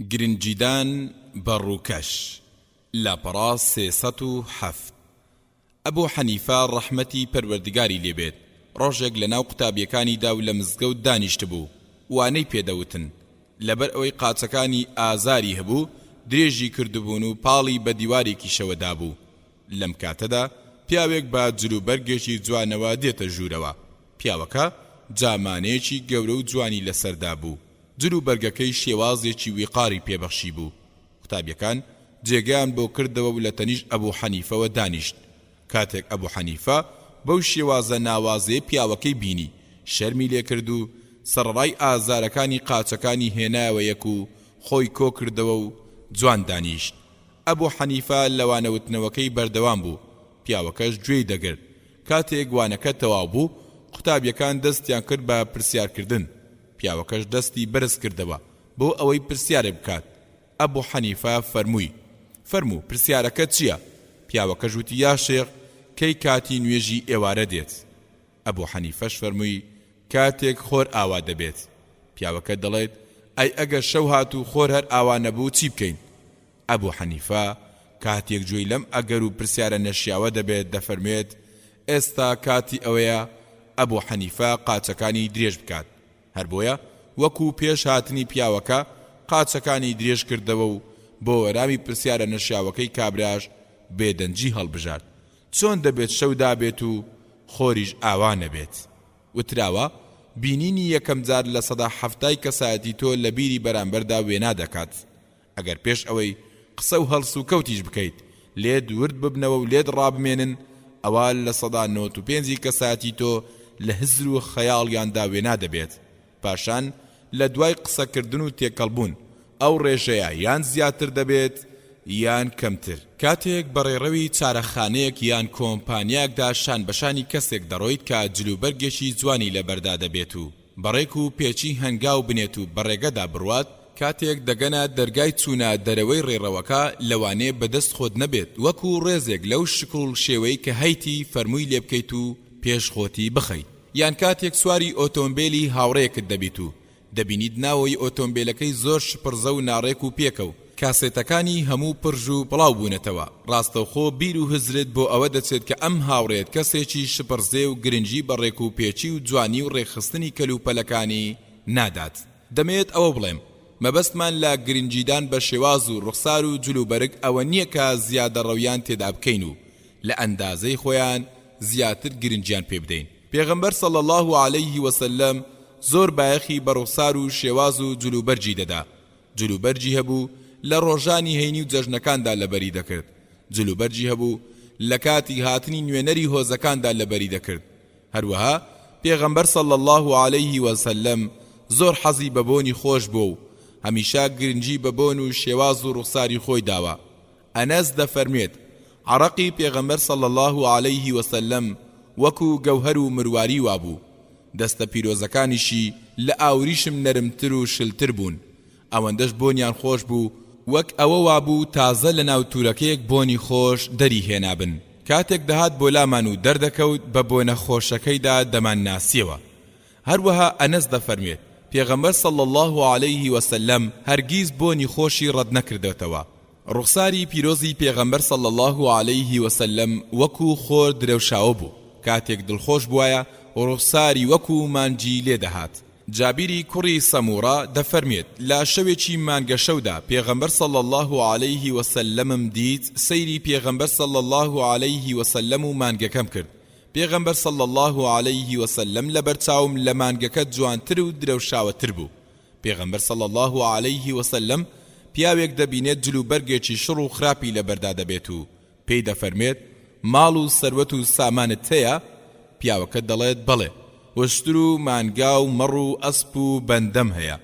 گرنجیدان بەڕووکەش لاپەڕا 307 ئەبوو حەنیفە ڕەحمەتی پەروەردگاری لێبێت ڕۆژێک لەناو قوتابیەکانیدا و لە مزگەوت دانیشت بوو وانەی پێدەوتن لەبەر ئەوەی قاچەکانی ئازاری هەبوو درێژی کردبوون و پاڵی بە دیوارێکی شەوەدا بوو لەم کاتەدا پیاوێک بە جلوبەرگێکی جوانەوە دێتە ژوورەوە پیاوەکە جامانەیەکی گەورە و جوانی لەسەردا بوو جلوبەرگەکەی شێوازێکی ویقاری پێبەخشی بوو قوتابیەکان جێگەیان بۆ کردەوە و لە تەنیش ئەبوو حەنیفەوە دانیشت کاتێک ئەبوو حەنیفە بەو شێوازە ناوازەیە پیاوەکەی بینی شەرمی لێ کرد و سەرڕای ئازارەکانی قاچەکانی هێنایەوە یەک و خۆی کۆ کردەوە و جوان دانیشت ئەبوو حەنیفە لەوانەوتنەوەکەی بەردەوام بوو پیاوەکەش گوێی دەگرت کاتێک وانەکە تەواو بوو قوتابیەکان دەستیان کرد بە پرسیارکردن پیاوەکەش دەستی بەرز کردەوە بۆ ئەوەی پرسیارە بکات ئەبوو حەنیفە فەرموو پرسیارەکە چییە؟ پیاوەکەش وتی یا شێخ کەی کاتی نوێژی ئێوارە دێت ئەبوو حەنیفەش فەرمووی کاتێک خۆر ئاوا دەبێت پیاوەکە دەڵێت ئەی ئەگەر شەو هات و خۆر هەر ئاوا نەبوو چی بکەین؟ ئەبوو حەنیفە کاتێک گوێی لەم ئەگەر و پرسیارە نەشیاوە دەبێت دەفەرمێت ئێستا کاتی ئەوەیە ئەبوو حەنیفە قاچەکانی درێژ بکات هەر بۆیە وەکو پێش هاتنی پیاوەکە قاچەکانی درێژ کردەوە و بۆ وەرامی پرسیارە نەشیاوەکەی کابراش بێدەنجی هەڵبژارد چۆن دەبێت شەودا بێت و خۆریش ئاوا نەبێت وتراوە بینینی یەکەم جار لە 170 کەسایەتی تۆ لە بیری بەرامبەردا وێنا دەکات ئەگەر پێش ئەوەی قسە و هەڵس و کەوتیش بکەیت لێت ورد ببنەوە و لێت ڕابمێنن ئەوە لە 195 کەسایەتی تۆ لە هزر و خەیاڵیاندا وێنا دەبێت پاشان لە دوای قسەکردن و تێکەڵبوون ئەو ڕێژەیە یان زیاتر دەبێت یان کەمتر کاتێک بەڕێڕەوی چارەخانەیەک یان کۆمپانیاکدا شان بەشانی کەسێک دەڕۆیت کە جلوبەرگێکی جوانی لەبەردا دەبێت و بەڕێک و پێچی هەنگاو بنێت و بەڕێگەدا بڕوات کاتێک دەگەنە دەرگای چوونە دەرەوەی ڕێڕەوەکە لەوانێ بەدەست خۆت نەبێت وەکو ڕێزێک لەو شکڵ شێوەی کە هەیتی فەرمووی لێ بکەیت و پێش خۆتی بخەیت یان کاتێک سواری ئۆتۆمبیلی هاوڕێیەکت دەبیت و دەبینیت ناوەی ئۆتۆمبیلەکەی زۆر شپڕزە و ناڕێک و پێکە و کاسێتەکانی هەموو پڕژ و بڵاو بوونەتەوە ڕاستەوخۆ بیر و هزرت بۆ ئەوە دەچێت کە ئەم هاوڕێت کەسێکی شپڕزێ و گرنگی بەڕێک و پێچی و جوانی و ڕێخستنی کەلوپەلەکانی نادات دەمێت ئەوە بڵێم مەبەستمان لە گرنجیدان بە شێواز و ڕوخسار و جلوبەرگ ئەوە نییە کە زیادە ڕەویان تێدا بکەین و لە ئەندازەی خۆیان زیاتر گرنجیان پێ بدەین پێغەمبەر صلی الله علیه وسلم زۆر بایەخی بە ڕوخسار و شێواز و جلوبەرجی دەدا جلوبەرجی هەبوو لە ڕۆژانی هەینی و جەژنەکاندا لەبەری دەکرد جلوبەرجی هەبوو لە کاتی هاتنی نوێنەری هۆزەکاندا لەبەری دەکرد هەروەها پێغەمبەر صلی الله علیه وسلم زۆر حەزی بە بۆنی خۆش بوو و هەمیشا گرنگی بە بۆن و شێواز و ڕوخساری خۆی داوە ئەنەس دەفەرمێت عەرەقی پێغەمبەر صلی الله علیه وسلم وەکو گەوهەر و مرواری وابوو دەستە پیرۆزەکانیشی لە ئاوریشم نەرمتر و شلتر بوون ئەوەندەش بۆنیان خۆش بوو وەک ئەوە وابوو تازە لە ناو تورەکەیەک بۆنی خۆش دەری هێنابن کاتێک دەهات بۆ لامان و دەردەکەوت بە بۆنە خۆشەکەیدا دەمان ناسیەوە هەروەها ئەنەس دەفەرمێت پێغەمبەر صلی الله علیه وسلم هەرگیز بۆنی خۆشی ڕەت نەکردێتەوە ڕوخساری پیرۆزی پێغەمبەر صلی الله علیه وسلم وەکو خۆر درەوشاوە بوو کاتێک دڵخۆش بووایە ڕوخساری وەکو مانجی لێدەهات جابیری کوڕی سەموڕە دەفەرمێت لە شەوێکی مانگە شەودا پێغەمبەر صلی الله علیه وسلمم دیت سەیری پێغەمبەر صلی الله علیه وسلم و مانگەکەم کرد پێغەمبەر صلی الله علیه وسلم لەبەرچاوم لە مانگەکە جوانتر و درەوشاوەتر بوو پێغەمبەر صلی الله علیه وسلم پیاوێک دەبینێت جلوبەرگێکی شڕ و خراپی لەبەردا دەبێت و پێی دەفەرمێت ماڵ و سەروەت و سامانت هەیە پیاوەکە دەڵێت بەڵێ وشتر و مانگا و مەڕ و ئەسپ و بەندەم هەیە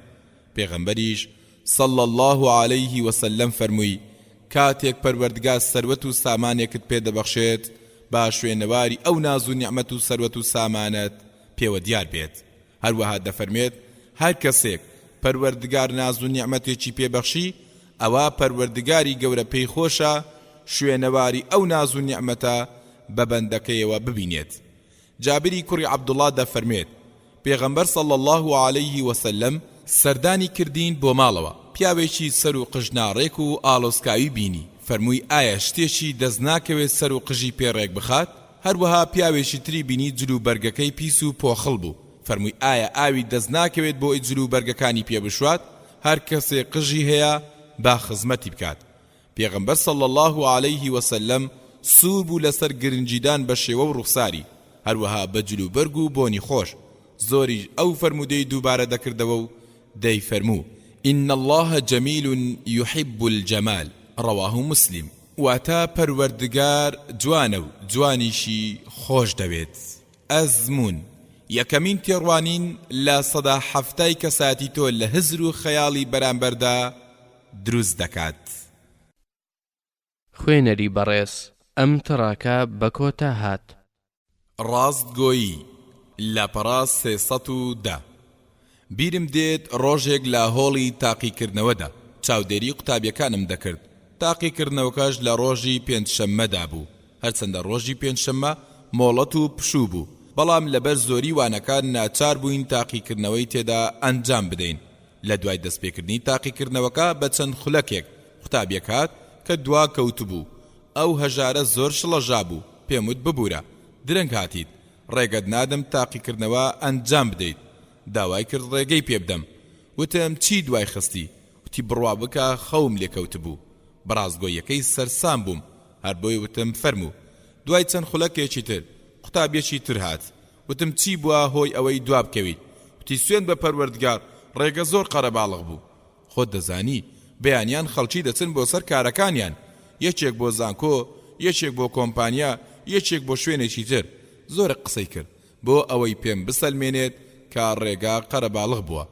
پێغەمبەریش صلی الله علیه وسلم فەرمووی کاتێک پەروەردگار سەروەت و سامانێکت پێدەبەخشێت با شوێنەواری ئەو ناز و نیعمەت و سەروەت و سامانەت پێوە دیار بێت هەروەها دەفەرمێت هەر کەسێک پەروەردگار ناز و نیعمەتێکی پێبەخشی ئەوە پەروەردگاری گەورە پێی خۆشە شوێنەواری ئەو ناز و نیعمەتە بە بەندەکەیەوە ببینێت جابری کوڕی عەبدوڵڵا دەفەرمێت پێغەمبەر صلی الله عليه وسلم سەردانی کردین بۆ ماڵەوە. پیاوێکی سەر و قژناڕێک و ئاڵۆسکاوی بینی، فەرمووی ئایا شتێکی دەست ناکەوێت سەر و قژی پێڕێک بخات؟ هەروەها پیاوێکی تری بینی جلو بەرگەکەی پیس و پۆخڵ بوو، فەرمووی ئایا ئاوی دەست ناکەوێت بۆ جلو بەرگەکانی پێ بشوات؟ هەر کەسێ قژی هەیە با خزمەتی بکات. پێغەمبەر صلی الله عليه وسلم سوور بوو لەسەر گرنجیدان بە شێوە و ڕوخساری، هەروەها بە جلو بەرگ و بۆنی خۆش. زۆریش ئەو فەرمودەی دووبارە دەکردەوە و دەی فەرموو إن الله جميل يحب الجمال رواه مسلم. واتە پەروەردگار جوانە و جوانیشی خۆش دەوێت. ئەزمون یەکەمین تێڕوانین لە سەدا حەفتای کەساتی تۆ لە هزر و خەیاڵی بەرامبەردا دروست دەکات. خوێنەری بەڕێز، ئەم تڕاکە بە کۆتا هات. ڕاستگۆیی لاپەڕا 310. بیرم دێت ڕۆژێک لە هۆڵی تاقیکردنەوەدا چاودێری قوتابیەکانم دەکرد. تاقیکردنەوەکەش لە ڕۆژی پێنجشەممەدا بوو، هەرچەندە ڕۆژی پێنجشەممە مۆڵەت و پشوو بوو، بەڵام لەبەر زۆری وانەکان ناچار بووین تاقیکردنەوەی تێدا ئەنجام بدەین. لە دوای دەستپێکردنی تاقیکردنەوەکە بە چەند خولەکێک قوتابیەک هات کە دوا کەوتبوو. ئەو هەژارە زۆر شڵەژا بوو، پێم وت ببوورە، درەنگ هاتیت، ڕێگەت نادەم تاقیکردنەوە ئەنجام بدەیت. داوای کرد ڕێگەی پێ بدەم. وتم چی دوای خستی؟ وتی بڕوا بکە خەوم لێکەوت بوو. بەڕاستگۆیەکەی سەرسام بووم، هەر بۆی وتم فەرموو. دوای چەند خولەکێکی تر قوتابیەکی تر هات. وتم چی بووە هۆی ئەوەی دوا بکەویت؟ وتی سوێن بە پەروەردگار، ڕێگە زۆر قەرەباڵغ بوو. خۆت دەزانی بەیانیان خەڵکی دەچن بۆ سەر کارەکانیان، یەکێک بۆ زانکۆ، یەکێک بۆ کۆمپانیا، یەکێک بۆ شوێنێکی تر. زۆرە قسەی کرد بۆ ئەوەی پێم بسەلمێنێت کە ڕێگا قەرەباڵغ بووە.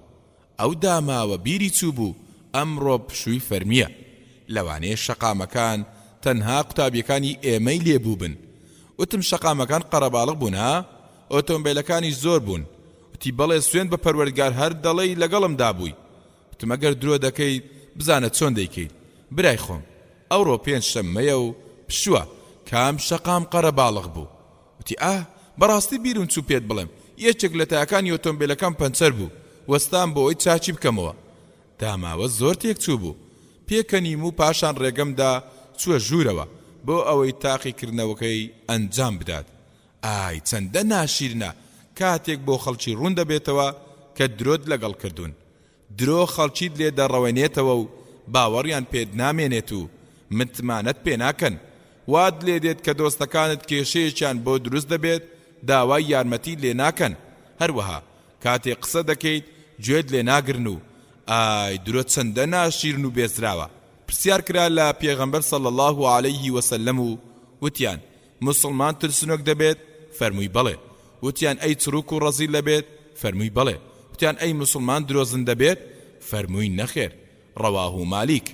ئەو داماوە بیری چوو بوو ئەمڕۆ پشووی فەرمیە. لەوانەیە شەقامەکان تەنها قوتابیەکانی ئێمەی لێبوو بن. وتم شەقامەکان قەرەباڵغ بوون ها؟ ئۆتۆمبیلەکانی زۆر بوون. وتی بەڵێ سوێن بە پەروەردگار هەر دەڵێی لەگەڵمدا بووی. وتم ئەگەر درۆ دەکەیت بزانە چۆن دەیکەیت. برای خۆم ئەوڕۆ پێنجشەممەیە و پشووە کام شەقام قەرەباڵغ بوو. وتی بەڕاستی بیرم چوو پێت بڵێم یەکێک لە تایەکانی ئۆتۆمبیلەکان پەنچەر بوو، وەستان بۆ ئەوەی چاچی بکەمەوە. داماوە زۆر تێک چوو بوو، پێکەنیم و پاشان ڕێگەمدا چووە ژوورەوە بۆ ئەوەی تاقیکردنەوەکەی ئەنجام بدات. ئای چەندە ناشیرنە کاتێک بۆ خەڵکی ڕوون دەبێتەوە کە درۆت لەگەڵ کردوون. درۆ خەڵکیت لێ دەڕەوێنێتەوە و باوەڕیان پێت نامێنێت و متمانەت پێ ناکەن. واد لێ دێت کە دۆستەکانت کێشەیەکیان بۆ دروست دەبێت داوای یارمەتی لێ ناکەن. هەروەها کاتێک قسە دەکەیت گوێت لێ ناگرن و ئای درۆ چەندە ناشیرن و بێزراوە. پرسیار کرا لە پێغەمبەر صلی الله عليه وسلم و وتیان موسڵمان ترسنۆک دەبێت؟ فەرمووی بەڵێ. وتیان ئەی چروک و ڕەزیل دەبێت؟ فەرمووی بەڵێ. وتیان ئەی موسڵمان درۆزن دەبێت؟ فەرمووی نەخێر. ڕەواه مالیک.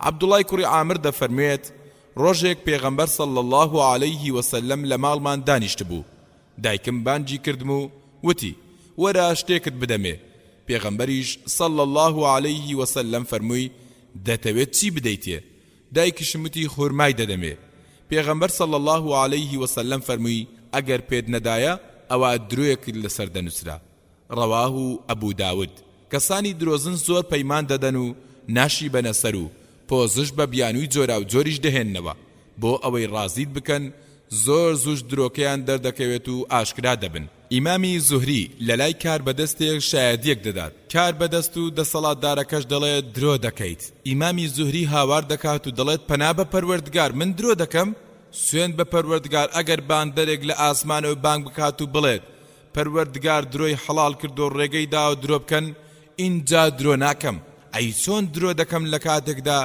عەبدوڵای کوڕی عامر دەفەرموێت ڕۆژێک پێغەمبەر صلی الله عليه وسلم لە ماڵمان دانیشت بوو. دایکم بانجی کردم و وتی وەرە شتێکت بدەمێ. پێغەمبەریش صلی الله عليه وسلم فەرمووی دەتەوێت چی بدەیتێ؟ دایکیشم وتی خورمای دەدەمێ. پێغەمبەر صلی الله عليه وسلم فەرمووی ئەگەر پێت نەدایە ئەوە درۆیەکت لەسەر دەنووسرا. ڕەواه ئەبوو داود. کەسانی درۆزن زۆر پەیمان دەدەن و ناشی بەنە سەر و پۆزش بە بیانووی جۆرا و جۆریش دەهێننەوە بۆ ئەوەی ڕازیت بکەن. زۆر زوش درۆکەیان دەردەکەوێت و ئاشکرا دەبن. ئیمامی زوهری لە لای کار بەدەستێک شایەدیەک دەدات. کار بەدەست و دەسەڵاتدارەکەش دەڵێت درۆ دەکەیت. ئیمامی زوهری هاوار دەکات و دەڵێت پەنا بە پەروەردگار من درۆ دەکەم؟ سوێن بە پەروەردگار ئەگەر باندەرێک لە ئاسمانەوە بانگ بکات و بڵێت پەروەردگار درۆی حەڵال کرد و ڕێگەی دا و درۆ بکەن، اینجا درۆ ناکەم. ئەی چۆن درۆ دەکەم لە کاتێکدا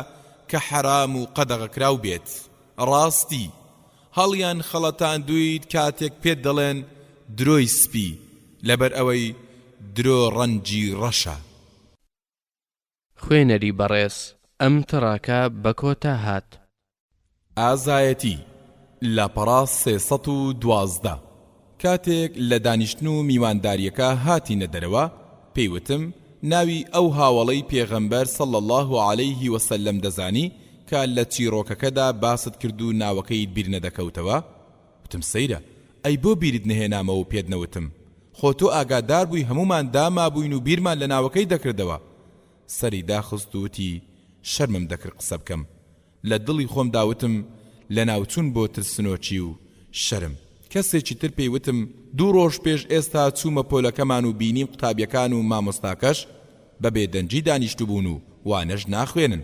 کە حەرام و قەدەغەکراو بێت؟ ڕاستی هەڵیان خەڵەتان دوید کاتێک پێت دەڵێن درۆی سپی، لەبەر ئەوەی درۆ ڕەنجی ڕەشە. خوێنەری بەڕێز، ئەم تڕاکە بە کۆتا هات. ئازایەتی لاپەڕا 312. کاتێک لە دانیشتن و میوانداریەکە هاتینە دەرەوە پێیوتم ناوی ئەو هاوڵەی پێغەمبەر صلی الله عليه وسلم دەزانی کە لە چیرۆکەکەدا باست کرد و ناوەکەی بیر نەدەکەوتەوە؟ وتم سەیرە، ئەی بۆ بیرت نهێنامەوە و پێت نەوتم؟ خۆ تۆ ئاگادار بووی هەمومان داما بووین و بیرمان لە ناوەکەی دەکردەوە. سەری داخست و وتی شەرمم دەکرد قسە بکەم. لە دڵی خۆم داوتم لە ناوچوون بۆ ترسنۆچی و شەرم. کەسێکی تر پێی وتم 2 ڕۆژ پێش ئێستا چوومە پۆلەکەمان و بینیم قوتابیەکان و مامۆستاکەش بە بێدەنجی دانیشتو بوون و وانەش ناخوێنن.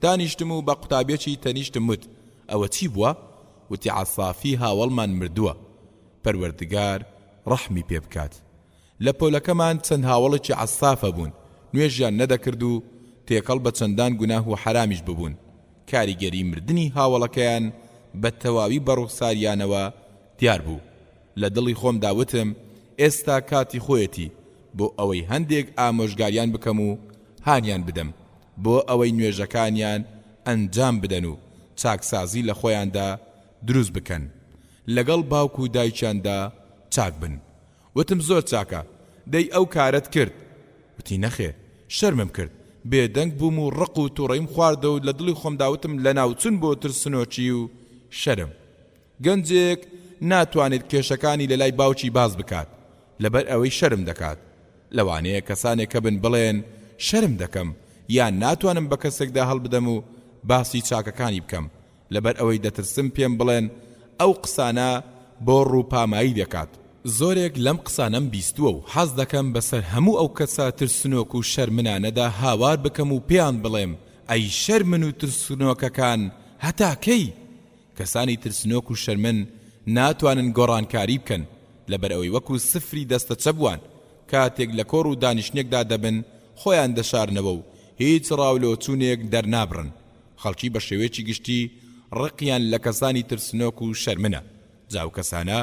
دانیشتم و بە قوتابیەکی تەنیشتم وت ئەوە چی بووە؟ وتی عەسافی هاوڵمان مردووە، پەروەردگار ڕەحمی پێ بکات. لە پۆلەکەمان چەند هاوڵێکی عەسافە بوون، نوێژیان نەدەکرد و تێکەڵ بە چەندان گوناه و حرامیش ببوون. کاریگەری مردنی هاوڵەکەیان بە تەواوی بەڕوخساریانەوە دیار بوو. لە دڵی خۆم داوتم ئێستا کاتی خۆیەتی بۆ ئەوەی هەندێک ئامۆژگاریان بکەم و هانیان بدەم بۆ ئەوەی نوێژەکانیان ئەنجام بدەن و چاکسازی لە خۆیاندا دروست بکەن، لەگەڵ باوک و دایکیاندا چاک بن. وتم زۆر چاکە، دەی ئەو کارت کرد؟ وتی نەخێر، شەرمم کرد، بێدەنگ بووم و ڕق و تووڕەیم خواردە و لە دڵی خۆم داوتم لە ناوچون بۆ ترسنۆچی و شەرم. گەنجێک ناتوانێت کێشەکانی لە لای باوکی باز بکات لەبەر ئەوەی شەرم دەکات. لەوانەیە کەسانێک کە بن بڵێن شەرم دەکەم یان ناتوانم بە کەسێکدا هەڵ بدەم و باسی چاکەکانی بکەم لەبەر ئەوەی دەترسم پێم بڵێن ئەو قسانە بۆ ڕووپامایی دەکات. زۆرێک لەم قسانەم بیستووە و حەز دەکەم بەسەر هەموو ئەو کەسە ترسنۆک و شەرمنانەدا هاوار بکەم و پێیان بڵێم ئەی شەرمن و ترسنۆکەکان هەتا کەی؟ کەسانی ترسنۆک و شەرمن ناتوانن گۆڕانکاری بکەن لەبەر ئەوەی وەکو سفری دەستە چەبوان کاتێک لە کۆڕ و دانیشتنێکدا دەبن خۆیان دەشارنەوە و هیچ ڕاولۆچوونێک دەرنابڕن. خەڵکی بە شێوەیەکی گشتی ڕقیان لە کەسانی ترسنۆک و شەرمنە. جاو کەسانە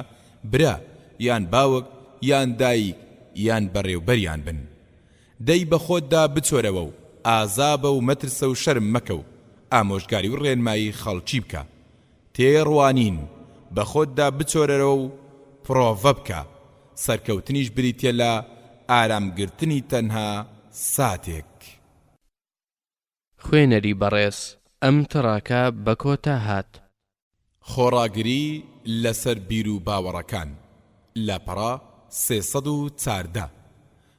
برا یان باوک یان دایک یان بەڕێوبەریان بن. دەی بە خۆتدا بچۆرەوە و ئازابە و مەترسە و شەرم مەکە و ئامۆژگاری و ڕێنمایی خەڵکی بکە. تێڕوانین بە خۆتدا بچۆرەوە و پرۆڤە بکە، سەرکەوتنیش بریتە لە ئارامگرتنی تەنها ساتێک. خوێنەری بەڕێز ئەم تڕاکە بە کۆتا هات. خۆڕاگری لەسەر بیر و باوەڕەکان لاپەڕا 314.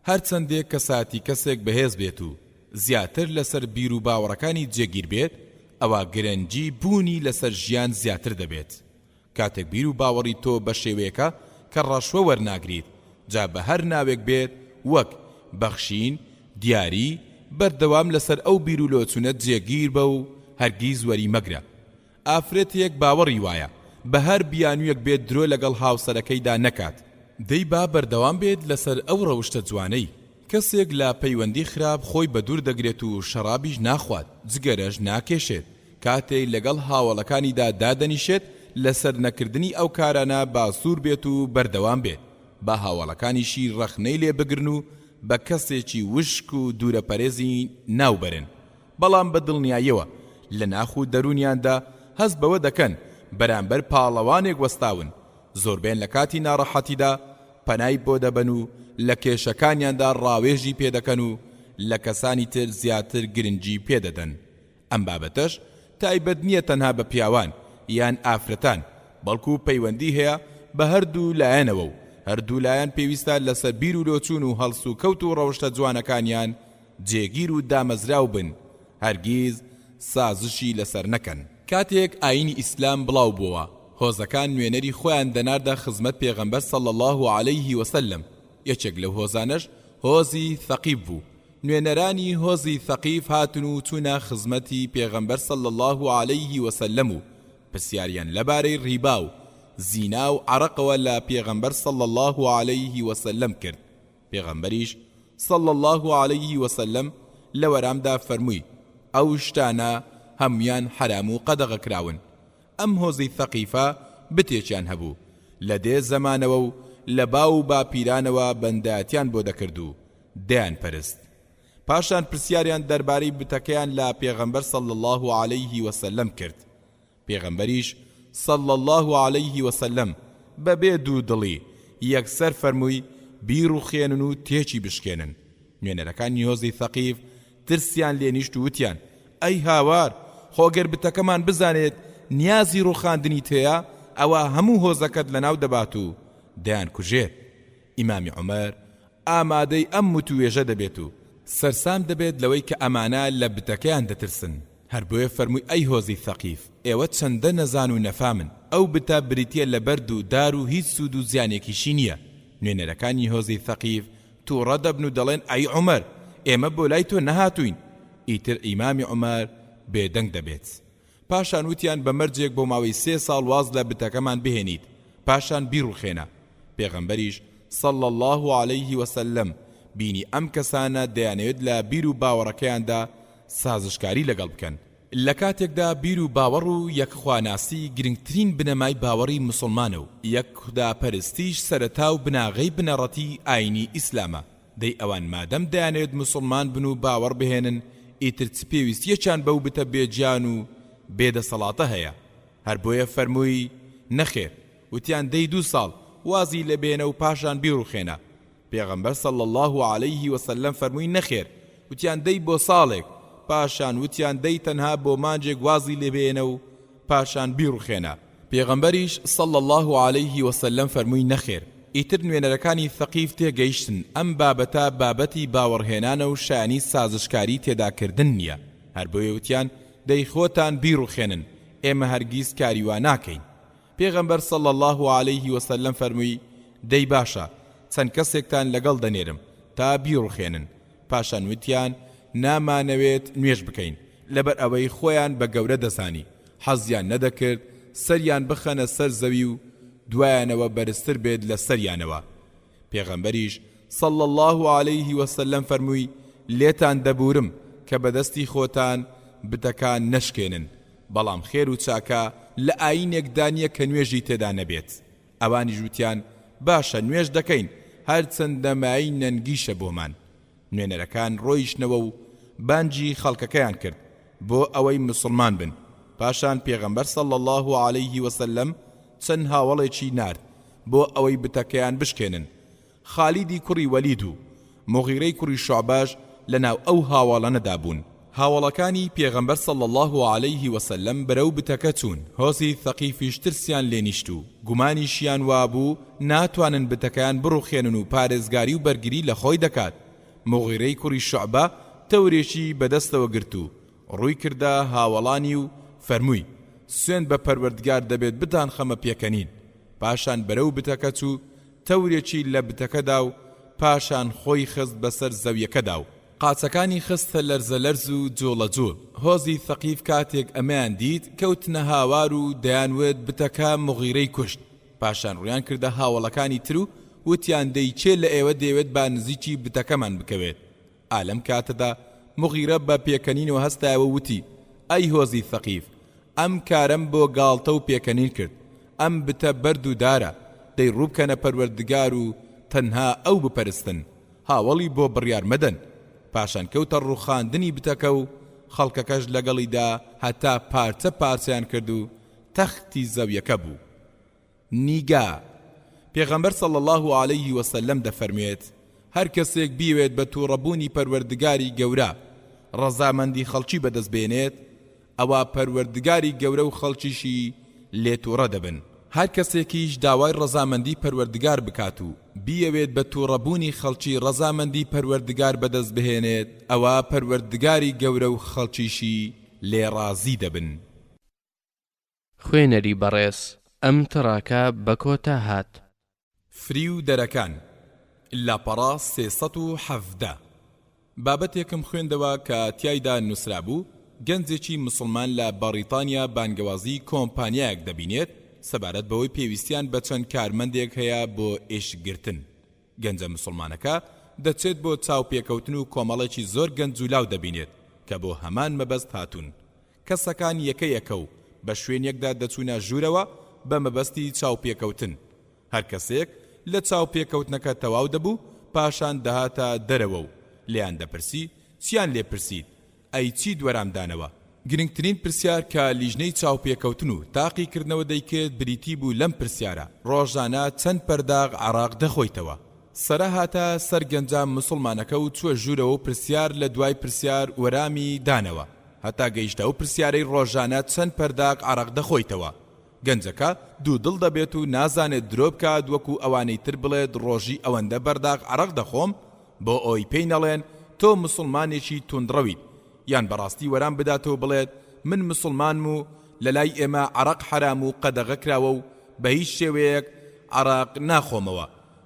هەرچەندێک کە ساتی کەسێک بەهێز بێت و زیاتر لەسەر بیر و باوەڕەکانی جێگیر بێت ئەوە گرنگی بوونی لەسەر ژیان زیاتر دەبێت. کاتێک بیر و باوەڕی تۆ بە شێوەیەکە کە ڕەشوە وەرناگریت جا بە هەر ناوێک بێت وەک بەخشین، دیاری، بەردەوام لەسەر ئەو بیر و لۆچونەت جێگیر بە و هەرگیز وەری مەگرە. ئافرەتێک باوەڕی وایە بە هەر بیانوویەک بێت درۆ لەگەڵ هاوسەرەکەیدا نەکات. دەی با بەردەوام بێت لەسەر ئەو ڕەوشتە جوانەی. کەسێک لا پەیوەندی خراپ خۆی بە دوور دەگرێت و شەرابیش ناخوات، جگەرەش ناکێشێت. کاتێک لەگەڵ هاوڵەکانیدا دادەنیشێت لەسەر نەکردنی ئەو کارانە باسوور بێت و بەردەوام بێت. با هاوڵەکانیشی ڕەخنەی لێ بگرن و بە کەسێکی وشک و دوورەپەرێزی ناوبەرن، بەڵام بە دڵنیاییەوە لە ناخ و دەرونیاندا هەست بەوە دەکەن بەرامبەر پاڵەوانێک وەستاون. زۆربێن لە کاتی ناڕەحەتیدا پەنای بۆ دەبەن و لە کێشەکانیاندا ڕاوێژی پێدەکەن و لە کەسانی تر زیاتر گرنگی پێدەدەن. ئەم بابەتەش تایبەت نییە تەنها بە پیاوان یان ئافرەتان، بەڵکو پەیوەندی هەیە بە هەردوو لایەنەوە و هەردوو لایەن پێویستە لەسەر بیر و لۆچوون و هەڵس و کەوت و ڕەوشتە جوانەکانیان جێگیر و دامەزراو بن، هەرگیز سازشی لەسەر نەکەن. کاتێک ئاینی ئیسلام بڵاو بووە هۆزەکان نوێنەری خۆیان دەناردە خزمەت پێغەمبەر صلی الله علیه وسلم. یەکێک لەو هۆزانەش هۆزی ثەقیف بوو. نوێنەرانی هۆزی ثەقیف هاتن و چوونە خزمەتی پێغەمبەر صلی الله علیه وسلم و پرسیاریان لەبارەی ڕیبا و زینا و عەرەقەوە لە پێغەمبەر صلی الله علیه وسلم کرد. پێغەمبەریش صلی الله علیه وسلم لە وەرامدا فەرمووی ئەو شتانە هەمویان حرام و قەدەغە کراون. ئەم هۆزەی ثەقیفە بتێکیان هەبوو لە دێ زەمانەوە و لە باو و باپیرانەوە بەندایەتیان بۆ دەکرد و دەیان پەرست. پاشان پرسیاریان دەربارەی بتەکەیان لە پێغەمبەر صلی الله علیه وسلم کرد. پێغەمبەریش صلی الله علیه وسلم بەبێ دوو دڵی یەکسەر فەرمووی بیر و خێنن و تێکی بشکێنن. نوێنەرەکانی هۆزەی ثەقیف ترسیان لێ نیشت و وتیان ئەی هاوار، خۆگەر بتەکەمان بزانێت نیازی ڕووخاندنی تێیە ئەوە هەموو هۆزەکەت لەناو دەبات و دەیان کوژێت. ئیمامی عومەر ئامادەی ئەم متوێژە دەبێت و سەرسام دەبێت لەوەی کە ئەمانە لە بتەکەیان دەترسن. هەر بۆیە فەرمووی ئەی هۆزی ثەقیف، ئێوە چەندە نەزان و نەفامن، ئەو بتە بریتیە لە بەرد و دار و هیچ سوود و زیانێکیشی نییە. نوێنەرەکانی هۆزی ثەقیف تووڕە دەبن و دەڵێن ئەی عومەر، ئێمە بۆ لای تۆ نەهاتووین. ئیتر ئیمامی عومەر بێدەنگ دەبێت. پاشان وتیان بە مەرجێک بۆ ماوەی 3 ساڵ واز لە بتەکەمان بهێنیت، پاشان بیڕوخێنە. پێغەمبەریش صلى الله عليه وسلم بینی ئەم کەسانە دەیانەوێت لە بیر و باوەڕەکەیاندا سازشکاری لەگەڵ بکەن. لە کاتێکدا بیر و باوەڕ و یەکخواناسی گرنگترین بنەمای باوەڕی مسلمانە و یەک خوداپەرستیش سەرەتا و بناغەی بنەڕەتی ئاینی ئیسلامە. دەی ئەوان مادەم دەیانەوێت مسلمان بن و باوەڕ بهێنن، ئیتر چ پێویستیەکیان بەو بتە بێجیان و بێدەسەڵاتە هەیە؟ هەر بۆیە فەرمووی نەخێر. وتیان دەی 2 ساڵ وازی لە بێنە و پاشان بیڕوخێنە. پێغەمبەر صلی الله عليه وسلم فەرمووی نەخێر. وتیان دەی بۆ ساڵێک، پاشان وتیان دەی تەنها بۆ مانجێک وازی لێ بێنە و پاشان بیڕوخێنە. پێغەمبەریش صلی الله عليه وسلم فەرمووی نەخێر. ئیتر نوێنەرەکانی ثەقیف تێگەیشتن ئەم بابەتە بابەتی باوەڕهێنانە و شایانی سازشکاری تێداکردن نییە. هەر بۆیە وتیان دەی خۆتان بیڕوخێنن، ئێمە هەرگیز کاریوا ناکەین. پێغەمبەر صلی الله عليه وسلم فەرمووی دەی باشە، چەند کەسێکتان لەگەڵ دەنێرم تا بیڕوخێنن. پاشان وتیان نامانەوێت نوێژ بکەین، لەبەر ئەوەی خۆیان بە گەورە دەزانی، حەزیان نەدەکرد سەریان بخەنە سەر زەوی و دوایانەوە بەرزتر بێت لە سەریانەوە. پێغەمبەریش صلی الله عليه وسلم فەرمووی لێتان دەبورم کە بەدەستی خۆتان بتەکان نەشکێنن، بەڵام خێر و چاکە لە ئاینێکدا نییە کە نوێژی تێدا نەبێت. ئەوانی ژوتیان باشە نوێژ دەکەین، هەرچەندە مای نەنگیشە بۆمان. نوێنەرەکان ڕۆیشتنەوە و بانجی خەڵکەکەیان کرد بۆ ئەوەی مسلمان بن. پاشان پێغەمبەر صلی الله عليه وسلم چەند هاوڵێکی نارد بۆ ئەوەی بتەکەیان بشکێنن. خالیدی کوڕی وەلید و مغیرەی کوڕی شوعبەش لەناو ئەو هاوڵانەدا بوون. هاوڵەکانی پێغەمبەر صلی الله عليه وسلم بەرەو بتەکە چوون. هۆزی ثەقیفیش ترسیان لێنیشت و گومانیشیان وابوو ناتوانن بتەکەیان بڕوخێنن و پارێزگاری و بەرگری لە خۆی دەکات. مغیرەی کوڕی شوعبە تەورێکی بەدەستەوە گرت و ڕووی کردە هاوڵانی و فەرمووی سوێن بە پەروەردگار دەبێت بتان خەمە پێکەنین. پاشان بەرەو بتەکە چوو، تەورێکی لە بتەکەدا و پاشان خۆی خست بەسەر زەویەکەدا و قاچەکانی خستە لەرزە لەرز و جۆڵە جۆڵ. هۆزی ثەقیف کاتێک ئەمەیان دیت کەوتنە هاوار و دەیانوێت بتەکە مغیرەی کوشت. پاشان ڕویان کردە هاوڵەکانی تر و وتیان دەی چێ لە ئێوە دەیەوێت با نزیکی بتەکەمان بکەوێت. ئالەم کاتەدا مغیرە بە پێکەنینەوە هەستایەوە وتی ئەی هۆزی ثەقیف، ئەم کارم بۆ گاڵتە و پێکەنین کرد. ئەم بتە بەرد و دارە، دەی ڕووبکەنە پەروەردگار و تەنها ئەو بپەرستن، هاوڵی بۆ بڕیار مەدەن. پاشان کەوتە ڕووخاندنی بتەکە و خەڵکەکەش لەگەڵیدا هەتا پارچە پارچەیان کرد و تەختی زەویەکە بوو. نیگا پێغەمبەر صلی الله عليه وسلم دەفەرموێت هەر کەسێک بیوێت بە تووڕەبوونی پەروەردگاری گەورە ڕەزامەندی خەڵکی بەدەست بێنێت، ئەوە پەروەردگاری گەورە و خەڵکیشی لێتووڕە دەبن. هەر کەسێکیش داوای ڕەزامەندی پەروەردگار بکات و بیەوێت بە تووڕەبوونی خەڵکی ڕەزامەندی پەروەردگار بەدەست بهێنێت، ئەوە پەروەردگاری گەورە و خەڵکیشی لێڕازی دەبن. خوێنەری بەڕێز ئەم تڕاکە بە کۆتا هات. فری و دەرەکان لاپەڕا 317 بابەتێکم خوێندەوە کە تیایدا نووسرا بوو گەنجێکی مسلمان لە بەریتانیا بانگەوازی کۆمپانیایەک دەبینێت سەبارەت بەوەی پێویستیان بە چەند کارمەندێک هەیە بۆ ئێشگرتن. گەنجە مسلمانەکە دەچێت بۆ چاوپێکەوتن و کۆمەڵێکی زۆر گەنج و لاو دەبینێت کە بۆ هەمان مەبەست هاتوون. کەسەکان یەکە یەکە و بە شوێنێکدا دەچوونە ژوورەوە بە مەبەستی چاوپێکەوتن. هەر کەسێک لە چاوپێکەوتنەکە تەواو دەبوو پاشان دەهاتە دەرەوە و لێیان دەپرسی چیان لێپرسید، ئەی چی دووەرامدانەوە. گرنگترین پرسیار کە لیژنەی چاوپێکەوتن و تاقیکردنەوە دەیکرد بریتی بوو لەم پرسیارە ڕۆژانە چەند پەرداغ عراق دەخۆیتەوە. سەرە هاتە سەر گەنجام مسلمانەکە و چووە ژوورەوە و پرسیار لە دوای پرسیار وەرامی دانەوە هەتا گەیشتە و پرسیارەی ڕۆژانە چەند پەرداغ عراق دەخۆیتەوە. گەنجەکە دوو دڵ دەبێت و نازانێت درۆ بکات وەکو ئەوانەی تر بڵێت ڕۆژی ئەوەندە بەرداغ عەرەق دەخۆم بۆ ئەوی پێی نەڵێن تۆ مسڵمانێکی توندڕەویت یان بەڕاستی وەران بداتەوە بڵێت من مسڵمانم و لەلای ئێمە عەرەق حرام و قەدەغە کراوە و بە هیچ شێوەیەک عەرەق ناخۆمەوە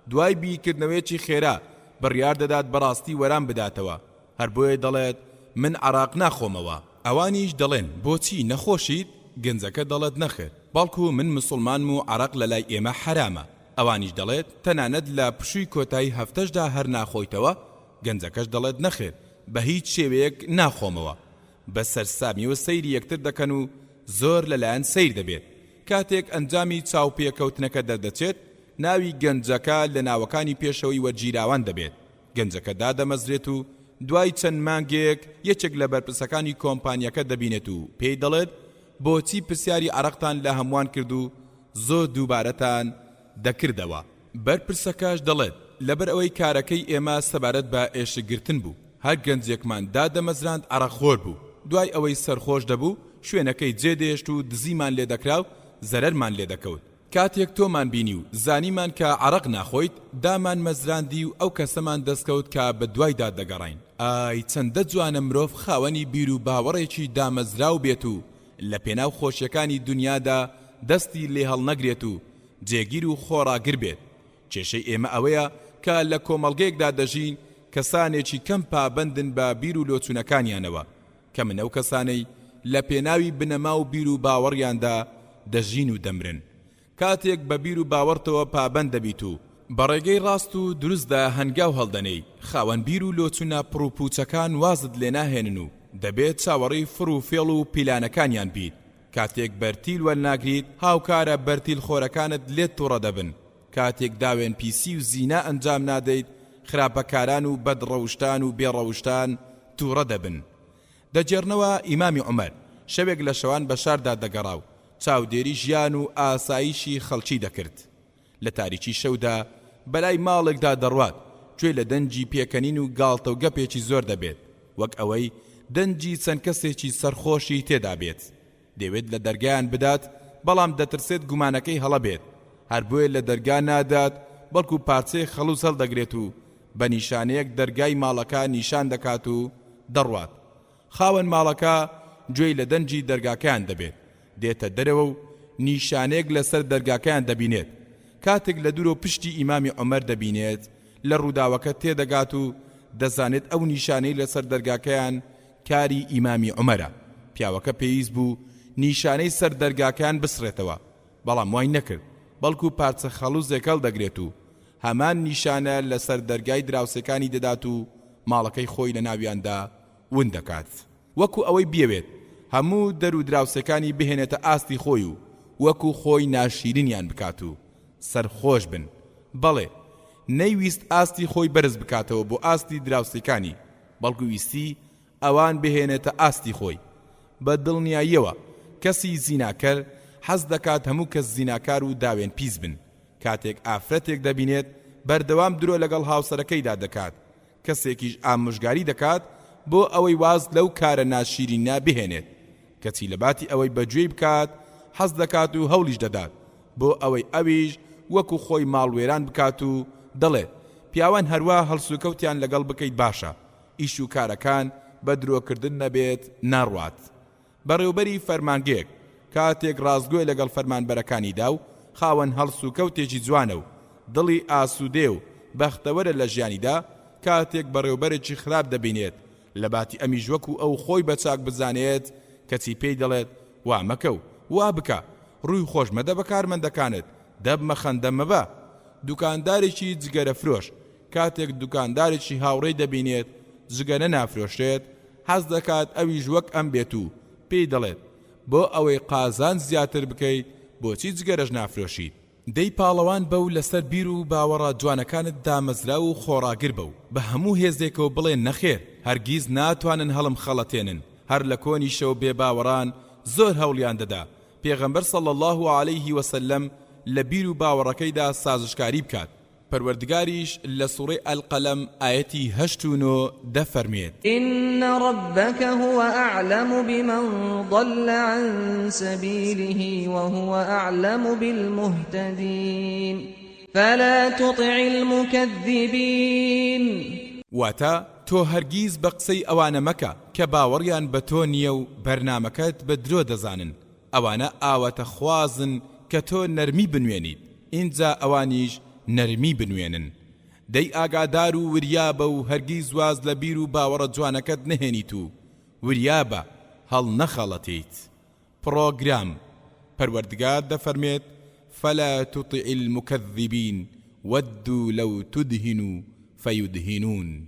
دوای بیرکردنەوەیەکی خێرا بڕیار دەدات بەڕاستی وەران بداتەوە هەر بۆیە دەڵێت من عەرەق ناخۆمەوە ئەوانیش دەڵێن بۆچی نەخۆشیت گەنجەکە دەڵێت نەخێر بەڵکو من مسڵمانم و عەرەق لەلای ئێمە حرامە ئەوانیش دەڵێت تەنانەت لە پشووی کۆتایی هەفتەشدا هەر ناخۆیتەوە گەنجەکەش دەڵێت نەخێر بە هیچ شێوەیەک ناخۆمەوە بە سەرسامیەوە سەیری یەکتر دەکەن و زۆر لەلایەن سەیر دەبێت کاتێک ئەنجامی چاوپێکەوتنەکە دەردەچێت ناوی گەنجەکە لە ناوەکانی پێشەوەی وەرگیراوان دەبێت گەنجەکە دادەمەزرێت و دوای چەند مانگێک یەکێک لە بەرپرسەکانی کۆمپانیەکە دەبینێت و پێی دەڵێت بۆچی پرسیاری عەرەقتان لە هەمووان کرد و زۆر دووبارەتان دەکردەوە بەرپرسەکەش دەڵێت لەبەر ئەوەی کارەکەی ئێمە سەبارەت بە ئێشەگرتن بوو هەر گەنجێکمان دادەمەزراند عەرەقخۆر بوو دوای ئەوەی سەرخۆش دەبوو شوێنەکەی جێدێشت و دزیمان لێ دەکرا و زەرەرمان لێ دەکەوت کاتێک تۆمان بینی و زانیمان کە عەرەق ناخۆیت دامان مەزراندی و ئەو کەسەمان دەستکەوت کە بە دوایدا دەگەڕین ئای چەندە جوانە مرۆڤ خاوەنی بیر و باوەڕێکی دامەزراو بێت و لە پێناو خۆشیەکانی دنیادا دەستی لێ هەڵنەگرێت و جێگیر و خۆڕاگر بێت کێشەی ئێمە ئەوەیە کە لە کۆمەڵگەیەکدا دەژین کەسانێکی کەم پابەندن بە بیر و لۆچوونەکانیانەوە کە من ئەو کەسانەی لە پێناوی بنەما و بیر و باوەڕیاندا دەژین و دەمرن کاتێک بە بیر و باوەڕتەوە پابەند دەبیت و بەڕێگەی ڕاست و دروستدا هەنگاو هەڵدەنەی خاوەن بیر و لۆچوونە پڕوپوچەکان وازت لێ ناهێنن و دەبێت چاوەڕێی فڕ و فێڵ و پیلانەکانیان بیت کاتێک بەرتیل وەرناگریت هاوکارە بەرتیل خۆرەکانت لێت تووڕە دەبن کاتێک داوێن پیسی و زینا ئەنجام نادەیت خراپەکاران و بەدڕەوشتان و بێڕەوشتان تووڕە دەبن دەجێڕنەوە ئیمامی عومەر شەوێک لە شەوان بە شاردا دەگەڕا و چاودێری ژیان و ئاسایشی خەڵکی دەکرد لە تاریکی شەودا بەلای ماڵێکدا دەڕوات گوێ لە دەنجی پێکەنین و گاڵتە و گەپێکی زۆر دەبێت وەک ئەوەی دەنجی چەند کەسێکی سەرخۆشی تێدا بێت دەوێت لە دەرگایان بدات بەڵام دەترسێت گومانەکەی هەڵە بێت هەر بۆیە لە دەرگا نادات بەڵکو پارچەی خەڵوز هەڵدەگرێت و بە نیشانەیەک دەرگای ماڵەکە نیشان دەکات و دەڕوات خاوەن ماڵەکە گوێی لە دەنجی دەرگاکەیان دەبێت دێتە دەرەوە و نیشانەیەک لەسەر دەرگاکەیان دەبینێت کاتێک لە دوورۆ پشتی ئیمامی عومەر دەبینێت لە ڕووداوەکە تێدەگات و دەزانێت ئەو نیشانەی لەسەر دەرگاکەیان کاری ئیمامی عومەرە پیاوەکە پێویست بوو نیشانەی سەر دەرگاکەیان بسڕێتەوە بەڵام وای نەکرد بەڵکو پارچە خەڵوزێک هەڵدەگرێت و هەمان نیشانە لەسەر دەرگای دراوسەکانی دەدات و ماڵەکەی خۆی لە ناویاندا ون دەکات وەکو ئەوەی بیەوێت هەموو دەر و دراوسەکانی بهێنێتە ئاستی خۆی و وەکو خۆی ناشیرینیان بکات و سەرخۆش بن بەڵێ نەیویست ئاستی خۆی بەرز بکاتەوە بۆ ئاستی دراوسەکانی بەڵکو ویستی ئەوان بهێنێتە ئاستی خۆی بە دڵنیاییەوە کەسی زیناکەر حەز دەکات هەموو کەس زیناکار و داوێن پیس بن کاتێک ئافرەتێک دەبینێت بەردەوام درۆ لەگەڵ هاوسەرەکەیدا دەکات کەسێکیش ئامۆژگاری دەکات بۆ ئەوەی واز لەو کارە ناشیرینە بهێنێت کەچی لە باتی ئەوەی بەگوێی بکات حەز دەکات و هەولیش دەدات بۆ ئەوەی ئەویش وەکو خۆی ماڵوێران بکات و دەڵێت پیاوان هەروە هەڵسوکەوتیان لەگەڵ بکەیت باشە ئیش و کارەکان بە درۆکردن نەبێت ناڕوات بەڕێوبەری فەرمانگەیەک کاتێک ڕازگۆی لەگەڵ فەرمانبەرەکانیدا و خاوەن هەڵسوکەوتێکی جوانە و دڵی ئاسوودێ و بەختەوەرە لە ژیانیدا کاتێک بەڕێوبەرێکی خراپ دەبینێت لە باتی ئەمیش وەکو ئەو خۆی بە چاک بزانێت کەچی پێی دەڵێت وا مەکە و وا بکە ڕووی خۆش مەدە بە کارمەندەکانت دەبمە خەندە مەبە دوکاندارێکی جگەرە فرۆش کاتێک دوکاندارێکی هاوڕێی دەبینێت جگەرە نافرۆشێت حەز دەکات ئەویش وەک ئەم بێت و پێی دەڵێت بۆ ئەوەی قازان زیاتر بکەیت بۆچی جگەرەش نافرۆشیت دەی پاڵەوان بە و لەسەر بیر و باوەڕە جوانەکانت دامەزرا و خۆڕاگر بە و بە هەموو هێزێکەوە بڵێن نەخێر هەرگیز ناتوانن هەڵم خەڵەتێنن هەر لە کۆنی شەو بێ باوەڕان زۆر هەوڵیان دەدا پێغەمبەر صلی الله علیه وسلم لە بیر و باوەڕەکەیدا سازشکاری بکات پەروەردگاریش لە سوڕەی ئەلقەلەم ئایەتی 89 دەفەرمێت إن ربك هو أعلم بمن ضل عن سبيله وهو أعلم بالمهتدين فلا تطع المكذبين واتە تۆ هەرگیز بە قسەی ئەوانە مەکە کە باوەڕیان بە تۆ نییە و بەرنامەکەت بە درۆ دەزانن ئەوانە ئاواتە خوازن کە تۆ نەرمی بنوێنیت ئینجا ئەوانیش نەرمی بنوێنن دەی ئاگادار و وریابە و هەرگیز واز لە بیر و باوەڕە جوانەکەت نهێنیت و وریابە هەڵ نەخەڵەتیت پڕۆگرام پەروەردگار دەفەرمێت فلا تطع المكذبين ودوا لو تدهنوا فيدهنون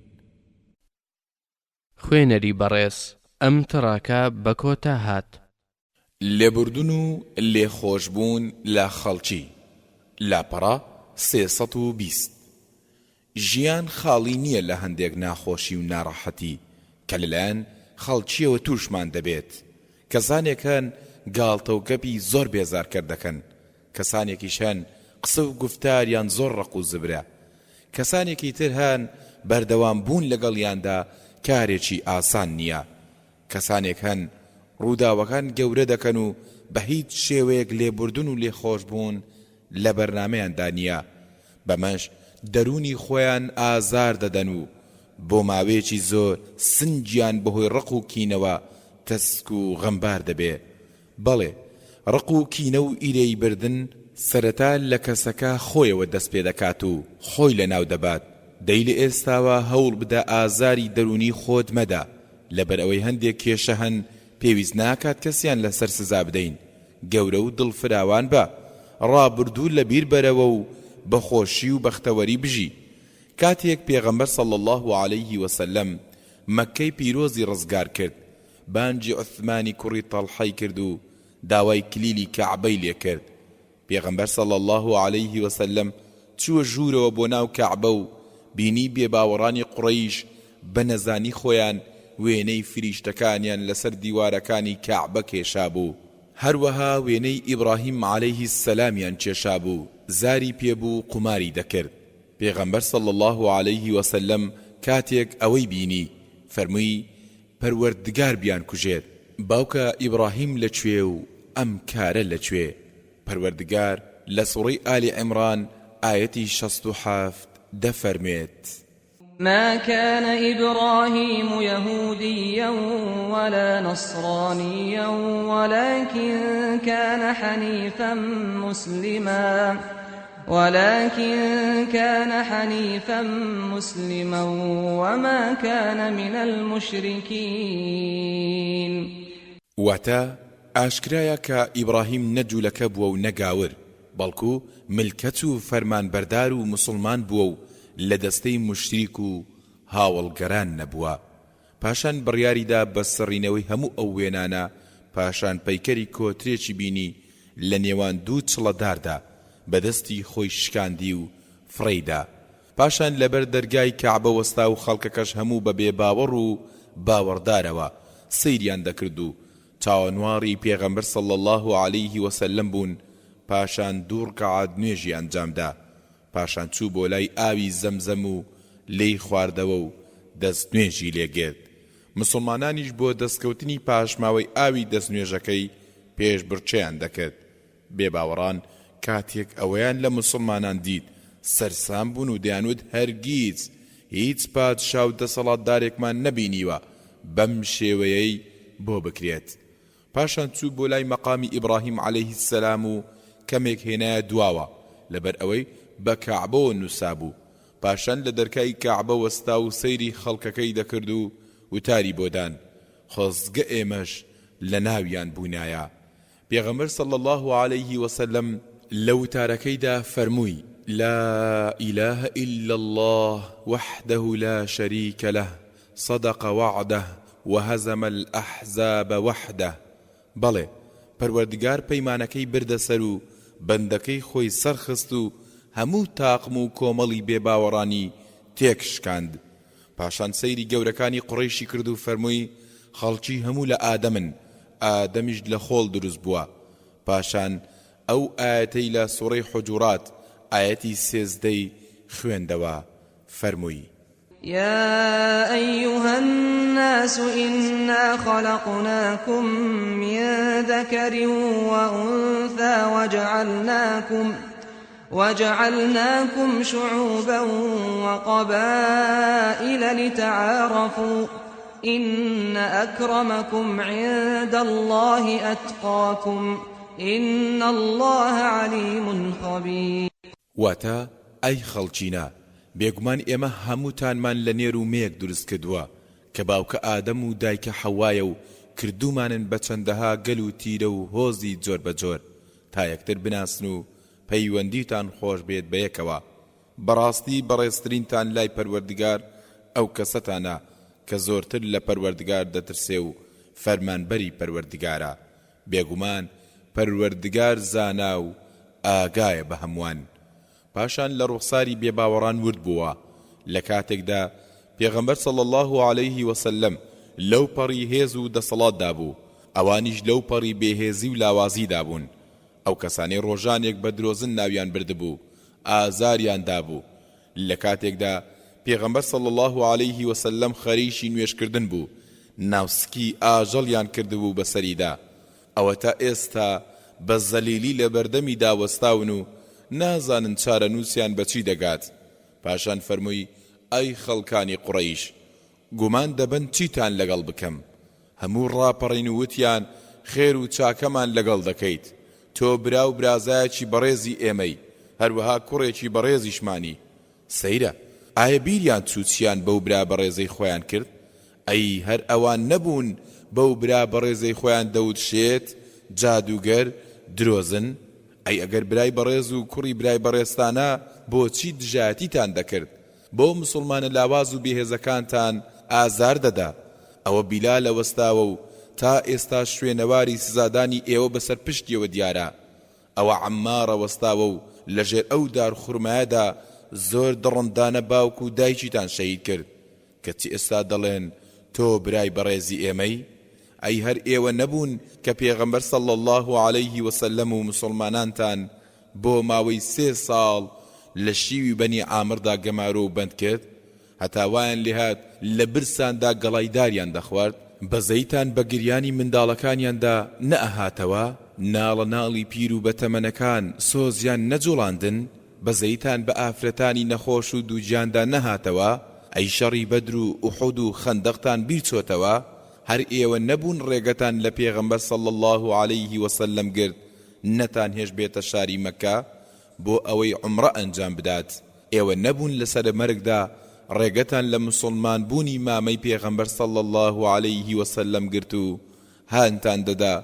خوێنەری بەڕێز ئەم تڕاکە بە کۆتا هات لێبوردن و لێخۆشبوون لە خەڵکی لاپەڕە 320 ژیان خاڵی نییە لە هەندێک ناخۆشی و ناڕەحەتی کە لەلایەن خەڵکیەوە تووشمان دەبێت کەسانێکان گاڵتە و گەپی زۆر بێزارکەر دەکەن کەسانێکیشان قسە و گفتاریان زۆر ڕق و زبرە کەسانێکی تر هەن بەردەوام بوون لەگەڵیاندا کارێکی ئاسان نییە کەسانێک هەن ڕووداوەکان گەورە دەکەن و بە هیچ شێوەیەک لێبوردن و لێخۆشبوون لە بەرنامەیاندا نییە بەمەش دەرونی خۆیان ئازار دەدەن و بۆ ماوەیەکی زۆر سنجیان بەهۆی ڕق و کینەوە تەسک و غەمبار دەبێ بەڵێ ڕق و کینە و ئیرەی بردن سەرەتا لە کەسەکە خۆیەوە دەست پێ دەکات و خۆی لەناو دەبات دەی لە ئێستاوە هەوڵ بدە ئازاری دەرونی خۆت مەدە لەبەر ئەوەی هەندێک کێشە هەن پێویست ناکات کەسیان لەسەر سزا بدەین گەورە و دڵفراوان بە ڕابردوو لە بیر بەرەوە و بەخۆشی و بەختەوەری بژی کاتێک پێغەمبەر صلی الله عليه وسلم مەکەی پیرۆزی ڕزگار کرد بانجی عوثمانی کوڕی تەڵحەی کرد و داوای کلیلی کەعبەی لێ کرد پێغەمبەر صلی الله عليه وسلم چووە ژوورەوە بۆ ناو کەعبە و بینی بێباوەڕانی قوڕەیش بە نەزانی خۆیان وێنەی فریشتەکانیان لەسەر دیوارەکانی کەعبە کێشا بوو هەروەها وێنەی ئیبراهیم عەلەیه السەلامیان کێشا بوو زاری پێبوو قوماری دەکرد پێغەمبەر صلی الله عليه وسلم کاتێک ئەوەی بینی فەرمووی پەروەردگار بیان کوژێت باوکە ئیبراهیم لەکوێ و ئەم کارە لەکوێ پەروەردگار لە سوڕەی ئالی عیمران ئایەتی 67 دەفەرمێت ما كان إبراهيم يهوديا ولا نصرانيا ولكن كان حنيفا مسلما وما كان من المشركين واتا ئاشکرایە کە ئیبراهیم نەجوولەکە بووە و نەگاور بەڵکو ملکەت و فەرمانبەردار و مسلمان بووە و لە دەستەی مشریک و هاوڵگەران نەبووە پاشان بڕیاریدا بە سڕینەوەی هەموو ئەو وێنانە پاشان پەیکەری کۆترێکی بینی لە نێوان دوو چڵەداردا بەدەستی خۆی شکاندی و فڕێیدا پاشان لەبەر دەرگای کەعبە وەستا و خەڵکەکەش هەموو بە بێباوەڕ و باوەڕدارەوە سەیریان دەکرد و چاوەنواری پێغەمبەر صلی الله عليه وسلم بوون پاشان دوو ڕکعات نوێژی ئەنجامدا پاشان چوو بۆ لای ئاوی زەمزەم و لێی خواردەوە و دەست نوێژی لێگرت مسلمانانیش بۆ دەستکەوتنی پاشماوەی ئاوی دەست نوێژەکەی پێش بڕچەیان دەکرد بێباوەڕان کاتێک ئەوەیان لە مسلمانان دید سەرسام بوون و دەیانوت هەرگیز هیچ پادشا و دەسەڵاتدارێکمان نەبینیوە بەم شێوەیەی بۆ بکرێت پاشان چوو بۆ لای مەقامی ئیبراهیم عەلەیه السەلام و کەمێک هێنایە دواوە لەبەر ئەوەی بە کەعبەوە نووسابوو پاشان لە دەرکای کەعبە وەستا و سەیری خەڵکەکەی دەکرد و وتاری بۆدان خۆزگە ئێمەش لە ناویان بوونایە پێغەمبەر صلی الله عليه وسلم لە وتارەکەیدا فەرمووی لا إله إلا الله وحده لا شريك له صدق وعده وهزم الأحزاب وحده بەڵێ پەروەردگار پەیمانەکەی بردە سەر و بەندەکەی خۆی سەرخست و هەموو تاقم و کۆمەڵی بێباوەڕانی تێکشکاند پاشان سەیری گەورەکانی قوڕەیشی کرد و فەرمووی خەڵکی هەموو لە ئادەمن ئادەمیش لە خۆڵ دروست بووە پاشان ئەو ئاەتەی لە سوڕەی حوجورات ئاەتی 13 خوێندەوە فەرمووی: يا أيها الناس إنا خلقناكم من ذكر وأنثى وجعلناكم شعوبا وقبائل لتعارفوا إن أكرمكم عند الله أتقاكم إن الله عليم خبير. واتە ئەی خەڵکینە، بێگومان ئێمە هەمووتانمان لە نێر و مێک دروست کردووە کە باوکە ئادەم و دایکە حەوایە و کردومانن بە چەندەها گەل و تیرە و هۆزی جۆر بەجۆر تا یەکتر بناسن و پەیوەندیتان خۆش بێت بە یەکەوە. بەڕاستی بەڕێزترینتان لای پەروەردگار ئەو کەسەتانە کە زۆرتر لە پەروەردگار دەترسێ و فەرمانبەری پەروەردگارە. بێگومان پەروەردگار زانا و ئاگایە بە هەمووان. پاشان لە ڕوخساری بێباوەڕان ورد بووە لە کاتێکدا پێغەمبەر صلی الله عليه وسلم لەو پەڕی هێز و دەسەڵاتدا بوو، ئەوانیش لەو پەڕی بێهێزی و لاوازیدا بوون. ئەو کەسانەی ڕۆژانێک بە درۆزن ناویان بردبوو، ئازاریان دابوو. لە کاتێکدا پێغەمبەر صلی الله عليه وسلم خەریشی نوێشکردن بوو، ناوسکی ئاژەڵیان کردبوو بەسەریدا. ئەوە تا ئێستا بە زەلیلی لە بەردەمیدا وەستاون و نازانن چارە نووسیان بەچی دەگات. پاشان فەرمووی: ئەی خەڵکانی قوڕەیش، گومان دەبن چیتان لەگەڵ بکەم؟ هەموو ڕاپەڕین و وتیان: خێر و چاکەمان لەگەڵ دەکەیت، تۆ برا و برازایەکی بەڕێزی ئێمەی، هەروەها کوڕێکی بەڕێزیشمانی. سەیرە، ئایا بیریان چوچیان بەو برا بەڕێزەی خۆیان کرد؟ ئەی هەر ئەوان نەبوون بەو برا بەڕێزەی خۆیان دەوتشێت جادوگەر درۆزن؟ ئەی ئەگەر برای بەڕێز و کوڕی برای بەڕێستانە بۆچی دژایەتیتان دەکرد؟ بۆ مسلمانە لاواز و بێهێزەکانتان ئازار دەدا. ئەوە بیلالە وەستاوە و تا ئێستا شوێنەواری سزادانی ئێوە بەسەر پشتیەوە دیارە. ئەوە عەممارە وەستاوە و لەژێر ئەو دار خوڕمایەدا زۆر دڕندانە باوک و دایکیتان شەهید کرد، کەچی ئێستا دەڵێن تۆ برای بەڕێزی ئێمەی؟ ئەی هەر ئێوە نەبوون کە پێغەمبەر صلی الله عليه وسلم و مسلمانانتان بۆ ماوەی 3 ساڵ لە شیوی بەنی عامردا گەمارۆ و بەند کرد، هەتاوایان لێهات لە برساندا گەڵایداریان دەخوارد، بەزەیتان بە گریانی منداڵەکانیاندا نەئەهاتەوە، ناڵە ناڵی پیر و بەتەمەنەکان سۆزیان نەجوڵاندن، بەزەیتان بە ئافرەتانی نەخۆش و دووجیاندا نەهاتەوە، ئەی شەڕی بەدر و ئوحود و خەندەقتان بیرچۆتەوە. هەر ئێوە نەبوون ڕێگەتان لە پێغەمبەر صلی الله عليه وسلم گرت نەتان هێش بێتە شاری مەکە بۆ ئەوەی عومرە ئەنجام بدات. ئێوە نەبوون لەسەر مەرگدا ڕێگەتان لە مسلمان بوونی مامەی پێغەمبەر صلی الله عليه وسلم گرت و هانتان دەدا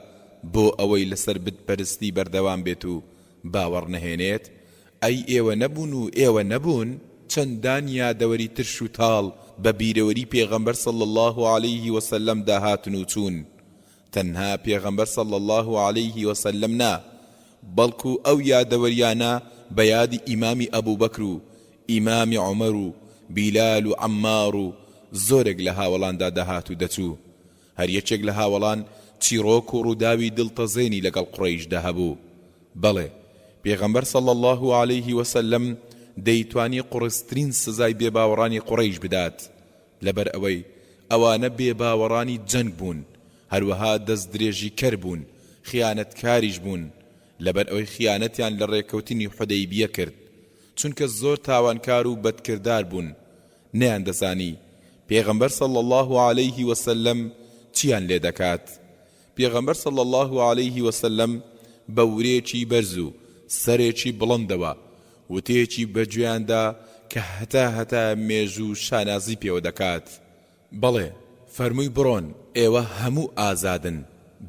بۆ ئەوەی لەسەر بتپەرستی بەردەوام بێت و باوەڕ نەهێنێت. ئەی ئێوە نەبوون و ئێوە نەبوون چەندان یادەوەری ترش و تاڵ بە بیرەوەری پێغەمبەر صلی الله عليه وسلم داهاتن و چوون. تەنها پێغەمبەر صلی الله عليه وسلم نا، بەڵکو ئەو یادەوەریانە بە یادی ئیمامی ئەبوو بەکر و ئیمامی عومەر و بیلال و عەممار و زۆرێک لە هاوڵاندا داهات و دەچوو. هەر یەکێک لە هاوڵان چیرۆک و ڕووداوی دڵتەزێنی لەگەڵ قوڕەیشدا هەبوو. بەڵێ، پێغەمبەر صلی الله عليه وسلم دەیتوانی قڕسترین سزای بێباوەڕانی قوڕەیش بدات، لەبەر ئەوەی ئەوانە بێباوەڕانی جەنگ بوون، هەروەها دەست درێژی کەر بوون، خیانەتکاریش بوون، لەبەر ئەوەی خیانەتیان لە ڕێکەوتنی حودەیبیە کرد، چونکە زۆر تاوانکار و بەدکردار بوون. نەیان دەزانی پێغەمبەر صلی الله عليه وسلم چیان لێ دەکات. پێغەمبەر صلی الله عليه وسلم بە ورێکی بەرز و سەرێکی بڵندەوە وتێکی بەگوێیاندا کە هەتا مێژ و شانازی پێوە دەکات. بەڵێ، فەرمووی بڕۆن، ئێوە هەموو ئازادن.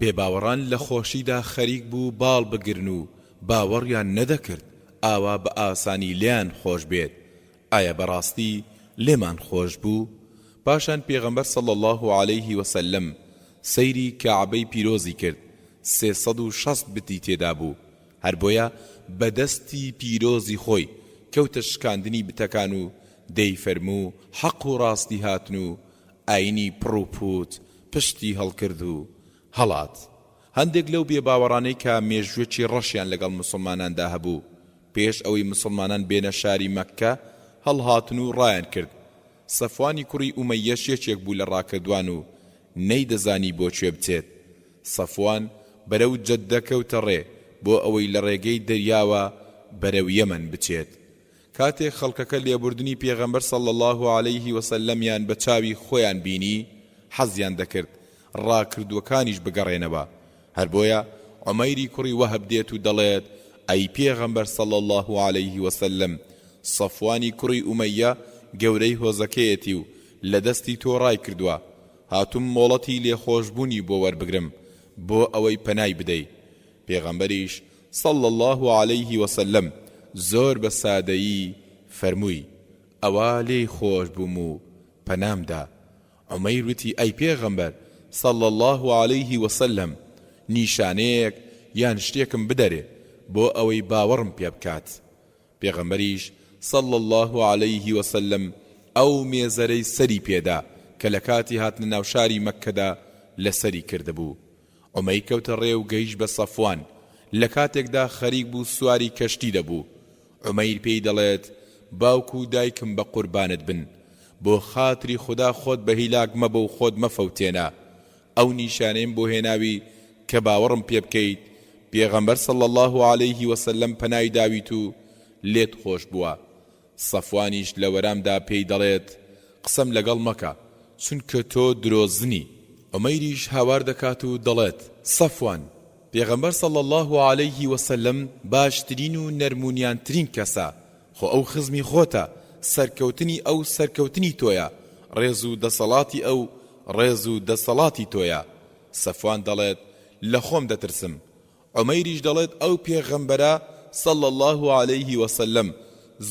بێباوەڕان لە خۆشیدا خەریک بوو باڵ بگرن و باوەڕیان نەدەکرد ئاوا بە ئاسانی لیان خۆش بێت. ئایا بەڕاستی لێمان خۆش بوو؟ پاشان پێغەمبەر صلی الله عليه وسلم سەیری کەعبەی پیرۆزی کرد، 360 بتی تێدا بوو. هەر بۆیە بەدەستی پیرۆزی خۆی کەوتە شکاندنی بتەکان و دەی فەرموو حەق و ڕاستی هاتن و ئاینی پڕ و پوت پشتی هەڵکرد و هەڵات. هەندێک لەو بێباوەڕانەی کە مێژوێکی ڕەشیان لەگەڵ مسلماناندا هەبوو پێش ئەوەی مسلمانان بێنە شاری مەککە هەڵهاتن و ڕایان کرد. سەفوانی کوڕی ئومەیەش یەکێک بوو لە ڕاکردوان و نەیدەزانی بۆ کوێ بچێت. سەفوان بەرەو جەددە کەوتە ڕێ بۆ ئەوەی لە ڕێگەی دەریاوە بەرەو یەمەن بچێت. کاتێک خەڵکەکە لێبوردنی پێغەمبەر صلی الله علیه وسلمیان بە چاوی خۆیان بینی حەزیان دەکرد ڕاکردوەکانیش بگەڕێنەوە. هەر بۆیە عومەیری کوڕی وەهب دێت و دەڵێت ئەی پێغەمبەر صلی الله علیه وسلم، سەفوانی کوڕی ئومەیە گەورەی هۆزەکەیەتی و لە دەستی تۆ ڕای کردووە. هاتووم مۆڵەتی لێخۆشبوونی بۆ وەربگرم بۆ ئەوەی پەنای بدەی. پێغەمبەریش صلی الله علیه وسلم زۆر بە سادەیی فەرمووی ئەوە لێی خۆش بووم و پەنامدا. عومەیر وتی ئەی پێغەمبەر صلی الله علیه وسلم، نیشانەیەک یان شتێکم بدەرێ بۆ ئەوەی باوەڕم پێ بکات. پێغەمبەریش صلی الله علیه وسلم ئەو مێزەرەی سەری پێدا کە لە کاتی هاتنە ناو شاری مەککەدا لەسەری کردبوو. عومەیر کەوتە ڕێ و گەیشت بە سەفوان. لە کاتێکدا خەریک بوو سواری کەشتی دەبوو. عومەیر پێی دەڵێت باوکو و دایکم بە قوربانت بن، بۆ خاتری خوددا خۆت بە هیلاک مەبە و خۆت مەفەوتێنە. ئەو نیشانەیم بۆ هێناوی کە باوەڕم پێ بکەیت. پێغەمبەر صلی الله علیه وسلم پەنای داویت و لێت خۆش بووە. سەفوانیش لە وەرامدا پێی دەڵێت قسەم لەگەڵ مەکە چونکە تۆ درۆزنی. عومەیریش هاوار دەکات و دەڵێت سەفوان، پێغەمبەر صلی الله علیه وسلم باشترین و نەرمونیانترین کەسە. خۆ ئەو خزمی خۆتە، سەرکەوتنی ئەو سەرکەوتنی تۆیە، ڕێز و دەسەڵاتی ئەو ڕێز و دەسەڵاتی تۆیە. سەفوان دەڵێت لە خۆم دەترسم. عومەیریش دەڵێت ئەو پێغەمبەرە صلی الله علیه وسلم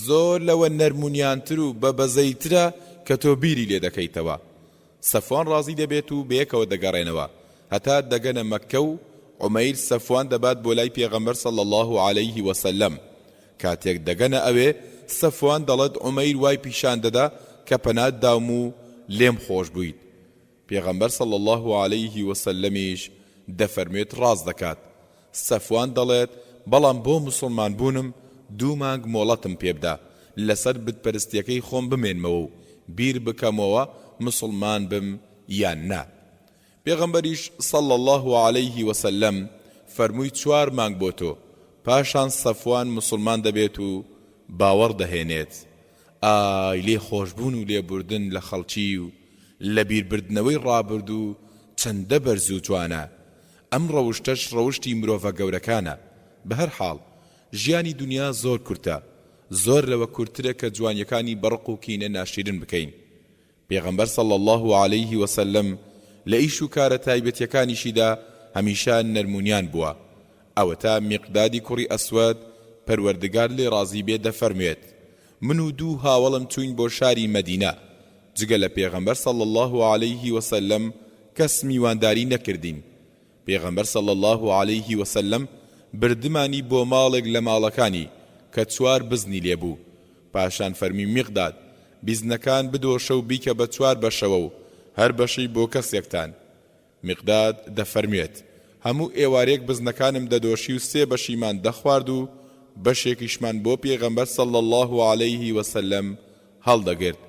زۆر لەوە نەرمونیانتر و بەبەزەیترە کە تۆ بیری لێ دەکەیتەوە. سەفوان ڕازی دەبێت و بەیەکەوە دەگەڕێنەوە هەتا دەگەنە مەککە و عومەیر سەفوان دەبات بۆ لای پێغەمبەر صلی الله علیه وسلم. کاتێک دەگەنە ئەوێ سەفوان دەڵێت عومەیر وای پیشان دەدا کە پەنات داوم و لێم خۆش بوویت. پێغەمبەر صلی الله علیه وسلمیش دەفەرمێت ڕاز دەکات. سەفوان دەڵێت بەڵام بۆ موسڵمان بوونم 2 مانگ مۆڵەتم پێبدا لەسەر بتپەرستیەکەی خۆم بمێنمەوە و بیر بکەمەوە مسلمان بم یان نا. پێغەمبەریش صلی الله علیه وسلم فەرمووی 4 مانگ بۆ تۆ، پاشان سەفوان مسلمان دەبێت و باوەڕ دەهێنێت. ئای لێ خۆشبوون و لێبوردن لە خەڵکی و لە بیربردنەوەی ڕابرد و چەندە بەرز و جوانە. ئەم ڕەوشتەش ڕەوشتی مرۆڤە گەورەکانە. بە هەر حاڵ ژیانی دنیا زۆر کورتە، زۆر لەوە کورترە کە جوانیەکانی بەڕق و کینە ناشرین بکەین. پێغەمبەر صلی الله علیه وسلم لە ئیش و کارە تایبەتیەکانیشیدا هەمیشە نەرمونیان بووە. ئەوەتا میقدادی کوڕی ئەسوەد پەروەردگار لێ ڕازی بێ دەفەرموێت من و 2 هاوڵم چوین بۆ شاری مەدینە، جگە لە پێغەمبەر صلی الله علیه وسلم کەس میوانداری نەکردین. پێغەمبەر صلی الله علیه وسلم بردمانی بۆ ماڵێک لە ماڵەکانی کە 4 بزنی لێبوو. پاشان فەرمی میقداد بیزنەکان بدۆشە و بیکە بە 4 بەشەوە و هەر بەشەی بۆ کەسێکتان. میقداد دەفەرموێت هەموو ئێوارێک بزنەکانم دەدۆشی و 3 بەشیمان دەخوارد و بەشێکیشمان بۆ پێغەمبەر صلی الله علیه وسلم هەڵدەگرت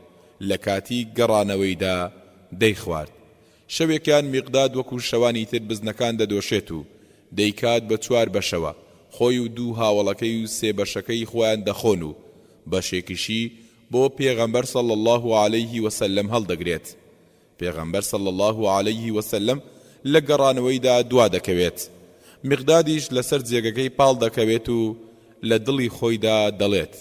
لە کاتی گەڕانەوەیدا دەیخوارد. شەوێکیان میقداد وەکو شەوانی تر بزنەکان دەدۆشێت و دەیکات بە 4 بەشەوە، خۆی و 2 هاوڵەکەی و 3 بەشەکەی خۆیان دەخۆن و بەشێکیشی بۆ پێغەمبەر صلی الله علیه وسلم هەڵدەگرێت. پێغەمبەر صلی الله علیه وسلم لە گەڕانەوەیدا دوا دەکەوێت. میقدادیش لەسەر جێگەکەی پاڵ دەکەوێت و لە دڵی خۆیدا دەڵێت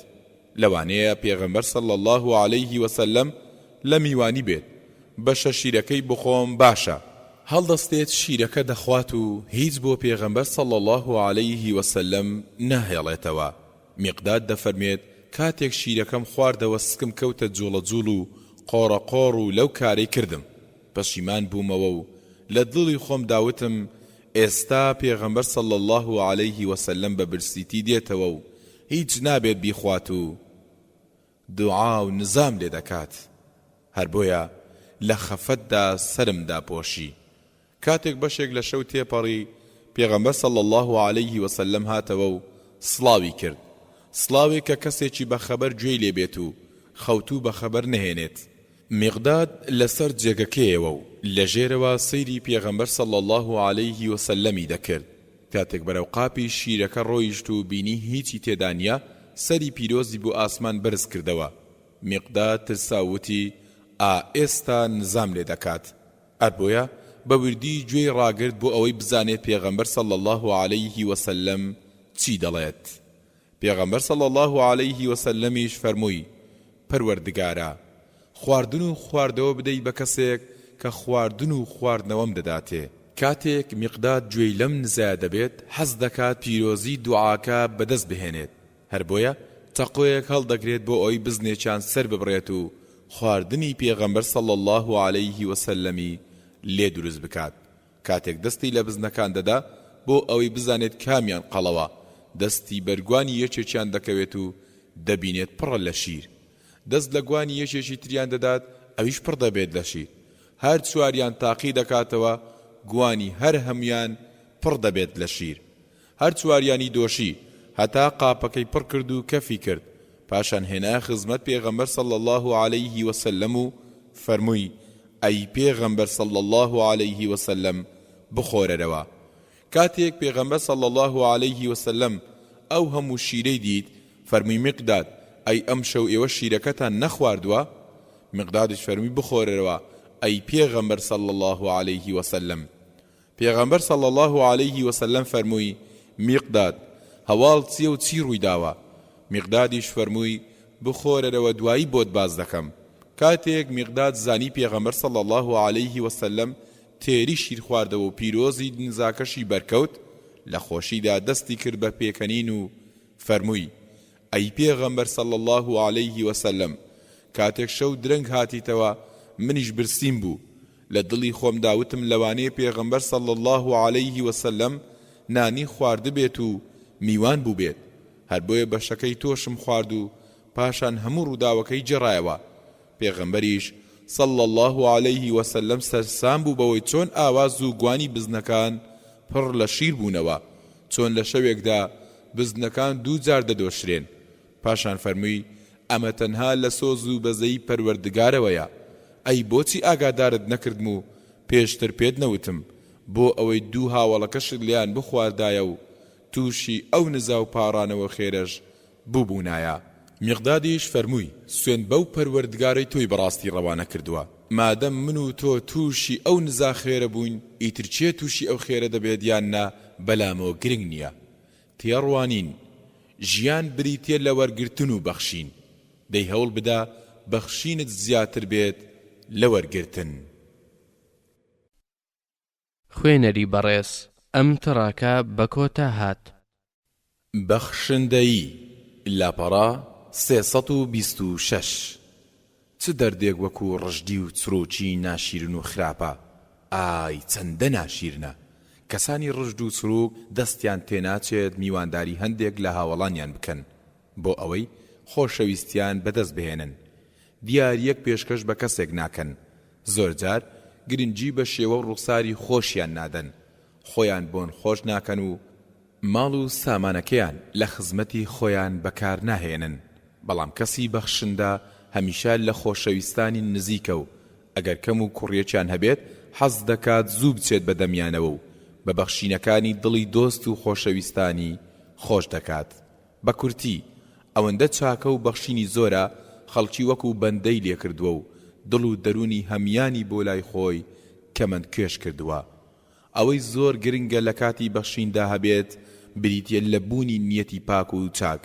لەوانەیە پێغەمبەر صلی الله علیه وسلم لە میوانی بێت، بەشە شیرەکەی بخۆم باشە. هەڵدەستێت شیرەکە دەخوات و هیچ بۆ پێغەمبەر صلی الله علیه وسلم ناهێڵێتەوە. میقداد دەفەرمێت کاتێک شیرەکەم خواردەوە سکم کەوتە جوڵەجوڵ و قۆڕەقۆڕ و لەو کارەی کردم. پەشیمان بوومەوە و لە دڵی خۆم داوتم ئێستا پێغەمبەر صلی الله علیه وسلم بە برسیتی دێتەوە و هیچ نابێت بیخوات و دوعا و نزام لێ دەکات. هەر بۆیە لە خەفەتدا سرمدا پۆشی. کاتێک بەشێک لە شەو تێپەڕی پێغەمبەر صلی الله علیه وسلم هاتەوە و سڵاوی کرد. سڵاوێک کە کەسێکی بەخەبەر گوێی لێبێت و خەوتوو بە خەبەر نەهێنێت مقداد لەسەر جێگەکەیەوە و لەژێرەوە سەیری پێغەمبەر صلی الله عليه وسلمی دەکرد کاتێک بەرەو قاپی شیرەکە ڕۆیشت و بینی هیچی تێدا نییە سەری پیرۆزی بۆ ئاسمان بەرز کردەوە مقداد ترساوتی ئێستا نزام لێ دەکات ئەبۆیە بە وردی گوێی ڕاگرت بۆ ئەوەی بزانێت پێغەمبەر صلی الله عليه وسلم چی دەڵێت پێغەمبەر صلی الله عليه وسلمیش فەرمووی پەروەردگارە خواردن و خواردەوە بدەی بە کەسێک کە خواردن و خواردنەوەم دەداتێ کاتێک مقداد گوێی لەم نزایە دەبێت حەز دەکات پیرۆزی دوعاکە بەدەست بهێنێت هەر بۆیە تەقۆیەک هەڵدەگرێت بۆ ئەوی بزنێکیان سەر ببڕێت و خواردنی پێغەمبەر صلی الله عليه وسلمی لێ دروست بکات کاتێک دەستی لە بزنەکان دەدا بۆ ئەوەی بزانێت کامیان قەڵەوە دەستی بەرگوانی یەکێکیان دەکەوێت و دەبینێت پڕە لە شیر دەست لە گوانی یەکێکی تریان دەدات ئەویش پڕ دەبێت لە شیر هەر چواریان تاقی دەکاتەوە گوانی هەر هەمویان پڕ دەبێت لە شیر هەر چواریانی دۆشی هەتا قاپەکەی پڕ کرد و کەفی کرد پاشان هێنا خزمەت پێغەمبەر صلی الله عليه وسلم و فەرمووی ئەی پێغەمبەر صلی الله عليه وسلم بخۆرەرەوە کاتێک پێغەمبەر صلی الله عليه وسلم ئەو هەموو شیرەی دیت فەرمووی مقداد ئەی ئەم شەو ئێوە شیرەکەتان نەخواردووە مقدادش فەرمووی بخۆرەرەوە ئەی پێغەمبەر صلی الله عليه وسلم پێغەمبەر صلی الله عليه وسلم فەرمووی مقداد هەواڵ چییە و چی ڕووی داوە مقدادیش فەرمووی بخۆرەرەوە دوایی بۆت باز دەکەم کاتێک مقداد زانی پێغەمبەر صلی الله عليه وسلم تێری شیر خواردەوە و پیرۆزی نزاکەشی بەرکەوت لە خۆشیدا دەستی کرد بە پێکەنین و فەرمووی ئەی پێغەمبەر صلی الله عليه وسلم کاتێک شەو درەنگ هاتیتەوە منیش برسیم بوو لە دڵی خۆم داوتم لەوانەیە پێغەمبەر صلی الله عليه وسلم نانی خوارد بێت و میوان بوو بێت هەر بۆیە بەشەکەی تۆشم خوارد و پاشان هەموو ڕووداوەکەی جێڕایەوە پێغەمبەریش صلی الله عليه وسلم سەرسام بوو بەوەی چۆن ئاواز و گوانی بزنەکان پڕ لە شیر بوونەوە چۆن لە شەوێکدا بزنەکان دوو جار دەدۆشرێن پاشان فەرمووی ئەمە تەنها لە سۆز و بەزەی پەروەردگارەوەیە ئەی بۆچی ئاگادارت نەکردم و پێشتر پێت نەوتم بۆ ئەوەی دوو هاوڵەکەشت لیان بخواردایە و تووشی ئەو نزا و پاڕانەوە خێرەش بووبوونایە مقدادیش فەرمووی سوێن بەو پەروەردگارەی تۆی بەڕاستی ڕەوانە کردووە مادەم من و تۆ تووشی ئەو نزا خێرە بووین ئیتر چێ تووشی ئەو خێرە دەبێت یان نا بەلامەوە گرنگ نییە تێڕوانین ژیان بریتێ لە وەرگرتن و بەخشین دەی هەوڵ بدا بەخشینت زیاتر بێت لە وەرگرتن خوێنەری بەڕێز ئەم تڕاکە بە کۆتا هات بەخشندەیی لاپەڕا 326 چ دەردێک وەکو ڕژدی و چرۆکی ناشیرن و خراپە ئای چەندە ناشیرنە کەسانی ڕژد و چروک دەستیان تێناچێت میوانداری هەندێک لە هاوڵانیان بکەن بۆ ئەوەی خۆشەویستیان بەدەست بهێنن دیاریەک پێشکەش بە کەسێک ناکەن زۆرجار گرنگی بە شێوە ڕوخساری خۆشیان نادەن خۆیان بۆن خۆش ناکەن و ماڵ و سامانەکەیان لە خزمەتی خۆیان بەکار ناهێنن بەڵام کەسی بەخشندە هەمیشە لە خۆشەویستانی نزیکە و ئەگەر کەم و کوڕیەکیان هەبێت حەز دەکات زوو بچێت بە دەمیانەوە و بە بەخشینەکانی دڵی دۆست و خۆشەویستانی خۆش دەکات بە کورتی ئەوەندە چاکە و بەخشینی زۆرە خەڵکی وەکو بەندەی لێکردووە و دڵ و دەرونی هەمیانی بۆ لای خۆی کەمەند کێش کردووە ئەوەی زۆر گرنگە لە کاتی بەخشیندا هەبێت بریتە لە بوونی نیەتی پاک و چاک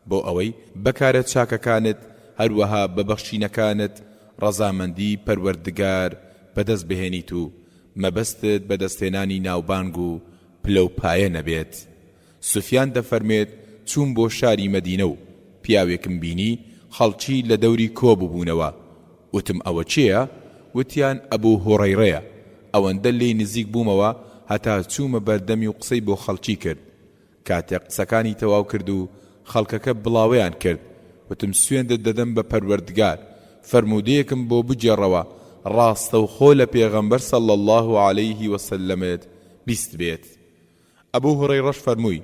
بۆ ئەوەی بەکارە چاکەکانت هەروەها بە بەخشینەکانت ڕەزامەندی پەروەردگار بەدەست بهێنیت و مەبەستت بەدەستهێنانی ناوبانگ و پلە و پایە نەبێت سوفیان دەفەرمێت چوون بۆ شاری مەدینە و پیاوێکم بینی خەڵکی لە دەوری کۆبووبوونەوە وتم ئەوە چێیە؟ وتیان ئەبوو هوڕەیڕەیە ئەوەندە لێی نزیک بوومەوە هەتا چوومە بەردەمی و قسەی بۆ خەڵکی کرد کاتێک قسەکانی تەواو کرد و خەڵکەکە بڵاوەیان کرد وتم سوێندت دەدەم بە پەروەردگار فەرموودەیەکم بۆ بجێڕەوە ڕاستە و خۆ لە پێغەمبەر صلی الله عليه وسلمت بیست بێت ئەبوو هوڕەیڕەش فەرمووی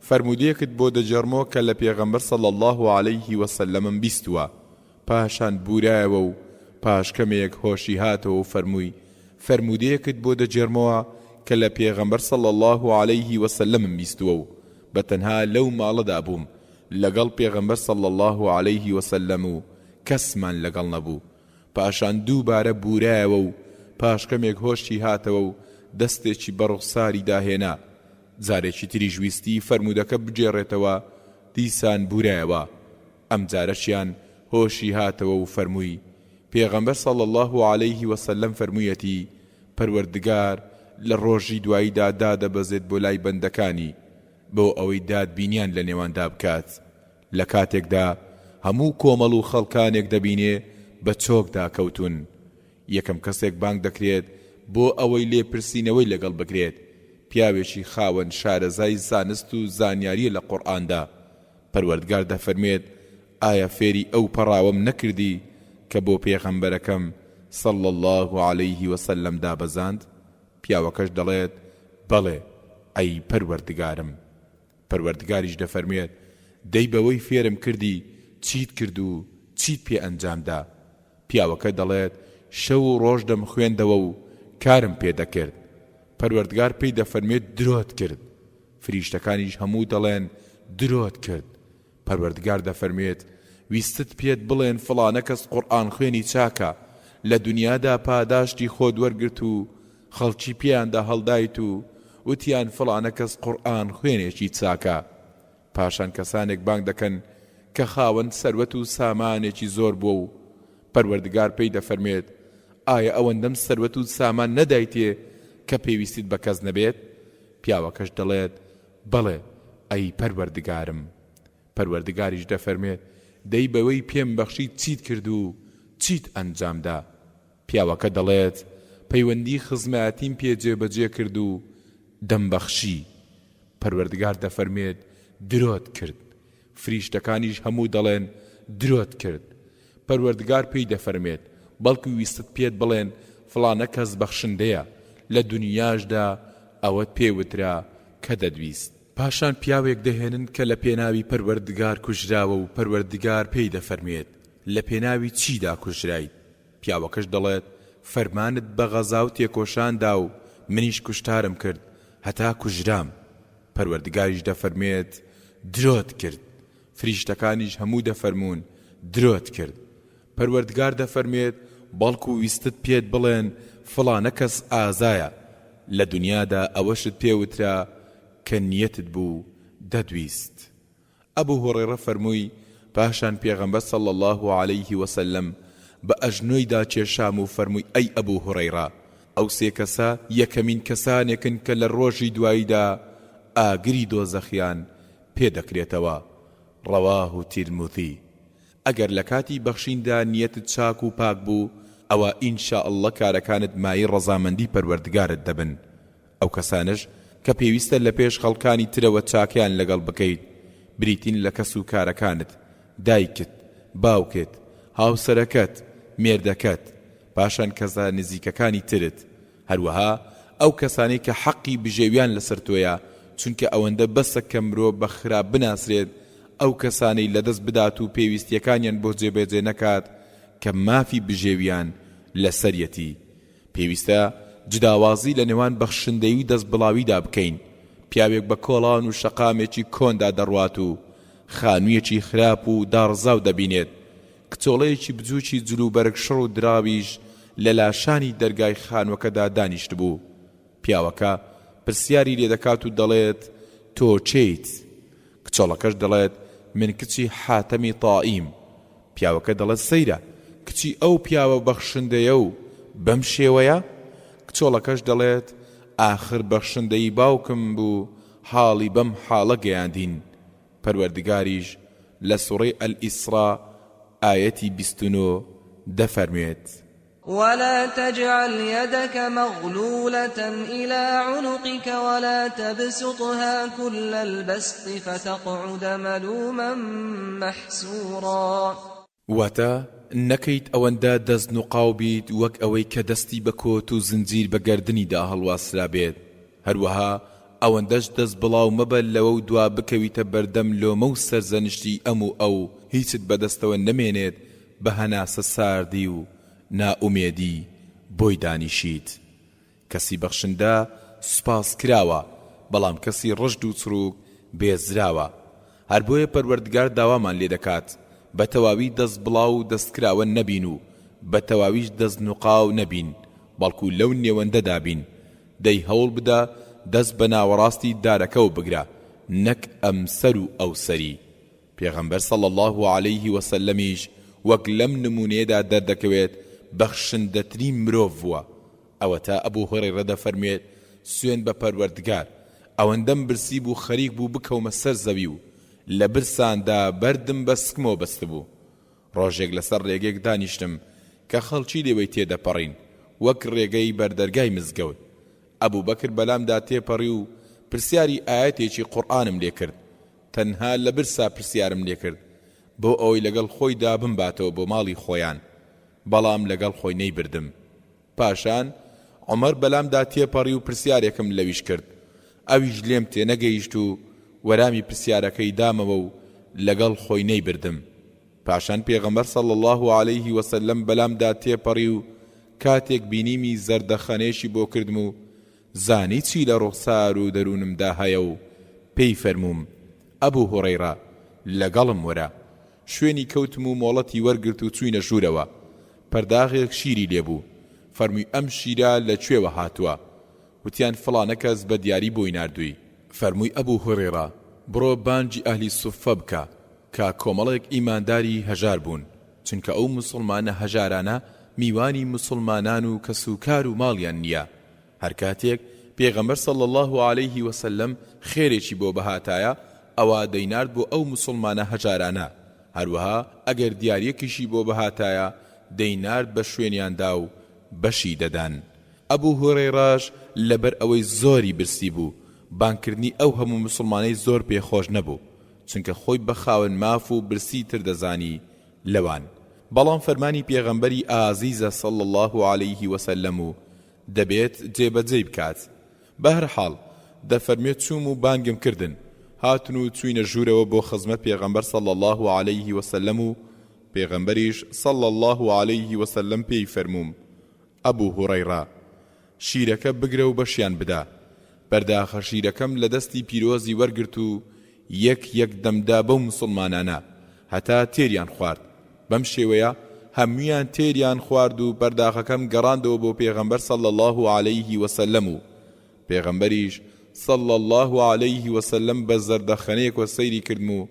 فەرموودەیەکت بۆ دەجێڕمەوە کە لە پێغەمبەر صلی الله عليه وسلمم بیستووە پاشان بورایەوە و پاشکەمێک هۆشی هاتەوە و فەرمووی فەرمودەیەکت بۆ دەجێڕمەوە کە لە پێغەمبەر صلی الله عليه وسلم بیستووە و بەتەنها لەو ماڵەدا بووم لەگەڵ پێغەمبەر صلی الله عليه وسلم و کەسمان لەگەڵ نەبوو پاشان دووبارە بورایەوە و پاشکەمێک هۆشی هاتەوە و دەستێکی بەڕوخساری داهێنا جارێکی تریش ویستی فەرمودەکە بجێڕێتەوە دیسان بورایەوە ئەم جارەشیان هۆشی هاتەوە و فەرمووی پێغەمبەر صلی الله عليه وسلم فەرموویەتی پەروەردگار لە ڕۆژی دواییدا دادەبەزێت بۆ لای بەندەکانی بۆ ئەوەی دادبینیان لە نێواندا بکات لە کاتێکدا هەموو کۆمەڵ و خەڵکانێک دەبینێ بە چۆکدا کەوتون یەکەم کەسێک بانگ دەکرێت بۆ ئەوەی لێپرسینەوەی لەگەڵ بگرێت پیاوێکی خاوەن شارەزای زانست و زانیاریە لە قورئاندا پەروەردگار دەفەرمێت ئایا فێری ئەو پەڕاوەم نەکردی کە بۆ پێغەمبەرەکەم صلی الله عليه وسلم دابەزاند پیاوەکەش دەڵێت بەڵێ ئەی پەروەردگارم پەروەردگاریش دەفەرمێت دەی بەوەی فێرم کردی چیت کرد و چیت پێ ئەنجامدا پیاوەکە دەڵێت شەو و ڕۆژ دەم خوێندەوە و کارم پێدەکرد پەروەردگار پێی دەفەرمێت درۆت کرد فریشتەکانیش هەموو دەڵێن درۆت کرد پەروەردگار دەفەرمێت ویستت پێت بڵێن فڵانە کەس قورئان خوێنی چاکە لە دنیادا پاداشتی خۆت وەرگرت و خەڵکی پێیاندا هەڵدایت و وتیان فڵانە کەس قورئان خوێنێکی چاکە پاشان کەسانێک بانگ دەکەن کە خاوەن سەروەت و سامانێکی زۆر بووە و پەروەردگار پێی دەفەرمێت ئایا ئەوەندەم سەروەت و سامان نەدایتێ کە پێویستیت بە کەس نەبێت پیاوەکەش دەڵێت بەڵێ ئەی پەروەردگارم پەروەردگاریش دەفەرمێت دەی بەوەی پێم بەخشی چیت کرد و چیت ئەنجامدا پیاوەکە دەڵێت پەیوەندی خزمەتیم پێ جێبەجێ کرد و دەمبەخشی پەروەردگار دەفەرمێت درۆت کرد فریشتەکانیش هەموو دەڵێن درۆت کرد پەروەردگار پێی دەفەرمێت بەڵکو ویستت پێت بڵێن فڵانە کەس بەخشندەیە لە دنیاشدا ئەوەت پێوترا کە دەدویست پاشان پیاوێک دەهێنن کە لە پێناوی پەروەردگار کوژراوە و پەروەردگار پێی دەفەرمێت لە پێناوی چیدا کوژرایت پیاوەکەش دەڵێت فەرمانت بە غەزا و تێکۆشاندا و منیش کوشتارم کرد هەتا کوژرام پەروەردگاریش دەفەرمێت درۆت کرد فریشتەکانیش هەموو دەفەرمون درۆت کرد پەروەردگار دەفەرمێت بەڵکو ویستت پێت بڵێن فڵانە کەس ئازایە لە دنیادا ئەوەشت پێوترا کە نیەتت بوو دەدویست ئەبوو هوڕێرە فەرمووی پاشان پێغەمبەر صلی الله عليه وسلم بە ئەژنۆیدا کێشام و فەرمووی ئەی ئەبوو هوڕێرە ئەو سێ کەسە یەکەمین کەسانێکن کە لە ڕۆژی دواییدا ئاگری دۆزەخیان پێدەکرێتەوە ڕەواه تیرمذی ئەگەر لە کاتی بەخشیندا نیەتت چاک و پاک بوو ئەوە ئینشاء الله کارەکانت مای ڕەزامەندی پەروەردگارت دەبن ئەو کەسانش کە پێویستە لە پێش خەڵکانی ترەوە چاکیان لەگەڵ بکەیت بریتین لە کەس و کارەکانت دایکت باوکت هاوسەرەکەت مێردەکەت پاشان کەسە نزیکەکانی ترت هەروەها ئەو کەسانی کە حەقی بژێویان لەسەر تۆیە چونکە ئەوەندە بەسە کە مرۆ بە خراپ بناسرێت ئەو کەسانەی لەدەست بدات و پێویستیەکانیان بۆ جێبەجێ نەکات کە مافی بژێویان لەسەریەتی پێویستە جداوازی لە نێوان بەخشندەی و دەستبڵاویدا بکەین پیاوێک بە کۆڵان و شەقامێکی کۆندا دەڕوات و خانوویەکی خراپ و داڕزاو دەبینێت کچۆڵەیەکی بجووکی جلوبەرگ شڕ و دراویش لە لاشانی دەرگای خانوەکەدا دانیشت بوو پیاوەکە پرسیاری لێ دەکات و دەڵێت تۆ چیت کچۆڵەکەش دەڵێت من کچی حاتەمی تائیم پیاوەکە دەڵێت سەیرە کچی ئەو پیاوە بەخشندەیە و بەم شێوەیە کچۆڵەکەش دەڵێت ئاخر بەخشندەی باوکم بوو حاڵی بەم حاڵە گەیاندین پەروەردگاریش لە سوڕەی ئەلئیسرا ئایەتی 29 دەفەرمێت ولا تجعل يدك مغلولة إلى عنقك ولا تبسطها كل البسط فتقعد ملوما محسورا واتا نەکەیت ئەوەندە دەست و قاو بیت وەک ئەوەی کە دەستی بە کۆت و زنجیر بە گەردنیدا هەڵواسرا بێت هەروەها ئەوەندەش دەست بڵاو مەبە لەوە و دوا بکەویتە بەردەم لۆمە و سەرزەنشتی ئەم و ئەو هیچت بەدەستەوە نەمێنێت بە هەناسە ساردی و نائومێدی بۆی دانیشیت کەسی بەخشندە سوپاس کراوە بەڵام کەسی ڕژد و چروک بێزراوە هەر بۆیە پەروەردگار داوامان لێ دەکات بە تەواوی دەست بڵاو و دەستکراوە نەبین و بە تەواویش دەست نوقاو نەبین بەڵکو لەو نێوەندەدا بین دەی هەوڵ بدە دەست بە ناوەڕاستی دارەکەو بگرە نەک ئەم سەر و ئەو سەری پێغەمبەر صلی الله عليه وسلمیش وەک لەم نمونەیەدا دەردەکەوێت بەخشندەترین مرۆڤ بووە ئەوە تا ئەبوو هورەیرە دەفەرمێت سوێن بە پەروەردگار ئەوەندەم برسی بوو خەریک بوو بکەومە سەر زەوی و لە برساندا بەردم بە سکمەوە بەستە بوو ڕۆژێک لەسەر ڕێگەیەک دانیشتم کە خەڵکی لێوەی تێدەپەڕین وەک ڕێگەی بەردەرگای مزگەوت ئەبوو بەکر بەلامدا تێپەڕی و پرسیاری ئاەتێکی قورئانم لێ کرد تەنها لە برسا پرسیارم لێ کرد بۆ ئەوەی لەگەڵ خۆیدا بمباتەوە بۆ ماڵی خۆیان بەڵام لەگەڵ خۆی نەیبردم پاشان عومەر بەلامدا تێپەڕی و پرسیارێکم لەویش کرد ئەویش لێم تێنەگەیشت و وەرامی پرسیارەکەی دامەوە و لەگەڵ خۆی نەیبردم پاشان پێغەمبەر صلی الله عليه وسلم بەلامدا تێپەڕی و کاتێک بینیمی زەردەخەنێشی بۆ کردم و زانی چی لە ڕوخسار و دەروونمدا هەیە و پێی فەرمووم ئەبوو هورەیرە لەگەڵم وەرە شوێنی کەوتم و مۆڵەتی وەرگرت و چووینە ژوورەوە پەرداغێک شیری لێبوو فەرمووی ئەم شیرە لەکوێوە هاتووە وتیان فڵانە کەس بە دیاری بۆی ناردووی فەرمووی ئەبوو هورەیرە بڕۆ بانگی ئەهلی سوفە بکە کە کۆمەڵێک ئیمانداری هەژار بوون چونکە ئەو موسڵمانە هەژارانە میوانی موسڵمانان و کەسوکار و ماڵیان نییە هەر کاتێک پێغەمبەر صلی الله عليه وسلم خێرێکی بۆ بەهاتایە ئەوە دەینارد بۆ ئەو موسڵمانە هەژارانە هەروەها ئەگەر دیاریەکیشی بۆ بەهاتایە دەینارد بە شوێنیاندا و بەشی دەدان ئەبوو هورەیڕەش لەبەر ئەوەی زۆری برسی بوو بانکردنی ئەو هەموو موسڵمانەی زۆر پێخۆش نەبوو چونکە خۆی بە خاوەن ماف و برسی تر دەزانی لەوان بەڵام فەرمانی پێغەمبەری ئازیزە صلی الله عليه وسلم و دەبێت جێبەجێ بکات بە هەر حاڵ دەفەرمێت چووم و بانگم کردن هاتن و چووینە ژوورەوە بۆ خزمەت پێغەمبەر صلی الله عليه وسلم و پێغەمبەریش صلی الله عليه وسلم پێی فەرمووم ئەبوو هورەیرە شیرەکە بگرە و بەشیان بدە بەرداخە شیرەکەم لە دەستی پیرۆزی وەرگرت و یەک دەمدا بەو موسڵمانانە هەتا تێریان خوارد بەم شێوەیە هەمویان تێریان خوارد و بەرداخەکەم گەڕاندەوە بۆ پێغەمبەر صلی الله عليه وسلم و پێغەمبەریش صلی الله عليه وسلم بە زەردەخەنەیەکەوە سەیری کردم و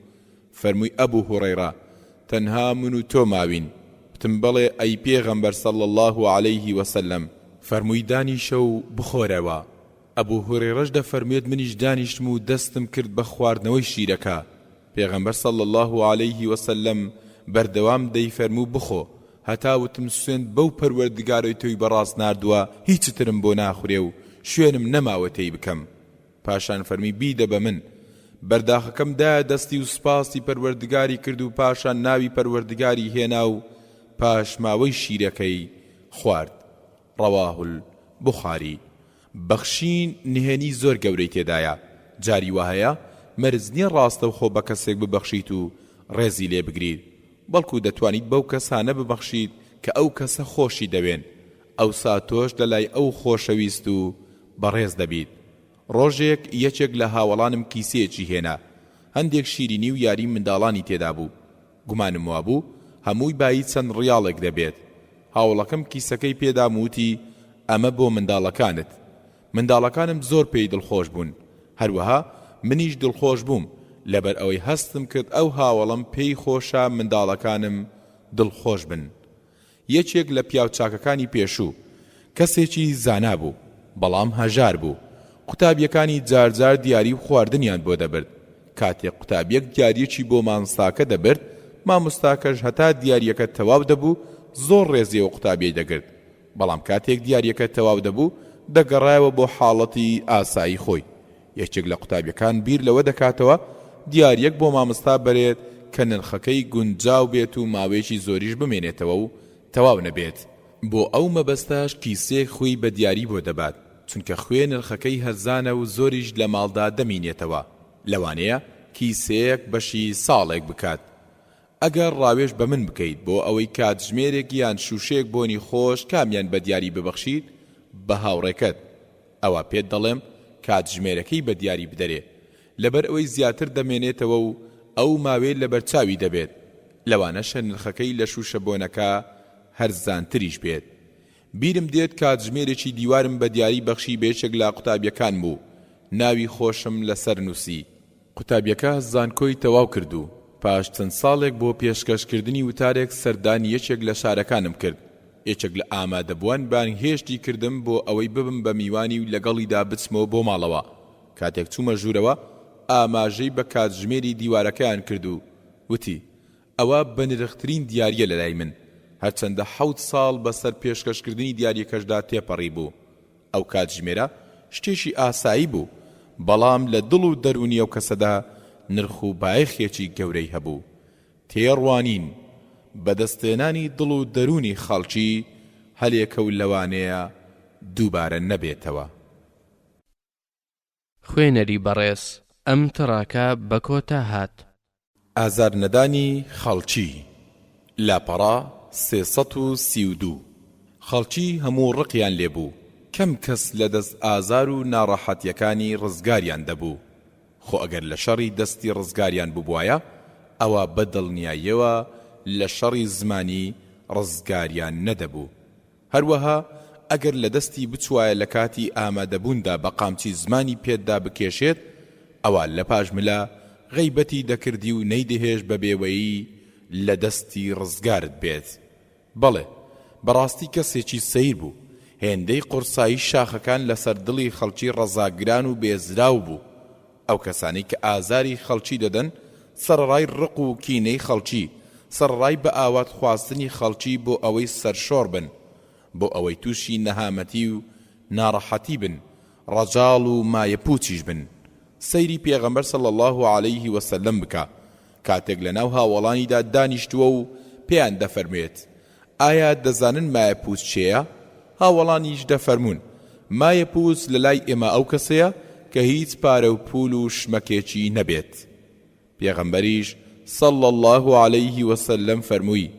فەرمووی ئەبوو هورەیرە تەنها من و تۆ ماوین پتم بەڵێ ئەی پێغەمبەر صلی الله عليه وسلم فەرمووی دانیشە و بخۆرەوە ئەبوو هورەیرەش دەفەرموێت منیش دانیشتم و دەستم کرد بە خواردنەوەی شیرەکە پێغەمبەر صلی الله عليه وسلم بەردەوام دەیفەرموو بخۆ هەتا وتم سوێند بەو پەروەردگارەی تۆی بەڕاست ناردووە هیچترم بۆ ناخورێ و شوێنم نەماوە تێی بکەم پاشان فەرمی بیدە بە من بەرداخەکەمدا دەستی و سپاسی پەروەردگاری کرد و پاشان ناوی پەروەردگاری هێنا و پاش ماوەی شیرەکەی خوارد ڕەواه البوخاری بەخشین نهێنی زۆر گەورەی تێدایە جاری وهەیە مەرز نییە ڕاستە و خۆ بە کەسێک ببەخشیت و ڕێزی لێ بگریت بەڵکو دەتوانیت بەو کەسانە ببەخشیت کە ئەو کەسە خۆشی دەوێن ئەوسا تۆش لەلای ئەو خۆشەویست و بەڕێز دەبیت ڕۆژێک یەکێک لە هاوڵانم کیسەیەکی هێنا هەندێک شیرینی و یاری منداڵانی تێدا بوو گومانم وا بوو هەمووی بایی چەند ڕیاڵێک دەبێت هاوڵەکەم کیسەکەی پێدام وتی ئەمە بۆ منداڵەکانت منداڵەکانم زۆر پێی دڵخۆش بوون هەروەها منیش دڵخۆش بووم لەبەر ئەوەی هەستم کرد ئەو هاوڵم پێی خۆشە منداڵەکانم دڵخۆش بن یەکێک لە پیاوچاکەکانی پێشوو کەسێکی زانا بوو بەڵام هەژار بوو قوتابیەکانی جارجار دیاری و خواردنیان بۆ دەبرد کاتێک قوتابیەک دیاریەکی بۆ مامۆستاکە دەبرد مامۆستاکەش هەتا دیاریەکە تەواو دەبوو زۆر ڕێزیەوە قوتابیەی دەگرت بەڵام کاتێک دیاریەکە تەواو دەبوو دەگەڕایەوە بۆ حاڵەتی ئاسایی خۆی یەکێک لە قوتابیەکان بیر لەوە دەکاتەوە دیاریەک بۆ مامۆستا بەرێت کە نرخەکەی گونجاو بێت و ماوەیەکی زۆریش بمێنێتەوە و تەواو نەبێت بۆ ئەو مەبەستاش کیسێک خۆی بە دیاری بۆ دەبات چونکە خوێ نرخەکەی هەرزانە و زۆریش لە ماڵدا دەمینێتەوە لەوانەیە کیسەیەک بەشی ساڵێک بکات ئەگەر ڕاوێژ بە من بکەیت بۆ ئەوەی کاتژمێرێک یان شوشەیەک بۆنی خۆش کامیان بە دیاری ببەخشیت بە هاوڕێکەت ئەوە پێت دەڵێم کاتژمێرەکەی بە دیاری بدەرێ لەبەر ئەوەی زیاتر دەمێنێتەوە و ئەو ماوەی لەبەر چاوی دەبێت لەوانەشە نرخەکەی لە شوشە بۆنەکە هەرزانتریش بێت بیرم دێت کاتژمێرێکی دیوارم بە دیاری بەخشی بێچێک لە قوتابیەکان بوو ناوی خۆشم لەسەر نووسی قوتابیەکە زانکۆی تەواو کردو پاش چەند ساڵێک بۆ پێشکەشکردنی وتارێک سەردانی یەکێک لە شارەکانم کرد یەکێک لە ئامادەبووان بانگهێشتی کردم بۆ ئەوەی ببم بە میوانی و لەگەڵیدا بچمەوە بۆ ماڵەوە کاتێک چوومە ژوورەوە ئاماژەی بە کاتژمێری دیوارەکەیان کردو وتی ئەوە بە نرخترین دیاریە لەلای من هەرچەندە 7 ساڵ بەسەر پێشکەشکردنی دیاریەکەشدا تێپەڕی بوو ئەو کاتژمێرە شتێکی ئاسایی بوو بەڵام لە دڵ و دەرونی ئەو کەسەدا نرخ و بایەخێکی گەورەی هەبوو تێڕوانین بەدەستێنانی دڵ و دەرونی خەڵکی هەلێکە و لەوانەیە دووبارە نەبێتەوە خوێنەری بەڕێز ئەم تڕاکە بە کۆتا هات ئازار نەدانی خەڵکی لاپەڕا 332 خەڵکی هەموو ڕقیان لێبوو کەم کەس لە دەست ئازار و ناڕەحەتیەکانی ڕزگاریان دەبوو خۆ ئەگەر لە شەڕی دەستی ڕزگاریان ببوایە ئەوە بەدڵنیاییەوە لە شەڕی زمانی ڕزگاریان نەدەبوو هەروەها ئەگەر لە دەستی بچوایە لە کاتی ئامادەبووندا بە قامچی زمانی پێتدا بکێشێت ئەوە لە پاژملە غەیبەتی دەکردی و نەیدەهێش بە بێوەیی لە دەستی ڕزگارت بێت بەڵێ بەڕاستی کەسێکی سەیر بوو هێندەی قورسایی شاخەکان لەسەر دڵی خەڵکی ڕەزاگران و بێزراو بوو ئەو کەسانی کە ئازاری خەڵکی دەدەن سەرڕای ڕق و کینەی خەڵکی سەرڕای بە ئاوات خواستنی خەڵکی بۆ ئەوەی سەرشۆڕ بن بۆ ئەوەی تووشی نەهامەتی و ناڕەحەتی بن ڕەجاڵ و مایەپوچیش بن سەیری پێغەمبەر صلی الله عليه وسلم بکە کاتێک لە ناو هاوڵانیدا دانیشتووە و پێیان دەفەرمێت ئایا دەزانن مایەپوچ چێیە؟ هاوڵانیش دەفەرمون مایەپوچ لە لای ئێمە ئەو کەسەیە کە هیچ پارە و پول و شمەکێکی نەبێت پێغەمبەریش صلی الله عليه وسلم فەرمووی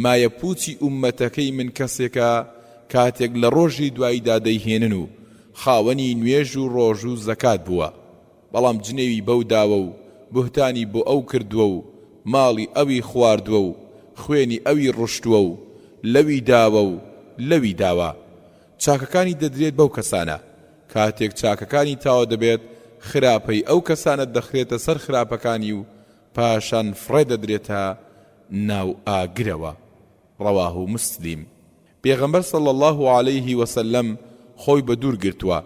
مایەپوچی ئومەتەکەی من کەسێکە کاتێک لە ڕۆژی دواییدا دەیهێنن و خاوەنی نوێژ و ڕۆژ و زەکات بووە بەڵام جنێوی بەو داوە و بوهتانی بۆ ئەو کردووە و ماڵی ئەوی خواردووە و خوێنی ئەوی ڕشتووە و لەوی داوە و لەوی داوە چاکەکانی دەدرێت بەو کەسانە کاتێک چاکەکانی تاوە دەبێت خراپەی ئەو کەسانە دەخرێتە سەر خراپەکانی و پاشان فڕێ دەدرێتە ناو ئاگرەوە ڕەواه مسلم پێغەمبەر صلی الله عليه وسلم خۆی بە دوور گرتووە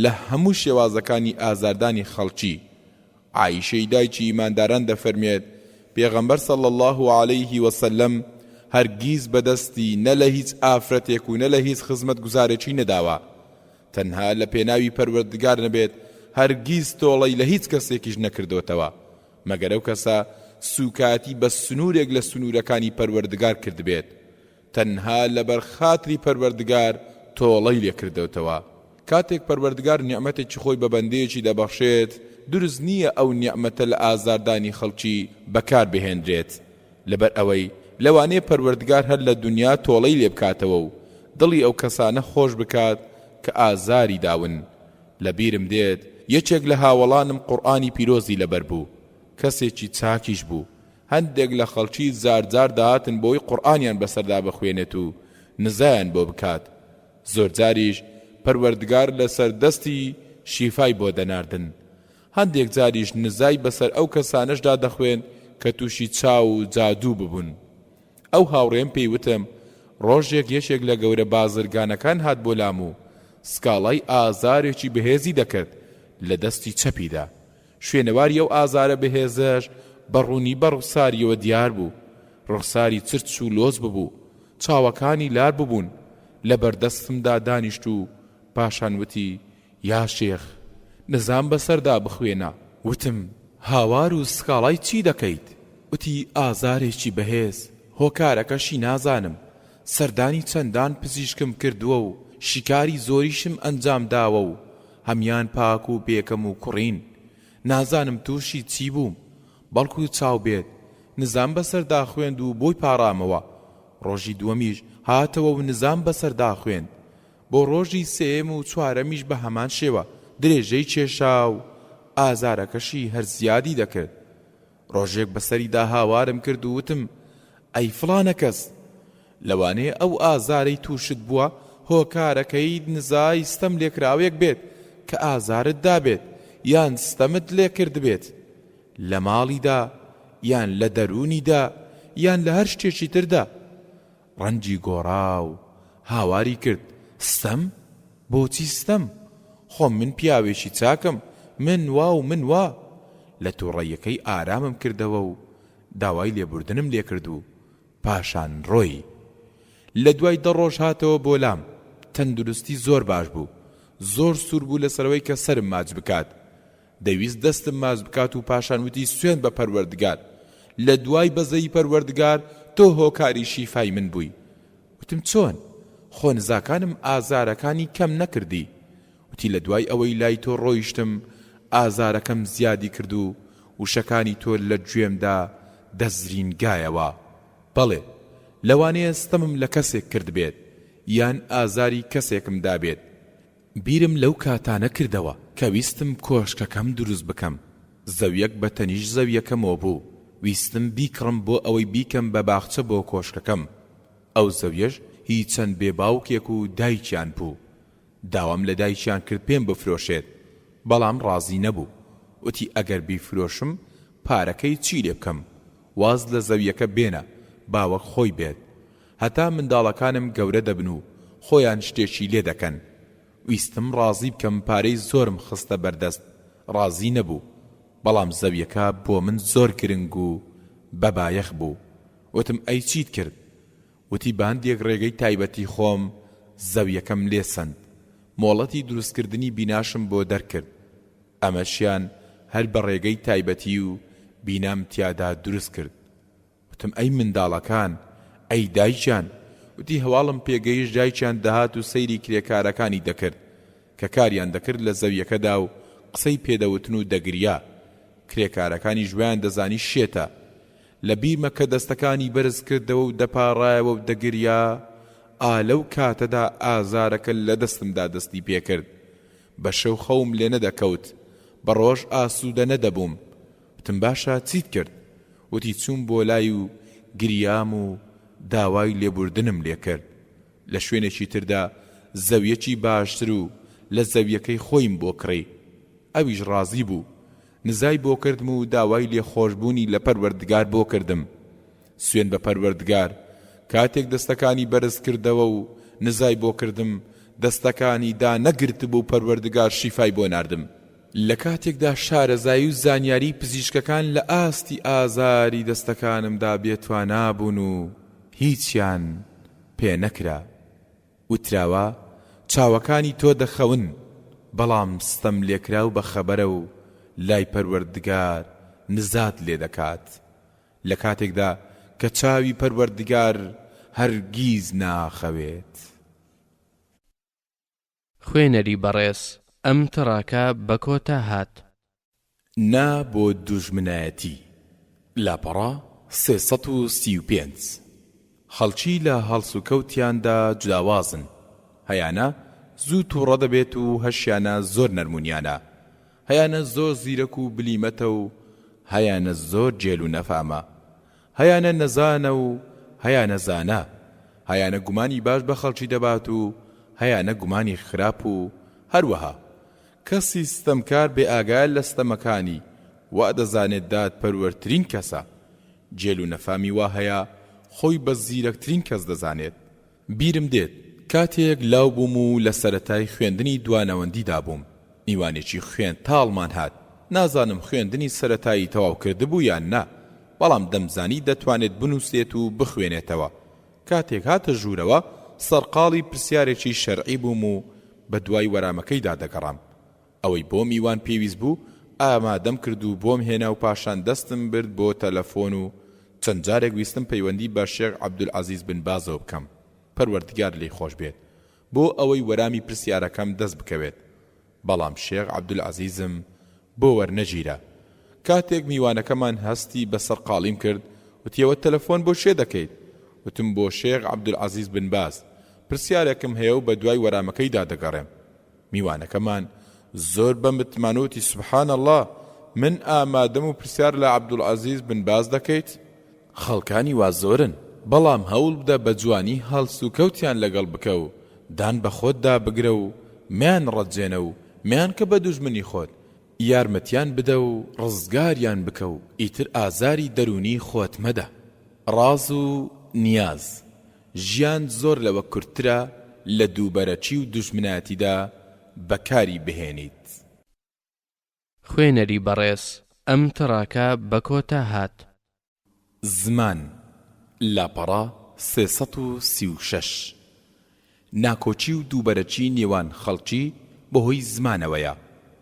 لە هەموو شێوازەکانی ئازاردانی خەڵکی عایشەی دایکی ئیمانداران دەفەرمێت پێغەمبەر صلی الله عليه وسلم هەرگیز بەدەستی نە لە هیچ ئافرەتێک و نە لە هیچ خزمەت گوزارێکی نەداوە تەنها لە پێناوی پەروەردگار نەبێت هەرگیز تۆڵەی لە هیچ کەسێکیش نەکردوتەوە مەگەر ئەو کەسە سوکاتی بە سنوورێک لە سنوورەکانی پەروەردگار کردبێت تەنها لەبەر خاتری پەروەردگار تۆڵەی لێکردوتەوە کاتێک پەروەردگار نیعمەتێکی خۆی بە بەندەیەکی دەبەخشێت دروست نییە ئەو نیعمەتە لە ئازاردانی خەڵکی بەکار بهێنرێت لەبەر ئەوەی لەوانەیە پەروەردگار هەر لە دنیا تۆڵەی لێ بکاتەوە و دڵی ئەو کەسانە خۆش بکات کە ئازاری داون لەبیرم دێت یەکێک لە هاوڵانم قورئانی پیرۆزی لەبەر بوو کەسێکی چاکیش بوو هەندێک لە خەڵکی زارجار داهاتن بۆی قورئانیان بەسەردا بخوێنێت و نزایان بۆ بکات زۆر جاریش پەروەردگار لەسەر دەستی شیفای بۆ دەناردن هەندێک جاریش نزای بەسەر ئەو کەسانەشدا دەخوێن کە تووشی چاو و جادوو ببوون ئەو هاوڕێم پێی وتم ڕۆژێک یەکێک لە گەورە بازرگانەکان هات بۆ لام و سکاڵای ئازارێکی بەهێزی دەکرد لە دەستی چەپیدا شوێنەواری ئەو ئازارە بەهێزەش بەڕوونی بە ڕوخساریەوە دیار بوو ڕوخساری چرچ و لۆز ببوو چاوەکانی لار ببوون لە بەردەستمدا دانیشت و پاشان وتی یا شێخ نزام بەسەردا بخوێنە وتم هاوار و سکاڵای چی دەکەیت وتی ئازارێکی بەهێز هۆکارەکەشی نازانم سەردانی چەندان پزیشکم کردووە و شیکاری زۆریشم ئەنجام داوە و هەمیان پاک و بێکەم و کوڕین نازانم تووشی چی بووم بەڵکو چاو بێت نزام بەسەردا خوێند و بۆی پاڕامەوە. ڕۆژی دووەمیش هاتەوە و نزام بەسەردا خوێند. بۆ ڕۆژی سێم و چوارەمیش بە هەمان شێوە درێژەی کێشا و ئازارەکەشی هەر زیادی دەکرد. ڕۆژێک بەسەریدا هاوارم کرد و وتم: ئەی فڵانە کەس، لەوانەیە ئەو ئازارەی تووشت بووە هۆکارەکەی نزای ستەم لێکراوێک بێت کە ئازارت دابێت یان ستەمت لێ کرد بێت لە ماڵیدا یان لە دەرونیدا یان لە هەر شتێکی تردا. ڕەنجی گۆڕا و هاواری کرد: ستەم؟ بۆچی ستەم؟ خۆم من پیاوێکی چاکم، من وا و من وا. لە تووڕەیەکەی ئارامم کردەوە و داوای لێبوردنم لێ کرد و پاشان ڕۆی. لە دوای 10 ڕۆژ هاتەوە بۆ لام. تەندروستی زۆر باش بوو، زۆر سوور بوو لەسەرەوەی کە سرم ماچ بکات. دەویست دەستم ماچ بکات و پاشان وتی: سوێن بە پەروەردگار، لە دوای بەزەی پەروەردگار تۆ هۆکاری شیفای من بووی. وتم: چۆن؟ خۆ نزاکانم ئازارەکانی کەم نەکردی. وتی: لە دوای ئەوەی لای تۆ ڕۆیشتم ئازارەکەم زیادی کرد و وشەکانی تۆ لە گوێمدا دەزرینگایەوە. بەڵێ، لەوانەیە ستەمم لە کەسێک کرد بێت یان ئازاری کەسێکم دابێت. بیرم لەو کاتانە کردەوە کە ویستم کۆشکەکەم دروست بکەم. زەویەک بە تەنیش زەویەکەمەوە بوو. ویستم بیکڕم بۆ ئەوەی بیکەم بە باخچە بۆ کۆشکەکەم. ئەو زەویەش هیچ چەند بێباوکێک و دایکیان بوو. داوام لە دایکیان کرد پێم بفرۆشێت، بەڵام ڕازی نەبوو. وتی: ئەگەر بیفرۆشم پارەکەی چی لێ بکەم؟ واز لە زەویەکە بێنە باوەک خۆی بێت. هەتا منداڵەکانم گەورە دەبن و خۆیان شتێکی لێ دەکەن. ویستم ڕازی بکەم، پارەی زۆرم خستە بەردەست. ڕازی نەبوو، بەڵام زەویەکە بۆ من زۆر گرنگ و بەبایەخ بوو. وتم: ئەی چیت کرد؟ وتی: باندێک ڕێگەی تایبەتی خۆم زەویەکەم لێ سەند. مۆڵەتی دروستکردنی بیناشم بۆ دەرکرد. ئەمەشیان هەر بە ڕێگەی تایبەتی و بینام تیادا دروست کرد. وتم: ئەی منداڵەکان، ئەی دایکیان. وتی: هەواڵم پێگەیش دایکیان دەهات و سەیری کرێکارەکانی دەکرد کە کاریان دەکرد لە زەویەکەدا و قسەی پێدەوتن و دەگریا. کرێکارەکانی ژویان دەزانی شێتە. لە بیرمە کە دەستەکانی بەرز کردەوە و دەپاڕایەوە و دەگریا. لەو کاتەدا ئازارەکە لە دەستمدا دەستی پێکرد. بە شەو خەوم لێ نەدەکەوت، بە ڕۆژ ئاسوودە نەدەبووم. وتم: باشە چیت کرد؟ وتی: چوون بۆ لای و گریام و داوای لێبوردنم لێ کرد. لە شوێنێکی تردا زەویەکی باشتر و لە زەویەکەی خۆیم بۆ کڕی. ئەویش ڕازی بوو. نزای بۆ کردم و داوای لێ خۆشبوونی لە پەروەردگار بۆ کردم. سوێن بە پەروەردگار، کاتێک دەستەکانی بەرز کردەوە و نزای بۆ کردم، دەستەکانی دا نەگرت بوو پەروەردگار شیفای بۆ ناردم. لە کاتێکدا شارەزایی و زانیاری پزیشکەکان لە ئاستی ئازاری دەستەکانمدا بێتوانە بوون و هیچیان پێ نەکرا. وتراوە: چاوەکانی تۆ دەخەون، بەڵام ستەم لێکرا و بە خەبەرە و لای پەروەردگار نزات لێ دەکات. لە کاتێکدا کە چاوی پەروەردگار هەرگیز ناخەوێت. خوێنەری بەڕێز، ئەم تڕاکە بە کۆتا هات. نا بۆ دوژمنایەتی. لاپەڕا 335. خەڵکی لە هەڵس و کەوتیاندا جوداوازن. هەیانە زوو تووڕە دەبێت و هەشیانە زۆر نەرمونیانە. هەیانە زۆر زیرەک و بلیمەتە و هەیانە زۆر جێل و نەفامە. هەیانە نەزانە و هەیانە زانە. هەیانە گومانی باش بە خەڵکی دەبات و هەیانە گومانی خراپ و هەروەها کەسی ستەمکار بێ ئاگای لە ستەمەکانی وا دەزانێت داد پەروەرترین کەسە. جێل و نەفامی وا هەیە خۆی بە زیرەکترین کەس دەزانێت. بیرم دێت کاتێک لاو بووم و لە سەرەتای خوێندنی دوانەوەندیدا بووم. میوانێکی خوێن تاڵمان هات. نازانم خوێندنی سەرەتایی تەواو کردبوو یان نا، بەڵام دەمزانی دەتوانێت بنووسێت و بخوێنێتەوە. کاتێک هاتە ژوورەوە سەرقاڵی پرسیارێکی شەرعی بووم و بە دوای وەرامەکەیدا دەگەڕام. ئەوەی بۆ میوان پێویست بوو ئامادەم کرد و بۆم هێنا و پاشان دەستم برد بۆ تەلەفۆن و چەند جارێک ویستم پەیوەندی بە شێخ عەبدولعەزیز بن بازەوە بکەم، پەروەردگار لێی خۆش بێت، بۆ ئەوەی وەرامی پرسیارەکەم دەست بکەوێت. بەڵام شێخ عەبدولعەزیزم بۆ وەرنەگیرە. کاتێک میوانەکەمان هەستی بەسەر قاڵیم کرد وتیەوە تەلەفۆن بۆ شێ دەکەیت؟ وتم بۆ شێخ عەبدولعەزیز بن باز، پرسیارێکم هەیە و بە دوای وەرامەکەیدا دەگەڕێم. میوانەکەمان زۆر بەمتمانوتی سبحان الله، من ئامادەم و پرسیار لە عەبدولعەزیز بن باز دەکەیت؟ خەڵکانی وا زۆرن، بەڵام هەوڵ بدە بە جوانی هەڵس و کەوتیان لەگەڵ بکە و دان بە خۆتدا بگرە و میان ڕەتجێنە و میان کە بە دوژمنی خۆت، یارمەتیان بدە و ڕزگاریان بکە و ئیتر ئازاری دەرونی خۆت مەدە. ڕاز و نیاز ژیان زۆر لەوە کورتترە لە دووبەرەچی و دوژمنایەتیدا بەکاری بهێنیت. خوێنەری بەڕێز ئەم تڕاکە بە کۆتا هات. زمان لاپەڕا 336 ناکۆچی و دووبەرەچی نێوان خەڵکی بەهۆی زمانەوەیە.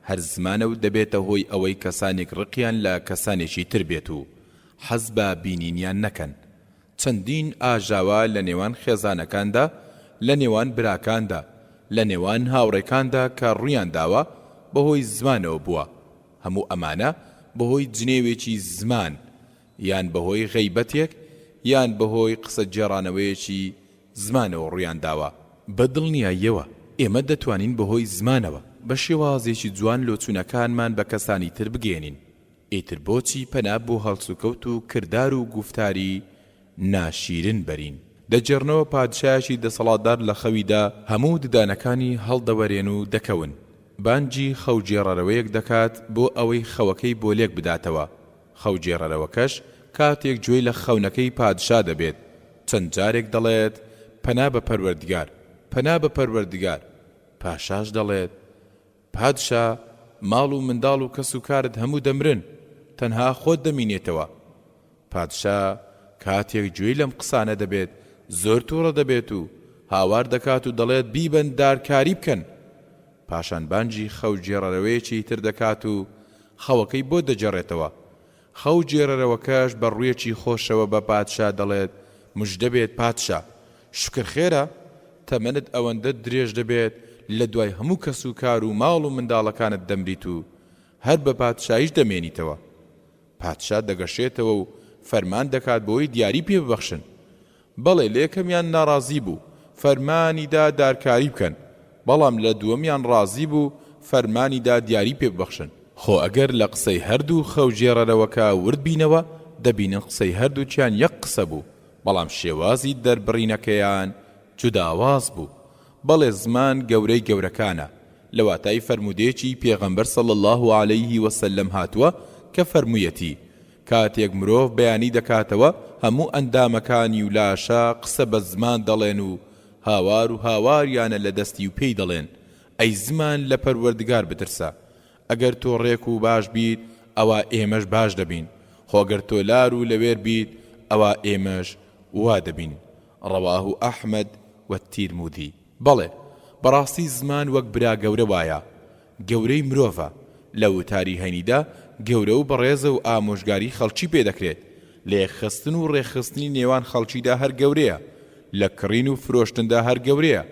هەر زمانە و دەبێتە هۆی ئەوەی کەسانێک ڕقیان لە کەسانێکی تر بێت و حەز بە بینینیان نەکەن. چەندین ئاژاوە لە نێوان خێزانەکاندا، لە نێوان براکاندا، لە نێوان هاوڕێکاندا کە ڕوویان داوە بەهۆی زمانەوە بووە. هەموو ئەمانە بەهۆی جنێوێکی زمان، یان بەهۆی غەیبەتێک، یان بەهۆی قسە جێڕانەوەیەکی زمانەوە ڕوویان داوە. بەدڵنیاییەوە ئێمە دەتوانین بەهۆی زمانەوە بە شێوازێکی جوان لۆچوونەکانمان بە کەسانی تر بگێنین. ئیتر بۆچی پەنا بۆ هەڵسوکەوت و کردار و گوفتاری ناشیرن بەرین؟ دەجێڕنەوە پادشایەکی دەسەڵاتدار لە خەویدا هەموو ددانەکانی هەڵدەوەرێن و دەکەون. بانجی خەوجێڕەرەوەیەک دەکات بۆ ئەوەی خەوەکەی بۆ لێک بداتەوە. خەوجێڕەرەوەکەش کاتێک گوێی لە خەونەکەی پادشا دەبێت چەند جارێک دەڵێت پەنا بە پەروەردگار، پەنا بە پەروەردگار. پاشاش دەڵێت پادشا ماڵ و منداڵ و کەس و کارت هەموو دەمرن، تەنها خۆت دەمینێتەوە. پادشا کاتێک گوێی لەم قسانە دەبێت زۆر تووڕە دەبێت و هاوار دەکات و دەڵێت بیبەن دارکاری بکەن. پاشان بانجی خەوجێڕەرەوەیەکی تر دەکات و خەوەکەی بۆ دەجێڕێتەوە. خەوجێڕەرەوەکەش بە ڕوویەکی خۆشەوە بە پادشا دەڵێت موژدە بێت پادشا، شکر خێرە، تەمەنت ئەوەندە درێژ دەبێت لە دوای هەموو کەس و کار و ماڵ و منداڵەکانت دەمریت و هەر بە پادشایش دەمێنیتەوە. پادشا دەگەشێتەوە و فەرمان دەکات بۆی دیاری پێ ببەخشن. بەڵێ لە یەکەمیان ناڕازی بوو، فەرمانیدا دارکاری بکەن، بەڵام لە دووەمیان ڕازی بوو، فەرمانیدا دیاری پێ ببەخشن. خۆ ئەگەر لە قسەی هەردوو خەوجێڕەرەوەکە ورد بینەوە دەبینن قسەی هەردووچیان یەک قسە بوو، بەڵام شێوازی دەربڕینەکەیان جوداواز بوو. بەڵێ زمان گەورەی گەورەکانە، لە واتای فەرمودێکی پێغەمبەر صلی الله علیه وسلم هاتووە کە فەرموویەتی کاتێک مرۆڤ بەیانی دەکاتەوە هەموو ئەندامەکانی و لاشە قسە بە زمان دەڵێن و هاواریانە لە دەستی و پێی دەڵێن ئەی زمان لە پەروەردگار بترسە، ئەگەر تۆ ڕێک و باش بیت ئەوە ئێمەش باش دەبین، خۆگەر تۆ لار و لەوێر بیت ئەوە ئێمەش وا دەبین. ڕەواه ئەحمەد وەتیرمودی. بەڵێ بەڕاستی زمان وەک برا گەورە وایە، گەورەی مرۆڤە. لە وتاری هەینیدا گەورە و بەڕێزە و ئامۆژگاری خەڵکی پێدەکرێت. لێخستن و ڕێخستنی نێوان خەڵکیدا هەر گەورەیە، لە کڕین و فرۆشتندا هەر گەورەیە.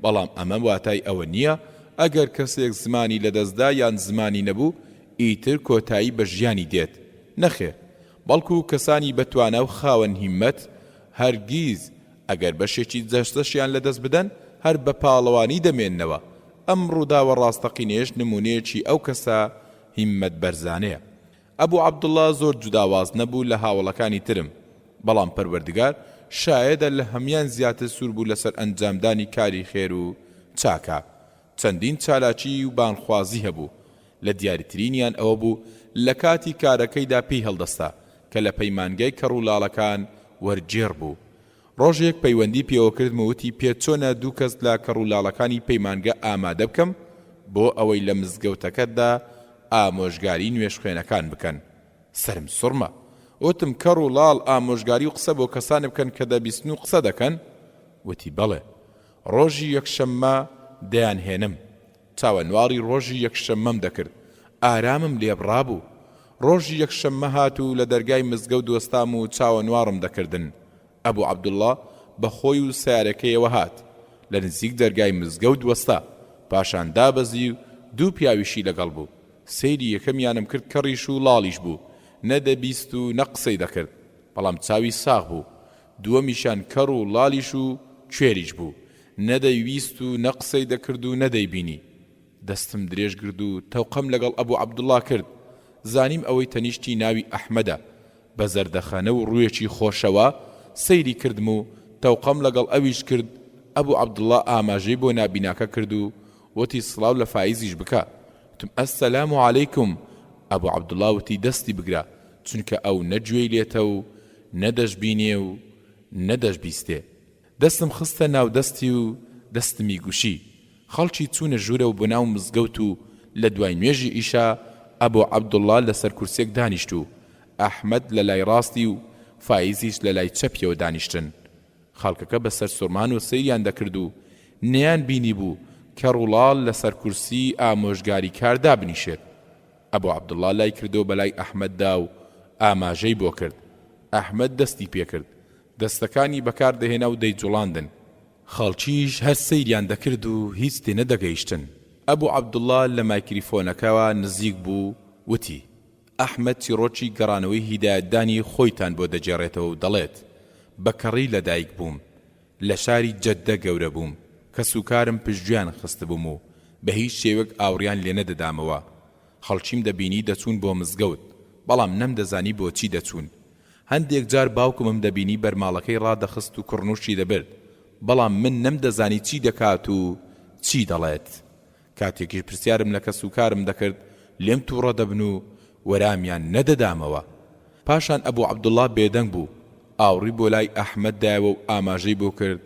بەڵام ئەمە واتای ئەوە نییە ئەگەر کەسێک زمانی لەدەستدا یان زمانی نەبوو ئیتر کۆتایی بە ژیانی دێت. نەخێر، بەڵکو کەسانی بەتوانە و خاوەن هیممەت هەرگیز ئەگەر بەشێکی جەستەشیان لەدەست بدەن هەر بە پاڵەوانی دەمێننەوە. ئەم ڕووداوە ڕاستەقینێش نمونەیەکی ئەو کەسە هیممەت بەرزانەیە. ئەبوو عەبدوڵڵا زۆر جوداواز نەبوو لە هاوڵەکانی ترم، بەڵام پەروەردگار شایەدە لە هەمیان زیاتر سوور بوو لەسەر ئەنجامدانی کاری خێر و چاکە. چەندین چالاکی و بانخوازی هەبوو. لە دیاریترینیان ئەوە بوو لە کاتی کارەکەیدا پێی هەڵدەستا کە لە پەیمانگەی کەڕوولاڵەکان وەرجێڕ بوو. ڕۆژێک پەیوەندی پێوە کردم وتی پێت چۆنە دوو کەس لە کەڕوولاڵەکانی پەیمانگە ئامادە بکەم بۆ ئەوەی لە مزگەوتەکەتدا ئامۆژگاری نوێژخوێنەکان بکەن. سرم سوڕمە، وتم کەڕوولاڵ ئامۆژگاری و قسە بۆ کەسانە بکەن کە دەبیستن و قسە دەکەن؟ وتی بەڵێ، ڕۆژی یەکشەممە دەیانهێنم. چاوەنواری ڕۆژی یەکشەممەم دەکرد، ئارامم لێبڕابوو. ڕۆژی یەکشەممە هات و لە دەرگای مزگەوت دۆستام و چاوەنوارم دەکردن. ئەبوو عەبدوڵڵا بە خۆی و سیارەکەیەوە هات، لە نزیک دەرگای مزگەوت وەستا، پاشان دابەزی و دوو پیاویشی لەگەڵ بوو. سەیری یەکەمیانم کرد کەڕیش و لاڵیش بوو، نەدەبیست و نەقسەی دەکرد. بەڵام چاوی ساغ بوو دووەمیشان کەڕ و لاڵیش و کوێریش بوو نەدەیویست و نەقسەی دەکرد و نەدەیبینی دەستم درێژ کرد و تەوقەم لەگەڵ ئەبوو عەبدوڵڵا کرد زانیم ئەوەی تەنیشتی ناوی ئەحمەدە بە زەردەخەنە و ڕوویەکی خۆشەوە سەیری کردم و تەوقەم لەگەڵ ئەویش کرد ئەبوو عەبدوڵڵا ئاماژەی بۆ نابیناکە کرد و وتی سڵاو لە فایزیش بکە وتم ئەسسەلام عەلەیکم ئەبوو عەبدوڵڵا وتی دەستی بگرە چونکە ئەو نەگوێی لێتە و نەدەشبینێ و نەدەشبیستێ دەستم خستە ناو دەستی و دەستمی گوشی خەڵکی چوونە ژوورە و بۆ ناو مزگەوت و لە دوای نوێژی ئیشا ئەبوو عەبدوڵڵا لەسەر کورسێک دانیشت و ئەحمەد لە لای ڕاستی و فایزیش لە لای چەپیەوە دانیشتن خەڵکەکە بەسەر سوورمان و سەیریان دەکرد و نەیان بینی بوو کە ڕووڵاڵ لەسەر کورسی ئامۆژگاری کاردا بنیشێت ئەبوو عەبدوڵڵا لای کردو بەلای ئەحمەددا و ئاماژەی بۆ کرد ئەحمەد دەستی پێکرد دەستەکانی بەکار دەهێنا و دەیجوڵاندن خەڵکیش هەر سەیریان دەکرد و هیچ تێ نەدەگەیشتن ئەبوو عەبدوڵڵا لە مایکریفۆنەکەوە نزیک بوو وتی ئەحمەد چیرۆکی گەڕانەوەی هیدایەتدانی خۆیتان بۆ دەجێڕێتەوە و دەڵێت بەکەڕی لەدایک بووم لە شاری جەددە گەورە بووم کە سوکارم پشتگویان خست بووم و بە هیچ شێوەک ئاوریان لێ نەدەدامەوە خەڵکیم دەبینی دەچوون بۆ مزگەوت بەڵام نەمدەزانی بۆچی دەچوون هەندێک جار باوکمم دەبینی بەرماڵەکەی ڕادەخست و کوڕنوشی دەبرد بەڵام من نەمدەزانی چی دەکات و چی دەڵێت کاتێکیش پرسیارم لە کەس و کارم دەکرد لێم تووڕە دەبن و وەرامیان نەدەدامەوە پاشان ئەبوو عەبدوڵڵا بێدەنگ بوو ئاوڕی بۆ لای ئەحمەد دایەوە و ئاماژەی بۆ کرد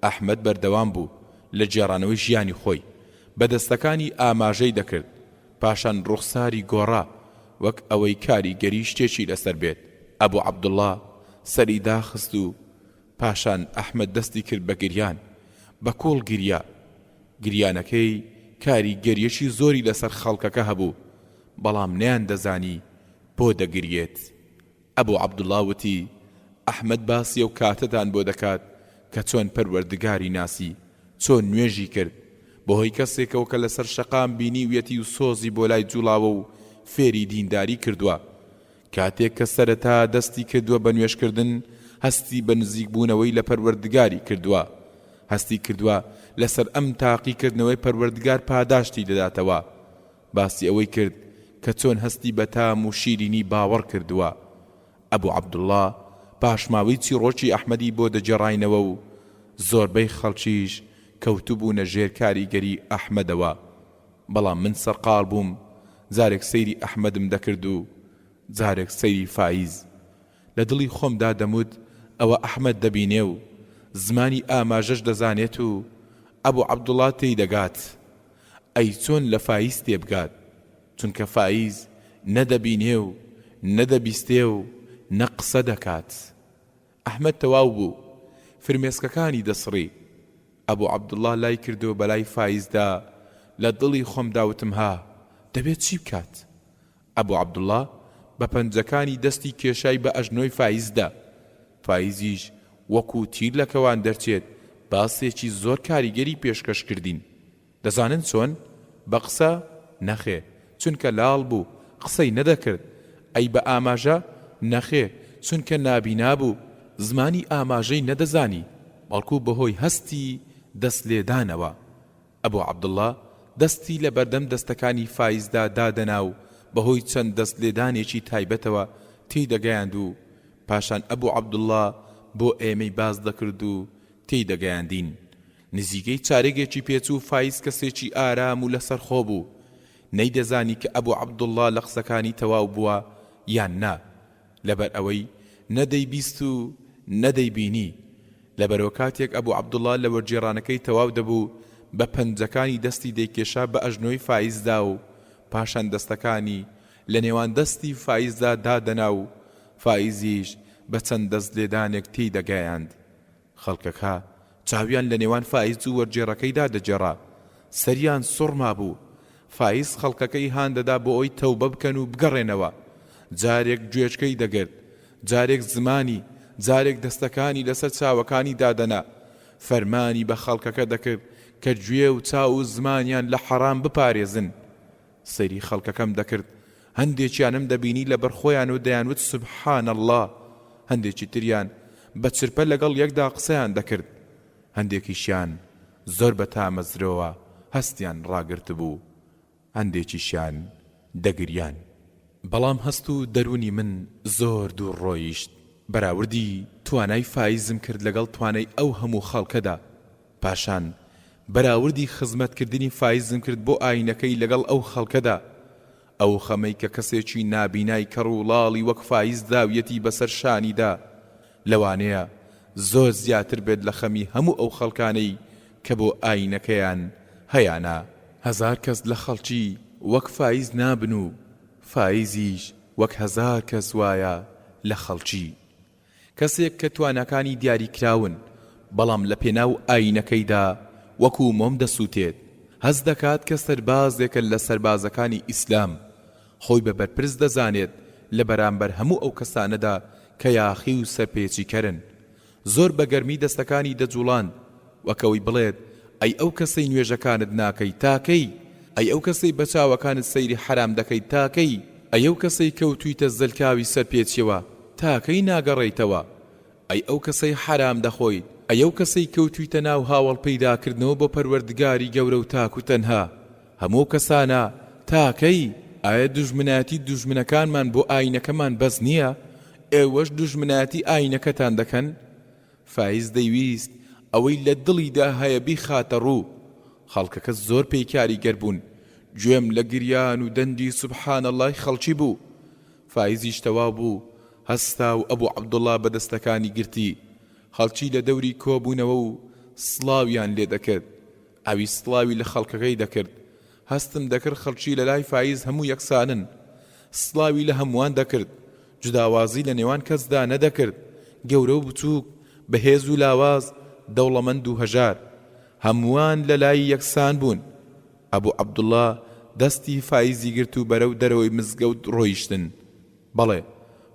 ئەحمەد بەردەوام بوو لە جێڕانەوەی ژیانی خۆی بەدەستەکانی ئاماژەی دەکرد پاشان ڕوخساری گۆڕا وەک ئەوەی کاریگەری شتێکی لەسەر بێت ئەبوو عەبدوڵڵا سەری داخست و پاشان ئەحمەد دەستی کرد بە گریان بە کۆڵ گریانەکەی کاریگەریەکی زۆری لەسەر خەڵکەکە هەبوو بەڵام نەیان دەزانی بۆ دەگرێت ئەبوو عەبدوڵڵا وتی ئەحمەد باسی و کاتتان بۆ دەکات کە چۆن پەروەردگاری ناسی چۆن نوێژی کرد بەهۆی کەسێکەوە کە لەسەر شەقام بینی وێتی و سۆزی بۆ لای جوڵاوە و فێری دینداری کردووە کاتێک کە سەرەتا دەستی کردووە بە نوێژکردن هەستی بە نزیک بوونەوەی لە پەروەردگاری کردووە هەستی کردووە لەسەر ئەم تاقیکردنەوەی پەروەردگار پاداشتی دەداتەوە باسی ئەوەی کرد کە چۆن هەستی بە تام و شیرینی باوەڕ کردووە ئەبوو عەبدوڵڵا پاشماوەی چیرۆکی ئەحمەدی بۆ دەجێڕاینەوە و زۆربەی خەڵکیش کەوتوبوونە ژێر کاریگەری ئەحمەدەوە بەڵام من سەرقاڵ بووم جارێک سەیری ئەحمەدم دەکرد و جارێک سەیری فایز لە دڵی خۆمدا دەموت ئەوە ئەحمەد دەبینێ و زمانی ئاماژەش دەزانێت و ئەبوو عەبدوڵڵا تێی دەگات ئەی چۆن لە فایز تێبگات چونکە فایز نەدەبینێ و نەدەبیستێ و نەقسە دەکات ئەحمەد تەواو بوو فرمێسکەکانی دەسڕی ئەبوو عەبدوڵڵا لای کردو بەلای فایزدا لە دڵی خۆمدا وتم ها دەبێت چی بکات ئەبوو عەبدوڵڵا بە پەنجەکانی دەستی کێشای بە ئەژنۆی فایزدا فایزیش وەکو تیر لە کەوان دەرچێت باسێکی زۆر کاریگەری پێشکەش کردین دەزانن چۆن بە قسە نەخێ چونکە لاڵ بوو قسەی نەدەکرد ئەی بە ئاماژە نەخێ چونکە نابینا بوو زمانی ئاماژەی نەدەزانی بەڵکو بەهۆی هەستی دەست لێدانەوە ئەبوو عەبدوڵڵا دەستی لە بەردەم دەستەکانی فایزدا دادەنا و بەهۆی چەند دەست لێدانێکی تایبەتەوە تێی دەگەیاند و پاشان ئەبوو عەبدوڵڵا بۆ ئێمەی باز دەکرد و تێی دەگەیاندین نزیکەی چارێگێکی پێچوو فایز کەسێکی ئارام و لەسەر خۆ بوو نەیدەزانی کە ئەبوو عەبدوڵڵا لە قسەکانی تەواو بووە یان نا لەبەر ئەوەی نەدەیبیست و نەدەیبینی لەبەرەوە کاتێک ئەبوو عەبدوڵڵا لە وەرگێڕانەکەی تەواو دەبوو بە پەنجەکانی دەستی دەیکێشا بە ئەژنۆی فایزدا و پاشان دەستەکانی لە نێوان دەستی فایزدا دادەنا و فایزیش بە چەند دەست لێدانێک تێی دەگەیاند خەڵکەکە چاویان لە نێوان فایز و وەرگێڕەکەیدا دەجێڕا سەریان سوڕما بوو فایز خەڵکەکەی هاندەدا بۆ ئەوی تەوبە بکەن و بگەڕێنەوە جارێک گوێچکەی دەگرت جارێک زمانی جارێک دەستەکانی لەسەر چاوەکانی دادەنا فەرمانی بە خەڵکەکە دەکرد کە گوێ و چاو و زمانیان لە حەرام بپارێزن سەیری خەڵکەکەم دەکرد هەندێکیانم دەبینی لە بەرخۆیان و دەیانوت سوبحان الله هەندێکی تریان بە چرپە لەگەڵ یەکدا قسەیان دەکرد هەندێکیشیان زۆر بە تامەزرەوە هەستیان ڕاگرت بوو هەندێکیشیان دەگریان بەڵام هەست و دەرونی من زۆر دوور ڕۆیشت بەراوردی توانای فایزم کرد لەگەڵ توانای ئەو هەموو خەڵکەدا پاشان بەراوردی خزمەتکردنی فایزم کرد بۆ ئاینەکەی لەگەڵ ئەو خەڵکەدا ئەو خەمەی کە کەسێکی نابینای کەڕوڵاڵی وەک فایز داویەتی بەسەر شانیدا لەوانەیە زۆر زیاتر بێت لە خەمی هەموو ئەو خەڵکانەی کە بۆ ئاینەکەیان هەیانە هەزار کەس لە خەڵکی وەک فایز نابن و فایزیش وەک هەزار کەس وایە لە خەڵکی کەسێک کە توانەکانی دیاری کراون بەڵام لە پێناو ئاینەکەیدا وەکو مۆم دەسووتێت هەز دەکات کە سەربازێکە لە سەربازەکانی ئیسلام خۆی بە بەرپرس دەزانێت لە بەرامبەر هەموو ئەو کەسانەدا کە یاخی و سەرپێچی کەرن زۆر بە گەرمی دەستەکانی دەجوڵاند وەکەوەی بڵێت ئەی ئەو کەسەی نوێژەکانت ناکەی تاکەی ئەی ئەو کەسەی بەچاوەکانت سەیری حرام دەکەی تاکەی ئەی ئەو کەسەی کەوتویتە زەلکاوی سەرپێچیەوە تاکەی ناگەڕێیتەوە ئەی ئەو کەسەی حرام دەخۆیت ئەی ئەو کەسەی کەوتویتە ناو هاوڵ پەیداکردنەوە بۆ پەروەردگاری گەورە و تاک و تەنها هەموو کەسانە تاکەی ئایا دوژمناتی دوژمنەکانمان بۆ ئاینەکەمان بەس نییە ئێوەش دوژمناتی ئاینەکەتان دەکەن فایز دەیویست ئەوەی لە دڵیدا هەیە بیخاتە ڕوو خەڵکەکە زۆر پێی کاریگەر بوون گوێم لە گریان و دەندی سوبحان اللهی خەڵکی بوو فایزیش تەواو بوو هەستا و ئەبوو عەبدوڵڵا بەدەستەکانی گرتی خەڵکی لە دەوری کۆبوونەوە و سڵاویان لێ دەکرد ئەوی سڵاوی لە خەڵکەکەی دەکرد هەستم دەکرد خەڵکی لە لای فایز هەموو یەکسانن سڵاوی لە هەمووان دەکرد جوداوازی لە نێوان کەسدا نەدەکرد گەورە و بچووک بەهێز و لاواز دەوڵەمەند و هەژار هەمووان لە لای یەکسان بوون ئەبوو عەبدوڵڵا دەستی فایزی گرت و بەرەو دەرەوەی مزگەوت ڕۆیشتن بەڵێ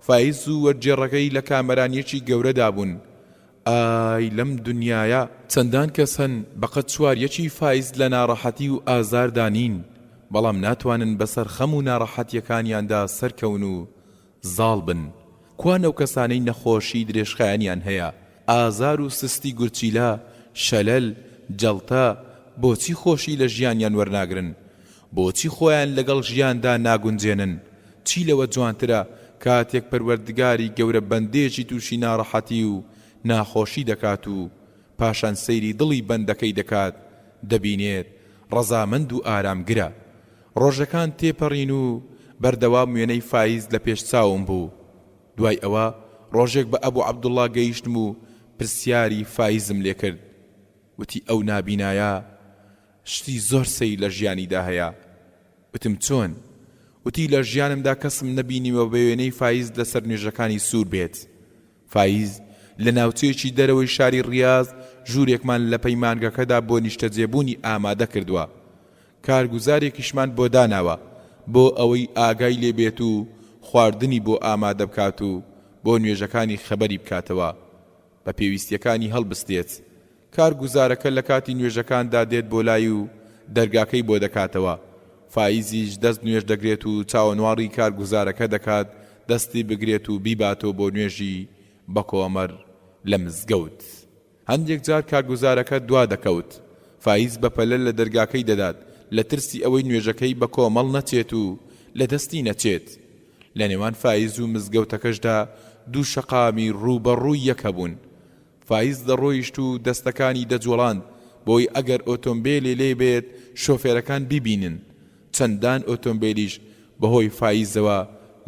فایز و وەرجێڕەکەی لە کامەرانیەکی گەورەدا بوون ئای لەم دنیاە چەندان کەس هەن بەقەت سواریەکی فایز لە ناڕەحەتی و ئازاردانین بەڵام ناتوانن بەسەر خەم و ناڕەحەتیەکانیاندا سەرکەون و زاڵ بن کوان ئەو کەسانەی نەخۆشی درێژخایانیان هەیە ئازار و سستی گورچیلا شەلەل جەڵتە بۆچی خۆشی لە ژیانیان وەرناگرن بۆچی خۆیان لەگەڵ ژیاندا ناگونجێنن چی لەوە جوانترە کاتێک پەروەردگاری گەورە بەندێکی تووشی ناڕەحەتی و ناخۆشی دەکات و پاشان سەیری دڵی بەندەکەی دەکات دەبینێت ڕەزامەند و ئارامگرە ڕۆژەکان تێپەڕین و بەردەوام وێنەی فایز لە پێش چاوم بوو دوای ئەوە ڕۆژێک بە ئەبوو عەبدوڵڵا گەیشتم و پرسیاری فایزم لێ کرد وتی ئەو نابینایە شتی زۆر سەی لە ژیانیدا هەیە وتم چۆن وتی لە ژیانمدا کەسم نەبینیوە بە وێنەی فایز لەسەر نوێژەکانی سوور بێت فایز لە ناوچەیەکی دەرەوەی شاری ڕیاض ژوورێکمان لە پەیمانگەکەدا بۆ نیشتەجێبوونی ئامادە کردووە کارگوزارێکیشمان بۆ داناوە بۆ ئەوەی ئاگای لێبێت و خواردنی بۆ ئامادە بکات و بۆ نوێژەکانی خەبەری بکاتەوە بە پێویستیەکانی هەڵبستێت کارگوزارەکە لە کاتی نوێژەکاندا دێت بۆ لای و دەرگاکەی بۆ دەکاتەوە فایزیش دەست نوێژ دەگرێت و چاوەنواڕی کارگوزارەکە دەکات دەستی بگرێت و بیباتەوە بۆ نوێژی بە کۆمەر لە مزگەوت هەندێک جار کارگوزارەکە دوا دەکەوت فایز بەپەلە لە دەرگاکەی دەدات لە ترسی ئەوەی نوێژەکەی بە کۆمەڵ نەچێت و لە دەستی نەچێت لە نێوان فایز و مزگەوتەکەشدا دوو شەقامی ڕووبەڕووی یەکە بوون فایز دەڕۆیشت و دەستەکانی دەجوڵاند بۆی ئەگەر ئۆتۆمبیلێ لێ بێت شۆفێرەکان ببینن چەندان ئۆتۆمبیلیش بەهۆی فایزەوە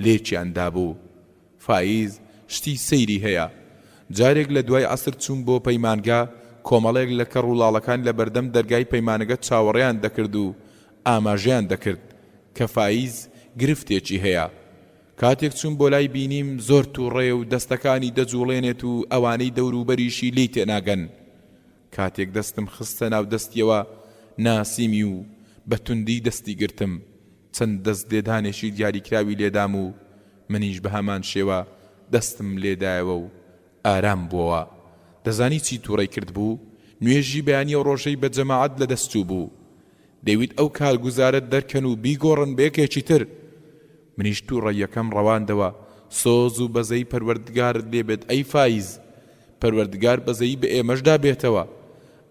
لێکیاندا بوو فایز شتی سەیری هەیە جارێک لە دوای عەسر چوون بۆ پەیمانگا کۆمەڵێک لە کەڕوڵاڵەکان لە بەردەم دەرگای پەیمانەکە چاوەڕێیان دەکرد و ئاماژەیان دەکرد کە فایز گرفتێکی هەیە کاتێک چوون بۆ لای بینیم زۆر تووڕێ و دەستەکانی دەجوڵێنێت و ئەوانەی دەوروبەریشی لی تێناگەن کاتێک دەستم خستە ناو دەستیەوە ناسیمی و بەتوندی دەستی گرتم چەند دەست لێدانێکی دیاریکراوی لێدام و منیش بە هەمان شێوە دەستم لێدایەوە و ئارام بووەوە دەزانی چی تووڕەی کرد بوو نوێژی بەیانی و ڕۆژەی بە جەماعەت لە دەستچوو بوو دەیویت ئەو کارگوزارت دەرکەن و بیگۆڕن بە یەکێکی تر منیش تووڕە یەکەم ڕەواندەوە سۆز و بەزەی پەروەردگارت لێبێت ئەی فایز پەروەردگار بەزەی بە ئێمەشدا بێتەوە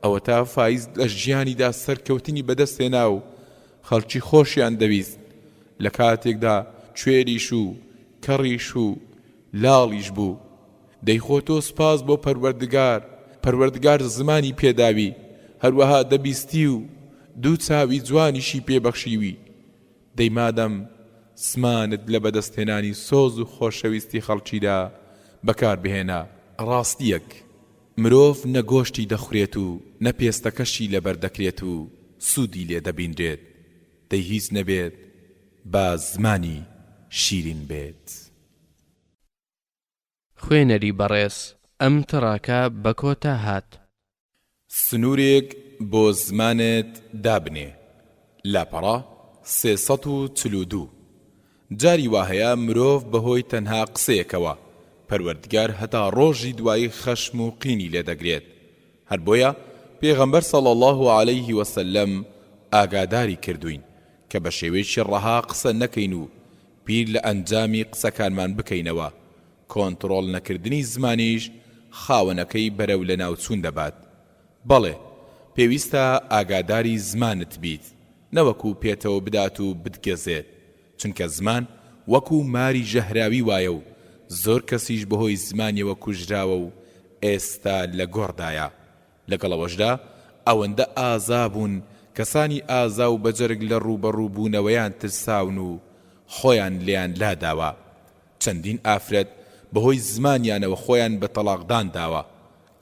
ئەوە تا فایز لە ژیانیدا سەرکەوتنی بەدەستێنا و خەڵکی خۆشیان دەویست لە کاتێکدا کوێریش و کەڕیش و لاڵیش بوو دەیخۆتۆ سپاس بۆ پەروەردگار زمانی پێداوی هەروەها دەبیستی و دوو چاوی جوانیشی پێبەخشیوی دەی مادەم سمانت لە بەدەستهێنانی سۆز و خۆشەویستی خەڵکیدا بەکاربهێنا ڕاستیەک مرۆڤ نەگۆشتی دەخورێت و نەپێستەکەشی لەبەر دەکرێت و سوودی لێ دەبیندرێت دەی هیچ نەبێت با زمانی شیرین بێت خوێنەری بەڕێز ئەم تڕاکە بە کۆتا هات سنوورێک بۆ زمانت دابنێ لاپەڕا 342 جاری واهەیە مرۆڤ بەهۆی تەنها قسەیەکەوە پەروەردگار هەتا ڕۆژی دوایی خەشم و قینی لێ دەگرێت هەر بۆیە پێغەمبەر صلی الله عليه وسلم ئاگاداری کردوین کە بە شێوەیەکی ڕەها قسە نەکەین و بیر لە ئەنجامی قسەکانمان بکەینەوە کۆنتڕۆڵ نەکردنی زمانیش خاوەنەکەی بەرەو لە ناوچوون دەبات بەڵێ پێویستە ئاگاداری زمانت بیت نەوەکو پێتەوە بدات و بتگەزێت چونکە زمان وەکو ماری ژەهراوی وایە و زۆر کەسیش بەهۆی زمانیەوە کوژراوە و ئێستا لە گۆڕدایە لەگەڵەوەشدا ئەوەندە ئازا بوون کەسانی ئازا و بەجەرگ لە ڕوبەڕوو بوونەوەیان ترساون و خۆیان لیان لاداوە چەندین ئافرەت بەهۆی زمانیانەوە خۆیان بە تەلاقدان داوە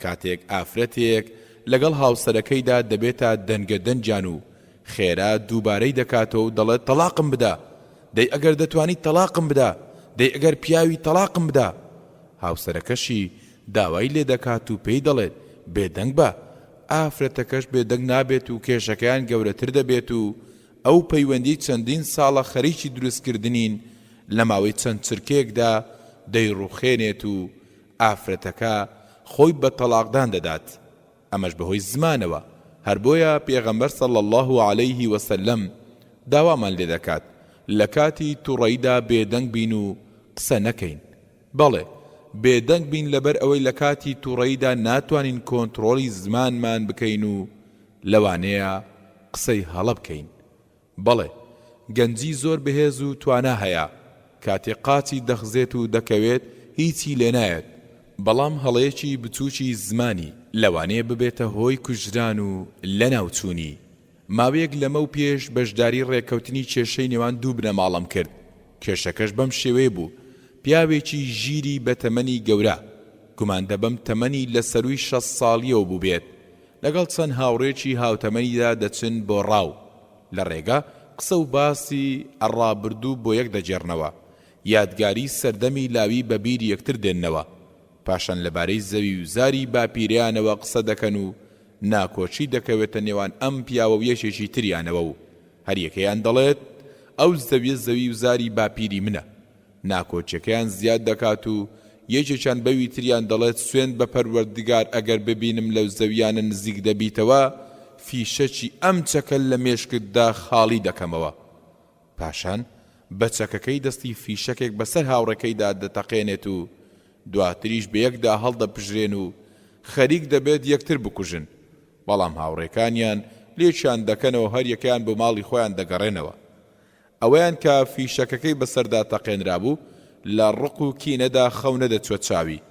کاتێک ئافرەتێک لەگەڵ هاوسەرەکەیدا دەبێتە دەنگە دەنجان و خێرا دووبارەی دەکاتەوە و دەڵێت تەلاقم بدە دەی ئەگەر دەتوانی تەلاقم بدە دەی ئەگەر پیاوی تەلاقم بدە هاوسەرەکەشی داوای لێ دەکات و پێی دەڵێت بێدەنگ بە ئافرەتەکەش بێدەنگ نابێت و کێشەکەیان گەورەتر دەبێت و ئەو پەیوەندی چەندین ساڵە خەریکی دروستکردنین لە ماوەی چەند چرکێکدا دەیڕوخێنێت و ئافرەتەکە خۆی بە تەلاقدان دەدات ئەمەش بەهۆی زمانەوە هەر بۆیە پێغەمبەر صلی الله عليه وسلم داوامان لێ دەکات لە کاتی تووڕەیدا بێدەنگ بین و قسە نەکەین بەڵێ بێدەنگ بین لەبەر ئەوەی لە کاتی تووڕەیدا ناتوانین کۆنتڕۆڵی زمانمان بکەین و لەوانەیە قسەی هەڵە بکەین بەڵێ گەنجی زۆر بەهێز و توانا هەیە کاتێ قاچی دەخزێت و دەکەوێت هیچی لێ نایەت بەڵام هەڵەیەکی بچووکی زمانی لەوانەیە ببێتە هۆی کوژران و لەناوچوونی ماوەیەک لەمە و پێش بەشداری ڕێکەوتنی کێشەی نێوان دوو بنەماڵم کرد کێشەکەش بەم شێوەیە بوو پیاوێکی ژیری بە تەمەنی گەورە گومان دەبەم تەمەنی لە سەروی 60 ساڵیەوە بوو بێت لەگەڵ چەند هاوڕێکی هاوتەمەنیدا دەچن بۆ ڕاو لە ڕێگا قسە و باسی ئەڕابردوو بۆ یەک دەجێڕنەوە یادگاری سەردەمی لاوی بە بیری یەکتر دێننەوە پاشان لەبارەی زەوی و زاری باپیریانەوە قسە دەکەن و ناکۆچی دەکەوێتە نێوان ئەم پیاوە و یەکێکی تریانەوە و هەریەکەیان دەڵێت ئەو زەوی و زاری باپیری منە ناکۆچەکەیان زیاد دەکات و یەکێکیان بەوی تریان دەڵێت سوێند بە پەروەردگار ئەگەر ببینم لەو زەویانە نزیک دەبیتەوە فیشەکی ئەم چەکە لە مێشکتدا خاڵی دەکەمەوە پاشان بە چەکەکەی دەستی فیشەکێک بەسەر هاوڕەکەیدا دەتەقێنێت و دواتریش بە یەکدا هەڵدەپژرێن و خەریک دەبێت یەکتر بکوژن بەڵام هاوڕێکانیان لێکیان دەکەنەوە هەر یەکەیان بۆ ماڵی خۆیان دەگەڕێنەوە ئەوەیان کە فیشەکەکەی بەسەردا تەقێنرا بوو لە ڕق و کینەدا خەونە دەچوە چاوی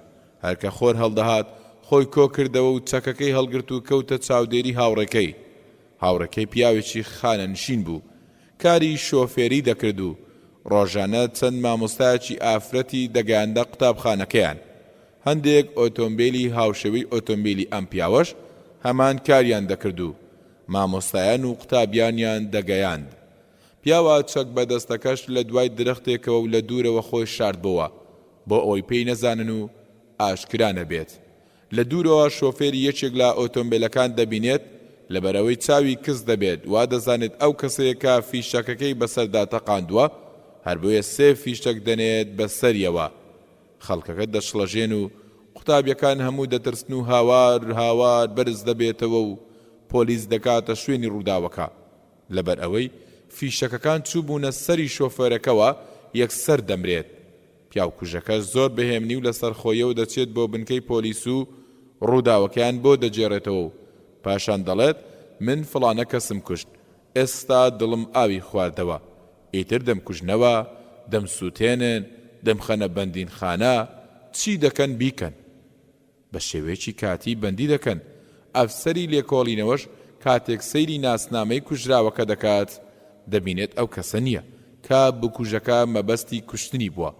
هەرکە خۆر هەڵدەهات خۆی کۆ کردەوە و چەکەکەی هەڵگرت و کەوتە چاودێری هاوڕەکەی پیاوێکی خانە نشین بوو کاری شۆفێری دەکرد و ڕۆژانە چەند مامۆستایەکی ئافرەتی دەگەیاندە قوتابخانەکەیان هەندێک ئۆتۆمبیلی هاوشەوی ئۆتۆمبیلی ئەم پیاوەش هەمان کاریان دەکرد و مامۆستایان و قوتابیانیان دەگەیاند پیاوە چەک بەدەستەکەش لە دوای درەختێکەوە و لە دوورەوە خۆی شاردبەوە بۆ ئەوی پێی نەزانن و ئاشکرانە بێت لە دوورەوە شۆفێری یەکێک لە ئۆتۆمبیلەکان دەبینێت لەبەرەوەی چاوی کەس دەبێت وا دەزانێت ئەو کەسەیەکە فیشەکەکەی بەسەردا تەقاندووە هەر بۆیە 3 فیشەک دەنێت بەسەریەوە خەڵکەکە دەشڵەژێن و قوتابیەکان هەموو دەترسن و هاوار بەرز دەبێتەوە و پۆلیس دەکاتە شوێنی ڕووداوەکە لەبەر ئەوەی فیشەکەکان چوو بوونە سەری شۆفێرەکەوە یەکسەر دەمرێت پیاوکوژەکەش زۆر بەهێمنی و لەسەر خۆیەوە دەچێت بۆ بنکەی پۆلیس و ڕووداوەکەیان بۆ دەجێڕێتەوە و پاشان دەڵێت من فڵانە کەسم کوشت ئێستا دڵم ئاوی خواردەوە ئیتر دەمکوژنەوە دەمسووتێنن دەمخەنە بەندین خانە چی دەکەن بیکەن بە شێوەیەکی کاتی بەندی دەکەن ئەفسەری لێکۆڵینەوەش کاتێک سەیری ناسنامەی کوژراوەکە دەکات دەبینێت ئەو کەسە نییە کە بکوژەکە مەبەستی کوشتنی بووە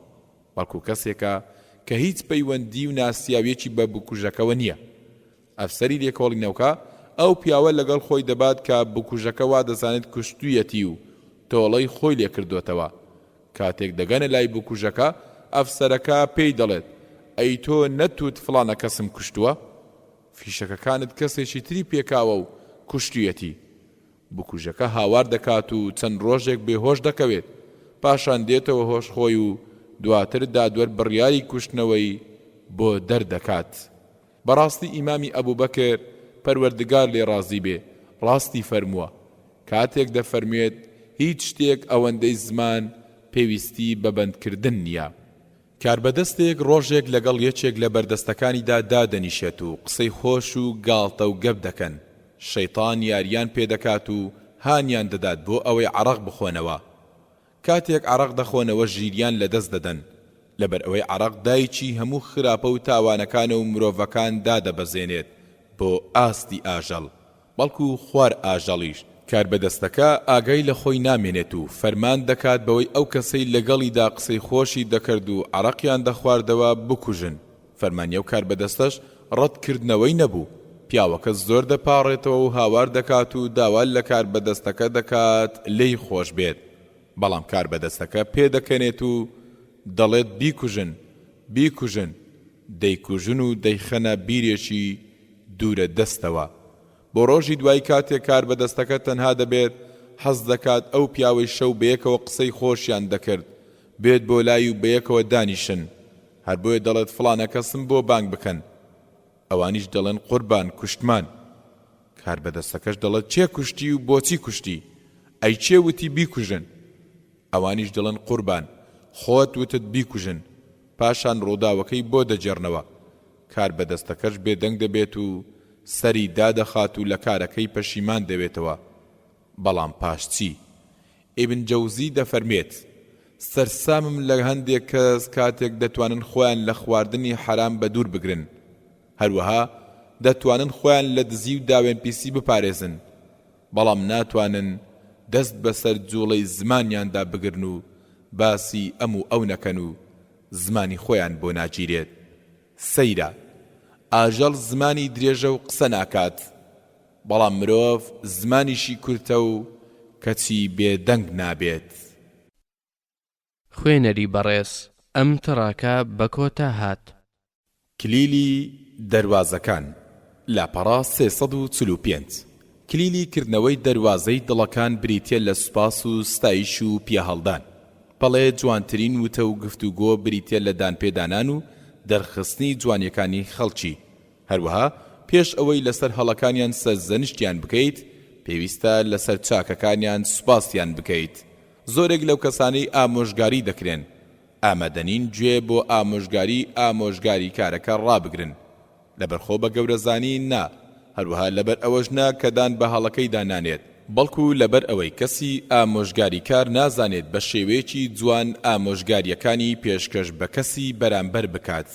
بەڵکو کەسێکە کە هیچ پەیوەندی و ناسیاویەکی بە بکوژەکەوە نییە ئەفسەری لێکۆڵینەوەکە ئەو پیاوە لەگەڵ خۆی دەبات کە بکوژەکە وا دەزانێت کوشتوویەتی و تۆڵەی خۆی لێکردوێتەوە کاتێک دەگەنە لای بکوژەکە ئەفسەرەکە پێی دەڵێت ئەی تۆ نەتوت فڵانە کەسم کوشتووە فیشەکەکانت کەسێکی تری پێکاوە و کوشتویەتی بکوژەکە هاوار دەکات و چەند ڕۆژێک بێهۆش دەکەوێت پاشان دێتەوە هۆش خۆی و دواتر دادوەر بڕیاری کوشتنەوەی بۆ دەردەکات بەڕاستی ئیمامی ئەبوبەکر پەروەردگار لێ ڕازی بێ ڕاستی فەرمووە کاتێک دەفەرموێت هیچ شتێک ئەوەندەی زمان پێویستی بەبەندکردن نییە کاربەدەستێک ڕۆژێک لەگەڵ یەکێک لە بەردەستەکانیدا دادەنیشێت و قسەی خۆش و گاڵتە و گەپ دەکەن شەیطان یاریان پێدەکات و هانیان دەدات بۆ ئەوەی عەرەق بخۆنەوە کاتێک عەرەق دەخۆنەوە ژیریان لەدەست دەدەن لەبەر ئەوەی عەرەق دایکی هەموو خراپە و تاوانەکانە و مرۆڤەکان دادەبەزێنێت بۆ ئاستی ئاژەڵ بەڵکو خوار ئاژەڵیش کاربەدەستەکە ئاگای لە خۆی نامێنێت و فەرمان دەکات بەوەی ئەو کەسەی لەگەڵیدا قسەی خۆشی دەکرد و عەرەقیان دەخواردەوە بکوژن فەرمانیە و کاربەدەستەش ڕەتکردنەوەی نەبوو پیاوەکە زۆر دەپاڕێتەوە و هاوار دەکات و داوال لە کاربەدەستەکە دەکات لێی خۆش بێت بەڵام کاربەدەستەکە پێدەکەنێت و دەڵێت بیکوژن دەیکوژن و دەیخەنە بیرێکی دوورە دەستەوە بۆ ڕۆژی دوای کاتێک کاربەدەستەکە تەنها دەبێت حەز دەکات ئەو پیاوەی شەو بەیەکەوە قسەی خۆشیان دەکرد بێت بۆ لای و بەیەکەوە دانیشن هەر بۆیە دەڵێت فڵانە کەسم بۆ بانگ بکەن ئەوانیش دەڵێن قوربان کوشتمان کاربەدەستەکەش دەڵێت چێ کوشتی و بۆچی کوشتی ئەی چێ وتی بیکوژن ئەوانیش دەڵێن قوربان خۆت وتت بیکوژن پاشان ڕووداوەکەی بۆ دەجێڕنەوە کاربەدەستەکەش بێدەنگ دەبێت و سەری دادەخات و لە کارەکەی پەشیمان دەوێتەوە بەڵام پاش چی ئیبن جەوزی دەفەرمێت سەرسامم لە هەندێک کەس کاتێک دەتوانن خۆیان لە خواردنی حرام بە دوور بگرن هەروەها دەتوانن خۆیان لە دزی و داوێن پیسی بپارێزن بەڵام ناتوانن دەست بەسەر جوڵەی زمانیاندا بگرن و باسی ئەم و ئەو نەکەن و زمانی خۆیان بۆ ناگیرێت سەیرە ئاژەڵ زمانی درێژە و قسە ناکات بەڵام مرۆڤ زمانیشی کورتە و کەچی بێدەنگ نابێت خوێنەری بەڕێز ئەم تڕاکە بە کۆتا هات کلیلی دەروازەکان لاپەڕا 345 کلیلی کردنەوەی دەروازەی دڵەکان بریتیە لە سوپاس و ستایش و پیاهەڵدان پەڵێ جوانترین وتە و گفتوگۆ بریتیە لە دانپێدانان و دەرخستنی جوانیەکانی خەڵکی هەروەها پێش ئەوەی لەسەر هەڵەکانیان سەرزەنشتیان بکەیت پێویستە لەسەر چاکەکانیان سوپاسیان بکەیت زۆرێک لەو کەسانەی ئامۆژگاری دەکرێن ئامادەنین گوێ بۆ ئامۆژگاری کارەکە ڕابگرن لەبەرخۆ بە گەورەزانی نا هەروەها لەبەر ئەوەش نا کەدان بە هەڵەکەی دانانێت بەڵکو لەبەر ئەوەی کەسی ئامۆژگاری کار نازانێت بە شێوەیەکی جوان ئامۆژگاریەکانی پێشکەش بە کەسی بەرامبەر بکات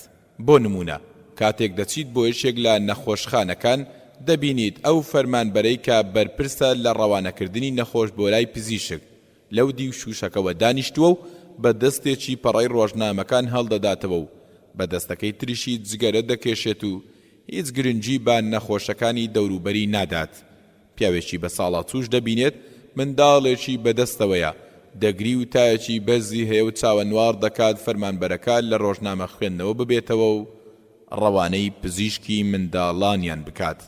بۆ نمونە کاتێک دەچیت بۆ یەکێک لە نەخۆشخانەکان دەبینیت ئەو فەرمانبەرەی کە بەرپرسە لە ڕەوانەکردنی نەخۆش بۆ لای پزیشک لەو دی و شوشەکەوە دانیشتووە و بە دەستێکی پەڕەی ڕۆژنامەکان هەڵدەداتەوە و بە دەستەکەی تریشی جگەرە دەکێشێت و هیچ گرنگی بە نەخۆشەکانی دەوروبەری نادات پیاوێکی بە ساڵاتوش دەبینێت منداڵێکی بەدەستەوەیە دەگری و تایەکی بەرزی هەیە و چاوەنوار دەکات فەرمانبەرەکە لە ڕۆژنامە خوێندنەوە ببێتەوە و ڕەوانەی پزیشکی منداڵانیان بکات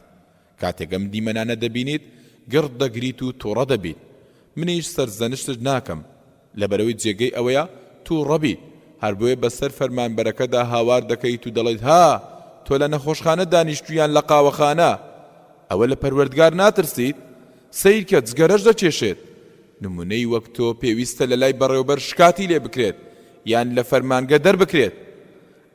کاتێکم دیمەنانە دەبینیت گرد دەگریت و تووڕە دەبیت منیش سەرزەنشتت ناکەم لەبەرەوەی جێگەی ئەوەیە تووڕە بیت هەر بۆیە بەسەر فەرمانبەرەکەدا هاوار دەکەیت و دەڵێت ها تۆ لە نەخۆشخانە دانیشتویان لە قاوەخانە ئەوە لە پەروەردگار ناترسیت سیر کە جگەرەش دەچێشێت نمونەی وەک تۆ پێویستە لە لای بەڕێوەبەر شکاتی لێ بکرێت یان لە فەرمانگە دەربکرێت.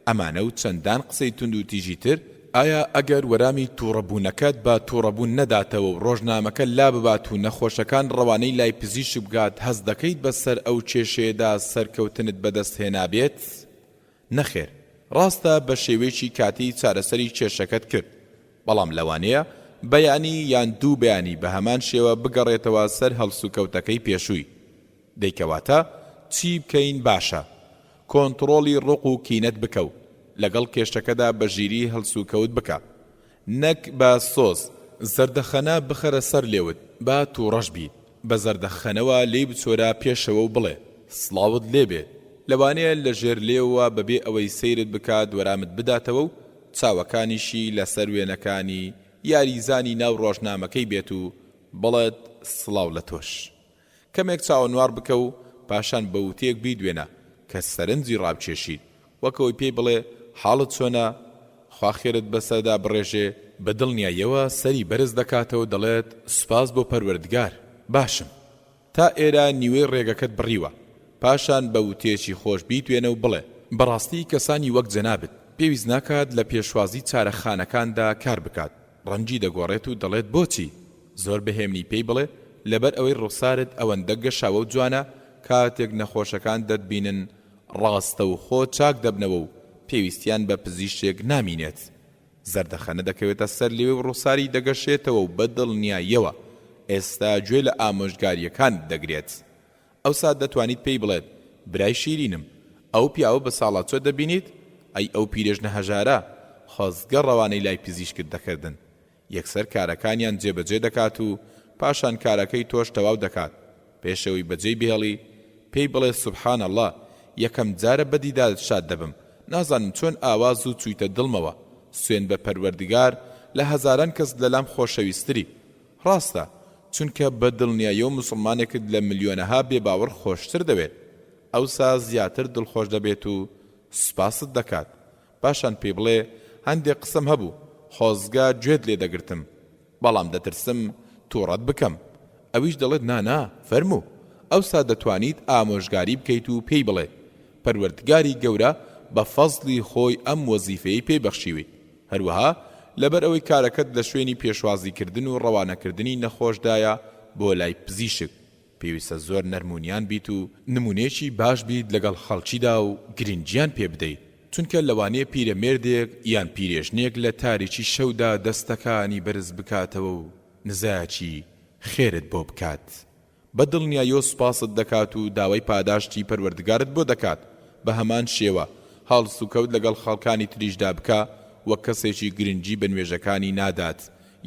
ئەمانە و چەندان قسەی تند و تیژی تر ئایا ئەگەر وەرامی تووڕەبوونەکەت بە تووڕەبوون نەداتەوە و ڕۆژنامەکە لا ببات و نەخۆشەکان ڕەوانەی لای پزیشک بگات هەست دەکەیت بەسەر ئەو کێشەیەدا سەرکەوتنت بەدەستهێنابێت؟ نەخێر، ڕاستە بە شێوەیەکی کاتی چارەسەری کێشەکەت کرد، بەڵام لەوانەیە بەیانی یان دوو بەیانی بە هەمان شێوە بگەڕێتەوە سەر هەڵسوکەوتەکەی پێشووی. دەیکەواتە چی بکەین باشە؟ کۆنتڕۆڵی ڕق و کینەت بکە و لەگەڵ کێشەکەدا بە ژیری هەڵسوکەوت بکە، نەک بە سۆز زەردەخەنە بخەرە سەر لێوت با تووڕەش بیت، بە زەردەخەنەوە لێی بچۆرە پێشەوە و بڵێ سڵاوت لێبێت. لەوانەیە لە ژێر لێوە بەبێ ئەوەی سەیرت بکات وەرامت بداتەوە و چاوەکانیشی لەسەر وێنەکانی یاریزانی ناو ڕۆژنامەکەی بێت و بڵێت سڵاو لە تۆش. کەمێک چاوەنوار بکە و پاشان بە وتێک بیدوێنە کە سەرنجی ڕابکێشیت، وەکەوەی پێی بڵێ حاڵت چۆنە، خوا خێرت بەسەردا بڕێژێ، بە دڵنیاییەوە سەری بەرز دەکاتەوە دەڵێت سوپاس بۆ پەروەردگار، باشم. تا ئێرە نیوەی ڕێگەکەت بڕیوە، پاشان بە وتێکی خۆش بیتوێنە و بڵێ بەڕاستی کەسانی وەک جەنابت پێویست ناکات لە پێشوازی چارەخانەکاندا کار بکات. ڕەنجی دەگۆڕێت و دەڵێت بۆچی؟ زۆر بەهێمنی پێی بڵێ لەبەر ئەوەی ڕوخسارت ئەوەندە گەشاوە و جوانە کاتێک نەخۆشەکان دەتبینن ڕاستە و خۆ چاک دەبنەوە و پێویستیان بە پزیشک نامینێت. زەردەخەنە دەکەوێتە سەر لێوێ و ڕوخساری دەگەشێتەوە و بە دڵنیاییەوە ئێستا گوێ لە ئامۆژگاریەکان دەگرێت. ئەوسا دەتوانیت پێی بڵێت برای شیرینم، ئەو پیاوە بە ساڵات چۆ دەبینیت؟ ئەی ئەو پیرێژنە هەژارە خۆزگە ڕەوانەی لای پزیشکت دەکردن. یەکسەر کارەکانیان جێبەجێ دەکات و پاشان کارەکەی تۆش تەواو دەکات. پێشەوەی بەجێی بهێڵی پێی بڵێ سوبحان الله، یەکەم جارە بەدیدارت شاد دەبم، نازانم چۆن ئاواز و چوویتە دڵمەوە. سوێن بە پەروەردگار لە هەزاران کەس لەلام خۆشەویستری. ڕاستە، چونکە بە دڵنیایی و مسلمانێکت لە ملیۆنەها بێباوەڕ خۆشتر دەوێت. ئەوسا زیاتر دڵخۆش دەبێت و سوپاست دەکات. پاشان پێی بڵێ هەندێک قسەم هەبوو، خۆزگا گوێت لێ دەگرتم، بەڵام دەترسم تووڕەت بکەم. ئەویش دەڵێت نانا فەرموو. ئەوسا دەتوانیت ئامۆژگاری بکەیت و پێی بڵێ پەروەردگاری گەورە بە فەزلی خۆی ئەم وەزیفەیەی پێبەخشیوی. هەروەها لەبەر ئەوەی کارەکەت لە شوێنی پێشوازیکردن و ڕەوانەکردنی نەخۆشدایە بۆ لای پزیشک، پێویستە زۆر نەرمونیان بیت و نمونێکی باش بیت لەگەڵ خەڵکیدا و گرنگیان پێ بدەیت، چونکە لەوانەیە پیرەمێردێک یان پیرێژنێک لە تاریکی شەودا دەستەکانی بەرز بکاتەوە و نزاکی خێرت بۆ بکات. بە دڵنیاییەوە سوپاست دەکات و داوای پاداشتی پەروەردگارت بۆ دەکات. بە هەمان شێوە هەڵسوکەوت لەگەڵ خەڵکانی تریشدا بکە وەک کەسێکی گرنگی بە نوێژەکانی نادات،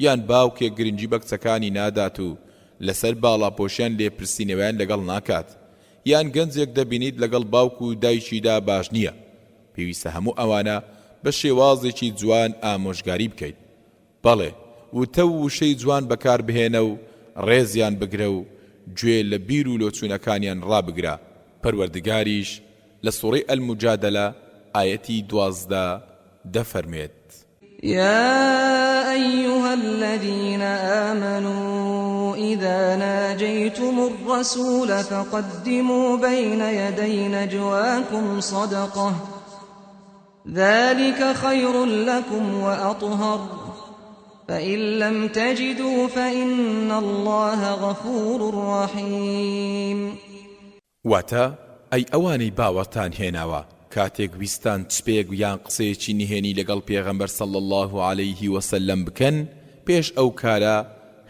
یان باوکێک گرنگی بە کچەکانی نادات و لەسەر باڵاپۆشیان لێپرسینەوەیان لەگەڵ ناکات، یان گەنجێک دەبینیت لەگەڵ باوک و دایکیدا باش نییە. پێویستە هەموو ئەوانە بە شێوازێکی جوان ئامۆژگاری بکەیت. بەڵێ وتە و وشەی جوان بەکار بهێنە و ڕێزیان بگرە و گوێ لە بیر و لۆچوونەکانیان ڕابگرە. پەروەردگاریش لە سوڕەی ئەلموجادەلە ئایەتی 12 دەفەرمێت يا أيها الذين آمنوا إذا ناجيتم الرسول فقدموا بين يدي نجواكم صدقة ذلك خير لكم وأطهر فإن لم تجدوا فإن الله غفور رحيم. واتا أي أواني باوەتان هێناوە کاتێک ویستان چپێک یان قسەیەکی نهێنی لەگەڵ پێغەمبەر صلی الله عليه وسلم بکەن، پێش ئەو کارە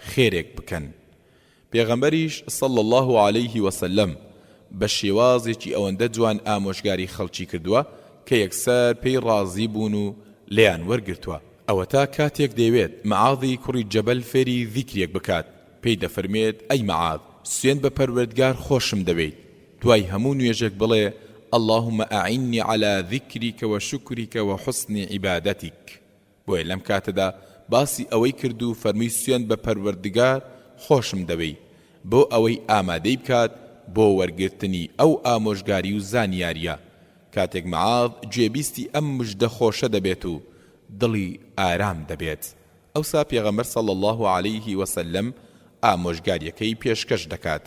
خێرێک بکەن. پێغەمبەریش صلی الله عليه وسلم بە شێوازێکی ئەوەندە جوان ئامۆژگاری خەڵکی کردووە کە یەکسەر پێی ڕازی بوون و لێیان وەرگرتووە. ئەوە تا کاتێک دەیەوێت معاذی کوڕی جەبەل فێری ذیکرێک بکات، پێی دەفەرمێت ئەی معاذ، سوێن بە پەروەردگار خۆشم دەوێت، دوای هەموو نوێژێک بڵێ اللهم أعني على ذكرك وشكرك وحسن عبادتك. بۆیە لەم کاتەدا باسی ئەوەی کرد و فەرمووی سوێن بە پەروەردگار خۆشم دەوێت بۆ ئەوەی ئامادەی بکات بۆ وەرگرتنی ئەو ئامۆژگاری و زانیاریە. کاتێک معاذ گوێبیستی ئەم مژدە خۆشە دەبێت و دڵی ئارام دەبێت، ئەوسا پێغەمبەر صلی الله عليه وسلم ئامۆژگاریەکەی پێشکەش دەکات.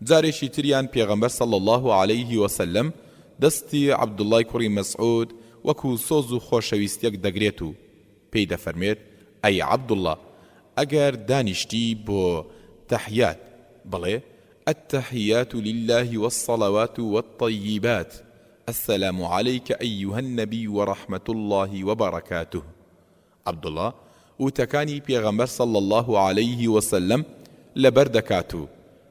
جارێکی تریان پێغەمبەر صلی الله عليه وسلم دەستی عەبدوڵای کوڕی مەسعود وەکو سۆز و خۆشەویستیەک دەگرێت و پێی دەفەرمێت ئەی عەبدوڵڵا ئەگەر دانیشتی بۆ تەحیات بڵێ التحيات لله والصلوات والطيبات السلام عليك أيها النبي ورحمة الله وبركاته عبد الله وتكاني بيغمبر صلى الله عليه وسلم لبردكاتو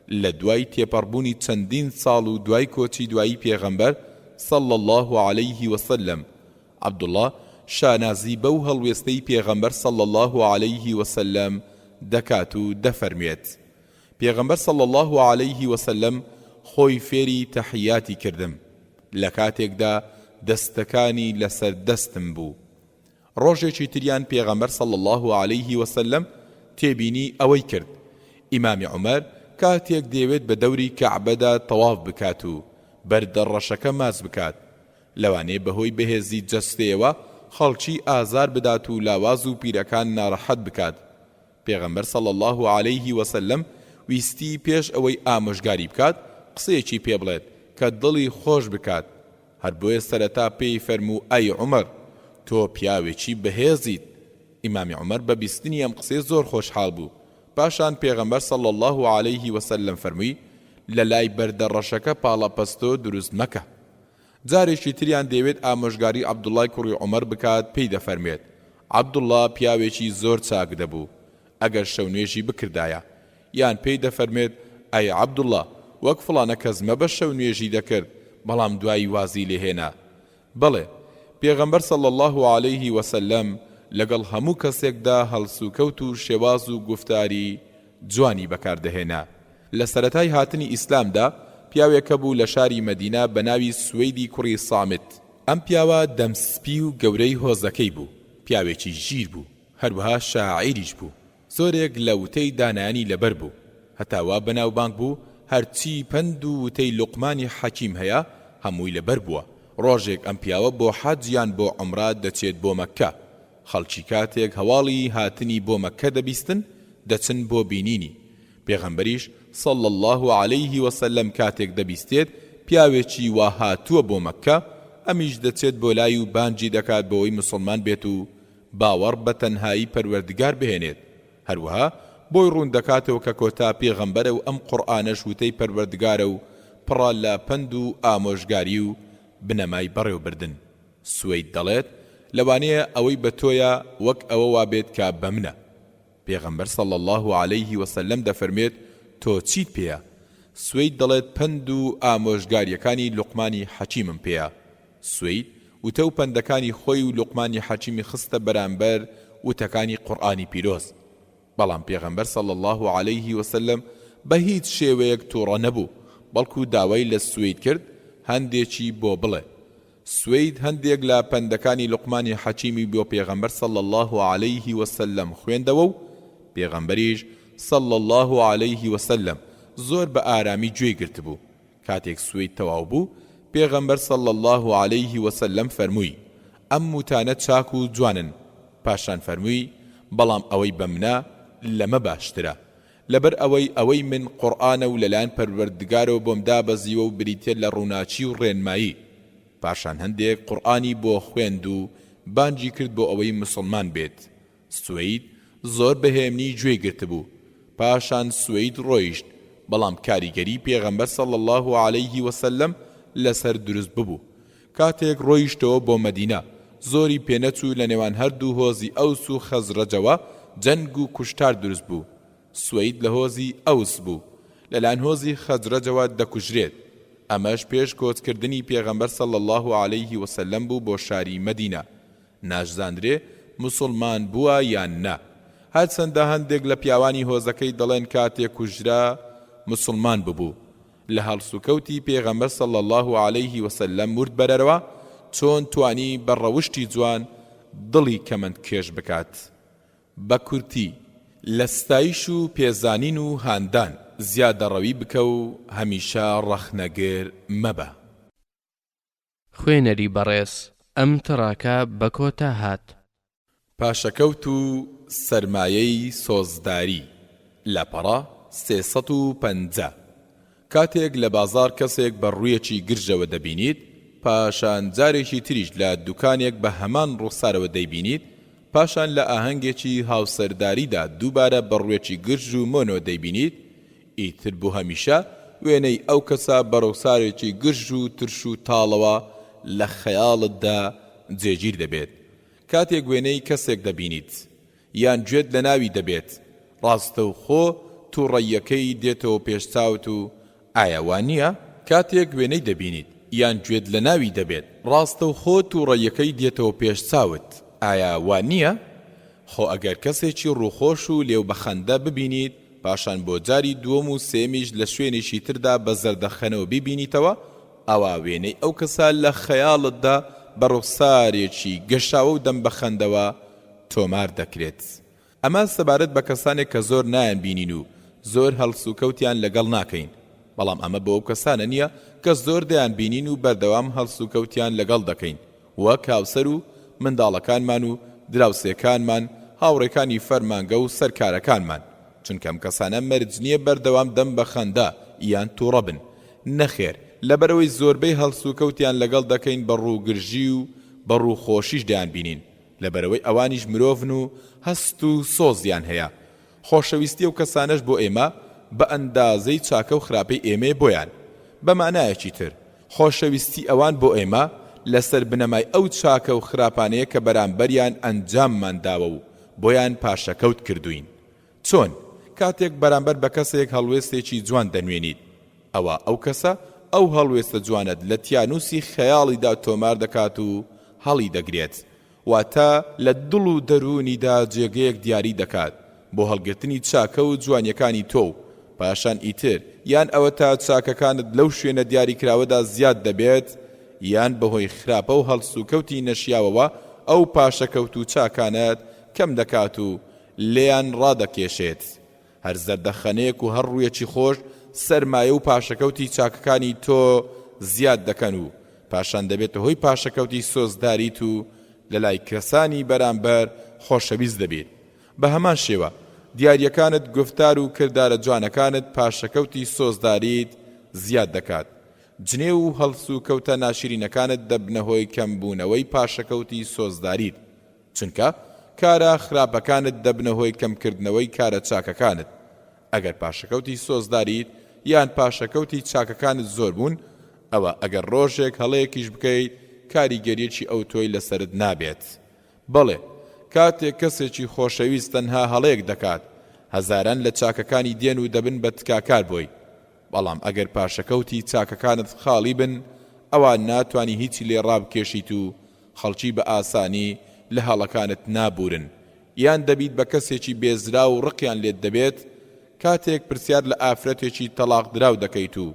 لدواي تيبربوني چندين سالو دواي كوچي دواي بيغمبر صلى الله عليه وسلم عبد الله شانازي بو هلويستي بيغمبر صلى الله عليه وسلم دكاتو دفرميت پێغەمبەر صلی الله عليه وسلم خۆی فێری تەحیاتی کردم لە کاتێکدا دەستەکانی لەسەر دەستم بوو ڕۆژێکی تریان پێغەمبەر صلی الله عليه وسلم تێبینی ئەوەی کرد ئیمامی عومەر کاتێک دەیەوێت بە دەوری کەعبەدا تەواف بکات و بەردەڕەشەکە ماز بکات لەوانەیە بەهۆی بەهێزی جەستەیەوە خەڵکی ئازار بدات و لاواز و پیرەکان ناڕەحەت بکات پێغەمبەر صلی الله عليه وسلم ویستی پێش ئەوەی ئامۆژگاری بکات قسەیەکی پێ بڵێت کە دڵی خۆش بکات هەر بۆیە سەرەتا پێی فەرموو ئەی عومەر تۆ پیاوێکی بەهێزیت ئیمامی عومەر بە بیستنی ئەم قسەی زۆر خۆشحاڵ بوو پاشان پێغەمبەر صلی الله عليه وسلم فەرمووی لە لای بەردەڕەشەکە پاڵەپەستۆ دروست مەکە جارێکی تریان دەیەوێت ئامۆژگاری عەبدوڵای کوڕی عومەر بکات پێی دەفەرمێت عەبدوڵڵا پیاوێکی زۆر چاک دەبوو ئەگەر شەونێژی بکردایە یان پێی دەفەرمێت ئەی عەبدوڵڵا وەک فڵانە کەس مەبە شەونێژی دەکرد بەڵام دوایی وازی لێهێنا بەڵێ پێغەمبەر صلی الله عليه وسلم لەگەڵ هەموو کەسێکدا هەڵسوکەوت و شێواز و گفتاری جوانی بەکاردەهێنا لە سەرەتای هاتنی ئیسلامدا پیاوێکە بوو لە شاری مەدینە بە ناوی سوەیدی کوڕی سامت ئەم پیاوە دەمسپی و گەورەی هۆزەکەی بوو پیاوێکی ژیر بوو هەروەها شاعیریش بوو زۆرێک لە وتەی دانایانی لەبەر بوو هەتاوا بەناوبانگ بوو هەرچی پند و وتەی لوقمانی حەکیم هەیە هەمووی لەبەر بووە ڕۆژێک ئەم پیاوە بۆ حەجیان بۆ عومرە دەچێت بۆ مەککە خەڵکی کاتێک هەواڵی هاتنی بۆ مەککە دەبیستن دەچن بۆ بینینی پێغەمبەریش صلی الله عليه وسلم کاتێک دەبیستێت پیاوێکی وا هاتووە بۆ مەککە ئەمیش دەچێت بۆ لای و بانجی دەکات بۆەوەی مسلمان بێت و باوەڕ بە تەنهایی پەروەردگار بهێنێت هەروەها بۆی ڕوون دەکاتەوە کە کۆتا پێغەمبەرە و ئەم قورئانەش وتەی پەروەردگارە و پڕە لە پند و ئامۆژگاری و بنەمای بەڕێوەبردن سوەید دەڵێت لەوانەیە ئەوەی بە تۆیە وەک ئەوە وابێت کە بە منە پێغەمبەر صلی الله عليه وسلم دەفەرمێت تۆ چیت پێیە سوەید دەڵێت پند و ئامۆژگاریەکانی لوقمانی حەکیمم پێیە سوەید وتە و پندەکانی خۆی و لوقمانی حەکیمی خستە بەرامبەر وتەکانی قورئانی پیرۆز بەڵام پێغەمبەر صلی الله عليه وسلم بە هیچ شێوەیەک تووڕە نەبوو بەڵکو داوای لە سوەید کرد هەندێکی بۆ بڵێ سوەید هەندێک لە پندەکانی لوقمانی حەکیمی بۆ پێغەمبەر صلی الله عليه وسلم خوێندەوە و پێغەمبەریش صلی الله عليه وسلم زۆر بە ئارامی گوێی گرت بوو کاتێک سوەید تەواو بوو پێغەمبەر صلی الله عليه وسلم فەرمووی ئەم وتانە چاک و جوانن پاشان فەرمووی بەڵام ئەوەی بە منە لەمە باشترە لەبەر ئەوەی من قورئانە و لەلایەن پەروەردگارەوە بۆم دابەزیوە و بریتێ لە ڕووناچی و ڕێنمایی پاشان هەندێک قورئانی بۆ خوێند و بانجی کرد بۆ ئەوەی مسلمان بێت سوەید زۆر بەهێمنی گوێی گرت بوو پاشان سوەید ڕۆیشت بەڵام کاریگەری پێغەمبەر صلی الله عليه وسلم لەسەر دروست ببوو کاتێک ڕۆیشتەوە بۆ مەدینە زۆری پێنەچوو لە نێوان هەردوو هۆزی ئەوس و خەزرەجەوە جەنگ و کوشتار دروست بوو سوەید لە هۆزی ئەوس بوو لەلایەن هۆزی خەزرەجەوە دەکوژرێت ئەمەش پێش کۆچکردنی پێغەمبەر صلی الله عليه وسلم بوو بۆ شاری مەدینە ناشزاندرێ مسلمان بووە یان نا هەرچەندە هەندێک لە پیاوانی هۆزەکەی دەڵێن کاتێک کوژرا مسلمان ببوو لە هەڵسوکەوتی پێغەمبەر صلی الله عليه وسلم مرد بەرەرەوە چۆن توانی بەڕەوشتی جوان دڵی کەمەند کێش بکات بە کورتی لە ستایش و پێزانین و هاندان زیادەڕەوی بکە و هەمیشە ڕەخنەگەر مەبە خوێنەری بەڕێز ئەم تڕاکە بە کۆتا هات پاشەکەوت و سەرمایەی سۆزداری لەپەڕە 350 کاتێک لە بازار کەسێک بە ڕوویەکی گرژەوە دەبینیت پاشان جارێکی تریش لە دوکانێک بە هەمان ڕوخسارەوە دەیبینیت پاشان لە ئاهەنگێکی هاوسەرداریدا دووبارە بە ڕوێکی گرژ و مۆنۆ دەیبینیت ئیتر بۆ هەمیشە وێنەی ئەو کەسە بە ڕوخسارێکی گرژ و ترش و تاڵەوە لە خەیاڵتدا جێگیر دەبێت کاتێک وێنەی کەسێک دەبینیت یان گوێت لە ناوی دەبێت ڕاستە و خۆ تووڕەیەکەی دێتەوە پێشچاوت و ئایا وان نییە کاتێک وێنەی دەبینیت یان گوێت لە ناوی دەبێت ڕاستە و خۆ تووڕەیەکەی دێتەوە پێشچاوت ئایا وان نییە خۆ ئەگەر کەسێکی ڕووخۆش و لێو بەخەندە ببینیت پاشان بۆ جاری دووەم و سێمیش لە شوێنێکی تردا بە زەردەخەنەوە ببینیتەوە ئەوە وێنەی ئەو کەسە لە خەیاڵتدا بە ڕوخسارێکی گەشاوە و دەم بەخەندەوە تۆمار دەکرێت ئەمە سەبارەت بە کەسانێک کە زۆر نایان بینین و زۆر هەڵسوکەوتیان لەگەڵ ناکەین بەڵام ئەمە بۆ ئەو کەسانە نییە کە زۆر دەیان بینین و بەردەوام هەڵسوکەوتیان لەگەڵ دەکەین وەک هاوسەر و منداڵەکانمان و دراوسێکانمان هاوڕێکانی فەرمانگە و سەرکارەکانمان چونکەم کەسانە مەرج نییە بەردەوام دەم بە خەندە یان تووڕە بن نەخێر لەبەرەوەی زۆربەی هەڵسوکەوتیان لەگەڵ دەکەین بە ڕووگرژی و بە ڕووخۆشیش دەیان بینین لەبەرەوەی ئەوانیش مرۆڤن و هەست و سۆزیان هەیە خۆشەویستی و کەسانەش بۆ ئێمە بە ئەندازەی چاکە و خراپەی ئێمێ بۆیان بە مانایەکی تر خۆشەویستی ئەوان بۆ ئێمە لەسەر بنەمای ئەو چاکە و خراپانەیە کە بەرامبەریان ئەنجاممان داوە و بۆیان پاشەکەوت کردوین چۆن کاتێک بەرامبەر بە کەسێک هەڵوێستێکی جوان دەنوێنیت ئەوە ئەو کەسە ئەو هەڵوێستە جوانت لە تیانوسی خەیاڵیدا تۆمار دەکات و هەڵی دەگرێت واتە لە دڵ و دەرونیدا جێگەیەک دیاری دەکات بۆ هەڵگرتنی چاکە و جوانیەکانی تۆ پاشان ئیتر یان ئەوە تا چاکەکانت لەو شوێنە دیاریکراوەدا زیاد دەبێت یان بەهۆی خراپە و هەڵسوکەوتی نەشیاوەوە ئەو پاشەکەوت و چاکانت کەم دەکات و لێیان ڕادەکێشێت هەر زەردەخەنەیەک و هەر ڕوویەکی خۆش سەرمایە و پاشەکەوتی چاکەکانی تۆ زیاد دەکەن و پاشان دەبێتە هۆی پاشەکەوتی سۆزداریت و لە لای کەسانی بەرامبەر خۆشەویست دەبێت بە هەمان شێوە دیاریەکانت گفتار و کردارە جوانەکانت پاشەکەوتی سۆزداریت زیاد دەکات جنێ و هەڵس و کەوتە ناشرینەکانت دەبنەهۆی کەمبوونەوەی پاشەکەوتی سۆزداریت چونکە کارە خراپەکانت دەبنەهۆی کەمکردنەوەی کارە چاکەکانت ئەگەر پاشەکەوتی سۆزداریت یان پاشەکەوتی چاکەکانت زۆر بوون ئەوە ئەگەر ڕۆژێک هەڵەیەکیش بکەیت کاریگەریەکی ئەو تۆی لەسرت نابێت بەڵێ کاتێک کەسێکی خۆشەویست تەنها هەڵەیەک دەکات هەزاران لە چاکەکانی دێن و دەبن بە تکاکار بۆی بەڵام ئەگەر پاشەکەوتی چاکەکانت خاڵی بن ئەوان ناتوانی هیچی لێ ڕابکێشیت و خەڵکی بە ئاسانی لە هەڵەکانت نابورن یان دەبیت بە کەسێکی بێزرا و ڕقیان لێت دەبێت کاتێک پرسیار لە ئافرەتێکی تەلاق دراو دەکەیت و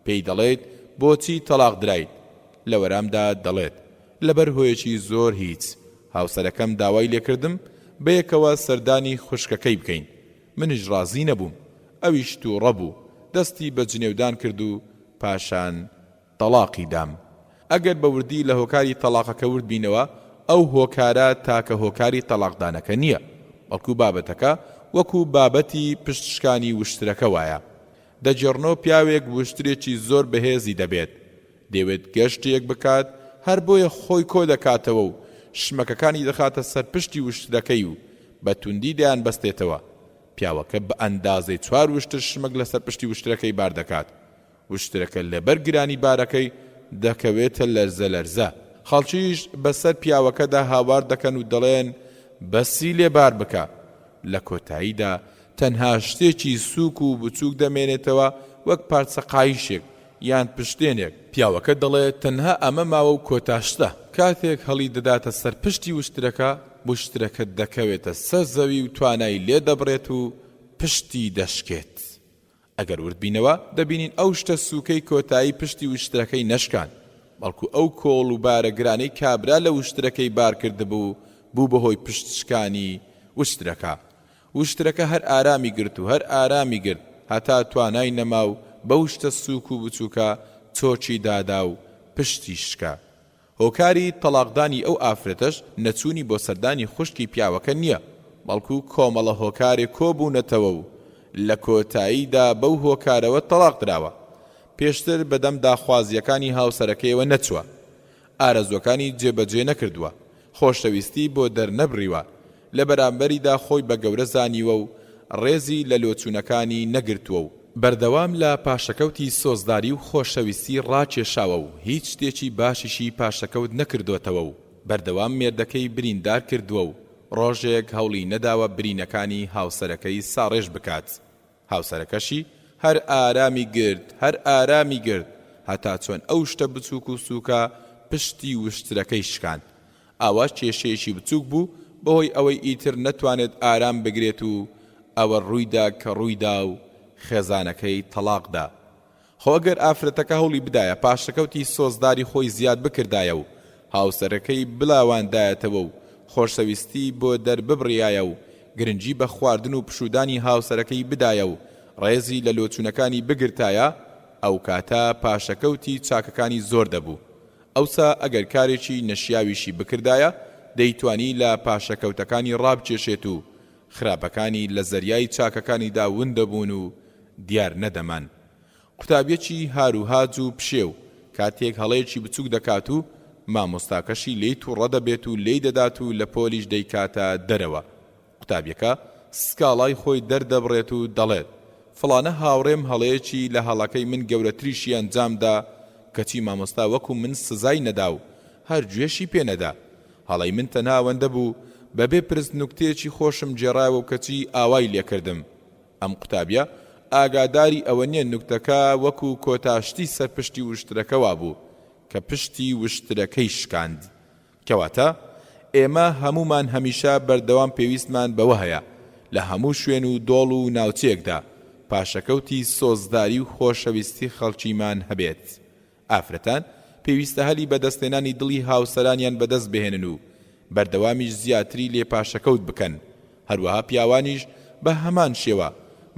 پێی دەڵێت بۆچی تەلاق درایت لە وەرامدا دەڵێت لەبەر هۆیەکی زۆر هیچ هاوسەرەکەم داوای لێکردم بەیەکەوە سەردانی خوشکەکەی بکەین منیش ڕازی نەبووم ئەویش تووڕە بوو دەستی بە جنێودان کرد و پاشان تەلاقی دام ئەگەر بە وردی لە هۆکاری تەلاقەکە ورد بینەوە ئەو هۆکارە تاکە هۆکاری تەلاقدانەکە نییە بەڵکو بابەتەکە وەکو بابەتی پشتشکانی وشترەکە وایە دەجێڕنەوە پیاوێک وشترێکی زۆر بەهێزی دەبێت دەوێت گەشتێک بکات هەر بۆیە خۆی کۆ دەکاتەوە و شمەکەکانی دەخاتە سەر پشتی وشترەکەی و بە توندی دەیان بەستێتەوە پیاوەکە بە ئەندازەی 4 وشتر شمەک لەسەر پشتی وشترەکەی بار دەکات وشترەکە لەبەر گرانی بارەکەی دەکەوێتە لەرزە لەرزە خەڵکیش بەسەر پیاوەکەدا هاوار دەکەن و دەڵێن بەسی لێبار بکە لە کۆتاییدا تەنها شتێکی سووک و بچووک دەمێنێتەوە وەک پارچە قایشێک یان پشتێنێک پیاوەکە دەڵێت تەنها ئەمە ماوە و کۆتاشتە کاتێک هەڵی دەداتە سەر پشتی وشترەکە وشترەکە دەکەوێتە سەر زەوی و توانای لێ دەبڕێت و پشتی دەشکێت ئەگەر وردبینەوە دەبینین ئەو شتە سووکەی کۆتایی پشتی وشترەکەی نەشکان بەڵکو ئەو کۆڵ و بارەگرانەی کابرا لە وشترەکەی بار کردبوو بوو بەهۆی پشتشکانی وشترەکە وشترەکە هەر ئارامی گرت و هەر ئارامی گرت هەتا توانای نەما و بەو شتە سووک و بچووکە چۆچی دادا و پشتی شکا هۆکاری تەلاقدانی ئەو ئافرەتەش نەچوونی بۆ سەردانی خوشکی پیاوەکە نییە بەڵکو کۆمەڵە هۆکارێک کۆبوونەتەوە و لە کۆتاییدا بەو هۆکارەوە تەلاق دراوە پێشتر بەدەم داخوازیەکانی هاوسەرەکەیەوە نەچووە ئارەزوەکانی جێبەجێ نەکردووە، خۆشەویستی بۆ دەرنەبڕیوە، لە بەرامبەریدا خۆی بە گەورە زانیوە و ڕێزی لە لۆچوونەکانی نەگرتووە و بەردەوام لە پاشەکەوتی سۆزداری و خۆشەویستی ڕاکێشاوە و هیچ شتێکی باشیشی پاشەکەوت نەکردوێتەوە و بەردەوام مێردەکەی بریندار کردووە و ڕۆژێک هەوڵی نەداوە برینەکانی هاوسەرەکەی ساڕێژ بکات. هاوسەرەکەشی هەر ئارامی گرت هەتا چۆن ئەو شتە بچووک و سووکە پشتی وشترەکەی شکاند. ئاوا کێشەیەکی بچووک بوو بەهۆی ئەوەی ئیتر نەتوانێت ئارام بگرێت و ئەوە ڕوویدا کە ڕوویدا و خێزانەکەی تەلاقدا. خۆ ئەگەر ئافرەتەکە هەوڵی بدایە پاشەکەوتی سۆزداری خۆی زیاد بکردایە و هاوسەرەکەی بلاواندایەتەوە و خۆشەویستی بۆ دەرببڕیایە و گرنگی بە خواردن و پشودانی هاوسەرەکەی بدایە و ڕێزی لە لۆچوونەکانی بگرتایە، ئەو کاتە پاشەکەوتی چاکەکانی زۆر دەبوو. ئەوسا ئەگەر کارێکی نەشیاویشی بکردایە دەیتوانی لە پاشەکەوتەکانی ڕابکێشێت و خراپەکانی لە زەریای چاکەکانیدا ون دەبوون و دیار نەدەمان. قوتابیەکی هاروهاج و پشێو کاتێک هەڵەیەکی بچووک دەکات و مامۆستاکەشی لێی تووڕە دەبێت و لێی دەدات و لە پۆلیش دەیکاتە دەرەوە. قوتابیەکە سکاڵای خۆی دەردەبڕێت و دەڵێت فڵانە هاوڕێم هەڵەیەکی لە هەڵەکەی من گەورەتریشی ئەنجامدا کەچی مامۆستا وەکو من سزای نەدا و هەر گوێشی پێ نەدا. هەڵەی من تەنها ئەوەندە بوو بەبێ پرس نوکتەیەکی خۆشم جێڕایەوە و کەچی ئاوای لێکردم. ئەم قوتابیە ئاگاداری ئەوە نییە نوکتەکە وەکو کۆتاشتی سەر پشتی وشترەکەوا بوو کە پشتی وشترەکەی شکاند. کەواتە ئێمە هەمومان هەمیشە بەردەوام پێویستمان بەوە هەیە لە هەموو شوێن و دۆڵ و ناوچەیەکدا پاشەکەوتی سۆزداری و خۆشەویستی خەڵکیمان هەبێت. ئافرەتان پێویستە هەلی بەدەستێنانی دڵی هاوسەرانیان بەدەست بهێنن و بەردەوامیش زیاتری لێ پاشەکەوت بکەن. هەروەها پیاوانیش بە هەمان شێوە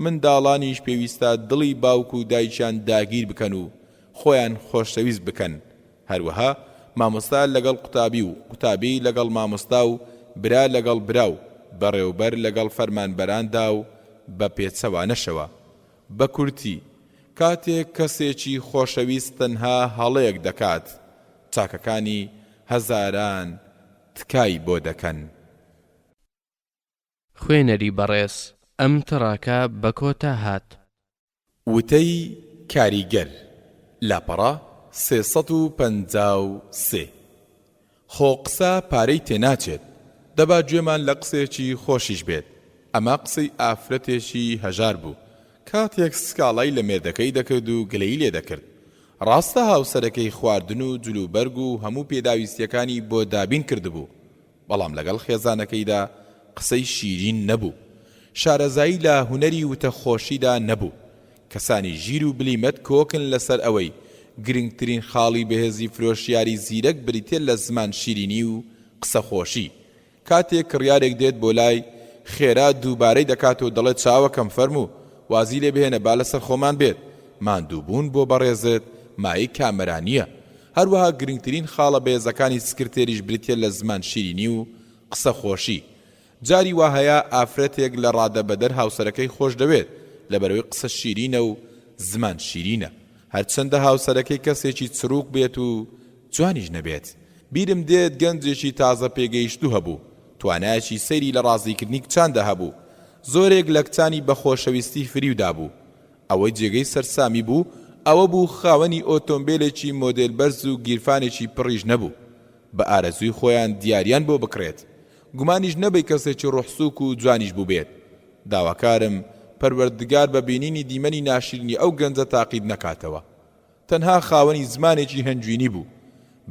منداڵانیش پێویستە دڵی باوک و دایکیان داگیر بکەن و خۆیان خۆشەویست بکەن. هەروەها مامۆستا لەگەڵ قوتابی و قوتابی لەگەڵ مامۆستا و برا لەگەڵ برا و بەڕێوبەر لەگەڵ فەرمانبەراندا و بە پێچەوانەشەوە. بە کورتی کاتێک کەسێکی خۆشەویست تەنها هەڵەیەک دەکات چاکەکانی هەزاران تکای بۆ دەکەن. خوێنەری بەڕێز ئەم تڕاکە بە کۆتا هات. وتەی کاریگەر لاپەڕا 353 خۆ قسە پارەی تێناچێت دەبا گوێمان لە قسێکی خۆشیش بێت. ئەمە قسەی ئافرەتێکی هەژار بوو کاتێک سکاڵای لە مێردەکەی دەکرد و گلەی لێ دەکرد. ڕاستە هاوسەرەکەی خواردن و جلوبەرگ و هەموو پێداویستیەکانی بۆ دابین کردبوو، بەڵام لەگەڵ خێزانەکەیدا قسەی شیرین نەبوو. شارەزایی لە هونەری وتەخۆشیدا نەبوو. کەسانی ژیر و بلیمەت کۆکن لەسەر ئەوەی گرنگترین خاڵی بەهێزی فرۆشیاری زیرەک بریتێت لە زمان شیرینی و قسە خۆشی. کاتێک کڕیارێک دێت بۆ لای خێرا دووبارەی دەکات و دەڵێت چاوەکەم فەرموو وازی لێ بهێنە با لەسەر خۆمان بێت. ماندووبوون بۆ بەڕێزت مای کامەرانیە. هەروەها گرنگترین خاڵە بەهێزەکانی سکرتێریش بریتێت لە زمان شیرینی و قسە خۆشی. جاری وا هەیە ئافرەتێک لە ڕادەبەدەر هاوسەرەکەی خۆش دەوێت لەبەرەوەی قسە شیرینە و زمان شیرینە. هەرچەندە هاوسەرەکەی کەسێکی چروک بێت و جوانیش نەبێت. بیرم دێت گەنجێکی تازە پێگەیشتوو هەبوو، توانایەکی سەیری لە ڕازیکردنی کچاندا هەبوو، زۆرێک لە کچانی بە خۆشەویستی فریودا بوو. ئەوەی جێگەی سەرسامی بوو ئەوە بوو خاوەنی ئۆتۆمبیلێکی مۆدێل بەرز و گیرفانێکی پڕیش نەبوو. بە ئارەزووی خۆیان دیاریان بۆ بکرێت. گومانیش نەبێ کەسێکی ڕوحسووک و جوانیش بوو بێت. داواکارم پەروەردگار بە بینینی دیمەنی ناشرینی ئەو گەنجە تاقید نەکاتەوە. تەنها خاوەنی زمانێکی هەنجوینی بوو،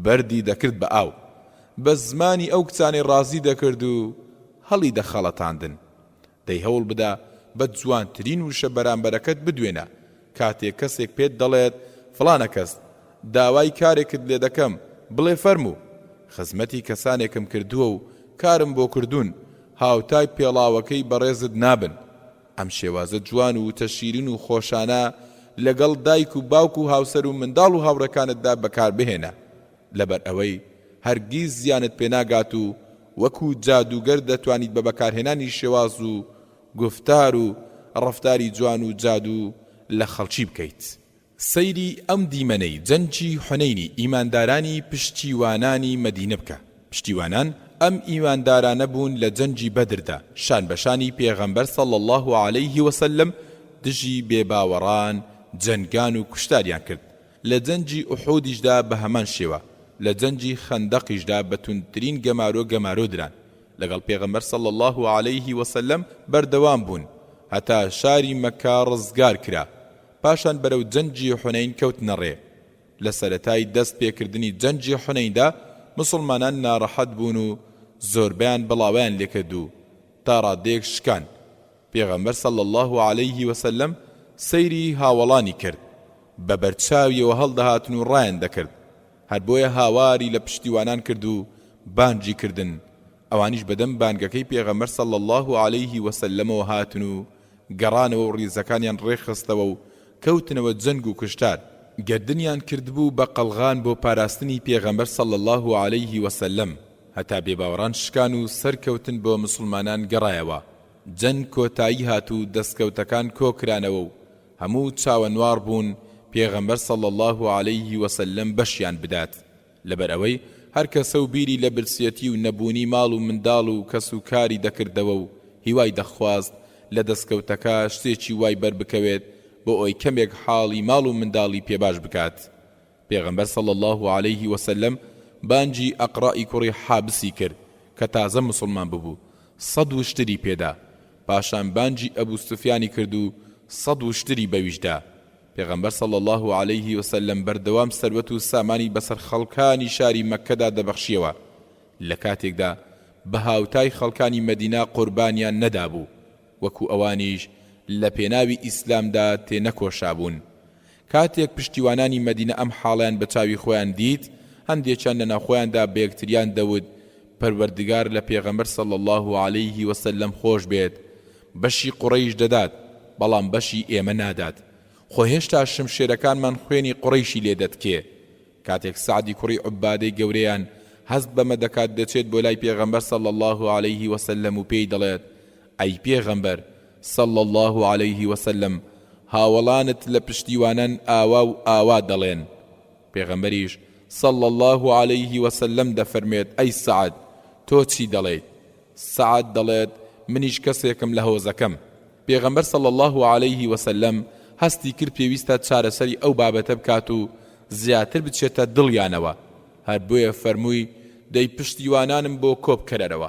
بەردی دەکرد بە ئاو، بە زمانی ئەو کچانی ڕازی دەکرد و هەڵی دەخەڵەتاندن. دەی هەوڵ بدا بە جوانترین وشە بەرامبەرەکەت بدوێنە. کاتێک کەسێک پێت دەڵێت فڵانە کەس داوای کارێکت لێ دەکەم بڵێ فەرموو، خزمەتی کەسانێکم کردووە و کارم بۆ کردوون، هاوتای پێڵاوەکەی بەڕێزت نابن. ئەم شێوازە جوان و تەشیرین و خۆشانە لەگەڵ دایک و باوک و هاوسەر و منداڵ و هاوڕەکانتدا بەکار بهێنە، لەبەر ئەوەی هەرگیز زیانت پێناگات و وەکو جادوگەر دەتوانیت بە بەکارهێنانی شێواز و گفتار و ڕەفتاری جوان و جادو لە خەڵکی بکەیت. سەیری ئەم دیمەنەی جەنجی حونەینی ئیماندارانی پشتیوانانی مەدینە بکە. پشتیوانان ئەم ئیماندارانە بوون لە جەنجی بەدردا شان بەشانی پێغەمبەر صلی الله عليه وسلم دژی بێباوەڕان جەنگان و کوشتاریان کرد. لە جەنجی ئوحودیشدا بە هەمان شێوە، لە جەنجی خەندەقیشدا بە توندترین گەمارۆ دران لەگەڵ پێغەمبەر صلی الله عليه وسلم بەردەوام بوون هەتا شاری مەکە ڕزگار کرا. پاشان بەرەو جەنجی حونەین کەوتنە ڕێ. لە سەرەتای دەست پێکردنی جەنجی حونەیندا مسلمانان ناڕەحەت بوون و زۆربیان بڵاویان لێکردو تا ڕادێک شکان. پێغەمبەر صلی الله عليه وسلم سەیری هاوڵانی کرد، بە بەرچاویەوە هەڵدەهاتن و ڕایان دەکرد. هەر بۆیە هاواری لە پشتیوانان کرد و بانجی کردن. ئەوانیش بەدەم بانگەکەی پێغەمبەر صلی الله عليه وسلمەوە هاتن و گەڕانەوە و ڕیزەکانیان ڕێخستەوە و کەوتنەوە جەنگ و کوشتار. گردنیان کردبوو بە قەڵغان بۆ پاراستنی پێغەمبەر صلی الله عليه وسلم هەتا بێباوەڕان شکان و سەرکەوتن بۆ مسلمانان گەڕایەوە. جەنگ کۆتایی هات و دەستکەوتەکان کۆکرانەوە و هەموو چاوەنوار بوون پێغەمبەر صلی الله عليه وسلم بەشیان بدات. لەبەر ئەوەی هەر کەسە و بیری لە برسیەتی و نەبوونی ماڵ و منداڵ و کەس و کاری دەکردەوە و هیوای دەخواست لە دەستکەوتەکە شتێکی وای بەربکەوێت بۆ ئەوی کەمێک حاڵی ماڵ و منداڵی پێباش بکات. پێغەمبەر صلی الله عليه وسلم بانجی ئەقڕائی کوڕی حابسی کرد کە تازە مسلمان ببوو، 100 وشتری پێدا. پاشان بانجی ئەبوو سوفیانی کرد و 100 وشتری بەویشدا. پێغەمبەر صلی الله عليه وسلم بەردەوام سەروەت و سامانی بەسەر خەڵکانی شاری مەککەدا دەبەخشیەوە. لە کاتێکدا بە هاوتای خەڵکانی مەدینە قوربانیان نەدابوو، وەکو ئەوانیش لە پێناوی ئیسلامدا تێنەکۆشابوون. کاتێک پشتیوانانی مەدینە ئەم حاڵیان بە چاوی خۆیان دیت، هەندێکیان لە ناوخۆیاندا بە یەکتریان دەوت پەروەردگار لە پێغەمبەر صلی الله عليه وسلم خۆش بێت، بەشی قوڕەیش دەدات بەڵام بەشی ئێمە نادات، خۆ هێشتا شمشێرەکانمان خوێنی قوڕەیشی لێ دەتکێ. کاتێک سعدی کوڕی عوبادەی گەورەیان هەست بەمە دەکات دەچێت بۆ لای پێغەمبەر صلی الله عليه وسلم و پێی دەڵێت ئەی پێغەمبەر صلی الله عليه وسلم هاوڵانت لە پشتیوانان ئاوا و ئاوا دەڵێن. پێغەمبەریش صلی الله عليه وسلم دەفەرمێت ئەی سعد تۆ چی دەڵێیت؟ سعد دەڵێت منیش کەسێکم لە هۆزەکەم. پێغەمبەر صلی الله عليه وسلم هەستی کرد پێویستە چارەسەری ئەو بابەتە بکات و زیاتر بچێتە دڵیانەوە. هەر بۆیە فەرمووی دەی پشتیوانانم بۆ کۆبکەرەرەوە.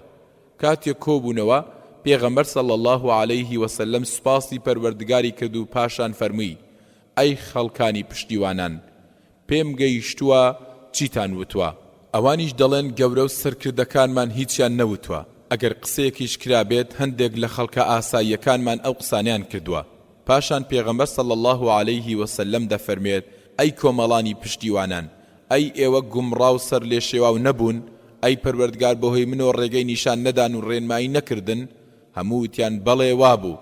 کاتێک کۆبوونەوە پێغەمبەر صلی الله عليه وسلم سوپاسی پەروەردگاری کرد و پاشان فەرمووی ئەی خەڵکانی پشتیوانان پێم گەیشتووە چیتان وتووە؟ ئەوانیش دەڵێن گەورە و سەرکردەکانمان هیچیان نەوتووە. ئەگەر قسەیەکیش کرابێت هەندێک لە خەڵکە ئاساییەکانمان ئەو قسانیان کردووە. پاشان پێغەمبەر صلی الله عليه وسلم دەفەرمێت ئەی کۆمەڵانی پشتیوانان، ئەی ئێوە گومڕا و سەر لێ شێوا نەبوون، ئەی پەروەردگار بەهۆی منەوە ڕێگەی نیشان نەدان و ڕێنمایی نەکردن؟ هەمووتیان بەڵێ وابوو.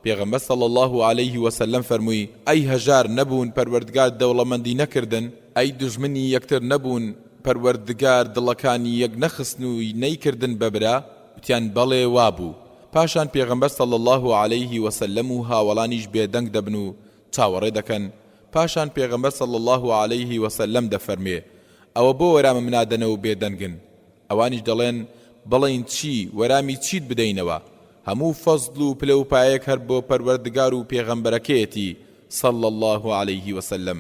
پێغەمبەر صلی الله عليه وسلم فەرمووی ئەی هەژار نەبوون پەروەردگار دەوڵەمەندی نەکردن؟ ئەی دوژمنی یەکتر نەبوون پەروەردگار دڵەکانی یەک نەخستن و نەیکردن بەبرا؟ وتیان بەڵێ وابوو. پاشان پێغەمبەر صلی الله عليه وسلم و هاوڵانیش بێدەنگ دەبن و چاوەڕێ دەکەن. پاشان پێغەمبەر صلی الله عليه وسلم دەفەرمێ ئەوە بۆ وەرامە منادەنەوە بێدەنگن؟ ئەوانیش دەڵێن بڵێن چی وەرامی چیت بدەینەوە؟ هەموو فەزڵ و پلە و پایەک هەر بۆ پەروەردگار و پێغەمبەرەکەیەتی صلی الله عليه وسلم.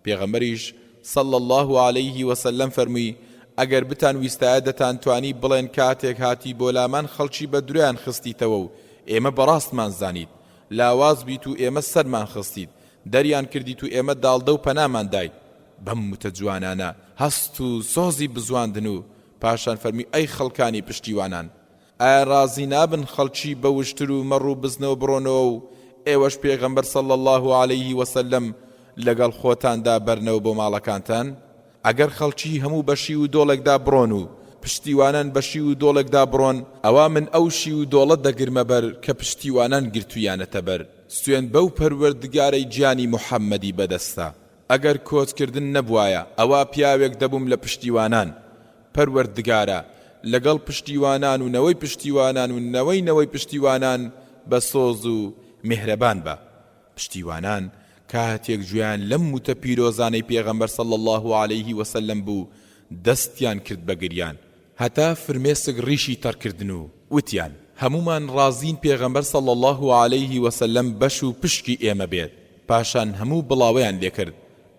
پێغەمبەریش صلی الله عليه وسلم فەرمووی ئەگەر بتان ویستایە دەتان توانی بڵێن کاتێک هاتی بۆ لامان خەڵکی بە درویان خستیتەوە و ئێمە بەڕاستمان زانیت، لاواز بیت و ئێمە سەرمان خستیت، دەریان کردیت و ئێمە داڵدە و پەنامان دایت. بەم وتە جوانانە هەست و سۆزی بزواندن و پاشان فەرمی ئەی خەڵکانی پشتیوانان، ئایا ڕازی نابن خەڵکی بە وشتر و مەڕ و بزنەوە بڕۆنەوە و ئێوەش پێغەمبەر صلی الله عليه وسلم لەگەڵ خۆتاندا بەرنەوە بۆ ماڵەکانتان؟ ئەگەر خەڵکی هەموو بەشی و دۆڵێکدا بڕۆن و پشتیوانان بەشی و دۆڵێکدا بڕۆن، ئەوا من ئەو شی و دۆڵە دەگرمە بەر کە پشتیوانان گرتویانەتە بەر. سوێن بەو پەروەردگارەی گیانی محەممەدی بەدەستە. ئەگەر کۆچکردن نەبوایە ئەوا پیاوێک دەبووم لە پشتیوانان. پەروەردگارە لەگەڵ پشتیوانان و نەوەی پشتیوانان و نەوەی پشتیوانان بە سۆز و میهرەبان بە. پشتیوانان کاتێک گوێیان لەم وتە پیرۆزانەی پێغەمبەر صلی الله عليه وسلم بوو دەستیان کرد بە گریان هەتا فرمێسک ڕیشی تەرکردن و وتیان هەمومان ڕازین پێغەمبەر صلی الله عليه وسلم بەش و پشکی ئێمە بێت پاشان هەموو بڵاوەیان لێکرد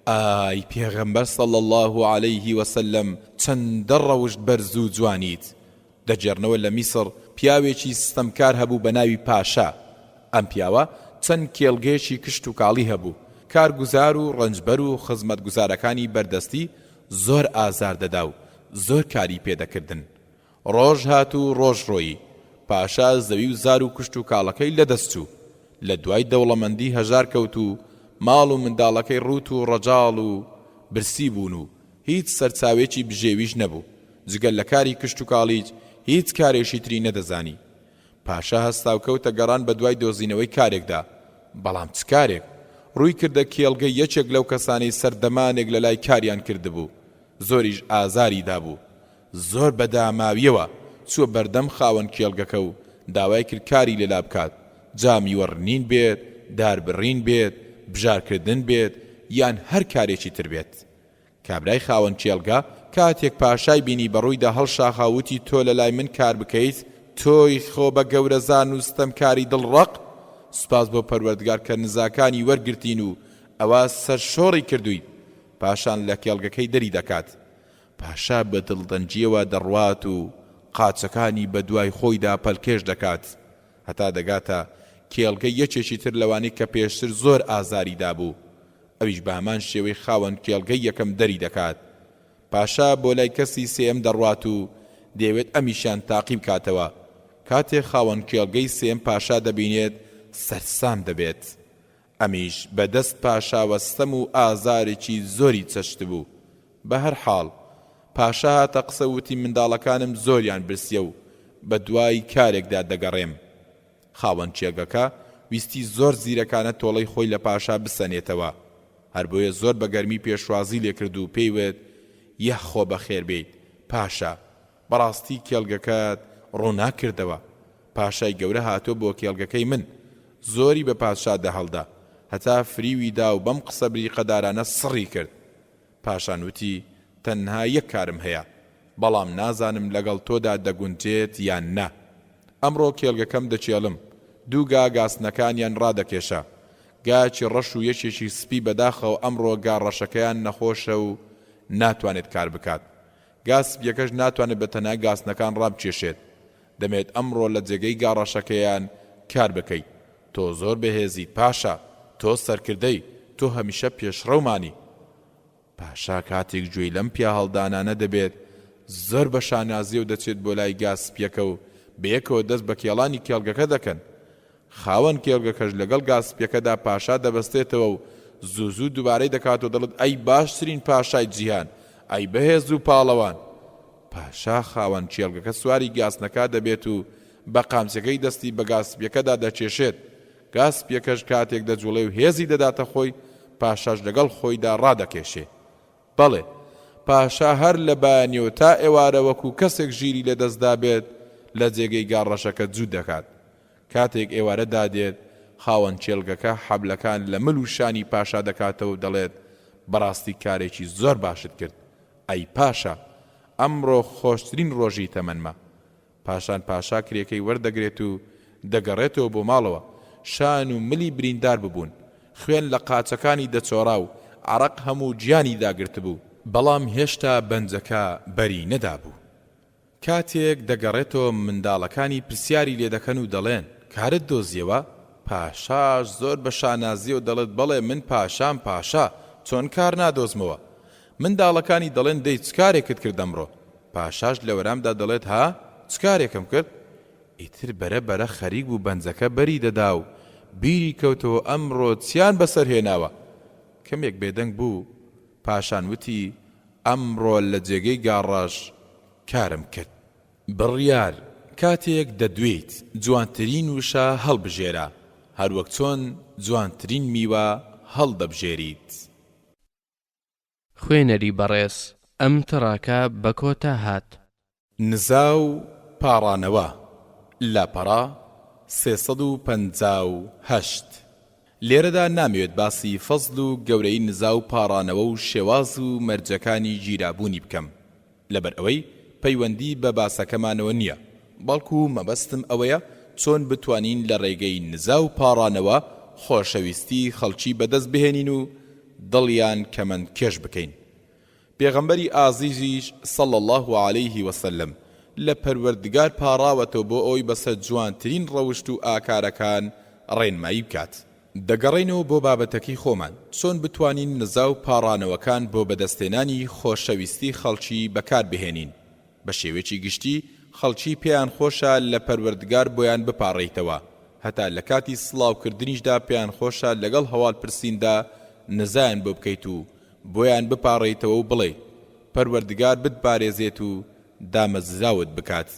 ئای پێغەمبەر صلی الله عليه وسلم چەندە ڕەوشت بەرز و جوانیت دەجێڕنەوە لە میسر پیاوێکی ستەمکار هەبوو بە ناوی پاشا ئەم پیاوە چەند کێڵگەیەکی کشت و کاڵی هەبوو کارگوزار و ڕەنجبەر و خزمەتگوزارەکانی بەردەستی زۆر ئازار دەدا و زۆر کاری پێدەکردن ڕۆژ هات و ڕۆژ ڕۆیی پاشا زەوی و زار و کشت و کاڵەکەی لەدەستچوو لە دوای دەوڵەمەندی هەژار کەوت و ماڵ و منداڵەکەی ڕوت و ڕەجاڵ و برسی بوون و هیچ سەرچاوێکی بژێویش نەبوو جگەل لە کاری کشت و کاڵیج هیچ کارێشی تری نەدەزانی پاشا هەستا و کەوتە گەڕان بە دوای دۆزینەوەی کارێکدا بەڵام چ کارێک ڕووی کردە کێڵگەی یەکێک لەو کەسانی سەردەمانێک لە لای کاریان کردبوو زۆریش ئازاری دابوو زۆر بەداماویەوە چووە بەردەم خاوەن کێڵگەکە و داوای کرد کاری لێلا بکات جامی وەڕنین بێت داربڕین بێت بژارکردن بێت یان هەر کارێکی تر بێت کابرای خاوەن کێڵگە کاتێک پاشای بینی بەڕوویدا هەڵشاخاوتی تۆ لە لای من کار بکەیت تۆی خۆ بە گەورەزان و ستەمکاری دڵڕەق سوپاس بۆ پەروەردگار کە نزاکانی وەرگرتین و ئەوە سەرشۆڕی کردووی پاشان لە کێڵگەکەی دەری دەکات پاشا بە دڵدەنجیەوە دەڕوات و قاچەکانی بە دوای خۆیدا پەلکێش دەکات هەتا دەگاتە کێڵگەی یەکێکی تر لەوانەی کە پێشتر زۆر ئازاری دابوو ئەویش بە هەمان شێوەی خاوەن کێڵگەی یەکەم دەری دەکات پاشا بۆ لای کەسی سێم دەڕوات و دەیەوێت ئەمیشیان تاقیب کاتەوە کاتێک خاوەن کێڵگەی سێم پاشا دەبینێت سەرسام دەبێت ئەمیش بەدەست پاشا وەستەم و ئازارێکی زۆری چەشت بوو بە هەر حاڵ پاشا هاتە قسە وتی منداڵەکانم زۆریان برسیە و بە دوای کارێکدا دەگەڕێم خاوەن کێڵگەکە ویستی زۆر زیرەکانە تۆڵەی خۆی لە پاشا بسەنێتەوە هەر بۆیە زۆر بە گەرمی پێشوازی لێکرد و پێیوێت یەخۆ بەخێر بێیت پاشا بەڕاستی کێڵگەکەت ڕووناکردەوە پاشای گەورە هاتۆ بۆ کێڵگەکەی من زۆری بە پاشا دەهەڵدا هەتا فریوی دا و بەم قسە بریقەدارانە سڕی کرد پاشان وتی تەنها یەک کارم هەیە بەڵام نازانم لەگەڵ تۆدا دەگونجێت یان نا ئەمڕۆ کێڵگەکەم دەچێڵم دوو گاسنەکانیان ڕادەکێشە گاچی ڕەش و یەکێکی سپی بەداخەوە ئەمڕۆ گاڕەشەکەیان نەخۆشە و ناتوانێت کار بکات گاسپیەکەش ناتوانێت بەتەنها گاسنەکان ڕابچێشێت دەمێت ئەمڕۆ لە جێگەی گاڕەشەکەیان کار بکەیت تۆ زۆر بەهێزیت پاشا تۆ سەرکردەی تۆ هەمیشە پێشڕەومانی پاشا کاتێک گوێی لەم پیا هەڵدانانە دەبێت زۆر بە شانازی و دەچێت بۆ لای گاسپیەکە و بەیەکەوە دەست بە کێڵانی کێڵگەکە دەکەن خاوەن کێڵگەکەش لەگەڵ گاسپیەکەدا پاشا دەبەستێتەوە و زوو دووبارەی دەکات و دەڵێت ئەی باشترین پاشای جیهان ئەی بەهێز و پاڵەوان پاشا خاوەن کێڵگەکە سواری گاسنەکە دەبێت و بە قامچەکەی دەستی بە گاسپیەکەدا دەچێشێت گاسپیەکەش کاتێک دەجوڵێ و هێزی دەداتە خۆی پاشاش لەگەڵ خۆیدا ڕادەکێشێ بەڵێ پاشا هەر لە بانیەوە تا ئێوارە وەکو کەسێک ژیری لەدەستدا بێت لە جێگەی گاڕەشەکە جوو دەکات کاتێک ئێوارە دادێت خاوەن کێڵگەکە حەبلەکان لە مل و شانی پاشا دەکاتەوە و دەڵێت بەڕاستی کارێکی زۆر باشت کرد ئەی پاشا ئەمڕۆ خۆشترین ڕۆژی تەمەنمە پاشان پاشا کرێکەی وەردەگرێت و دەگەڕێتەوە بۆ ماڵەوە شان و ملی بریندار ببوون خوێن لە قاچەکانی دەچۆڕا و عەرەق هەموو گیانی داگرت بوو بەڵام هێشتا بەنجەکە بەری نەدابوو کاتێک دەگەڕێتەوە منداڵەکانی پرسیاری لێ دەکەن و دەڵێن کارت دۆزیەوە پاشاش زۆر بە شانازی و دەڵێت بەڵێ من پاشام پاشا چۆن کار نادۆزمەوە منداڵەکانی دەڵێن دەی چ کارێکت کرد ئەمڕۆ پاشاش لە وەرامدا دەڵێت ها چ کارێکم کرد ئیتر بەرە خەریک بوو بەنجەکە بەری دەدا و بیری کەوتەوە ئەمڕۆ چیان بەسەر هێناوە کەمێک بێدەنگ بوو پاشان وتی ئەمڕۆ لە جێگەی گاڕاژ کارم کرد بڕیار کاتێک دەدوێیت جوانترین وشە هەڵبژێرە هەروەک چۆن جوانترین میوە هەڵدەبژێریت خوێنەری بەڕێز ئەم تڕاکە بە کۆتا هات نزا و پاڕانەوە لاپەڕا 358 لێرەدا نامەوێت باسی فەزل و گەورەی نزا و پاڕانەوە و شێواز و مەرجەکانی گیرابوونی بکەم لەبەر ئەوەی پەیوەندی بە باسەکەمانەوە نییە بەڵکو مەبەستم ئەوەیە چۆن بتوانین لە ڕێگەی نزا و پاڕانەوە خۆشەویستی خەڵکی بەدەست بهێنین و دڵیان کەمەند کێش بکەین پێغەمبەری ئازیزیش صلی الله عليه وسلم لە پەروەردگار پاڕاوەتەوە بۆ ئەوی بەسەر جوانترین ڕەوشت و ئاکارەکان ڕێنمایی بکات دەگەڕێنەوە بۆ بابەتەکەی خۆمان چۆن بتوانین نزا و پاڕانەوەکان بۆ بەدەستێنانی خۆشەویستی خەڵکی بەکار بهێنین بە شێوەیەکی گشتی خەڵکی پێیان خۆشە لە پەروەردگار بۆیان بپاڕێیتەوە هەتا لە کاتی سڵاوکردنیشدا پێیان خۆشە لەگەڵ هەواڵ پرسیندا نزایان بۆ بکەیت و بۆیان بپاڕێیتەوە و بڵێ پەروەردگار بتپارێزێت و دامەزراوت بکات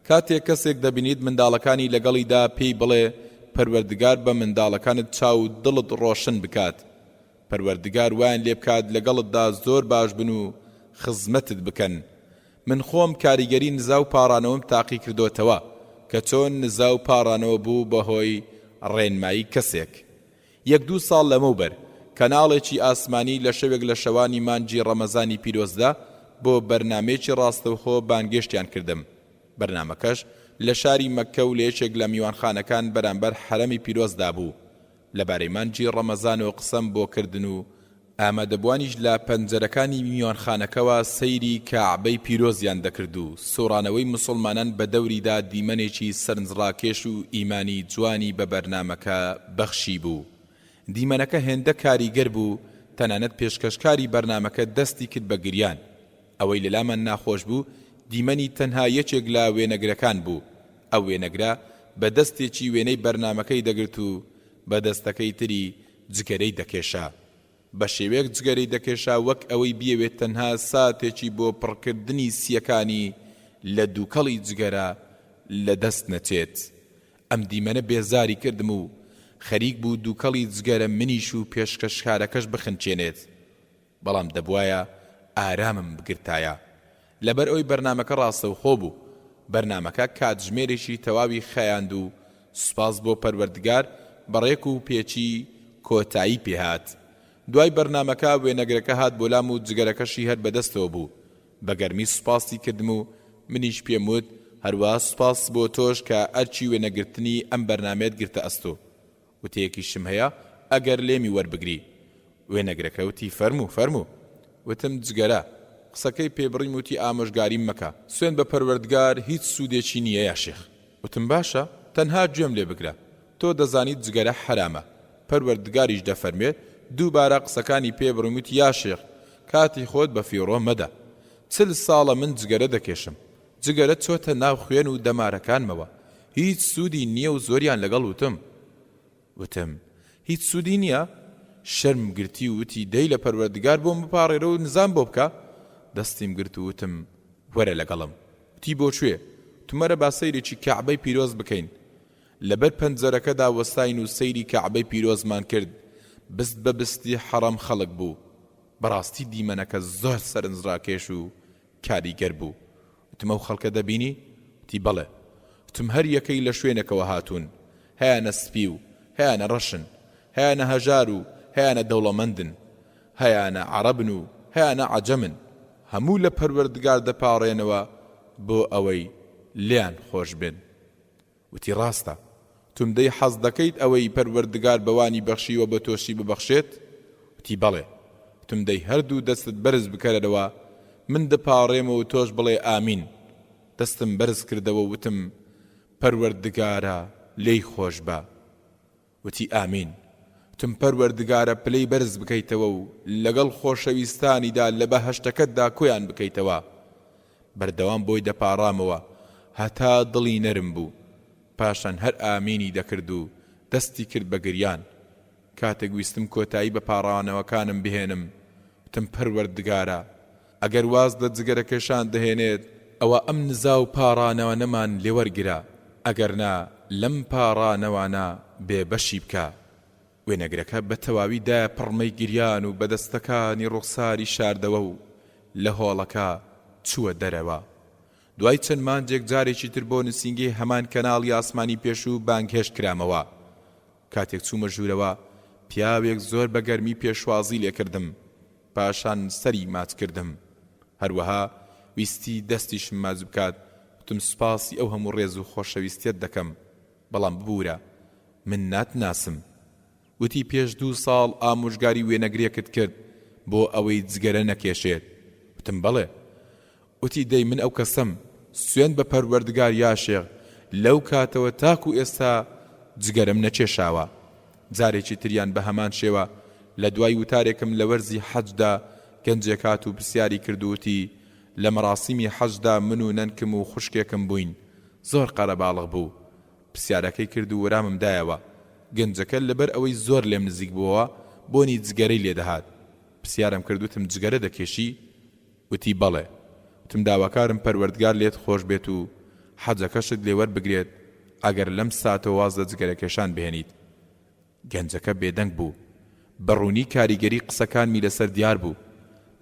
کاتێک کەسێک دەبینیت منداڵەکانی لەگەڵیدا پێی بڵێ پەروەردگار بە منداڵەکانت چاو و دڵت ڕۆشن بکات پەروەردگار وایان لێ بکات لەگەڵتدا زۆر باش بن و خزمەتت بکەن من خۆم کاریگەری نزا و پاڕانەوەم تاقی کردوتەوە کە چۆن نزا و پاڕانەوە بوو بەهۆی ڕێنمایی کەسێک 1-2 ساڵ لەمەوبەر کەناڵێکی ئاسمانی لە شەوێک لە شەوانی مانجی ڕەمەزانی پیرۆزدا بۆ بەرنامەیەکی ڕاستەوخۆ بانگێشتیان کردم بەرنامەکەش لە شاری مەککە و لە یەکێک لە میوانخانەکان بەرامبەر حەرەمی پیرۆزدا بوو لەبارەی مانجی ڕەمەزانەوە قسەم بۆ کردن و ئامادەبوانیش لە پەنجەرەکانی میوانخانەکەوە سەیری کەعبەی پیرۆزیان دەکرد و سۆڕانەوەی مسلمانان بە دەوریدا دیمەنێکی سەرنجڕاکێش و ئیمانی جوانی بە بەرنامەکە بەخشی بوو دیمەنەکە هێندە کاریگەر بوو تەنانەت پێشکەشکاری بەرنامەکە دەستی کرد بە گریان ئەوەی لەلامان ناخۆش بوو دیمەنی تەنها یەکێک لە وێنەگرەکان بوو ئەو وێنەگرە بە دەستێکی وێنەی بەرنامەکەی دەگرت و بە دەستەکەی تری جگەرەی دەکێشا بە شێوەیەک جگەرەی دەکێشا وەک ئەوەی بیەوێت تەنها ساتێکی بۆ پڕکردنی سیەکانی لە دووکەڵی جگەرە لە دەست نەچێت ئەم دیمەنە بێزاری کردم و خەریک بوو دووکەڵی جگەرە منیش و پێشکەشکارەکەش بخنچێنێت بەڵام دەبوایە ئارامم بگرتایە لەبەر ئەوی بەرنامەکە ڕاستەوخۆ بوو بەرنامەکە کاتژمێرێکی تەواوی خەیاند و سوپاس بۆ پەروەردگار بەڕێک و پێچی کۆتایی پێهات دوای بەرنامەکە وێنەگرەکە هات بۆ لام و جگەرەکەشی هەر بەدەستەوە بوو بە گەرمی سوپاسی کردم و منیش پێم وت هەروە سوپاس بۆ تۆش کە ئەرچی وێنەگرتنی ئەم بەرنامێت گرتە ئەستۆ وتەیەکیشم هەیە ئەگەر لێمی وەربگری وێنەگرەکە وتی فەرموو وتم جگەرە قسەکەی پێبڕیم وتی ئامۆژگاریم مەکە سوێن بە پەروەردگار هیچ سوودێکی نییە یا شێخ وتم باشە تەنها گوێم لێ بگرە تۆ دەزانیت جگەرە حرامە پەروەردگاریش دەفەرمێت دووبارە قسەکانی پێبڕیم وتی یا شێخ کاتی خۆت بە فیڕۆ مەدە 40 ساڵە من جگەرە دەکێشم جگەرە چۆتە ناو خوێن و دەمارەکانمەوە هیچ سوودی نییە و زۆریان لەگەڵ وتم هیچ سوودی نییە شەرم گرتی وتی دەی لە پەروەردگار بۆم بپاڕێرە و نزام بۆ بکە دەستیم گرت و وتم وەرە لەگەڵم وتی بۆکوێ تومەرە با سەیرێکی کەعبەی پیرۆز بکەین لەبەر پەنجەرەکەدا وەستاین و سەیری کەعبەی پیرۆزمان کرد بست بە بستی حەڕەم خەڵک بوو بەڕاستی دیمەنەکە زۆر سەرنجڕاکێش و کاریگەر بوو وتمە و خەڵکە دەبینی وتی بەڵێ وتم هەر یەکەی لە شوێنەکەوە هاتوون هەیانە سپی و هەیانە ڕەشن هەیانە هەژار و هەیانە دەوڵەمەندن هەیانە عەرەبن و هەیانە عەجەمن هەموو لە پەروەردگار دەپاڕێنەوە بۆ ئەوەی لیان خۆش بن وتی ڕاستە تم دەی حەز دەکەیت ئەوەی پەروەردگار بەوانی بەخشیوە بە تۆشی ببەخشێت وتی بەڵێ تم دەی هەردوو دەستت بەرز بکەرەوە من دەپاڕێمەوە تۆش بڵێ ئامین دەستم بەرز کردەوە وتم پەروەردگارە لێی خۆش بە وتی ئامین تم پەروەردگارە پلەی بەرز بکەیتەوە و لەگەڵ خۆشەویستانیدا لە بەهەشتەکەتدا کۆیان بکەیتەوە بەردەوام بۆی دەپاڕامەوە هەتا دڵی نەرم بوو پاشان هەر ئامینی دەکرد و دەستی کرد بە گریان کاتێک ویستم کۆتایی بە پاڕانەوەکانم بهێنم وتم پەروەردگارە ئەگەر واز لە جگەرەکەشان دەهێنێت ئەوە ئەم نزا و پاڕانەوەنەمان لێوەرگرە ئەگەر نا لەم پاڕانەوانە بێبەشی بکە وێنەگرەکە بە تەواویدا پڕمەی گریان و بەدەستەکانی ڕوخساری شاردەوە و لە هۆڵەکە چووە دەرەوە دوای چەند مانجێک جارێکی تر بۆ نسینگەی هەمان کەناڵی ئاسمانی پێش و بانگهێشت کرامەوە کاتێک چوومە ژوورەوە پیاوێک زۆر بە گەرمی پێشوازی لێکردم پاشان سەری ماچ کردم هەروەها ویستی دەستیشم ماچ بکات وتم سوپاسی ئەو هەموو ڕێز و خۆشەویستیت دەکەم بەڵام ببوورە من ناتناسم وتی پێش 2 ساڵ ئامۆژگاری وێنەگرێکت کرد بۆ ئەوەی جگەرە نەکێشێت وتم بەڵێ وتی دەی من ئەو کەسم سوێن بە پەروەردگار یا شێخ لەو کاتەوە تاکو ئێستا جگەرم نەچێشاوە جارێکی تریان بە هەمان شێوە لە دوای وتارێکم لە وەرزی حەجدا گەنجێک هات و پرسیاری کردووتی لە مەراسیمی حەجدا من و نەنکم و خوشکێکم بووین زۆر قەرەباڵغ بوو پرسیارەکەی کرد و وەرامم دایەوە گەنجەکە لەبەر ئەوەی زۆر لێم نزیک بووەوە بۆنی جگەرەی لێدەهات پرسیارم کردوتم جگەرە دەکێشی وتی بەڵێ وتم داواکارم پەروەردگار لێت خۆش بێت و حەجەکەشت لێوەر بگرێت ئەگەر لەم ساتەوە واز لە جگەرەکێشان بهێنیت گەنجەکە بێدەنگ بوو بەڕوونی کاریگەری قسەکانمی لەسەر دیار بوو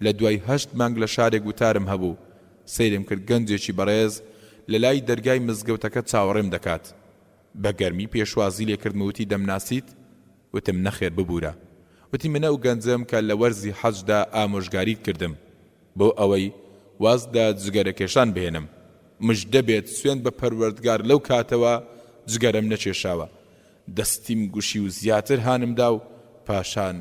لە دوای 8 مانگ لە شارێک وتارم هەبوو سەیرم کرد گەنجێکی بەڕێز لە لای دەرگای مزگەوتەکە چاوەڕێم دەکات بە گەرمی پێشوازی لێکردم وتی دەمناسیت وتم نەخێر ببوورە وتی منە و گەنجەم کە لە وەرزی حەجدا ئامۆژگاریت کردم بۆ ئەوەی وازدا جگەرەکێشان بهێنم مش دەبێت سوێن بە پەروەردگار لەو کاتەوە جگەرەم نەچێشاوە دەستیم گوشی و زیاتر هانمدا و پاشان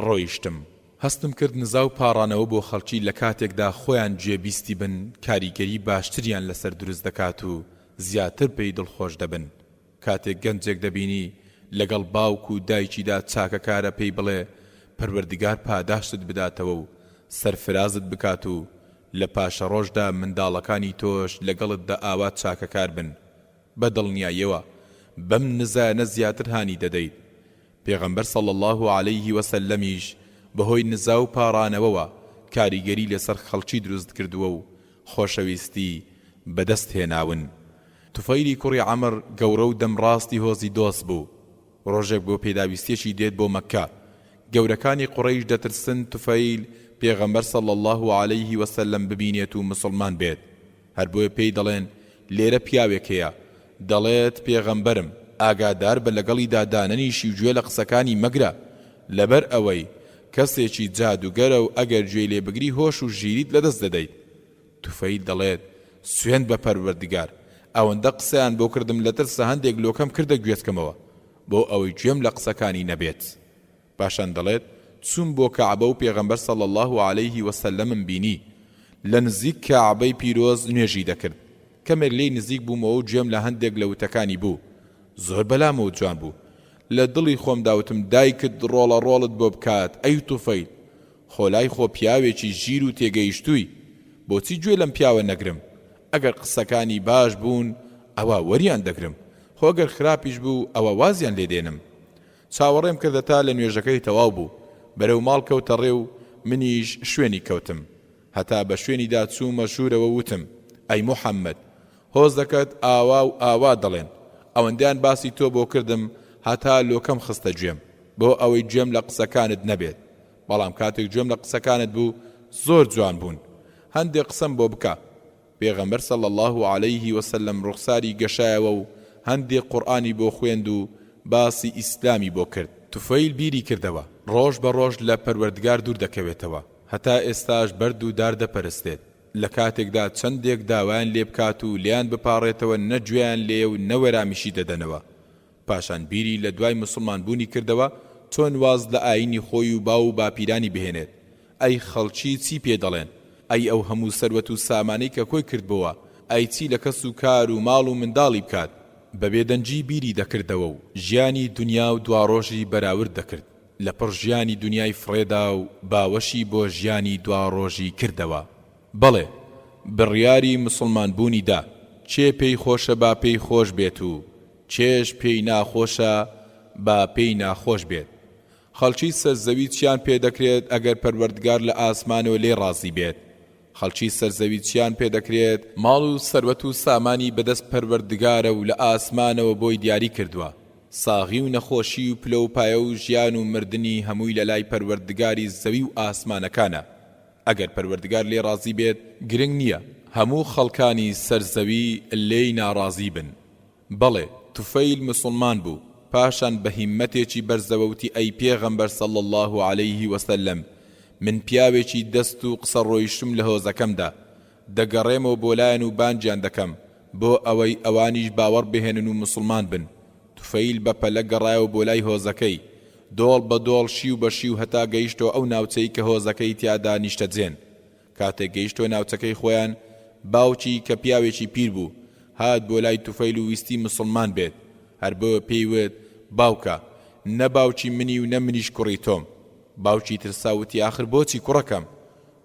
ڕۆیشتم هەستم کرد نزا و پاڕانەوە بۆ خەڵکی لە کاتێکدا خۆیان گوێبیستی بن کاریگەری باشتریان لەسەر دروست دەکات و زیاتر پێی دڵخۆش دەبن کاتێک گەنجێک دەبینی لەگەڵ باوک و دایکیدا چاکەکارە پێی بڵێ پەروەردگار پاداشتت بداتەوە و سەرفرازت بکات و لە پاشە ڕۆژدا منداڵەکانی تۆش لەگەڵتدا ئاوا چاکەکار بن بە دڵنیاییەوە بەم نزانە زیاتر هانی دەدەیت پێغەمبەر صلی الله عليه وسلمیش بەهۆی نزا و پاڕانەوەوە کاریگەری لەسەر خەڵکی دروست کردووە و خۆشەویستی بەدەست هێناون توفەیلی کوڕی عەمر گەورە و دەمڕاستی هۆزی دۆست بوو ڕۆژێک بۆ پێداویستێکی دێت بۆ مەککە گەورەکانی قوڕەیش دەترسن توفەیل پێغەمبەر صلی الله عليه وسلم ببینێت و مسلمان بێت هەر بۆیە پێی دەڵێن لێرە پیاوێک هەیە دەڵێت پێغەمبەرم ئاگادار بە لەگەڵی دادانەنیشی و گوێ لە قسەکانی مەگرە لەبەر ئەوەی کەسێکی جادوگەرە و ئەگەر گوێی لێ بگری هۆش و ژیریت لەدەست دەدەیت توفەیل دەڵێت سوێن بە پەروەردگار ئەوەندە قسەیان بۆ کردم لە ترسە هەندێک لۆکەم کردە گوێتکەمەوە بۆ ئەوەی گوێم لە قسەکانی نەبێت پاشان دەڵێت چوون بۆ کەعبە و پێغەمبەر صلی الله عليه وسلمم بینی لە نزیک کەعبەی پیرۆز نوێژی دەکرد کەمێک لێی نزیک بوومەوە و گوێم لە هەندێک لە وتەکانی بوو زۆر بەلامەوە جوان بوو لە دڵی خۆم داوتم دایکت ڕۆڵە ڕۆڵت بۆ بکات ئەی توفەیل خۆلای خۆ پیاوێکی ژیر و تێگەیشتووی بۆچی گوێ لەم پیاوە نەگرم ئەگەر قسەکانی باش بوون ئەوە وەریان دەگرم خۆ ئەگەر خراپیش بوو ئەوە وازیان لێدێنم چاوەڕێم کردە تا لە نوێژەکەی تەواو بوو بەرەو ماڵ کەوتە ڕێ و منیش شوێنی کەوتم هەتا بە شوێنیدا چوومە ژوورەوە وتم ئەی موحەممەد هۆز دەکەت ئاوا و ئاوا دەڵێن ئەوەندیان باسی تۆ بۆ کردم هەتا لۆکەم خستە گوێم بۆ ئەوەی گوێم لە قسەکانت نەبێت بەڵام کاتێک گوێم لە قسەکانت بوو زۆر جوان بوون هەندێک قسەم بۆ بکە پێغەمبەر صلی الله عليه وسلم ڕوخساری گەشایەوە و هەندێک قورئانی بۆ خوێند و باسی ئیسلامی بۆ کرد توفەیل بیری کردەوە ڕۆژ بە ڕۆژ لە پەروەردگار دوور دەکەوێتەوە هەتا ئێستاش بەرد و دار دەپەرستێت لە کاتێکدا چەندێک داوایان لێ بکات و لیان بپاڕێتەوە نەگوێیان لێ و نەوەرامیشی دەدەنەوە پاشان بیری لە دوای مسلمان بوونی کردەوە چۆن واز لە ئاینی خۆی و باو و باپیرانی بهێنێت ئەی خەڵکی چی پێ دەڵێن ئەی ئەو هەموو سەروەت و سامانەی کە کۆی کردبووە ئەی چی لە کەس و کار و ماڵ و منداڵی بکات بە بێدەنجی بیری دەکردەوە و ژیانی دنیا و دواڕۆژی بەراورد دەکرد لە پڕ ژیانی دنیای فرێدا و باوەشی بۆ ژیانی دواڕۆژی کردەوە بەڵێ بڕیاری مسلمان بوونی دا چێ پێی خۆشە با پێی خۆش بێت و چێش پێی ناخۆشە با پێی ناخۆش بێت خەڵکی سەرزەوی چیان پێدەکرێت ئەگەر پەروەردگار لە ئاسمانەوە لێ ڕازی بێت خەڵکی سەرزەوی چیان پێدەکرێت ماڵ و سەروەت و سامانی بەدەست پەروەردگارە و لە ئاسمانەوە بۆی دیاری کردووە ساغی و نەخۆشی و پلە و پایە و ژیان و مردنی هەمووی لە لای پەروەردگاری زەوی و ئاسمانەکانە ئەگەر پەروەردگار لێ ڕازی بێت گرنگ نییە هەموو خەڵکانی سەرزەوی لێی ناڕازی بن بەڵێ توفەیل مسلمان بوو پاشان بە هیممەتێکی بەرزەوەوتی ئەی پێغەمبەر صلی الله عليه وسلم من پیاوێکی دەست و قسە ڕۆیشتم لە هۆزەکەمدا دەگەڕێمەوە بۆ لایەن و بانجیان دەکەم بۆ ئەوەی ئەوانیش باوەڕ بهێنن و مسلمان بن. توفەیل بەپەلە گەڕایەوە بۆ لای هۆزەکەی دۆڵ بە دۆڵ شیو بە شیو هەتا گەیشتەوە ئەو ناوچەی کە هۆزەکەی تیادا نیشتەجێن. کاتێک گەیشتۆ ناوچەکەی خۆیان باوکی کە پیاوێکی پیر بوو هات بۆ لای توفەیل و ویستی مسلمان بێت. هەر بۆ پێی وت باوکە نە باوکی منی و نە منیش کوڕی تۆم. باوکی ترساوتی آخر بۆچی کوڕەکەم؟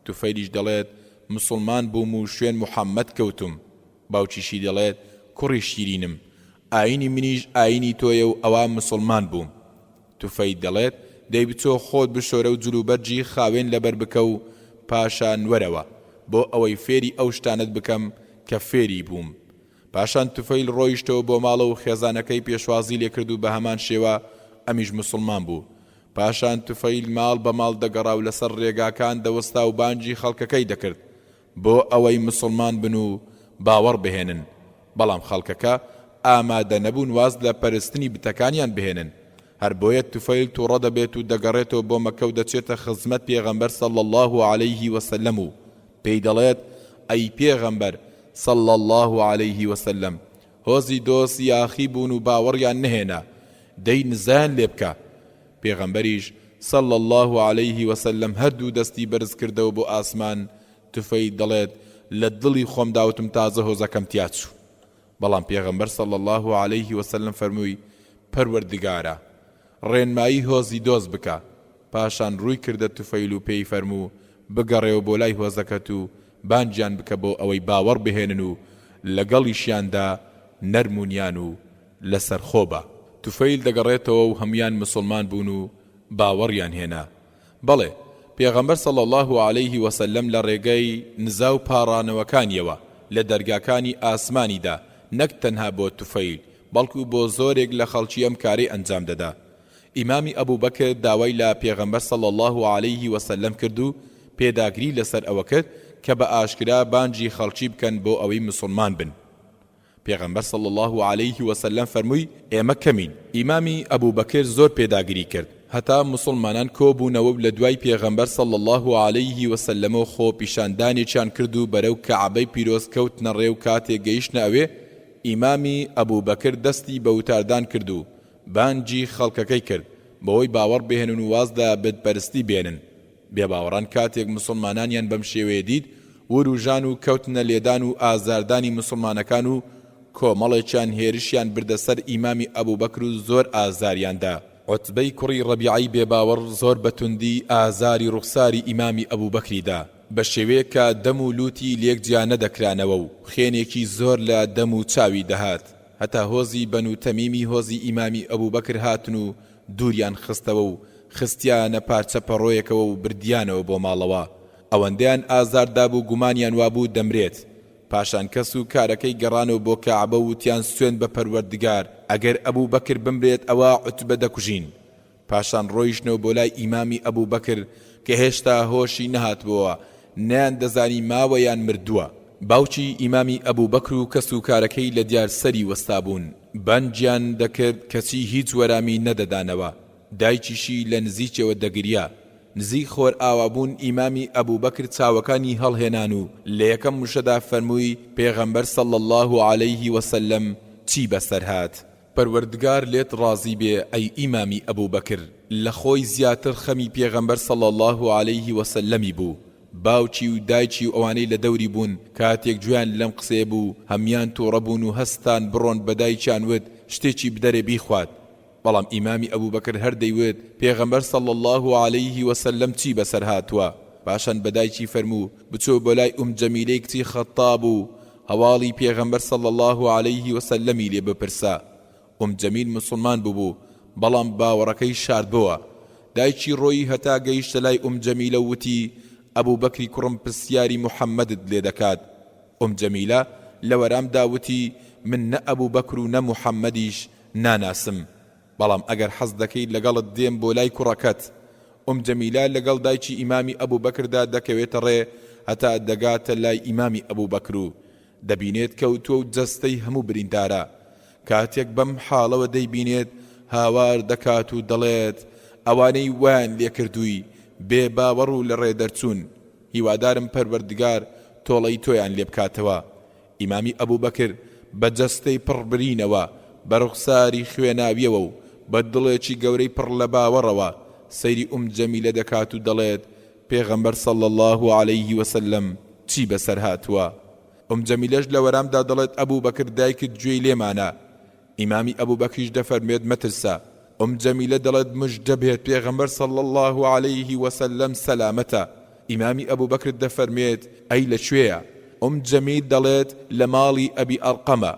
توفەیلیش دەڵێت مسلمان بووم و شوێن محەممەد کەوتم. باوکیشی دەڵێت کوڕی شیرینم ئاینی منیش ئاینی تۆیە و ئەوە مسلمان بووم. توفەیل دەڵێت دەی بچۆ خۆت بشۆرە و جلوبەرجی خاوێن لەبەر بکە و پاشان وەرەوە بۆ ئەوەی فێری ئەو شتانت بکەم کە فێری بووم. پاشان توفەیل ڕۆیشتەوە بۆ ماڵە و خێزانەکەی پێشوازی لێکرد و بە هەمان شێوە ئەمیش مسلمان بوو. پاشان توفەیل ماڵ بە ماڵ دەگەڕا و لەسەر ڕێگاکان دەوەستا و بانجی خەڵکەکەی دەکرد بۆ ئەوەی مسلمان بن و باوەڕ بهێنن. بەڵام خەڵکەکە ئامادە نەبوون واز لە پەرستنی بتەکانیان بهێنن. هەر بۆیە توفەیل تووڕە دەبێت و دەگەڕێتەوە بۆ مەکە و دەچێتە خزمەت پێغەمبەر صلی الله عليه وسلم و پێی دەڵێت ئەی پێغەمبەر صلی الله عليه وسلم هۆزی دۆست یاخی بوون و باوەڕیان نهێنا دەی نزان لێ بکە. پێغەمبەریش صلی الله عليه وسلم هەردوو دەستی بەرز کردەوە بۆ ئاسمان. توفەیل دەڵێت لە دڵی خۆم داوتم تازە هۆزەکەم تیا چوو. بەڵام پێغەمبەر صلی الله عليه وسلم فەرمووی پەروەردگارە ڕێنمایی هۆزی دۆست بکە. پاشان ڕووی کردە توفەیل و پێی فەرموو بگەڕێەوە بۆ لای هۆزەکەت و بانجیان بکە بۆ ئەوەی باوەڕ بهێنن و لەگەڵیشیاندا نەرمونیان و لەسەر خۆبە. توفەیل دەگەڕێتەوە و هەمویان مسلمان بوون و باوەڕیان هێنا. بەڵێ پێغەمبەر صلی الله عليه وسلم لە ڕێگەی نزا و پاڕانەوەکانیەوە لە دەرگاکانی ئاسمانیدا نەک تەنها بۆ توفەیل بەڵکو بۆ زۆرێک لە خەڵکی ئەم کارەی ئەنجام دەدا. ئیمامی ئەبوو بەکر داوای لە پێغەمبەر صلی الله عليه وسلم کرد و پێداگری لەسەر ئەوە کرد کە بە ئاشکرا بانجی خەڵکی بکەن بۆ ئەوەی مسلمان بن. پێغەمبەر صلی الله عليه وسلم فەرمووی ئێمە کەمین. ئیمامی ئەبوو بەکر زۆر پێداگری کرد هەتا مسلمانان کۆبوونەوە و لە دوای پێغەمبەر صلی الله عليه وسلم و خۆ پیشاندانێکیان کرد و بەرەو کەعبەی پیرۆز کەوتنە ڕێو کاتێک گەیشتنە ئەوێ ئیمامی ئەبوو بەکر دەستی بە وتاردان کرد و بانجی خەڵکەکەی کرد بەوەی باوەڕ بهێنن و وازدا بتپەرستی بێنن. بێباوەڕان کاتێک مسلمانانیان بەم شێوەیە دید وروژان و کەوتنە لێدان و ئازاردانی مسلمانەکان و کۆمەڵێکیان هێرشیان بردە سەر ئیمامی ئەبوو بەکر و زۆر ئازاریاندا. عوتبەی کوڕی ڕەبیعەی بێباوەڕ زۆر بەتوندی ئازاری ڕوخساری ئیمامی ئەبوو بەکریدا بە شێوەیە کە دەم و لوتی لێک جیا نەدەکرانەوە و خێنێکی زۆر لە دەم و چاوی دەهات. هەتا هۆزی بەنو تەمیمی هۆزی ئیمامی ئەبوو بەکر هاتن و دووریان خستەوە و خستیانە پارچە پەڕۆیەکەوە و بردیانەوە بۆ ماڵەوە. ئەوەندەیان ئازاردا بوو گومانیان وابوو دەمرێت. پاشان کەس و کارەکەی گەڕانەوە بۆ کەعبە و وتیان سوێن بە پەروەردگار ئەگەر ئەبوو بەکر بمرێت ئەوە عوتبە دەکوژین. پاشان ڕۆیشتنەوە بۆ لای ئیمامی ئەبوو بەکر کە هێشتا هۆشی نەهاتبووە نیان دەزانی ماوەیان مردووە. باوکی ئیمامی ئەبوو بەکر و کەس و کارەکەی لە دیار سەری وەستا بوون بانجیان دەکرد کەچی هیچ وەرامی نەدەدانەوە. دایکیشی لە نزیکەوە دەگریا. نزیک خۆر ئاوابوون ئیمامی ئەبوو بەکر چاوەکانی هەڵهێنان و لە یەکەم موشەدا فەرمووی پێغەمبەر صلی الله عليه وسلم چی بەسەر هات؟ پەروەردگار لێت ڕازی بێ ئەی ئیمامی ئەبوو بەکر لە خۆی زیاتر خەمی پێغەمبەر صلی الله عليه وسلمی بوو. باوکی و دایکی و ئەوانەی لە دەوری بوون کاتێک گوێیان لەم قسێ بوو هەمیان تووڕە بوون و هەستان بڕۆن بە دایکیان وت شتێکی بدەرێ بیخوات. بەڵام ئیمامی ئەبوو بەکر هەر دەیوت پێغەمبەر صلی الله عليه وسلم چی بەسەر هاتووە؟ پاشان بە دایکی فەرموو بچۆ بۆ لای جەمیلەی کچی خەتاب و هەواڵی پێغەمبەر صلی الله عليه وسلمی لێ بپرسا. جەمیل مسلمان بوو بەڵام باوەڕەکەی شاردبووە. دایکی ڕۆیی هەتا گەیشتە لای جەمیلە وتی ئەبوو بەکری کوڕم پرسیاری محەممەدت لێ دەکات. جەمیلە لە وەرام داوتی من نە ئەبوو بەکر و نە محەممەدیش ناناسم، بەڵام ئەگەر حەز دەکەیت لەگەڵت دێم بۆ لای کوڕەکەت. جەمیلە لەگەڵ دایکی ئیمامی ئەبوو بەکردا دەکەوێتە ڕێ هەتا دەگاتە لای ئیمامی ئەبوو بەکر و دەبینێت کەوتووە و جەستەی هەموو بریندارە. کاتێک بەم حاڵەوە دەیبینێت هاوار دەکات و دەڵێت ئەوانەی وان لێکردووی بێ باوەڕ و لە ڕێدەرچوون هیوادارم پەروەردگار تۆڵەی تۆیان لێ بکاتەوە. ئیمامی ئەبوو بەکر بە جەستەی پڕبرینەوە بە ڕوخساری خوێناویەوە و بە دڵێکی گەورەی پڕ لە باوەڕەوە سەیری جەمیلە دەکات و دەڵێت پێغەمبەر صلی الله عليه وسلم چی بەسەر هاتووە. جەمیلەش لە وەرامدا دەڵێت ئەبوو بەکر دایکت گوێی لێمانە. ئیمامی ئەبوو بەکریش دەفەرمێت مەترسە. جەمیلە دەڵێت مژدە بێت پێغەمبەر صلی الله عليه وسلم سەلامەتە. ئیمامی ئەبوو بەکر دەفەرمێت ئەی لەکوێیە؟ جەمیل دەڵێت لە ماڵی ئەبی ئەرقەمە.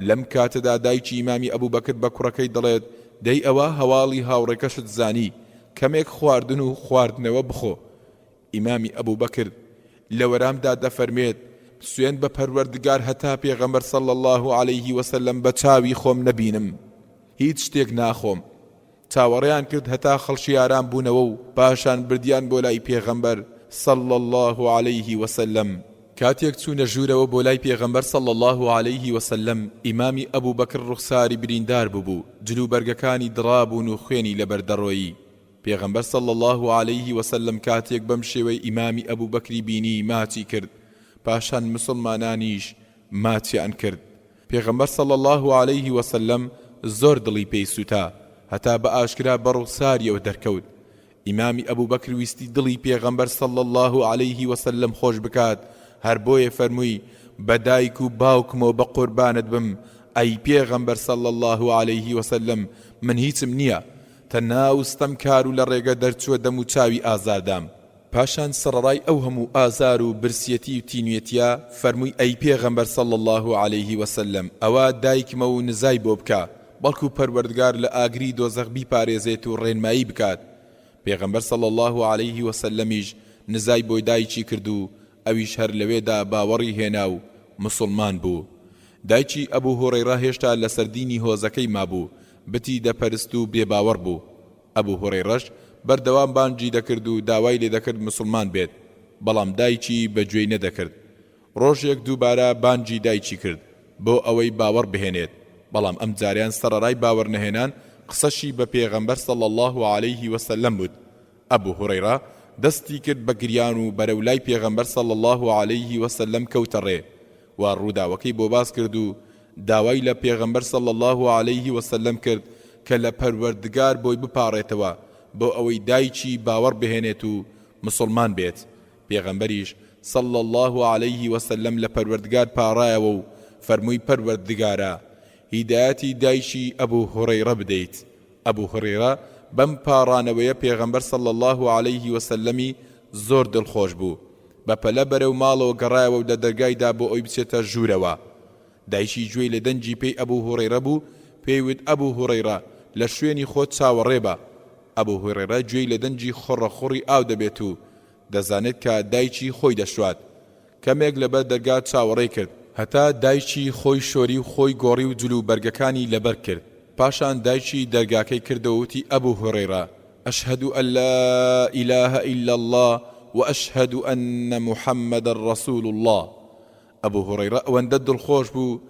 لەم کاتەدا دایکی ئیمامی ئەبوو بەکر بە کوڕەکەی دەڵێت دەی ئەوە هەواڵی هاوڕێکەشت زانی، کەمێک خواردن و خواردنەوە بخۆ. ئیمامی ئەبوو بەکر لە وەرامدا دەفەرمێت سوێن بە پەروەردگار هەتا پێغەمبەر صلی الله عليه وسلم بە چاوی خۆم نەبینم هیچ شتێک ناخۆم. چاوەڕێیان کرد هەتا خەڵکی ئارام بوونەوە و پاشان بردیان بۆ لای پێغەمبەر صلی الله عليه وسلم. کاتێک چوونە ژوورەوە بۆ لای پێغەمبەر صلی الله عليه وسلم ئیمامی ئەبوو بەکر ڕوخساری بریندار بوو، جلوبەرگەکانی دڕابوون و خوێنی لەبەردەڕۆیی. پێغەمبەر صلی الله عليه وسلم کاتێک بەم شێوەی ئیمامی ئەبوو بەکری بینی ماچی کرد، پاشان مسلمانانیش ماچیان کرد. پێغەمبەر صلی الله عليه وسلم زۆر دڵی پێی سوتا هەتا بە ئاشکرا بە ڕوخساریەوە دەرکەوت. ئیمامی ئەبوو بەکر ویستی دڵی پێغەمبەر صلی الله عليه وسلم خۆش بکات، هەر بۆیە فەرمووی بە دایک و باوکمەوە بە قوربانت بم ئەی پێغەمبەر صلی الله عليه وسلم، من هیچم نییە تەنها وستەم کار و لە ڕێگە دەرچووە دەم و چاوی ئازاردام. پاشان سەرڕای ئەو هەموو ئازار و برسیەتی و تینوێتیە فەرمووی ئەی پێغەمبەر صلی الله عليه وسلم، ئەوە دایکمە و نزای بۆ بکە، بەڵکو پەروەردگار لە ئاگری دۆزەخ بیپارێزێت و ڕێنمایی بکات. پێغەمبەر صلی الله عليه وسلمیش نزای بۆی دایکی کرد و ئەویش هەر لەوێدا باوەڕی هێنا و مسلمان بوو. دایکی ئەبوو هوڕەیرە هێشتا لەسەر دینی هۆزەکەی مابوو، بتی دەپەرست و بێباوەڕ بوو. ئەبوو هوڕەیرەش بەردەوام بانگی دەکرد و داوای لێ دەکرد مسلمان بێت، بەڵام دایکی بەگوێی نەدەکرد. ڕۆژێک دووبارە بانگی دایکی کرد بۆ ئەوەی باوەڕ بهێنێت، بەڵام ئەم جاریان سەرڕای باوەڕ نەهێنان قسەشی بە پێغەمبەر صلی الله عليه وسلم بوو. ئەبوو هوڕەیرە دەستی کرد بە گریان و بەرەو لای پێغەمبەر صلی الله عليه وسلم کەوتە ڕێ و ڕووداوەکەی بۆ باس کرد و داوای لە پێغەمبەر صلی الله عليه وسلم کرد کە لە پەروەردگار بۆی بپاڕێتەوە بۆ ئەوەی دایکی باوەڕ بهێنێت و مسلمان بێت. پێغەمبەریش صلی الله عليه وسلم لە پەروەردگار پاڕایەوە و فەرمووی پەروەردگارە هیدایەتی دایکی ئەبوو هوڕەیرە بدەیت. ئەبوو هوڕەیرە بەم پاڕانەوەیە پێغەمبەر صلی الله عليه وسلمی زۆر دڵخۆش بوو، بەپەلە بەرەو ماڵەوە گەڕایەوە و لە دەرگایدا بۆ ئەوی بچێتە ژوورەوە. دایکی گوێی لە دەنجی پێی ئەبوو هوڕەیرە بوو، پێیوت ئەبوو هوڕەیرە لە شوێنی خۆت چاوەڕێ بە. ئەبوو هوڕەیرە گوێی لە دەنجی خوڕەخوڕی ئاو دەبێت و دەزانێت کە دایکی خۆی دەشوات. کەمێک لەبەر دەرگا چاوەڕێ کرد هەتا دایکی خۆی شۆری و خۆی گۆڕی و جلو بەرگەکانی لەبەر کرد. پاشان دایکی دەرگاکەی کردەوەتی ئەبوو هوڕەیرە ئەشهەد ئەن لا ئیلاهە ئیلا الله وأشهد أن محمد رسول الله. ئەبوو هوڕەیرە ئەوەندە دڵخۆش بوو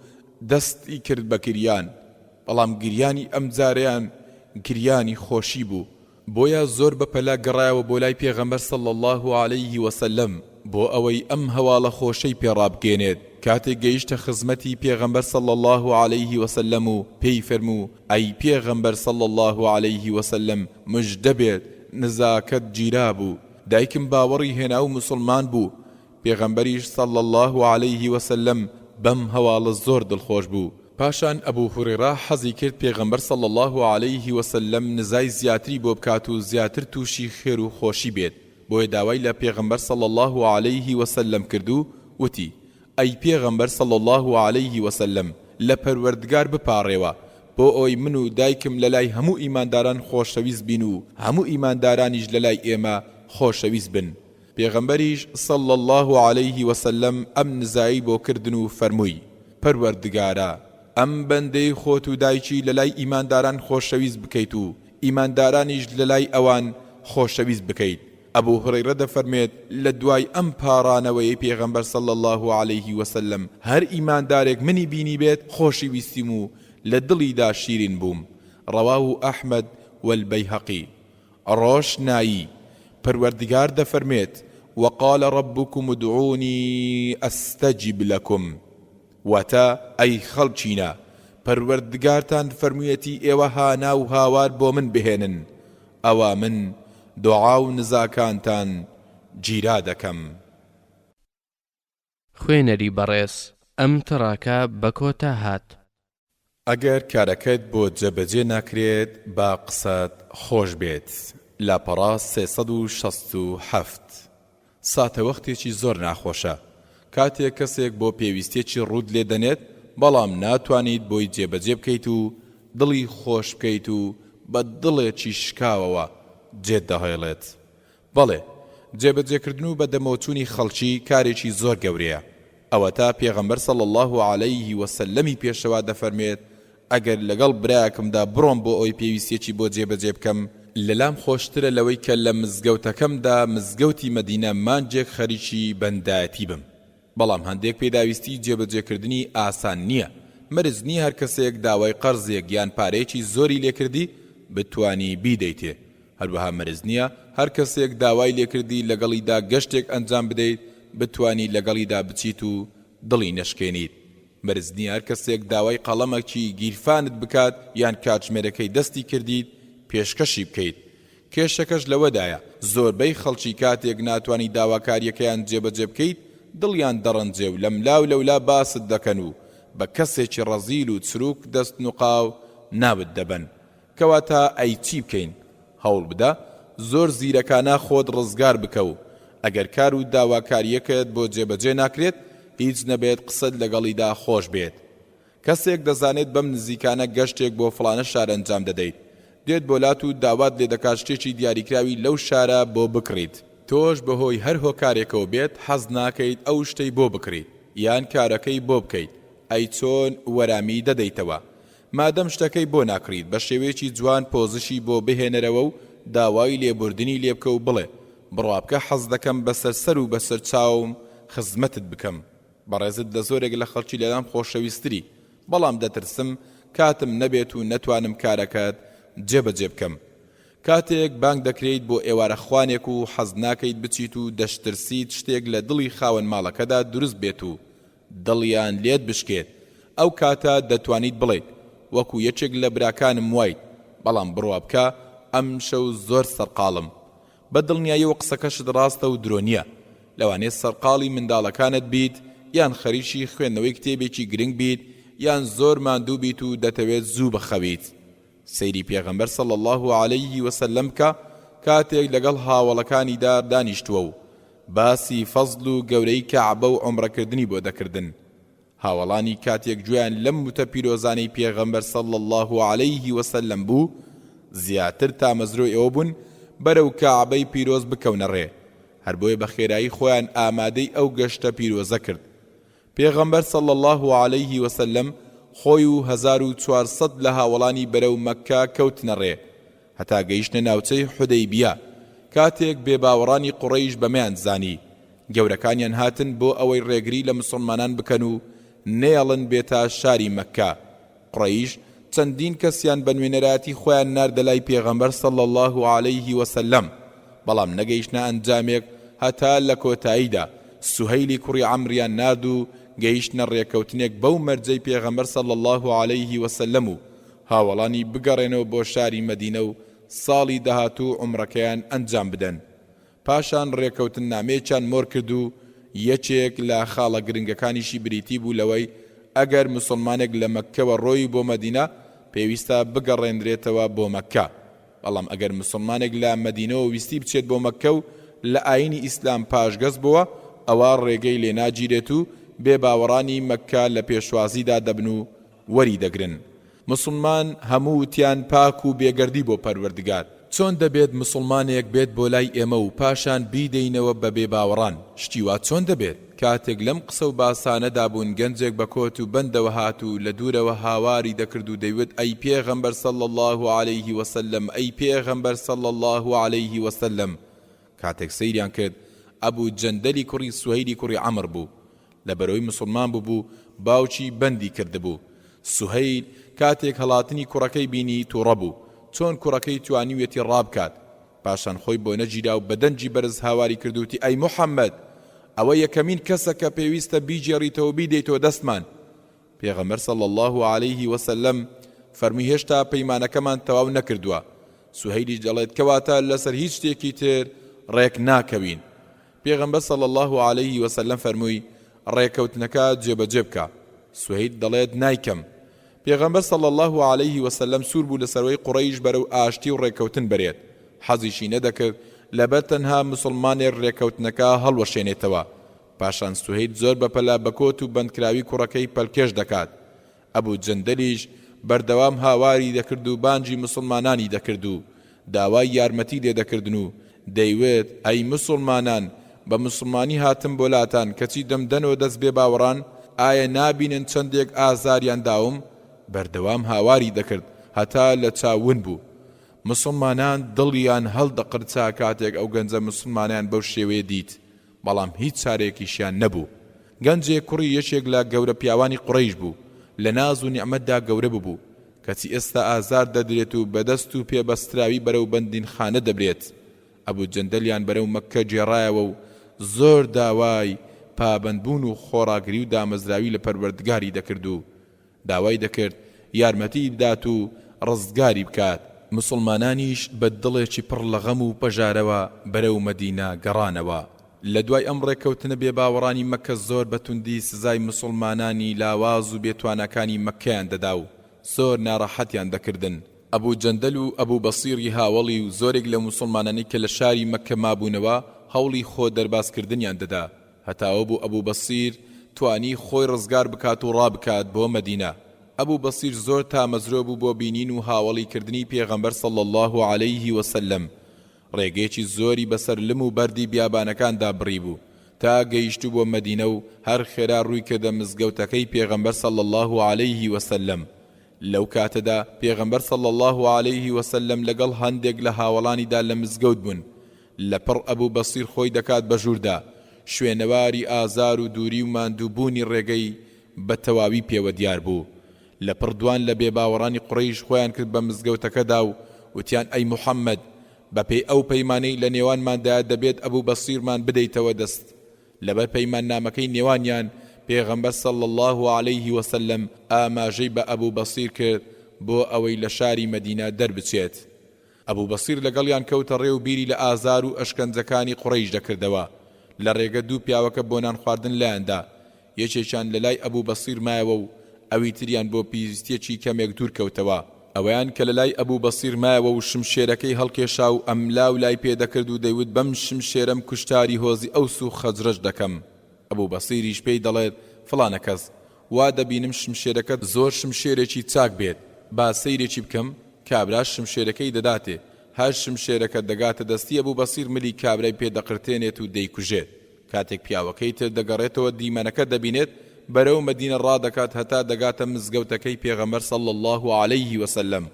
دەستی کرد بە گریان، بەڵام گریانی ئەم جارەیان گریانی خۆشی بوو. بۆیە زۆر بەپەلا گەڕایەوە بۆ لای پێغەمبەر صلی الله عليه وسلم بۆ ئەوەی ئەم هەواڵە خۆشەی پێڕابگەێنێت. کاتێک گەیشتە خزمەتی پێغەمبەر صلی الله عليه وسلم و پێی فەرموو ئەی پێغەمبەر صلی الله عليه وسلم مژدە بێت نزاکەت گیرا بوو، دایکم باوەڕی هێنا و مسلمان بوو. پێغەمبەریش صلی الله عليه وسلم بەم هەواڵە زۆر دڵخۆش بوو. پاشان ئەبوو هوڕەیرە حەزی کرد پێغەمبەر صلی الله عليه وسلم نزای زیاتری بۆ بکات و زیاتر تووشی خێر و خۆشی بێت. بۆیە داوای لە پێغەمبەر صلی الله عليه وسلم کرد و وتی ئەی پێغەمبەر صلی الله عليه وسلم لە پەروەردگار بپاڕێوە بۆ ئەوەی من و دایکم لە لای هەموو ئیمانداران خۆشەویست بین و هەموو ئیماندارانیش لە لای ئێمە خۆشەویست بن. پێغەمبەریش صلی الله عليه وسلم ئەم نزایی بۆ کردن و فەرمووی پەروەردگارە ئەم بەندەی خۆت و دایکی لە لای ئیمانداران خۆشەویست بکەیت و ئیماندارانیش لە لای ئەوان خۆشەویست بکەیت. ئەبوو هوڕەیرە دەفەرمێت لە دوای ئەم پاڕانەوەی پێغەمبەر صلی الله عليه وسلم هەر ئیماندارێک منی بینی بێت خۆشی ویستیم و لە دڵیدا شیرین بووم. رواه أحمد والبيهقي ڕۆژ نایی پەروەردگار دەفەرمێت وقال ربكم ادعوني أستجب لكم واتە ئەی خەڵچینە پەروەردگارتان فەرموویەتی ئێوە هانا و هاوار بۆ من بهێنن ئەوە من دوعا و نزاکانتان گیرا دەکەم. خوێنەری بەڕێز ئەم تڕاکە بە کۆتا هات. ئەگەر کارەکەت بۆ جێبەجێ ناکرێت با قسەت خۆش بێت. لاپەڕا 367 ساتە وەختێکی زۆر ناخۆشە کاتێک کەسێک بۆ پێویستێکی ڕوود لێ دەنێت بەڵام ناتوانیت بۆی جێبەجێ بکەیت و دڵی خۆش بکەیت و بە دڵێکی شکاوەوە جێت دەهێڵێت. بەڵێ جێبەجێکردن و بەدەمەوچوونی خەڵکی کارێکی زۆر گەورەیە. ئەوە تا پێغەمبەر صلی الله عەلەیه وسەلەمی پێشەوا دەفەرمێت ئەگەر لەگەڵ برایەکمدا بڕۆم بۆ ئەوی پێویستێکی بۆ جێبەجێ بکەم لەلام خۆشترە لەوەی کە لە مزگەوتەکەمدا مزگەوتی مەدینە مانجێک خەریکی بەندایەتی بم. بەڵام هەندێک پێداویستی جێبەجێکردنی ئاسان نییە. مەرج نییە هەر کەسێک داوای قەرزێک یان پارەیەکی زۆری لێکردی بتوانی بیدەیتێ. هەروەها مەرج نییە هەر کەسێک داوای لێکردی لەگەڵیدا گەشتێک ئەنجام بدەیت بتوانی لەگەڵیدا بچیت و دڵی نەشکێنیت. مەرج نییە هەر کەسێک داوای قەڵەمێکی گیرفانت بکات یان کاتژمێرەکەی دەستی کردیت پێشکەشی بکەیت. کێشەکەش لەوەدایە زۆربەی خەڵکی کاتێک ناتوانی داواکاریەکەیان جێبەجێ بکەیت دڵیان دەڕەنجێ و لەملاو لەولا باست دەکەن و بە کەسێکی ڕەزیل و چروک دەست نوقاو ناوت دەبەن. کەواتە ئەی چی بکەین؟ هەوڵ بدە زۆر زیرەکانە خۆت ڕزگار بکە و ئەگەر کار و داواکاریەکەت بۆ جێبەجێ ناکرێت هیچ نەبێت قسەت لەگەڵیدا خۆش بێت. کەسێک دەزانێت بەم نزیکانە گەشتێک بۆ فڵانە شار ئەنجام دەدەیت دێت بۆلات و داوات لێ دەکات شتێکی دیاریکراوی لەو شارە بۆ بکڕیت. تۆش بەهۆی هەر هۆکارێکەوە بێت حەز ناکەیت ئەو شتەی بۆ بکڕیت یان کارەکەی بۆ بکەیت. ئەی چۆن وەرامی دەدەیتەوە مادەم شتەکەی بۆ ناکڕیت بە شێوەیەکی جوان پۆزشی بۆ بهێنەرەوە و داوای لێبوردنی لێ بکە و بڵێ بڕوابکە حەز دەکەم بەسەر سەر و بەسەر چاوم خزمەتت بکەم. بەڕێزت لە زۆرێک لە خەڵکی لەلام خۆشەویستری بەڵام دەترسم کاتم نەبێت و نەتوانم کارەکەت جێبەجێ بکەم. کاتێک بانگ دەکرێت بۆ ئێوارە خوانێک و حەز ناکەیت بچیت و دەشترسیت شتێک لە دڵی خاوەن ماڵەکەدا دروست بێت و دڵیان لێت بشکێت ئەو کاتە دەتوانیت بڵێیت وەکو یەکێک لە براکانم وایت بەڵام بڕوا بکە ئەم شەو زۆر سەرقاڵم. بە دڵنیاییەوە قسەکەشت ڕاستە و درۆ نییە. لەوانێت سەرقاڵی منداڵەکانت بیت یان خەریکی خوێندنەوەی کتێبێکی گرنگ بیت یان زۆر ماندوو بیت و دەتەوێت زوو بخەویت. سەیری پێغەمبەر صلی الله عەلەیه وسەلەم کە کاتێک لەگەڵ هاوڵەکانیدا دانیشتووە و باسی فەزڵ و گەورەی کەعبە و عومڕەکردنی بۆ دەکردن. هاوڵانی کاتێک گوێیان لەم وتە پیرۆزانەی پێغەمبەر صلی الله عەلەیه وسەلەم بوو زیاتر تا مەزرۆی ئەوە بوون بەرەو کەعبەی پیرۆز بکەونە ڕێ. هەر بۆیە بە خێرایی خۆیان ئامادەی ئەو گەشتە پیرۆزە کرد. پێغەمبەر صلی الله عەلەیه وسەلەم خۆی و 1400 لە هاوڵانی بەرەو مەککە کەوتنە ڕێ هەتا گەیشتنە ناوچەی حودەیبیە. کاتێک بێباوەڕانی قوڕەیش بەمەیان زانی گەورەکانیان هاتن بۆ ئەوەی ڕێگری لە مسلمانان بکەن و نێڵن بێتە شاری مەککە. قوڕەیش چەندین کەسیان بە نوێنەراتی خۆیان ناردە لای پێغەمبەر صلی الله عەلەیه وسەلەم بەڵام نەگەیشتە ئەنجامێک هەتا لە کۆتاییدا سوهەیلی کوڕی عەمریان نارد و گەیشتنە ڕێکەوتنێک بەو مەرجەی پێغەمبەر صلی الله عەلەیه وسەلەم و هاوڵانی بگەڕێنەوە بۆ شاری مەدینە و ساڵی داهاتوو عومڕەکەیان ئەنجام بدەن. پاشان ڕێکەوتن نامەیەکیان مۆر کرد و یەکێک لە خاڵە گرنگەکانیشی بریتی بوو لەوەی ئەگەر مسلمانێک لە مەککەوە ڕۆی بۆ مەدینە پێویستە بگەڕێنرێتەوە بۆ مەککە. بەڵام ئەگەر مسلمانێک لە مەدینەوە ویستی بچێت بۆ مەککە و لە ئاینی ئیسلام پاشگەز بووە ئەوە ڕێگەی لێ ناگیرێت و بێ باوەڕانی مەککە لە پێشوازیدا دەبن و وەری دەگرن. مسلمان هەموو تیان پاک و بێگەردی بۆ پەروەردگار. چۆن دەبێت مسلمانێک بێت بۆ لای ئێمە و پاشان بیدەینەوە بە بێ باوەڕان؟ شتیوا چۆن دەبێت؟ کاتێک لەم قسە و باسانەدا بوون گەنجێک بە کۆت و بەندەوە هات و لە دوورەوە هاواری دەکرد و دەیوت ئەی پێغەمبەر صلی الله عەلەیه وسەلەم ئەی پێغەمبەر صلی الله عەلەیه وسەلەم. کاتێک سەیریان کرد ئەبوو جەندەلی کوڕی سوهەیلی کوڕی عەمر بوو. لە بەرەوەی مسلمان بوو باوکی بەندی کردبوو. سوهەیل کاتێک هەڵاتنی کوڕەکەی بینی تووڕە بوو چۆن کوڕەکەی توانیوێتی ڕابکات پاشان خۆی بۆ نەگیرا و بەدەنجی بەرز هاواری کردوتی ئەی موحەممەد ئەوە یەکەمین کەسە کە پێویستە بیجێڕیتەوە بیدەیتەوە دەستمان پێغەمبەر صلی الله عليه وسلم فەرمووی هێشتا پەیمانەکەمان تەواو نەکردووە سوهەیلی دەڵێت کەواتە لەسەر هیچ شتێکی تر ڕێک ناکەوین پێغەمبەر صلی الله عليه وسلم فەرمووی ڕێکەوتنەکە جێبەجێ بکە سوهەیل دەڵێت نایکەم پێغەمبەر صلی الله عليه وسلم سوور بوو لەسەرەوەی قوڕەیش بەرەو ئاشتی و ڕێکەوتن بەرێت حەزیشی نەدەکرد لەبەر تەنها مسلمانێک ڕێکەوتنەکە هەڵوەشێنێتەوە پاشان سوهەیل زۆر بەپەلا بەکۆت و بەندکراوی کوڕەکەی پەلکێش دەکات ئەبوو جەندەلیش بەردەوام هاواری دەکرد و بانجی مسلمانانی دەکرد و داوای یارمەتی لێ دەکردن و دەیوێت ئەی مسلمانان بە مسلمانی هاتم بۆ لاتان کەچی دەمدەنەوە دەست بێ باوەڕان ئایا نابینن چەندێک ئازاریان داوم بەردەوام هاواری دەکرد هەتا لە چاون بوو مسلمانان دڵیان هەڵدەقرچا کاتێک ئەو گەنجە مسلمانیان بەو شێوەیە دیت بەڵام هیچ چارێکیشیان نەبوو گەنجێک کوڕی یەکێک لە گەورە پیاوانی قوڕەیش بوو لە ناز و نیعمەتدا گەورە ببوو کەچی ئێستا ئازار دەدرێت و بەدەست و پێبەستراوی بەرەو بەندین خانە دەبرێت ئەبوو جەندەلیان بەرەو مەککە جێڕایەوە و زۆر داوای پابەندبوون و خۆڕاگری و دامەزراوی لە پەروەردگاری دەکرد و داوای دەکرد یارمەتی بدات و ڕزگاری بکات مسلمانانیش بە دڵێکی پڕ لە غەم و پەژارەوە بەرەو مەدینە گەڕانەوە لە دوای ئەم ڕێکەوتنە بێ باوەڕانی مەککە زۆر بەتوندی سزای مسلمانانی لاواز و بێتوانەکانی مەککەیان دەدا و زۆر ناڕەحەتیان دەکردن ئەبوو جەندەل و ئەبوو بەسیری هاوڵی و زۆرێک لە مسلمانانی کە لە شاری مەککە مابوونەوە هەوڵی خۆ دەرباسکردنیان دەدا هەتاوە بوو ئەبوو بەسیر توانی خۆی ڕزگار بکات و ڕابکات بۆ مەدینە ئەبوو بەسیر زۆر تامەزرۆ بوو بۆ بینین و هاوڵی کردنی پێغەمبەر صلی الله عليه وسلم ڕێگەیەکی زۆری بەسەر لم و بەردی بیابانەکاندا بڕی بوو تا گەیشتو بۆ مەدینە و هەر خێرا ڕووی کردە مزگەوتەکەی پێغەمبەر صلی الله عليه وسلم لەو کاتەدا پێغەمبەر صلی الله عليه وسلم لەگەڵ هەندێک لە هاوڵانیدا لە مزگەوت بوون لەپڕ ئەبوو بەسیر خۆی دەکات بە ژووردا شوێنەواری ئازار و دووری و ماندووبوونی ڕێگەی بە تەواوی پێوە دیار بوو لەپڕ دوان لە بێباوەڕانی قوڕەیش خۆیان کرد بە مزگەوتەکەدا و وتیان ئەی موحەممەد بەپێی ئەو پەیمانەی لە نێوانماندا دەبێت ئەبوو بەسیرمان بدەیتەوە دەست لەبەر پەیمان نامەکەی نێوانیان پێغەمبەر صلی الله عليه وسلم ئاماژەی بە ئەبوو بەسیر کرد بۆ ئەوەی لە شاری مەدینە دەربچێت ئەبوو بەسیر لەگەڵیان کەوتە ڕێ و بیری لە ئازار و ئەشکەنجەکانی قوڕەیش دەکردەوە لە ڕێگە دوو پیاوەکە بۆ نان خواردن لایەندا یەکێکیان لە لای ئەبوو بەسیر مایەوە و ئەوی تریان بۆ پیویستێکی کەمێک دوور کەوتەوە ئەوەیان کە لە لای ئەبوو بەسیر مایەوە و شمشێرەکەی هەڵکێشا و ئەملا و لای پێدەکرد و دەیوت بەم شمشێرەم کوشتاری هۆزی ئەوس و خەجرەش دەکەم ئەبوو بەسیریش پێی دەڵێت فڵانە کەس وا دەبینم شمشێرەکەت زۆر شمشێرێکی چاک بێت با سەیرێکی بکەم کابرا شمشێرەکەی دەداتێ هەر شمشێرەکە دەگاتە دەستی ئەبوو بەسیر ملی کابرای پێدەقرتێنێت و دەیکوژێت کاتێک پیاوەکەی تر دەگەڕێتەوە دیمەنەکە دەبینێت بەرەو مەدینە ڕادەکات هەتا دەگاتە مزگەوتەکەی پێغەمبەر صلی الله عليه وسلم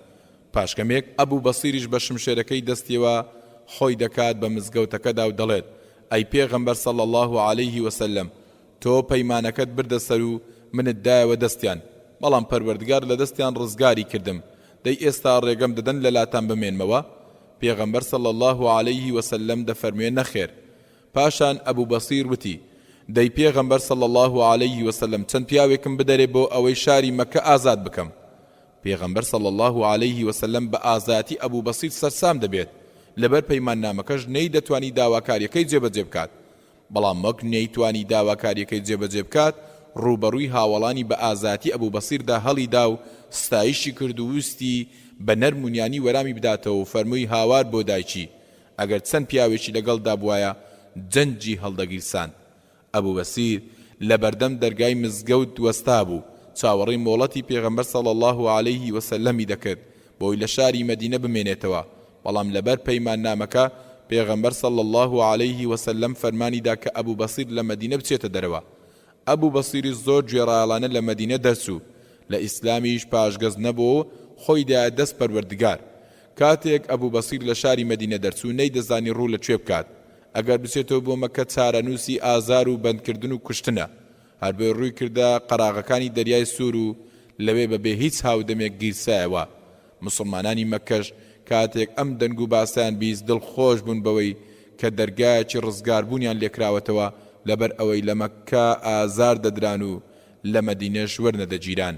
پاشکەمێک ئەبوو بەسیریش بە شمشێرەکەی دەستیەوە خۆی دەکات بە مزگەوتەکەدا و دەڵێت ئەی پێغەمبەر صلی الله عليه وسلم تۆ پەیمانەکەت بردە سەر و منت دایەوە دەستیان بەڵام پەروەردگار لە دەستیان ڕزگاری کردم دەی ئێستا ڕێگەم دەدەن لە لاتان بمێنمەوە پێغەمبەر صلی الله عليه وسلم دەفەرموێ نەخێر پاشان ئەبوو بەسیر وتی دەی پێغەمبەر صلی الله عليه وسلم چەند پیاوێکم بدەرێ بۆ ئەوەی شاری مەککە ئازاد بکەم پێغەمبەر صلی الله عليه وسلم بە ئازاتی ئەبوو بەسیر سەرسام دەبێت لەبەر پەیمان نامەکەش نەی دەتوانی داواکاریەکەی جێبەجێ بکات بەڵام مەک نەیتوانی داواکاریەکەی جێبەجێ بکات ڕوبەڕووی هاوڵانی بە ئازاتی ئەبوو بەسیردا هەڵیدا و ستایشی کرد و وستی بە نەرمونیانی وەرامی بداتەوە و فەرمووی هاوار بۆ دایکی ئەگەر چەند پیاوێکی لەگەڵدا بوایە جەنجی هەڵدەگیرسان ئەبوو بەسیر لە بەردەم دەرگای مزگەوت وەستا بوو چاوەڕێی مۆڵەتی پێغەمبەر صلی الله عليه وسلمی دەکرد بۆی لە شاری مەدینە بمێنێتەوە بەڵام لەبەر پەیمان نامەکە پێغەمبەر صلی الله عليه وسلم فەرمانیدا کە ئەبوو بەسیر لە مەدینە بچێتە دەرەوە ئەبوو بەسیری زۆر گوێڕایەڵانە لە مەدینە دەرچوو لە ئیسلامیش پاشگەز نەبوو خۆی دایە دەست پەروەردگار کاتێک ئەبوو بەسیر لە شاری مەدینە دەرچوو نەیدەزانی ڕوو لەکوێ بکات ئەگەر بچێتەوە بۆ مەککە چارەنووسی ئازار و بەندکردن و کوشتنە هەر بۆ ڕووی کردە قەراغەکانی دەریای سوور و لەوێ بەبێ هیچ هاودەمێک گیرسایەوە. مسلمانانی مەکەش کاتێک ئەم دەنگ و باسییان بیست دڵخۆش بوون بەوەی کە دەرگایەکی ڕزگاربوونیان لێکراوەتەوە لەبەر ئەوەی لە مەککە ئازار دەدران و لە مەدینەش وەرنەدەگیران.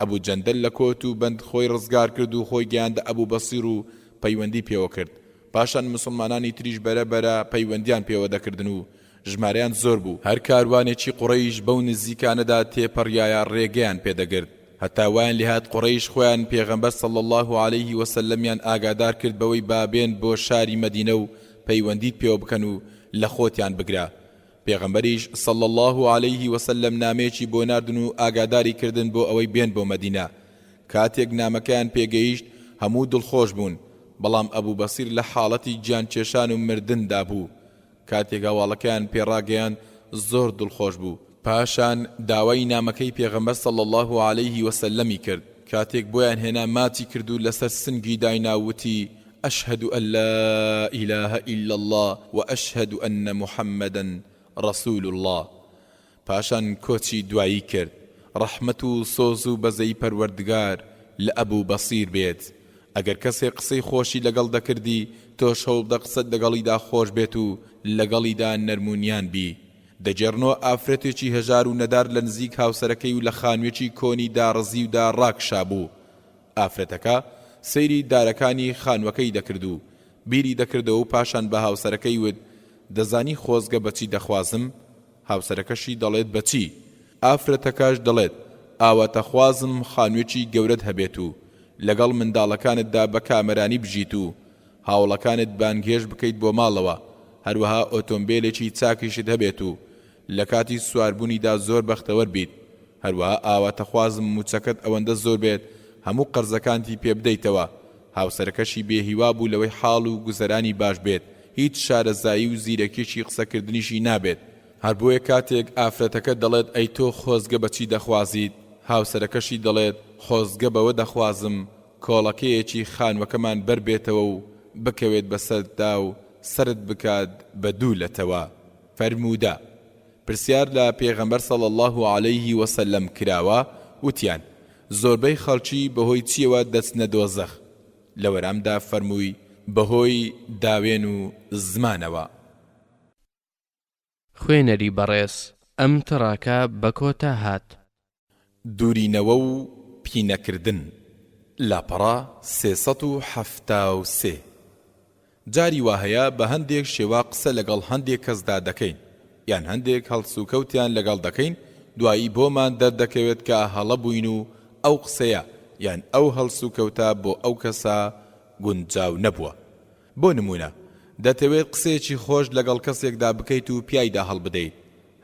ئەبوو جەندەل لە کۆت و بەند خۆی ڕزگار کرد و خۆی گیاندە ئەبوو بەسیر و پەیوەندی پێوە کرد. پاشان مسلمانانی تریش بەرەبەرە پەیوەندیان پێوە دەکردن و ژمارەیان زۆر بوو. هەر کاروانێکی قوڕەیش بەو نزیکانەدا تێپەڕیایە ڕێگەیان پێدەگرت. هەتا وایان لێهات قوڕەیش خۆیان پێغەمبەر صلی الله عليه وسلمیان ئاگادار کرد بەوەی بابێن بۆ شاری مەدینە و پەیوەندیت پێوە بکەن و لە خۆتیان بگرا. پێغەمبەریش صلی الله عليه وسلم نامێکی بۆ ناردن و ئاگاداری کردن بۆ ئەوەی بێن بۆ مەدینە. کاتێک نامەکەیان پێگەیشت هەموو دڵخۆش بوون، بەڵام ئەبوو بەسیر لە حاڵەتی گیان کێشان و مردندا بوو. کاتێک هەواڵەکەیان پێڕاگەیان زۆر دڵخۆش بوو. پاشان داوای نامەکەی پێغەمبەر صلی الله عليه وسلمی کرد. کاتێک بۆیان هێنا ماتی کرد و لەسەر سنگی دایناوتی أشهد أن لا إله إلا الله وأشهد أن محمدا رسول الله. پاشان کۆچی دوایی کرد. ڕەحمەت و سۆز و بەزەی پەروەردگار لە ئەبوو بەسیر بێت. ئەگەر کەسێک قسەی خۆشی لەگەڵ دەکردی تۆش هەوڵدە قسەت لەگەڵیدا خۆش بێت و لەگەڵیدا نەرمونیان بی. دەجێڕنەوە ئافرەتێکی هەژار و نەدار لە نزیک هاوسەرەکەی و لە خانوێکی کۆنی داڕزی و داڕاکشا بوو. ئافرەتەکە سەیری دارەکانی خانوەکەی دەکرد و بیری دەکردەوە و پاشان بە هاوسەرەکەی وت دەزانی خۆزگە بەچی دەخوازم؟ هاوسەرەکەشی دەڵێت بەچی؟ ئافرەتەکەش دەڵێت ئاواتە خوازم خانوێکی گەورەت هەبێت و لەگەڵ منداڵەکانتدا بە کامەرانی بژیت و هاوڵەکانت بانگێش بکەیت بۆ ماڵەوە، هەروەها ئۆتۆمبیلێکی چاکیشت هەبێت و لە کاتی سواربوونیدا زۆر بەختەوەر بیت، هەروەها ئاواتە خوازم موچەکەت ئەوەندە زۆر بێت هەموو قەرزەکانتی پێ بدەیتەوە. هاوسەرەکەشی بێهیوا بوو لەوەی حاڵ و گوزەرانی باش بێت، هیچ شارەزایی و زیرەکێکی قسەکردنیشی نابێت. هەر بۆیە کاتێک ئافرەتەکە دەڵێت ئەی تۆ خۆزگە بەچی دەخوازیت، هاوسەرەکەشی دەڵێت خۆزگە بەوە دەخوازم کۆڵەکەیەکی خانوەکەمان بەربێتەوە و بکەوێت بەسەردا و سرت بکات بە دوولەتەوە. فەرموودا پرسیار لە پێغەمبەر صلی الله عليه وسلم کراوە، وتیان زۆربەی خەڵکی بەهۆی چیەوە دەچنە دۆزەخ؟ لە وەرامدا فەرمووی بەهۆی داوێن و زمانەوە. خوێنەری بەڕێز ئەم تڕاکە بە کۆتا هات. دوورینەوە و پینەکردن. لاپەڕا 373. جاری وهەیە بە هەندێک شێوە قسە لەگەڵ هەندێک کەسدا دەکەین، یان هەندێک هەڵسوکەوتیان لەگەڵ دەکەین، دوایی بۆمان دەردەکەوێت کە هەڵە بووین و ئەو قسەیە یان ئەو هەڵسوکەوتە بۆ ئەو کەسە گونجاو نەبووە. بۆ نمونە دەتەوێت قسەیەکی خۆش لەگەڵ کەسێکدا بکەیت و پیایدا هەڵبدەیت،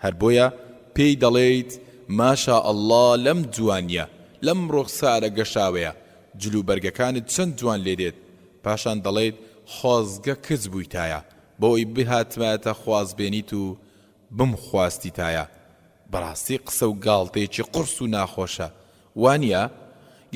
هەر بۆیە پێی دەڵێیت ماشا ئەڵڵا لەم جوانیە، لەم ڕوخسارە گەشاوەیە، جلوبەرگەکانت چەند جوان لێ دێت. پاشان دەڵێیت خۆزگە کچ بوویتایە، بۆی بهاتمایەتە خوازبێنیت و بمخواستیتایە. بەڕاستی قسە و گاڵتەیەکی قورس و ناخۆشە، وانە؟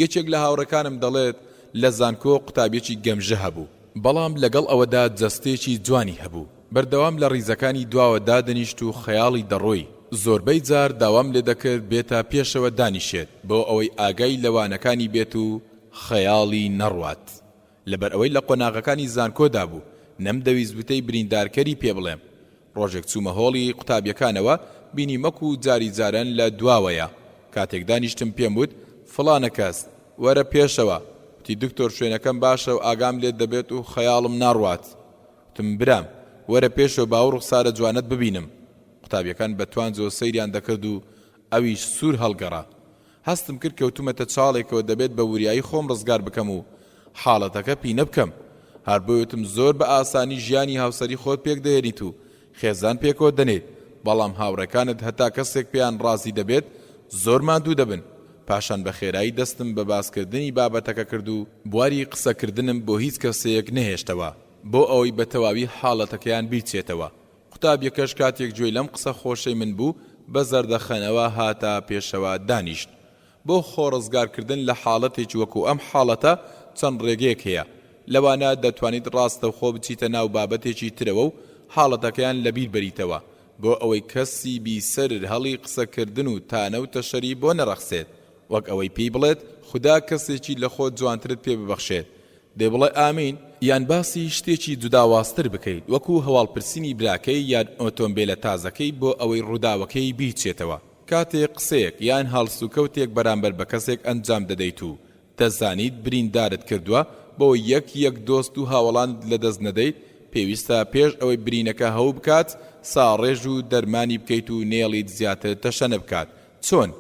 یەکێک لە هاوڕەکانم دەڵێت لە زانکۆ قوتابێکی گەمژە هەبوو، بەڵام لەگەڵ ئەوەدا جەستێکی جوانی هەبوو. بەردەوام لە ڕیزەکانی دواوە دادەنیشت و خەیاڵی دەڕۆی. زۆربەی جار داوام لێ دەکرد بێتە پێشەوە دانیشێت بۆ ئەوەی ئاگای لەوانەکانی بێت و خەیاڵی نەڕوات. لەبەر ئەوەی لە قۆناغەکانی زانکۆدا بوو نەمدەویست بتەی بریندارکەری پێ بڵێم. ڕۆژێک چوومە هۆڵی قوتابیەکانەوە، بینی مەک و جاری جاران لە دواوەیە. کاتێک دانیشتم پێم وت فڵانە کەس وەرە پێشەوە، وتی دکتۆر شوێنەکەم باشە و ئاگام لێت دەبێت و خەیاڵم ناڕوات. وتم برام وەرە پێشەوە باو ڕوخسارە جوانت ببینم. قوتابیەکان بە توانجەوە سەیریان دەکرد و ئەویش سوور هەڵگەڕا. هەستم کرد کەوتومەتە چاڵێکەوە دەبێت بە وریایی خۆم ڕزگار بکەم و حاڵەتەکە پینە بکەم. هەر بۆیەتم زۆر بە ئاسانی ژیانی هاوسەری خۆت پێک دەهێنیت و خێزان پێکەوە دەنێت، بەڵام هاوڕەکانت هەتا کەسێک پێیان ڕازی دەبێت زۆر ماندوو دەبن. پاشان بە خێرایی دەستم بە باسکردنی بابەتەکە کرد و بواری قسەکردنم بۆ هیچ کەسێک نەهێشتەوە بۆ ئەوەی بە تەواوی حاڵەتەکەیان بیچێتەوە. قوتابیەکەش کاتێک گوێی لەم قسە خۆشەی من بوو بە زەردەخەنەوە هاتە پێشەوە دانیشت. بۆ خۆڕزگارکردن لە حاڵەتێکی وەکو ئەم حاڵەتە چەند ڕێگەیەک هەیە. لەوانە دەتوانیت ڕاستە و خۆ بچیتە ناو بابەتێکی ترەوە و حاڵەتەکەیان لەبیر بەریتەوە بۆ ئەوەی کەسی بیسەر هەڵی قسەکردن و تانە و تەشەری بۆ نەڕەخسێت. وەک ئەوەی پێی بڵێت خدا کەسێکی لە خۆت جوانترت پێ ببەخشێت دێ بڵێ ئامین یان باسی شتێکی جوداوازتر بکەیت وەکو هەواڵپرسینی براکەی یان ئۆتۆمبیلە تازەکەی بۆ ئەوەی ڕووداوەکەی بیچێتەوە کاتێک قسەیەک یان هەڵسوکەوتێک بەرامبەر بە کەسێک ئەنجام دەدەیت و دەزانیت بریندارت کردووە بۆ یەک دۆست و هاوڵانت لەدەست نەدەیت پێویستە پێش ئەوەی برینەکە هەوو بکات ساڕێژ و دەرمانی بکەیت و نێڵیت زیاتر تەشەنە بکات چۆن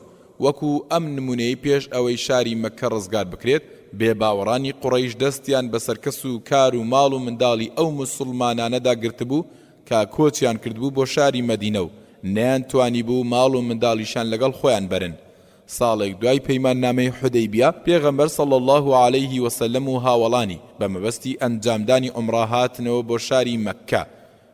وەکو ئەم نمونەی پێش ئەوەی شاری مەککە ڕزگار بکرێت بێباوەڕانی قوڕەیش دەستیان بەسەر کەس و کار و ماڵ و منداڵی ئەو موسڵمانانەدا گرتبوو کە کۆچیان کردبوو بۆ شاری مەدینە و نەیان توانی بوو ماڵ و منداڵیشان لەگەڵ خۆیان بەرن ساڵێک دوای پەیمان نامەی حودەیبیە پێغەمبەر صلی الله عليه وسلم و هاوڵانی بە مەبەستی ئەنجامدانی عومرە هاتنەوە بۆ شاری مەککە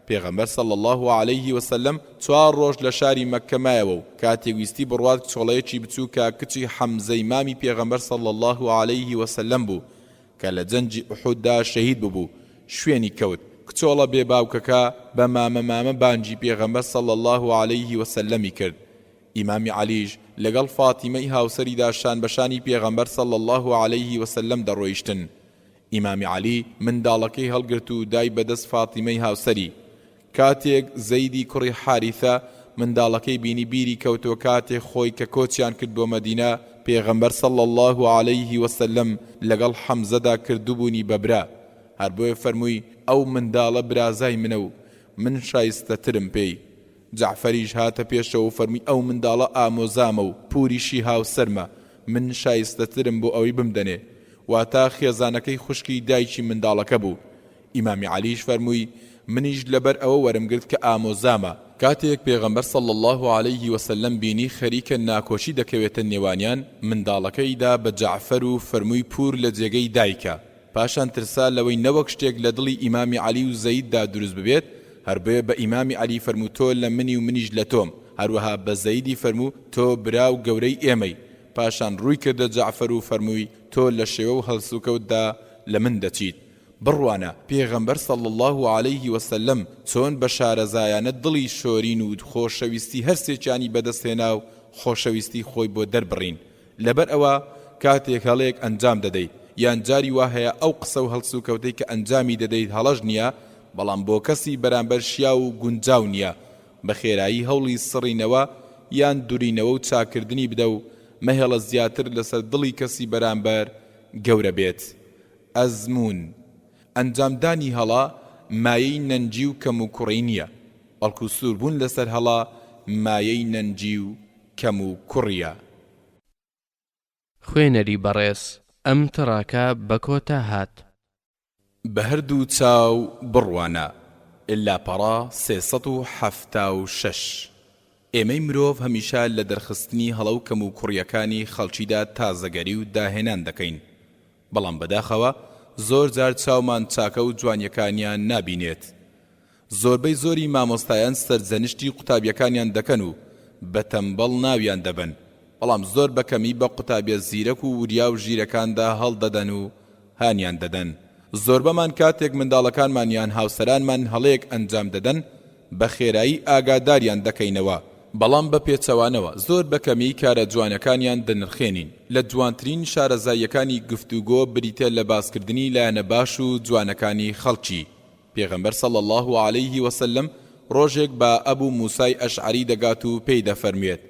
پێغەمبەر صلی الله عليه وسلم 4 ڕۆژ لە شاری مەککە مایەوە و کاتێک ویستی بڕوات کچۆڵەیەکی بچوو کە کچی حەمزەی مامی پێغەمبەر صلی الله عليه وسلم بوو کە لە جەنجی ئوحوددا شەهید ببوو شوێنی کەوت کچۆڵە بێ باوکەکە بە مامە بانجی پێغەمبەر صلی الله عليه وسلمی کرد ئیمامی عەلیش لەگەڵ فاتیمەی هاوسەریدا شان بەشانی پێغەمبەر صلی الله عليه وسلم دەڕۆیشتن ئیمامی عەلی منداڵەکەی هەڵگرت و دای بەدەست فاتیمەی هاوسەری کاتێک زەیدی کوڕی حاریثە منداڵەکەی بینی بیری کەوتۆ کاتێک خۆی کە کۆچیان کرد بۆ مەدینە پێغەمبەر صلی الله عليه وسلم لەگەڵ حەمزەدا کردوبوونی بەبرا هەر بۆیە فەرمووی ئەو منداڵە برازای منە و من شایستەترم پێی جعفەریش هاتە پێشەوە و فەرمی ئەو منداڵە ئامۆزامە و پوریشی هاوسەرمە من شایستەترم بۆ ئەوەی بمدەنێ واتە خێزانەکەی خوشکی دایکی منداڵەکە بوو ئیمامی عەلیش فەرمووی منیش لەبەر ئەوە وەرمگرت کە ئامۆزامە کاتێک پێغەمبەر صلی الله عليه وسلم بینی خەریکە ناکۆشی دەکەوێتە نێوانیان منداڵەکەیدا بە جعفەر و فەرمووی پور لە جێگەی دایکە پاشان ترسا لەوەی نەوەک شتێک لە دڵی ئیمامی عەلی و زەیددا دروست ببێت هەر بۆیە بە ئیمامی عەلی فەرموو تۆ لە منی و منیش لە تۆم هەروەها بە زەیدی فەرموو تۆ براو گەورەی ئێمەی پاشان ڕووی کردە جعفەر و فەرمووی تۆ لە شێوە و هەڵسوکەوتدا لە من دەچیت بڕوانە پێغەمبەر صلی الله عليه وسلم چۆن بە شارەزایانە دڵی شۆرین و خۆشەویستی هەرسێکیانی بەدەستهێنا و خۆشەویستی خۆی بۆ دەربڕین لەبەر ئەوە کاتێک هەڵەیەک ئەنجام دەدەیت یان جاری وا هەیە ئەو قسە و هەڵسوکەوتەی کە ئەنجامی دەدەیت هەڵەش نییە بەڵام بۆ کەسی بەرامبەر شیا و گونجاو نییە بە خێرایی هەوڵی سڕینەوە یان دوورینەوە و چاکردنی بدە و مەهێڵە زیاتر لەسەر دڵی کەسی بەرامبەر گەورە بێت ئەزمون ئەنجامدانی هەڵا مایەی نەنجی و کەم و کوڕی نییە بەڵکو سووربوون لەسەر هەڵا مایەی نەنجی و کەم و کوڕیە خوێنەری بەڕێز ئەم تڕاکە بە کۆتا هات بە هەردوو چاو بڕوانە لاپەڕا 376 ئێمەی مرۆڤ هەمیشە لە دەرخستنی هەڵە و کەم و کوڕیەکانی خەڵکیدا تازەگەری و داهێنان دەکەین بەڵام بەداخەوە زۆر جار چاومان چاکە و جوانیەکانیان نابینێت زۆربەی زۆری مامۆستایان سەرجەنشتی قوتابیەکانیان دەکەن و بە تەمبەڵ ناویان دەبن بەڵام زۆر بەکەمی بە قوتابیە زیرەک و وریا و ژیرەکاندا هەڵدەدەن و هانیان دەدەن زۆربەمان کاتێک منداڵەکانمان یان هاوسەرانمان هەڵەیەک ئەنجام دەدەن بە خێرایی ئاگاداریان دەکەینەوە بەڵام بە پێچەوانەوە زۆر بەکەمی کارە جوانەکانیان دەنرخێنین لە جوانترین شارەزاییەکانی گفتوگۆ بریتە لە باسکردنی لایەنە باش و جوانەکانی خەڵکی پێغەمبەر صلی الله عليه وسلم ڕۆژێک بە ئەبوو موسای ئەشعەری دەگات و پێی دەفەرمێت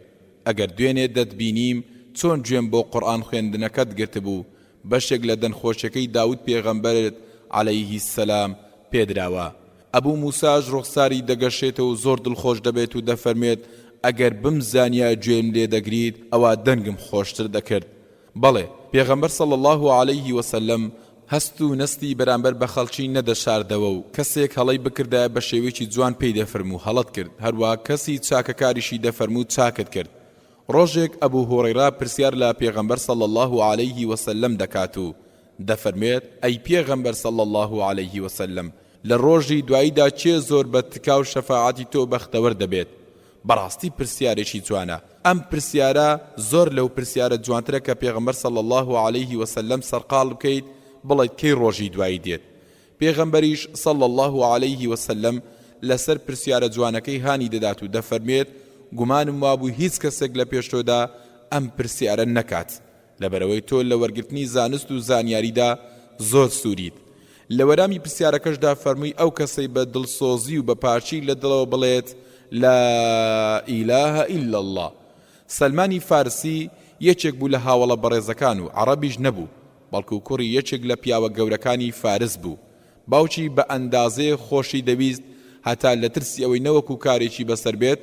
ئەگەر دوێنێ دەتبینیم چۆن گوێم بۆ قورئان خوێندنەکەت گرتبوو بەشێک لە دەنخۆشیەکەی داود پێغەمبەرت عەلەیه السەلام پێدراوە ئەبوو موساش ڕوخساری دەگەشێتەوە و زۆر دڵخۆش دەبێت و دەفەرمێت ئەگەر بمزانیا گوێم لێ دەگریت ئەوە دەنگم خۆشتر دەکرد بەڵێ پێغەمبەر صلی الله عليه وسلم هەست و نەستی بەرامبەر بە خەڵکی نەدەشاردەوە و کەسێک هەڵەی بکردایە بە شێوەیەکی جوان پێی دەفەرموو هەڵەت کرد هەروە کەسی چاکەکاریشی دەفەرموو چاکت کرد ڕۆژێک ئەبوو هورەیرا پرسیار لە پێغەمبەر صلی الله عليه وسلم دەکات و دەفەرمێت ئەی پێغەمبەر صلی الله عليه وسلم لە ڕۆژی دواییدا چێ زۆر بە تکا و شەفاعەتی تۆ بەختەوەر دەبێت بەڕاستی پرسیارێکی جوانە ئەم پرسیارە زۆر لەو پرسیارە جوانترە کە پێغەمبەر صلی الله عليه وسلم سەرقاڵ بکەیت بڵێت کەی ڕۆژی دوایی دێت پێغەمبەریش صلی الله عليه وسلم لەسەر پرسیارە جوانەکەی هانی دەدات و دەفەرمێت گومانم وابوو هیچ کەسێک لە پێشتۆدا ئەم پرسیارە نەکات لەبەرەوەی تۆ لە وەرگرتنی زانست و زانیاریدا زۆر سووریت. لە وەرامی پرسیارەکەشدا فەرمووی ئەو کەسەی بە دڵسۆزی و بە پاچی لە دڵەوە بڵێت لا ئیلاهە ئیلا الله. سەلمانی فارسی یەکێک بوو لە هاوڵە بەڕێزەکان و عەرەبیش نەبوو، بەڵکو کوڕی یەکێک لە پیاوە گەورەکانی فارس بوو. باوکی بە ئەندازەیە خۆشی دەویست هەتا لە ترسی ئەوەی نەوەکو کارێکی بەسەر بێت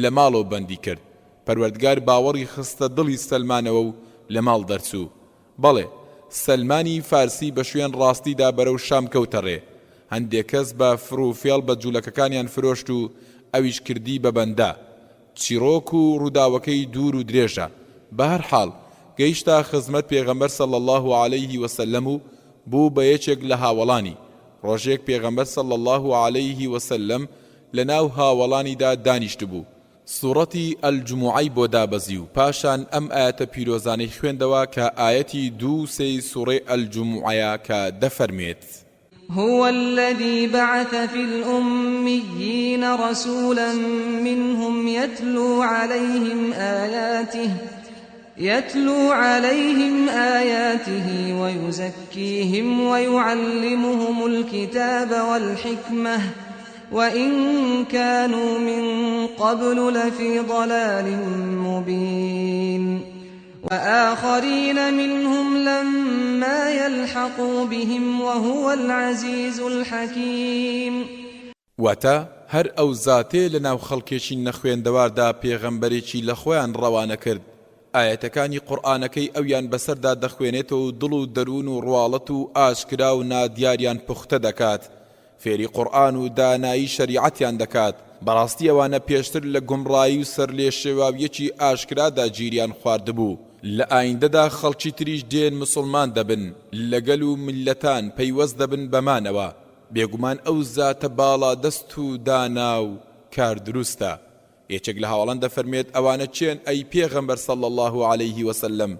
لە ماڵەوە بەندی کرد. پەروەردگار باوەڕی خستە دڵی سەلمانەوە و لە ماڵ دەرچوو. بەڵێ سەلمانی فارسی بە شوێن ڕاستیدا بەرەو شام کەوتەڕێ. هەندێک کەس بە فڕوفێڵ بە جوولەکەکانیان فرۆشت و ئەویش کردی بە بەندە. چیرۆک و ڕووداوەکەی دوور و درێژە. بە هەر حاڵ گەیشتا خزمەت پێغەمبەر صلی الله عليه وسلم و بوو بە یەکێک لە هاوڵانی. ڕۆژێک پێغەمبەر صلی الله عليه وسلم لە ناو هاوڵانیدا دانیشت بوو. سوورەتی ئەلجوموعەی بۆ دابەزی و پاشان ئەم ئاەتە پیرۆزانەی خوێندەوە کە ئاەتی 2-3 سوورەی ئەلجوموعەیە کە دەفەرمێت هو الذي بعث في الأميين رسولا منهم يتلو عليهم آياته ويزكيهم ويعلمهم الكتاب والحكمة وإن كانوا من قبل لفي ضلال مبين وآخرين منهم لما يلحقوا بهم وهو العزيز الحكيم. واتا هەر ئەو زاتێ لە ناو خەڵکێکی نەخوێندەواردا پێغەمبەرێکی لە خۆیان ڕەوانە کرد. ئاەتەکانی قورئانەکەی ئەویان بەسەردا دەخوێنێتەوە و دڵ و دەروون و ڕواڵەت و ئاشکرا و نادیاریان پوختە دەکات. فێری قورئان و دانایی شەریعەتیان دەکات. بەڕاستی ئەوانە پێشتر لە گومڕایی و سەر لێ شێواویەکی ئاشکرادا گیریان خواردبوو. لە ئایندەدا خەڵکی تریش دێن مسلمان دەبن، لەگەل و ملەتان پەیوەست دەبن بەمانەوە. بێگومان ئەو زاتە باڵا دەست و دانا و کار دروستە. یەکێک لە هاوڵان دەفەرمێت ئەوانە چێن ئەی پێغەمبەر صلی الله عليه وسلم.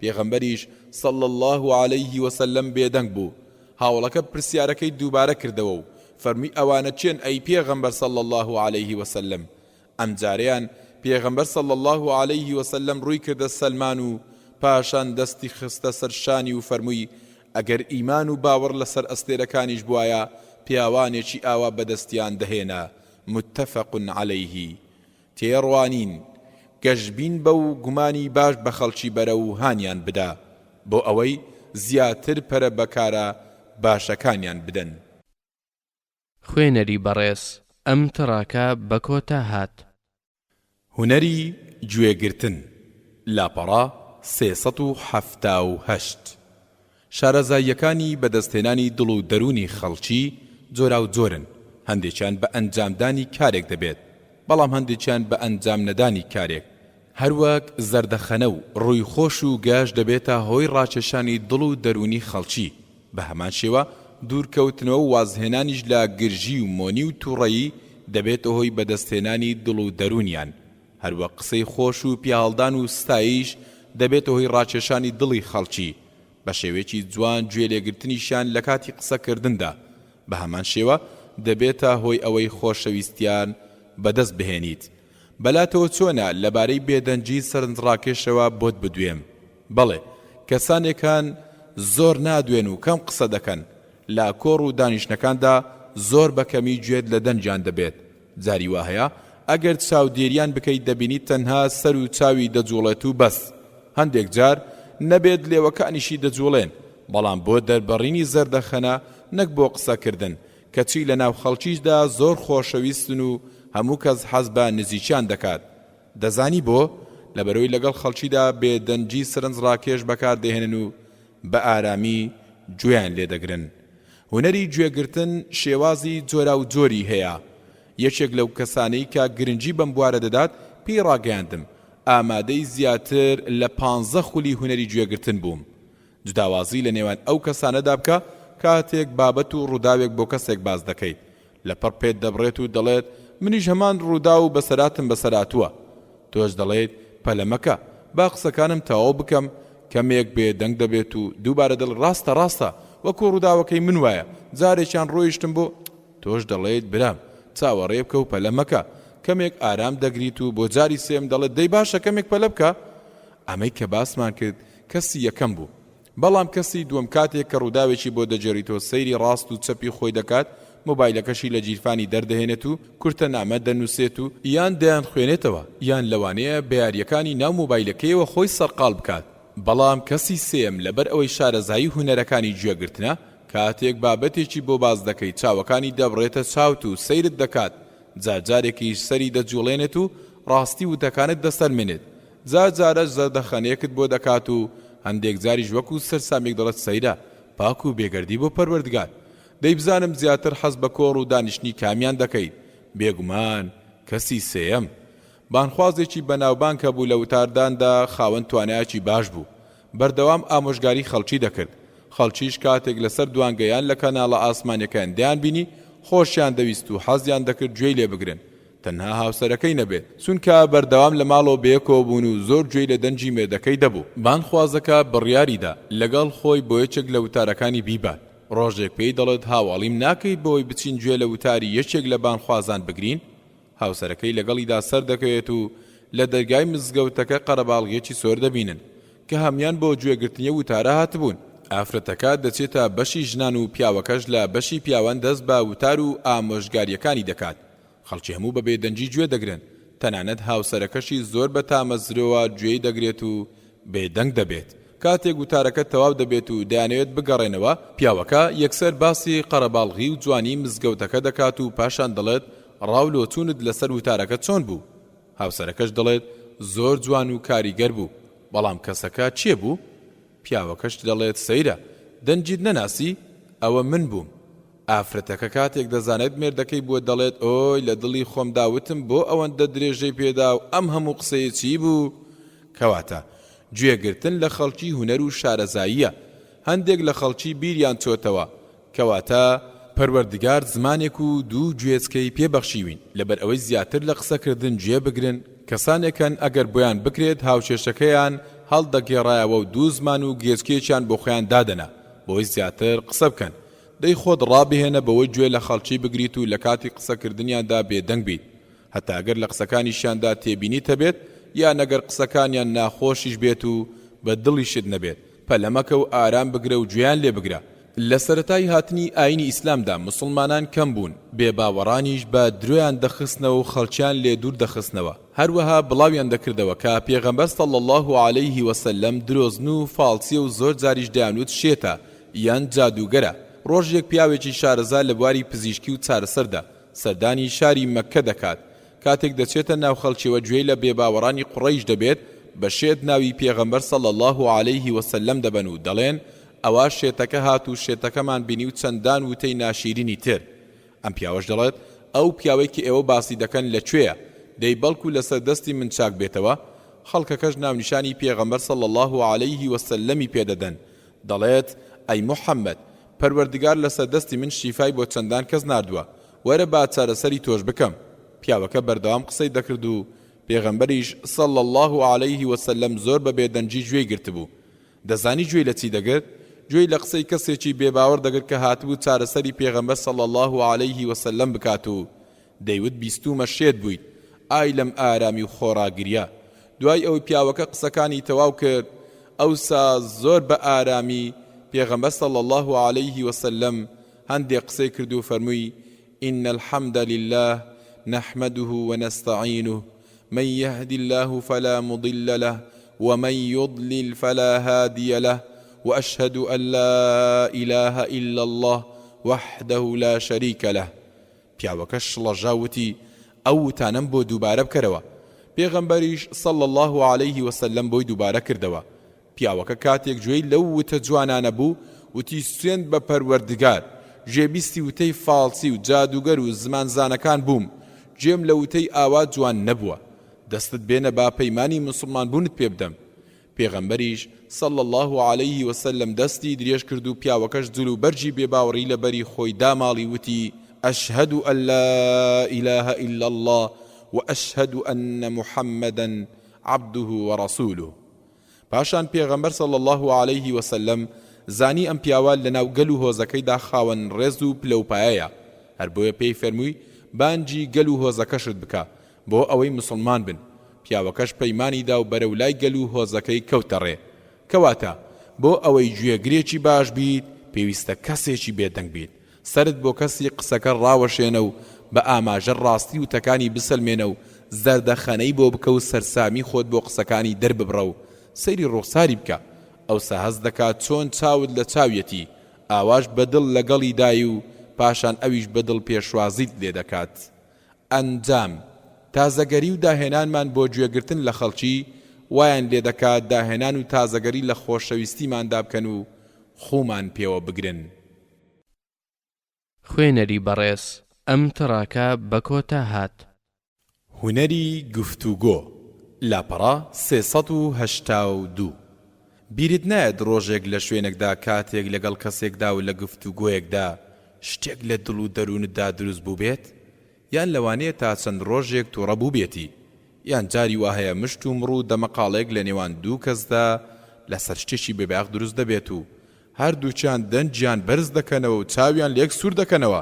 پێغەمبەریش صلی الله عليه وسلم بێدەنگ بوو. هاوڵەکە پرسیارەکەی دووبارە کردەوە و فەرمی ئەوانە چێن ئەی پێغەمبەر صلی الله عليه وسلم. ئەم جارەیان پێغەمبەر صلی الله عليه وسلم ڕووی کردە سەلمان و پاشان دەستی خستە سەرشانی و فەرمووی ئەگەر ئیمان و باوەڕ لەسەر ئەستێرەکانیش بوایە پیاوانێکی ئاوا بەدەستیان دەهێنا. متفق عليه. تێڕوانین گەشبین بە و گومانی باش بە خەڵکی بەرە و هانیان بدا بۆ ئەوەی زیاتر پەرە بەکارە باشەکانیان بدەن. خوێنەری بەڕێز ئەم تڕاکە بە کۆتا هات. هونەری گوێگرتن لاپەڕا 378. شارەزاییەکانی بەدەستهێنانی دڵ و دەرونی خەڵکی جۆرا و جۆرن. هەندێکیان بە ئەنجامدانی کارێک دەبێت، بەڵام هەندێکیان بە ئەنجام نەدانی کارێک. هەروەک زەردەخەنە و ڕووی خۆش و گاش دەبێتە هۆی ڕاکێشانی دڵ و دەرونی خەڵکی. بە هەمان شێوە دوورکەوتنەوە و وازهێنانیش لە گرژی و مۆنی و تووڕەیی دەبێتە هۆی بەدەستهێنانی دڵ و دەرونیان. هەروە قسەی خۆش و پیاڵدان و ستایش دەبێتە هۆی ڕاکێشانی دڵی خەڵکی. بە شێوەیەکی جوان گوێ لێگرتنیشان لە کاتی قسەکردندا. بە هەمان شێوە دەبێتە هۆی ئەوەی خۆشەویستیان بەدەست بهێنیت. بەلاتەوە چۆنە لەبارەی بێدەنجی سەرنجڕاکێشەوە بۆت بدوێم. بەڵێ کەسانێکان زۆر نادوێن و کەم قسە دەکەن. لا کۆڕ و دانیشتەکاندا زۆر بەکەمی گوێت لە دەنجیان دەبێت. جاری وا هەیە ئەگەر چاودێریان بکەیت دەبینیت تەنها سەر و چاوی دەجوڵێت و بەس. هەندێک جار نەبێت لێوەکانیشی دەجوڵێن، بەڵام بۆ دەربڕینی زەردەخەنە نەک بۆ قسەکردن کەچی لە ناو خەڵکیشدا زۆر خۆشەویستن و هەموو کەس حەز بە نزیکیان دەکات. دەزانی بۆ لەبەرەوەی لەگەڵ خەڵکیدا بێدەنجی سەرنجڕاکێش بەکاردەهێنن و بە ئارامی گوێیان لێدەگرن. هونەری گوێگرتن شێوازی جۆرا و جۆری هەیە. یەکێک لەو کەسانەی کە گرنگی بەم بوارە دەدات پێی ڕاگەیاندم ئامادەی زیاتر لە 15 خولی هونەری گوێگرتن بووم. جوداوازی لە نێوان ئەو کەسانەدا بکە کاتێک بابەت و ڕووداوێک بۆ کەسێک باز دەکەیت. لەپڕ پێت دەبڕێت و دەڵێت منیش هەمان ڕوودا و بەسەراتم بەسەراتووە. تۆش دەڵێت پەلەمەکە با قسەکانم تەواو بکەم. کەمێک بێدەنگ دەبێت و دووبارە دڵ ڕاستە وەکو ڕووداوەکەی من وایە. جارێکیان ڕۆیشتم بۆ تۆش دەڵێت برام چاوەڕێ بکە و پەلەمەکە. کەمێک ئارام دەگریت و بۆ جاری سێم دەڵێت دەی باشە کەمێک پەلە بکە. ئەمەی کە باسمان کرد کەسی یەکەم بوو. بەڵام کەسی دووەم کاتێک کە ڕووداوێکی بۆ دەجێڕیتەوە سەیری ڕاست و چەپی خۆی دەکات، مۆبایلەکەشی لە جیرفانی دەردەهێنێت و کورتە نامە دەنووسێت و یان دەیان خوێنێتەوە یان لەوانەیە بەیاریەکانی ناو مۆبایلەکەیەوە خۆی سەرقاڵ بکات. بەڵام کەسی سێم لەبەر ئەوەی شارەزایی هونەرەکانی گوێگرتنە، کاتێک بابەتێکی بۆ باز دەکەی چاوەکانی دەبڕێتە چاوت و سەیرت دەکات، جارێکیش سەری دەجوڵێنێت و ڕاستی وتەکانت دەسەرمێنێت، جارە زەردەخەنەیەکت بۆ دەکات و هەندێک جاریش وەکو سەرسامێک دەڵێت سەیرە پاک و بێگەردی بۆ پەروەردگار. دەیبزانم زیاتر حەز بە کۆڕ و دانیشتنی کامیان دەکەیت. بێگومان کەسی سێیەم بانخوازێکی بەناوبانکە بوو لە وتارداندا خاوەن توانایەکی باش بوو، بەردەوام ئامۆژگاری خەڵکی دەکرد. خەڵکیش کاتێک لەسەر دوانگەیان لە کەناڵە ئاسمانیەکان دەیان بینی خۆشیان دەویست و حەزیان دەکرد گوێی لێ بگرن، تەنها هاوسەرەکەی نەبێت، چونکە بەردەوام لە ماڵەوە بەیەکەوە بوون و زۆر گوێی لە دەنجی مێردەکەی دەبوو. بانخوازەکە بڕیاریدا لەگەڵ خۆی بۆ یەکێک لە وتارەکانی بیبات. ڕۆژێک پێی دەڵێت هاوڵیم ناکەی بۆی بچین گوێ لە وتاری یەکێک لە بانخوازان بگرین. هاوسەرەکەی لەگەڵیدا سەر دەکەوێت و لە دەرگای مزگەوتەکە قەرەباڵغیەکی سۆر دەبینن کە هەمان بۆ گوێگرتنی وتارە هاتبوون. ئافرەتەکە دەچێتە بەشی ژنان و پیاوەکەش لە بەشی پیاوان دەست بە وتار و ئامۆژگاریەکانی دەکات. خەڵکی هەموو بە بێدەنجی گوێ دەگرن، تەنانەت هاوسەرەکەشی زۆر بە تامەزرەوە گوێی دەگرێت و بێدەنگ دەبێت. کاتێک وتارەکە تەواو دەبێت و دەیانەوێت بگەڕێنەوە، پیاوەکە یەکسەر باسی قەرەباڵغی و جوانی مزگەوتەکە دەکات و پاشان دەڵێت ڕاولۆچوونت لەسەر وتارەکە چۆن بوو؟ هاوسەرەکەش دەڵێت زۆر جوان و کاریگەر بوو. بەڵام کەسەکە چیە بوو؟ پیاوەکەش دەڵێت سەیرە، دەنجید نەناسی؟ ئەوە من بووم. ئافرەتەکە کاتێک دەزانێت مێردەکەی بووە دەڵێت ئۆی لە دڵی خۆم داوتم بۆ ئەوەندە درێژەی پێدا و ئەم هەموو قسەیە چی بوو؟ کەواتە گوێگرتن لە خەڵکی هونەر و شارەزاییە. هەندێک لە خەڵکی بیریان چۆتەوە کەواتە پەروەردگار زمانێک و دوو گوێچکەی پێبەخشیوین لەبەر ئەوەی زیاتر لە قسەکردن گوێ بگرن. کەسانێکن ئەگەر بۆیان بکرێت هاوچێشەکەیان هەڵدەگێڕایەوە و دوو زمان و گێچکێکیان بۆ خۆیان دادەنا بۆی زیاتر قسە بکەن. دەی خۆت ڕابهێنە بەوەی گوێ لە خەڵکی بگریت و لە کاتی قسەکردنیاندا بێدەنگ بیت، هەتا ئەگەر لە قسەکانیشیاندا تێبینیتە بێت یان ئەگەر قسەکانیان ناخۆشیش بێت و بە دڵیشت نەبێت، پەلەمەکە و ئارام بگرە و گوێیان لێ بگرە. لە سەرەتای هاتنی ئاینی ئیسلامدا مسلمانان کەم بوون، بێباوەڕانیش بە درۆیان دەخستنەوە و خەڵکیان لێ دوور دەخستنەوە. هەروەها بڵاویان دەکردەوە کە پێغەمبەر صلی الله علیه وسلم درۆزن و فالسیە و زۆر جاریش دەیانوت شێتە یان جادوگەرە. ڕۆژێک پیاوێکی شارەزا لە بواری پزیشکی و چارەسەردا سەردانی شاری مەککە دەکات. کاتێک دەچێتە ناو خەڵکیەوە گوێی لە بێباوەڕانی قوڕەیش دەبێت، بە شێت ناوی پێغەمبەر صلی الله علیه وسلم دەبەن و دەڵێن ئەوە شێتەکە هات و شێتەکەمان بینی و چەندان وتەی ناشیرینی تر. ئەم پیاوەش دەڵێت ئەو پیاوەیەکی ئێوە باسی دەکەن لەکوێیە؟ دەی بەڵکو لەسەر دەستی من چاک بێتەوە. خەڵکەکەش ناونیشانی پێغەمبەر صلی الله علیه وسلمی پێدەدەن، دەڵێت ئەی محەممەد، پەروەردگار لەسەر دەستی من شیفای بۆ چەندان کەس ناردووە، وەرە با چارەسەری تۆش بکەم. پیاوەکە بەردەوام قسەی دەکرد و پێغەمبەریش صلی الله علیه وسلم زۆر بە بێدەنجی گوێی گرتبوو. دەزانی گوێی لە چی دەگرت؟ گوێی لە قسەی کەسێکی بێباوەڕ دەگرت کە هاتبوو چارەسەری پێغەمبەر صلی الله علیه وسلم بکات و دەیوت بیستومە شێت بوویت، ئای لەم ئارامی و خۆڕاگریە. دوای ئەوەی پیاوەکە قسەکانی تەواو کرد، ئەوسا زۆر بە ئارامی پێغەمبەر صلی الله علیه وسلم هەندێک قسەی کرد و فەرمووی إن الحمد لله نحمده ونستعينه من يهد الله فلا مضل له ومن يضلل فلا هادي له وأشهد أن لا إله إلا الله وحده لا شريك له. پیاوەکەش ڵەژاوتی ئەو وتانەم بۆ دووبارە بکەرەوە. پێغەمبەریش صلی الله علیه وسلم بۆی دووبارە کردەوە. پیاوەکە کاتێک گوێی لەو وتە جوانانە بوو، وتی سوێند بە پەروەردگار، گوێبیستی وتەی فالسی و جادوگەر و زمانزانەکان بووم، گوێم لە وتەی ئاوا جوان نەبووە، دەستت بێنە با پەیمانی مسلمان بوونت پێ بدەم. پێغەمبەریش صلی الله علیه وسلم دەستی درێژ کرد و پیاوەکەش جلو بەرجی بێباوەڕی لە بەری خۆی داماڵی وتی أشهد أن لا إله إلا الله وأشهد أن محمدا عبده ورسوله. پاشان پێغەمبەر صلی الله علیه وسلم زانی ئەم پیاوە لەناو گەل و هۆزەکەیدا خاوەن ڕێز و پلەوپایەیە، هەر بۆیە پێی فەرمووی بانجی گەل و هۆزەکەشت بکە بۆ ئەوەی مسلمان بن. پیاوەکەش پەیمانیدا و بەرەو لای گەل و هۆزەکەی کەوتەڕێ کەواتە بۆ ئەوەی گوێگرێکی باش بیت پێویستە کەسێکی بێدەنگ بیت سرت بۆ کەسی قسەکە ڕاوەشێنە و بە ئاماژە ڕاستی و تەکانی بسەلمێنە و زەردەخەنەی بۆ بکە و سەرسامی خۆت بۆ قسەکانی دەرببڕە و سەیری ڕوخساری بکە ئەوسا هەز دەکات چۆن چاوت لە چاویەتی ئاواش بەدڵ لەگەڵی دای و پاشان ئەویش بەدڵ پێشوازیت لێ دەکات ئەنجام تازەگەری و داهێنانمان بۆ گوێگرتن لە خەڵکی وایان لێ دەکات داهێنان و تازەگەری لە خۆشەویستیماندا بکەن و خومان پێوە بگرن خوێنەری بەڕێز ئەم تڕاکە بە کۆتا هات هونەری گفتوگۆ لاپەڕا 382 بیرت نایەت ڕۆژێک لە شوێنێکدا کاتێک لەگەڵ کەسێکدا و لە گفتوگۆیەکدا شتێک لە دڵ و دەروونتدا دروست بوو بێت یان لەوانەیە تا چەند ڕۆژێک تووڕە بوو بێتی یان جاری وهەیە مشت و مڕوو دەمەقاڵێک لە نێوان دوو کەسدا لەسەر شتێکی بێباق دروست دەبێت و هەردووچیان دەنجیان بەرز دەکەنەوە و چاویان لێک سوور دەکەنەوە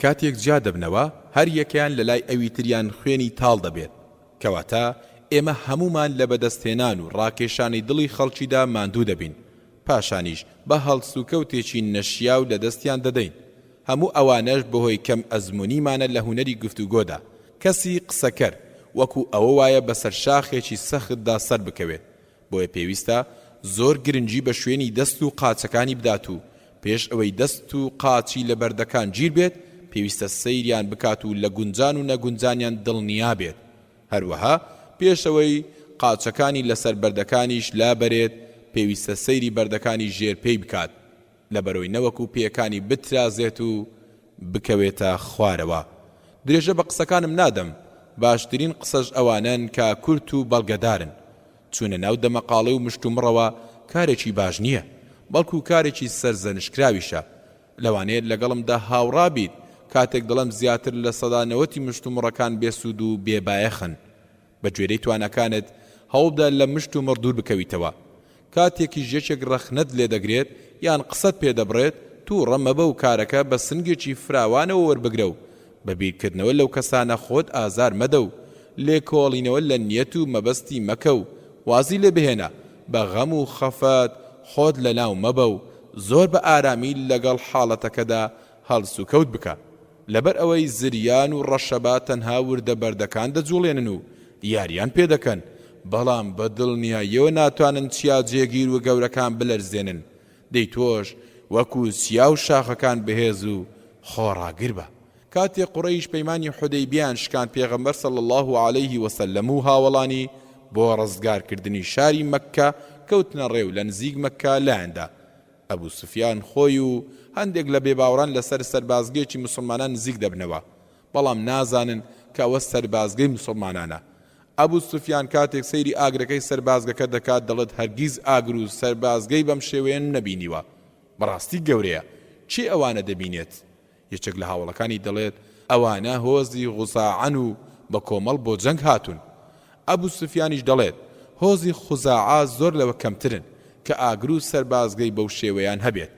کاتێک جیا دەبنەوە هەر یەکیان لە لای ئەوی تریان خوێنی تاڵ دەبێت کەواتە ئێمە هەمومان لە بەدەستهێنان و ڕاکێشانی دڵی خەڵکیدا ماندوو دەبین پاشانیش بە هەڵسوکەوتێکی نەشیا و لە دەستیان دەدەین هەموو ئەوانەش بەهۆی کەم ئەزمونیمانە لە هونەری گفتوگۆدا کەسی قسەکەر وەکو ئەوە وایە بەسەر شاخێکی سەختدا سەر بکەوێت بۆیە پێویستە زۆر گرنگی بە شوێنی دەست و قاچەکانی بدات و پێش ئەوەی دەست و قاچی لە بەردەکان گیر بێت پێویستە سەیریان بکات و لە گونجان و نەگونجانیان دڵنیا بێت هەروەها پێشەوەی قاچەکانی لەسەر بەردەکانیش لا بەرێت پێویستە سەیری بەردەکانی ژێر پێی بکات لەبەرەوەی نەوەکو پێەکانی بترازێت و بکەوێتە خوارەوە درێژە بە قسەکانم نادەم باشترین قسەش ئەوانن کە کورت و بەڵگەدارن چونە ناو دەمەقاڵە و مشتومڕەوە کارێکی باش نییە بەڵکو کارێکی سەرزەنشکراویشە لەوانەیە لەگەڵمدا هاوڕا بیت کاتێک دڵم زیاتر لە سەدانەوەتی مشتومڕەکان بێسوود و بێبایەخن بە گوێرەی توانەکانت هەوڵدا لە مشت و مڕ دوور بکەویتەوە کاتێکی ژێچێک ڕەخنەت لێ دەگرێت یان قسەت پێدەبڕێت تو ڕەمەبە و کارەکە بە سنگێکی فراوانەوە وەربگرە و بەبیرکردنەوە لەو کەسانە خۆت ئازار مەدە و لێ کۆڵینەوە لە نیەت و مەبەستی مەکە و وازی لێ بهێنە بە غەم و خەفەت خۆت لە ناو مەبە و زۆر بە ئارامی لەگەڵ حاڵەتەکەدا هەڵسوکەوت بکە لەبەر ئەوەی زریان و ڕەشەبا تەنها وردە بەردەکان دەجوڵێنن و یاریان پێدەکەن بەڵام بە دڵنیاییەوە ناتوانن چیا جێگیر و گەورەکان بلەرزێنن دەی تۆش وەکو سیا و شاخەکان بەهێز و خۆڕاگر بە کاتێک قوڕەیش پەیمانی حودەیبیان شکاند پێغەمبەر صلی الله عليه وسلم و هاوڵانی بۆ ڕزگارکردنی شاری مەککە کەوتنە ڕێو لە نزیک مەککە لایەندا ئەبوو سوفیان خۆی و هەندێک لە بێباوەڕان لەسەر سەربازگەیەکی مسلمانان نزیک دەبنەوە بەڵام نازانن کە ئەوە سەربازگەی مسلمانانە ئەبوو سوفیان کاتێک سەیری ئاگرەکەی سەربازگەکە دەکات دەڵێت هەرگیز ئاگر و سەربازگەی بەم شێوەیە نەبینیوە بەڕاستی گەورەیە چی ئەوانە دەبینێت یەکێک لە هاوڵەکانی دەڵێت ئەوانە هۆزی غوزاعەن و بە کۆمەڵ بۆ جەنگ هاتون ئەبوو سوفیانیش دەڵێت هۆزی خوزاعە زۆر لەوە کەمترن کە ئاگر و سەربازگەی بەو شێوەیان هەبێت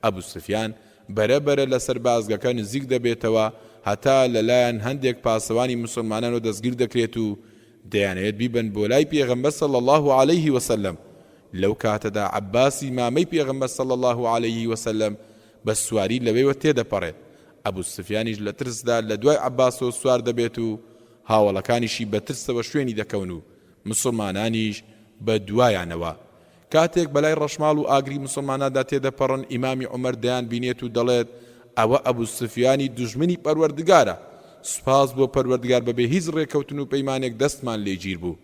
ئەبوو سوفیان بەرەبەرە لە سەربازگەکە نزیک دەبێتەوە هەتا لەلایەن هەندێک پاسەوانی مسلمانانەوە دەستگیر دەکرێت و دەیانەوێت بیبن بۆ لای پێغەمبەر صلی الله عليه وسلم لەو کاتەدا عەباسی مامەی پێغەمبەر صلی الله عليه وسلم بە سواری لەوەیەوە تێدەپەڕێت ئەبوو سوفیانیش لە ترسدا لە دوای عەباسەوە سوار دەبێت و هاوڵەکانیشی بە ترسەوە شوێنی دەکەون و مسلمانانیش بە دوایانەوە کاتێک بەلای ڕەشماڵ و ئاگری مسلماناندا تێدەپەڕن ئیمامی عومەر دەیان بینێت و دەڵێت ئەوە ئەبوو سوفیانی دوژمنی پەروەردگارە سوپاس بۆ پەروەردگار بەبێ هیچ ڕێکەوتن و پەیمانێک دەستمان لێ گیر بوو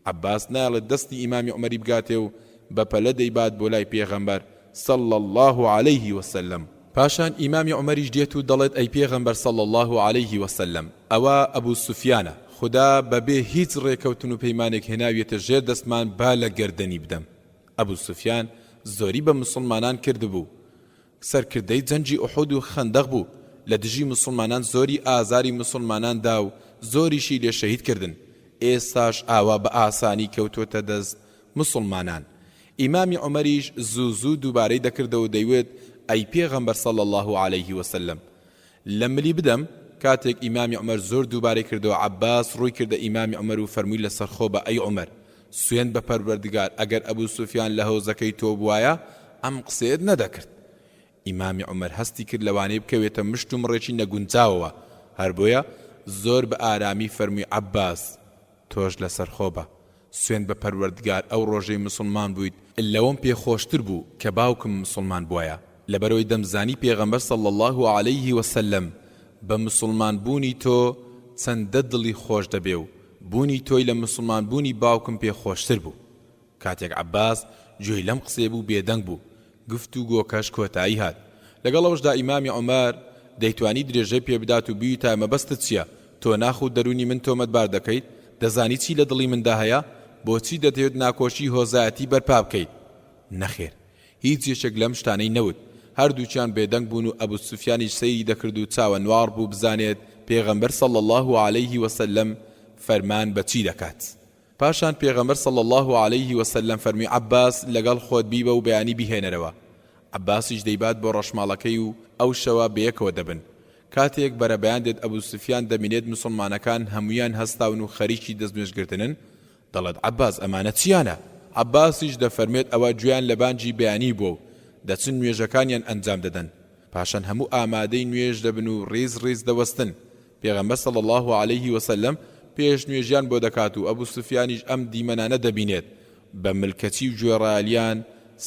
عەباس ناڵێت دەستی ئیمامی عومەری بگاتێ و بە پەلە دەیبات بۆ لای پێغەمبەر صلی الله عليه وسلم پاشان ئیمامی عومەریش دێت و دەڵێت ئەی پێغەمبەر صلی الله عليه وسلم ئەوە ئەبوو سوفیانە خدا بەبێ هیچ ڕێکەوتن و پەیمانێک هێناویەتە ژێر دەستمان با لە گەردەنی بدەم ئەبوو سوفیان زۆری بە مسلمانان کردبوو سەرکردەی جەنجی ئوحود و خەندەق بوو لە دژی مسلمانان زۆری ئازاری مسلمانان دا و زۆریشی لێ شەهید کردن ئێستاش ئاوا بە ئاسانی کەوتۆتە دەست مسلمانان ئیمامی عومەریش زوو دووبارەی دەکردەوە دەیوێت ئەی پێغەمبەر صلی الله عليه وسلم لە ملی بدەم کاتێک ئیمامی عومەر زۆر دووبارەی کردەوە عەباس ڕووی کردە ئیمامی عومەر و فەرمووی لەسەر خۆ بە ئەی عومەر سوێند بە پەروەردگار ئەگەر ئەبوو سوفیان لە هەوزەکەی تۆ بوایە ئەم قسەیەت نەدەکرد. ئیمامی عومەر هەستی کرد لەوانەیە بکەوێتە مشت و مڕێکی نەگونجاوەوە، هەر بۆیە زۆر بە ئارامی فەرمووی عەباس تۆش لەسەر خۆ بە، سوێند بە پەروەردگار ئەو ڕۆژەی مسلمان بوویت لەوەم پێخۆشتر بوو کە باوکم مسلمان بووایە، لەبەرەوەی دەمزانی پێغەمبەر صلی الله عليه وسلم بە مسلمان بوونی تۆ چەندە دڵی خۆش دەبێ و بوونی تۆی لە مسلمان بوونی باوکم پێخۆشتر بوو. کاتێک عەباس گوێی لەم قسەی بوو بێدەنگ بوو، گفتوگۆکەش کۆتایی هات. لەگەڵ ئەوەشدا ئیمامی عومەر دەیتوانی درێژەی پێ بدات و بیوتە مەبەستت چییە؟ تۆ ناخ و دەرونی من تۆمەتبار دەکەیت؟ دەزانی چی لە دڵی مندا هەیە؟ بۆچی دەتەوێت ناکۆشی هۆزایەتی بەرپا بکەیت؟ نەخێر، هیچ یەکێک لەم شتانەی نەوت. هەردووچیان بێدەنگ بوون و ئەبوو سوفیانیش سەیری دەکرد و چاوە نوار بوو بزانێت پێغەمبەر صلی الله عليه وسلم فەرمان بە چی دەکات. پاشان پێغەمبەر صلی الله عليه وسلم فەرمی عەباس لەگەڵ خۆت بیبە و بەیانی بیهێنەرەوە. عەباسیش دەیبات بۆ ڕەشماڵەکەی و ئەو شەوە بەیەکەوە دەبن. کاتێک بەرەبەیان دێت ئەبوو سوفیان دەمینێت مسلمانەکان هەمویان هەستاون و خەریکی دەستنوێژگرتنن، دەڵێت عەباس ئەمانە چیانە؟ عەباسیش دەفەرمێت ئەوە گوێیان لە بانگی بەیانی بوو و دەچن نوێژەکانیان ئەنجام دەدەن. پاشان هەموو ئامادەی نوێژ دەبن و ڕێز ڕێز دەوەستن. پێغەمبەر صلی الله عليه وسلم پێش نوێژیان بۆ دەکات و ئەبوو سوفیانیش ئەم دیمەنانە دەبینێت، بە ملکەتی و گوێڕایەلیان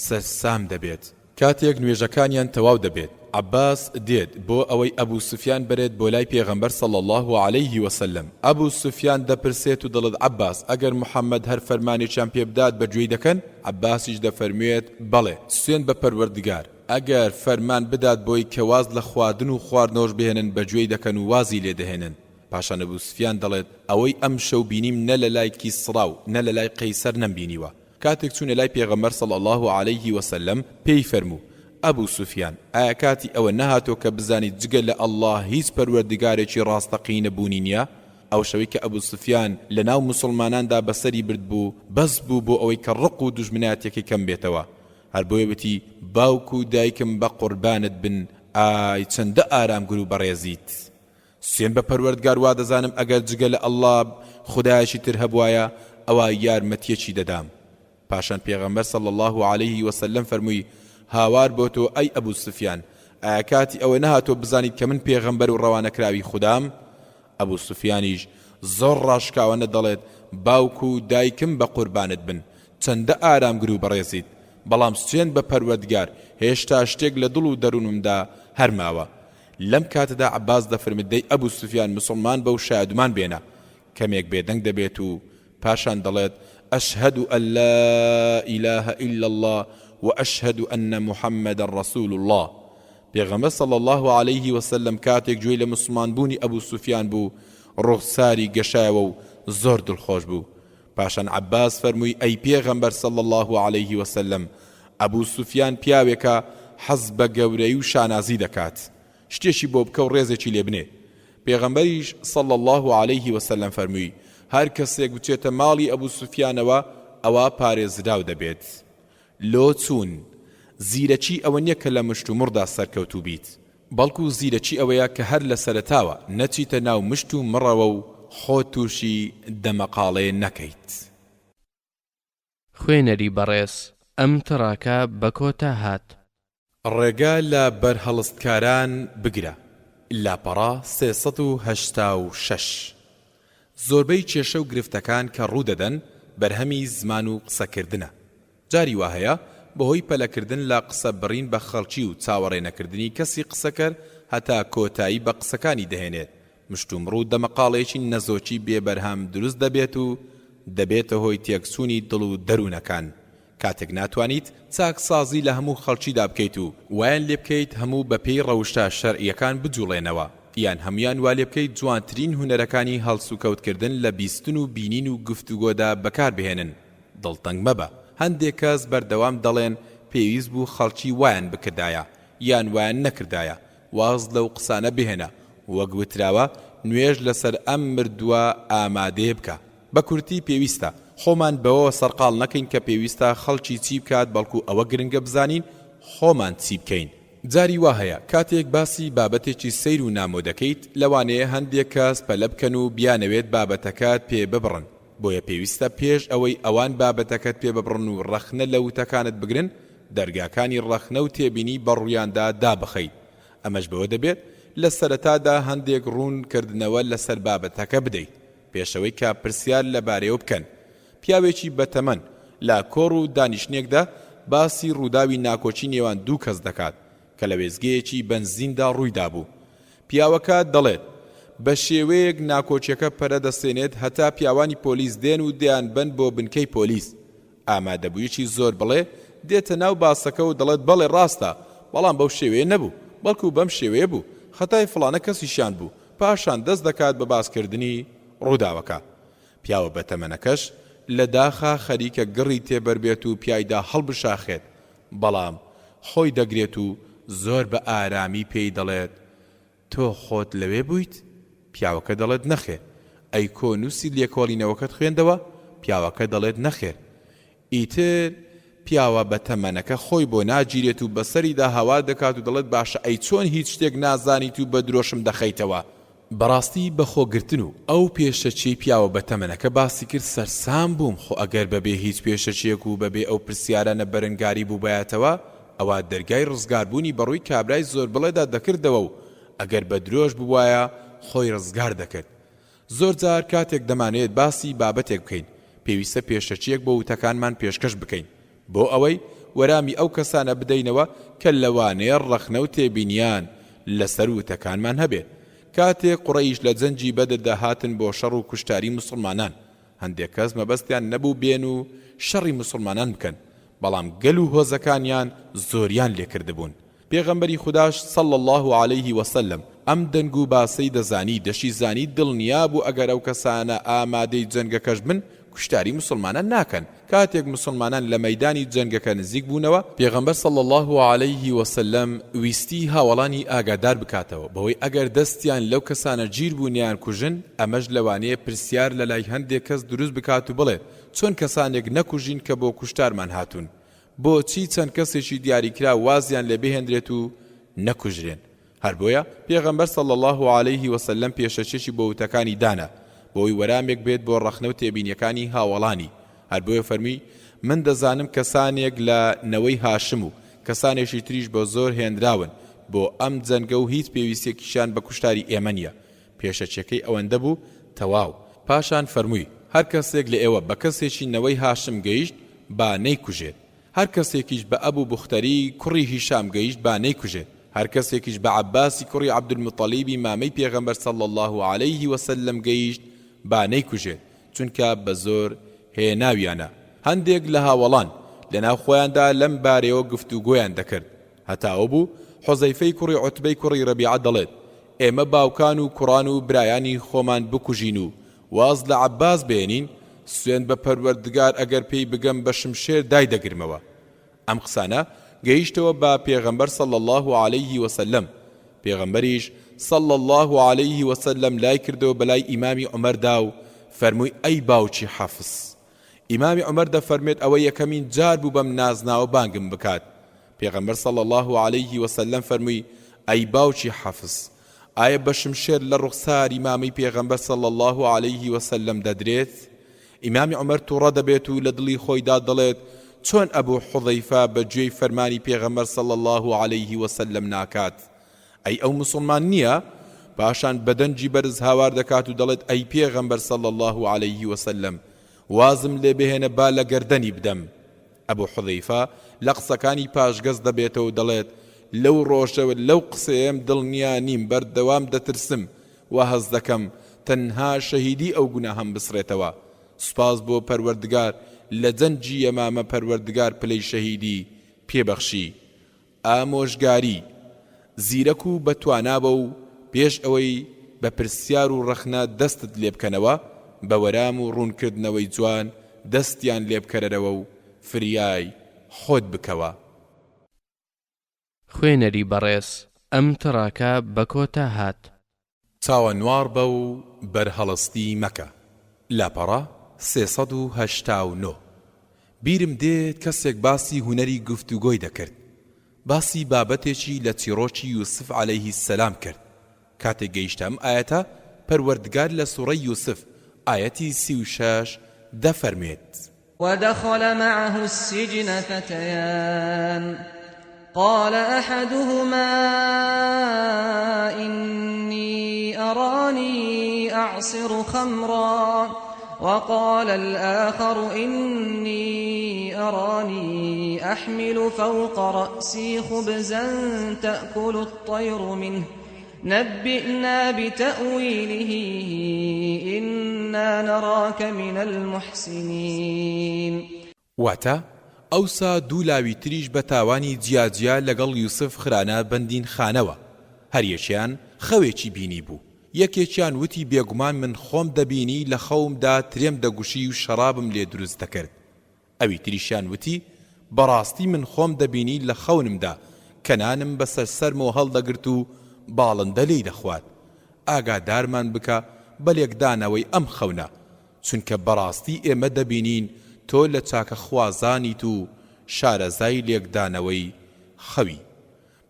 سەرسام دەبێت. کاتێک نوێژەکانیان تەواو دەبێت عەباس دێت بۆ ئەوەی ئەبوو سوفیان بێت بۆ لای پێغەمبەر صلی الله عليه وسلم. ئەبوو سوفیان دەپرسێت و دەڵێت عەباس ئەگەر محەممەد هەر فەرمانێکیان پێ بدات بەگوێی دەکەن؟ عەباسیش دەفەرموێت بەڵێ، سوێند بە پەروەردگار ئەگەر فەرمان بدات بۆی کە واز لە خواردن و خواردنەوەش بهێنن بەگوێی دەکەن و وازی لێ دەهێنن. پاشان ئەبوو سوفیان دەڵێت ئەوەی ئەم شەو بینیم نە لە لای کیسڕا و نە لە لای قەیسەر نەمبینیوە. کاتێک چوونە لای پێغەمبەر صلی الله عليه وسلم پێی فەرموو ئەبوو سوفیان ئایا کاتی ئەوە نەهاتۆ کە بزانیت جگە لە ئەڵڵا هیچ پەروەردگارێکی ڕاستەقینە بوونی نییە؟ ئەو شەوەی کە ئەبوو سوفیان لە ناو مسلماناندا بەسەری برد بوو بەس بوو بۆ ئەوەی کە ڕق و دوژمنایەتێکی کەم بێتەوە. هەر بۆیە وتی باوک و دایکم بە قوربانت بن، ئای چەندە ئارامگر و بەڕێزیت. سوێن بە پەروەردگار وا دەزانم ئەگەر جگە لە ئەڵڵا خودایەکی تر هەبوایە ئەوە یارمەتیەکی دەدام. پاشان پێغەمبەر صلی الله عليه وسلم فەرمووی هاوار بۆ تۆ ئەی ئەبوو سوفیان ئایا کاتی ئەوە نەهاتۆ بزانیت کە من پێغەمبەر و ڕەوانەکراوی خودام؟ ئەبوو سوفیانیش زۆر ڕاشکاوانە دەڵێت باوک و دایکم بە قوربانت بن، چەندە ئارامگر و بەڕێزیت، بەڵام سوێن بە پەروەردگار هێشتا شتێک لە دڵ و دەروونمدا هەرماوە. لەم کاتەدا عەباس دەفەرمێت دەی ئەبوو سوفیان مسلمان بە و شایەدمان بێنە. کەمێک بێدەنگ دەبێت و پاشان دەڵێت ئەشهەد ئەن لا ئیلاهە ئیلا الله وأشهد أن محمد رسول الله. پێغەمبەر صلی الله عليه وسلم کاتێک گوێی لە مسلمان بوونی ئەبوو سوفیان بوو ڕوخساری گەشایەوە و زۆر دڵخۆش بوو. پاشان عەباس فەرمووی ئەی پێغەمبەر صلی الله عليه وسلم ئەبوو سوفیان پیاوێکە حەز بە گەورەی و شانازی دەکات، شتێکی بۆ بکە و ڕێزێکی لێ بنێ. پێغەمبەریش صلی الله عليه وسلم فەرمووی هەر کەسێک بچێتە ماڵی ئەبوو سوفیانەوە ئەوە پارێزراو دەبێت. لۆ چوون زیرەکی ئەوە نییە کە لە مشت و مڕدا سەرکەوتوو بیت، بەڵکو زیرەکی ئەوەیە کە هەر لە سەرەتاوە نەچیتە ناو مشت و مڕەوە و خۆ تووشی دەمەقاڵێ نەکەیت. خوێنەری بەڕێز ئەم تڕاکە بە کۆتا هات. ڕێگا لە بەرهەڵستکاران بگرە. لاپەڕا 386. زۆربەی کێشە و گرفتەکان کە ڕوودەدەن بەرهەمی زمان و قسەکردنە. جاری وهەیە بەهۆی پەلەکردن لە قسە بڕین بە خەڵکی و چاوەڕێنەکردنی کەسی قسەکەر هەتا کۆتایی بە قسەکانی دەهێنێت. مشتومڕوو دەمەقاڵێکی نەزۆکی بێبەرهەم دروست دەبێت و دەبێتە هۆی تێکسوونی دڵ و دەروونەکان. کاتێک ناتوانیت چاکسازی لە هەموو خەڵکیدا بکەیت و وایان لێ بکەیت هەموو بەپێی ڕەوشتە شەرعیەکان بجوڵێنەوە، یان هەمویان وا لێ بکەیت جوانترین هونەرەکانی هەڵسوکەوتکردن لە بیستن و بینین و گفتوگۆدا بەکاربهێنن. دڵتەنگ مەبە. هەندێک کەس بەردەوام دەڵێن پێویست بوو خەڵکی وایان بکردایە یان وایان نەکردایە، واز لەو قسانە بهێنە، وەک وتراوە نوێژ لەسەر ئەم مردووە ئامادەیە بکە. بە کورتی پێویستە خۆمان بەوە سەرقاڵ نەکەین کە پێویستە خەڵکی چی بکات، بەڵکو ئەوە گرنگە بزانین خۆمان چی بکەین. جاری وا هەیە کاتێک باسی بابەتێکی سەیر و نامۆ دەکەیت لەوانەیە هەندێک کەس پەلە بکەن و بیانەوێت بابەتەکەت پێ ببڕن بۆیە پێویستە پێش ئەوەی ئەوان بابەتەکەت پێ ببڕن و ڕەخنە لە وتەکانت بگرن دەرگاکانی ڕەخنە و تێبینی بەڕوویاندا دابخەیت ئەمەش بەوە دەبێت لە سەرەتادا هەندێک ڕوونکردنەوە لەسەر بابەتەکە بدەیت پێشەوەی کە پرسیار لەبارەیەوە بکەن پیاوێکی بەتەمەن لە کۆڕ و دانیشتنێکدا باسی ڕووداوی ناکۆچی نێوان دوو کەس دەکات کە لە وێزگەیەکی بەنزیندا ڕوویدا بوو پیاوەکە دەڵێت بە شێوەیەک ناکۆچیەکە پەرە دەسێنێت هەتا پیاوانی پۆلیس دێن و دەیان بن بۆ بنکەی پۆلیس ئامادەبوویەکی زۆر بڵێ دێتە ناو باسەکە و دەڵێت بەڵێ ڕاستە بەڵام بەو شێوەیە نەبوو بەڵکو بەم شێوەیە بوو خەتای فڵانە کەسیشان بوو پاشان دەست دەکات بە باسکردنی ڕووداوەکە پیاوە بەتەمەنەکەش لە داخا خەریکە گڕی تێبەر بێت و پیایدا هەڵبشاخێت بەڵام خۆی دەگرێت و زۆر بە ئارامی پێی دەڵێت تۆ خۆت لەوێ بوویت پیاوەکە دەڵێت نەخێر ئەی کۆنووسی لێکۆڵینەوەکەت خوێندەوە پیاوەکە دەڵێت نەخێر ئیتر پیاوە بەتەمەنەکە خۆی بۆ ناگیرێت و بەسەریدا هەوا دەکات و دەڵێت باشە ئەی چۆن هیچ شتێک نازانیت و بە درۆشم دەخەیتەوە بەڕاستی بەخۆگرتن و ئەو پێشەچی پیاوە بەتەمەنەکە باسی کرد سەرسام بووم خۆ ئەگەر بەبێ هیچ پێشەچیەک و بەبێ ئەو پرسیارانە بەرەنگاری بوو بایەتەوە ئەوە دەرگای ڕزگاربوونی بەڕووی کابرای زۆر بڵێدا دەکردەوە و ئەگەر بە درۆژ بووایە خۆی ڕزگار دەکرد زۆر جار کاتێک دەمانێت باسی بابەتێک بکەین پێویستە پێشەچیەک بۆ وتەکانمان پێشکەش بکەین بۆ ئەوەی وەرامی ئەو کەسانە بدەینەوە کە لەوانەیە ڕەخنە و تێبینیان لەسەر وتەکانمان هەبێت کاتێک قوڕەیش لە جەنجی بەدر داهاتن بۆ شەڕ و کوشتاری مسلمانان هەندێک کەس مەبەستیان نەبوو بێن و شەڕی مسلمانان بکەن بەڵام گەل و هۆزەکانیان زۆریان لێکردبوون پێغەمبەری خوداش صلی الله عليه وسلم ئەم دەنگ و باسەی دەزانی دەشی زانی دڵنیا بوو ئەگەر ئەو کەسانە ئامادەی جەنگەکەش بن کوشتاری مسلمانان ناکەن کاتێک مسلمانان لە مەیدانی جەنگەکە نزیک بوونەوە پێغەمبەر صلی الله عليه وسلم ویستی هاوڵانی ئاگادار بکاتەوە بەوەی ئەگەر دەستیان لەو کەسانە گیر بوونیان کوژن ئەمەش لەوانەیە پرسیار لە لای هەندێک کەس دروست بکات و بڵێ چۆن کەسانێک نەکوژین کە بۆ کوشتارمان هاتوون بۆچی چەند کەسێکی دیاریکرا وازیان لێ بهێنرێت و نەکوژرێن هەر بۆیە پێغەمبەر صلی الله عليه وسلم پێشەچێکی بۆ وتەکانی دانا بۆی وەرامێک بێت بۆ ڕەخنە و تێبینیەکانی هاوڵانی هەر بۆیە فەرمی من دەزانم کەسانێک لە نەوەی هاشم و کەسانێکی تریش بۆ زۆر هێنراون بۆ ئەم جەنگە و هیچ پێویستێکیشان بە کوشتاری ئێمە نییە پێشەچەکەی ئەوەندە بوو تەواو پاشان فەرمووی هەر کەسێک لە ئێوە بە کەسێکی نەوەی هاشم گەیشت با نەیکوژێت هەر کەسێکیش بە ئەبوو بوختەری کوڕی هیشام گەیشت با نەیکوژێت هەر کەسێکیش بە عەباسی کوڕی عەبدولموطەلیبی مامەی پێغەمبەر صلی الله عليه وسلم گەیشت با نەیکوژێت چونکە بە زۆر هێناویانە هەندێک لە هاوڵان لەناو خۆیاندا لەم بارەیەوە گفتوگۆیان دەکرد هەتاوە بوو حوزەیفەی کوڕی عوتبەی کوڕی ڕەبیعە دەڵێت ئێمە باوکان و کوڕان و برایانی خۆمان بکوژین و واز لە عەباس بێنین سوێن بە پەروەردگار ئەگەر پێی بگەم بە شمشێر دای دەگرمەوە ئەم قسانە گەیشتەوە بە پێغەمبەر صلی الله عليه وسلم پێغەمبەریش صلی الله عليه وسلم لای کردەوە بەلای ئیمامی عومەردا و فەرمووی ئەی باوکی حەفز ئیمامی عومەر دەفەرمێت ئەوە یەکەمین جار بوو بەم نازناوە بانگم بکات پێغەمبەر صلی الله عليه وسلم فەرمووی ئەی باوکی حەفز ئایا بە شمشێر لە ڕوخساری مامی پێغەمبەر صلی الله عليه وسلم دەدرێت ئیمامی عومەر تووڕە دەبێت و لە دڵی خۆیدا دەڵێت چۆن ئەبوو حوزەیفە بە گوێی فەرمانی پێغەمبەر صلی الله عليه وسلم ناکات ئەی ئەو مسلمان نییە پاشان بەدەنجی بەرز هاوار دەکات و دەڵێت ئەی پێغەمبەر صلی الله عليه وسلم وازم لێ بهێنە با لە گەردەنی بدەم ئەبوو حوزەیفە لە قسەکانی پاشگەز دەبێتەوە و دەڵێت لەو ڕۆژەوە لەو قسەیەم دڵنیا نیم بەردەوام دەترسم و هەز دەکەم تەنها شەهیدی ئەو گوناهەم بسڕێتەوە سوپاس بۆ پەروەردگار لە جەنجی ئەمامە پەروەردگار پلەی شەهیدی پێبەخشی ئامۆژگاری زیرەک و بەتوانابە و پێش ئەوەی بە پرسیار و ڕەخنە دەستت لێ بکەنەوە بە وەرام و ڕوونکردنەوەی جوان دەستیان لێ بکەرەوە و فریای خۆت بکەوە خوێنەری بەڕێز ئەم تڕاکە بە کۆتا هات چاوەنوار بە و بەرهەڵستی مەکە لاپەڕە 389 بیرم دێت کەسێک باسی هونەری گفتوگۆی دەکرد باسی بابەتێکی لە چیرۆکی یوسف عەلەیهی السەلام کرد. کاتێک گەیشتە ئەم ئایەتە پەروەردگار لە سوڕەی یوسف ئایەتی 36 دەفەرمێت: ودخل معه السجن فتيان قال أحدهما إني أراني أعصر خمرا وقال الآخر إني أراني أحمل فوق رأسي خبزا تأكل الطير منه نبئنا بتأويله إنا نراك من المحسنين. واتە ئەوسا دوو لاوی تریش بە تاوانی جیاجیا لەگەڵ یوسف خرانە بەندین خانەوە. هەریەکیان خەوێکی بینی بوو. یەکێکیان وتی بێگومان من خۆم دەبینی لە خەومدا ترێم دەگوشی و شەرابم لێ دروست دەکرد. ئەوی تریشیان وتی بەڕاستی من خۆم دەبینی لە خەونمدا کەنانم بەسەر سەرمەوە هەڵدەگرت و باڵندە لێی دەخوات. ئاگادارمان بکە بەلێکدانەوەی ئەم خەونە، چونکە بەڕاستی ئێمە دەبینین تۆ لە چاکە خوازانیت و شارەزای لێکدانەوەی خەوی.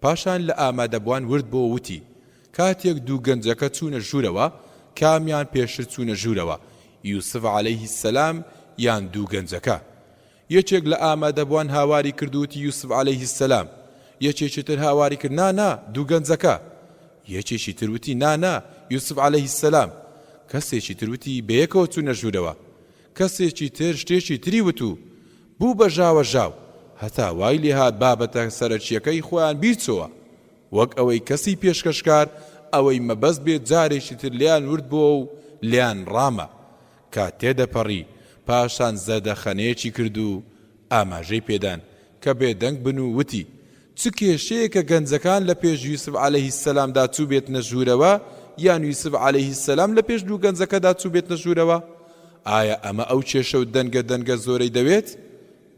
پاشان لە ئامادەبوان ورد بۆ وتی کاتێک دوو گەنجەکە چوونە ژوورەوە کامیان پێشتر چوونە ژوورەوە، یوسف عەلەیهی السەلام یان دوو گەنجەکە. یەکێک لە ئامادەبوان هاواری کردوتی یوسف عەلەیهی السەلام، یەکێکی تر هاواری کرد نا دوو گەنجەکە، یەکێکی تر وتی نا یوسف عەلەیهی السەلام، کەسێکی تر وتی بەیەکەوە چوونە ژوورەوە، کەسێکی تر شتێکی تری وتو بوو بە ژاوە هەتا وای لێ هات بابەتە سەرەکیەکەی خۆیان بیرچەوە. وەک ئەوەی کەسی پێشکەشکار ئەوەی مەبەست بێت جارێکی تر لیان ورد بووە و لیان ڕامە. کات تێدەپەڕی پاشان زەردەخەنەیەکی کرد و ئاماژەی پێدان کە بێدەنگ بن و وتی چ کێشەیەکە گەنجەکان لە پێش یوسف عەلەیهی السەلامدا چوو بێتنە ژوورەوە یان یوسف عەلەیهی السەلام لە پێش دوو گەنجەکەدا چوو بێتنە ژوورەوە؟ ئایا ئەمە ئەو کێشە و دەنگە زۆرەی دەوێت؟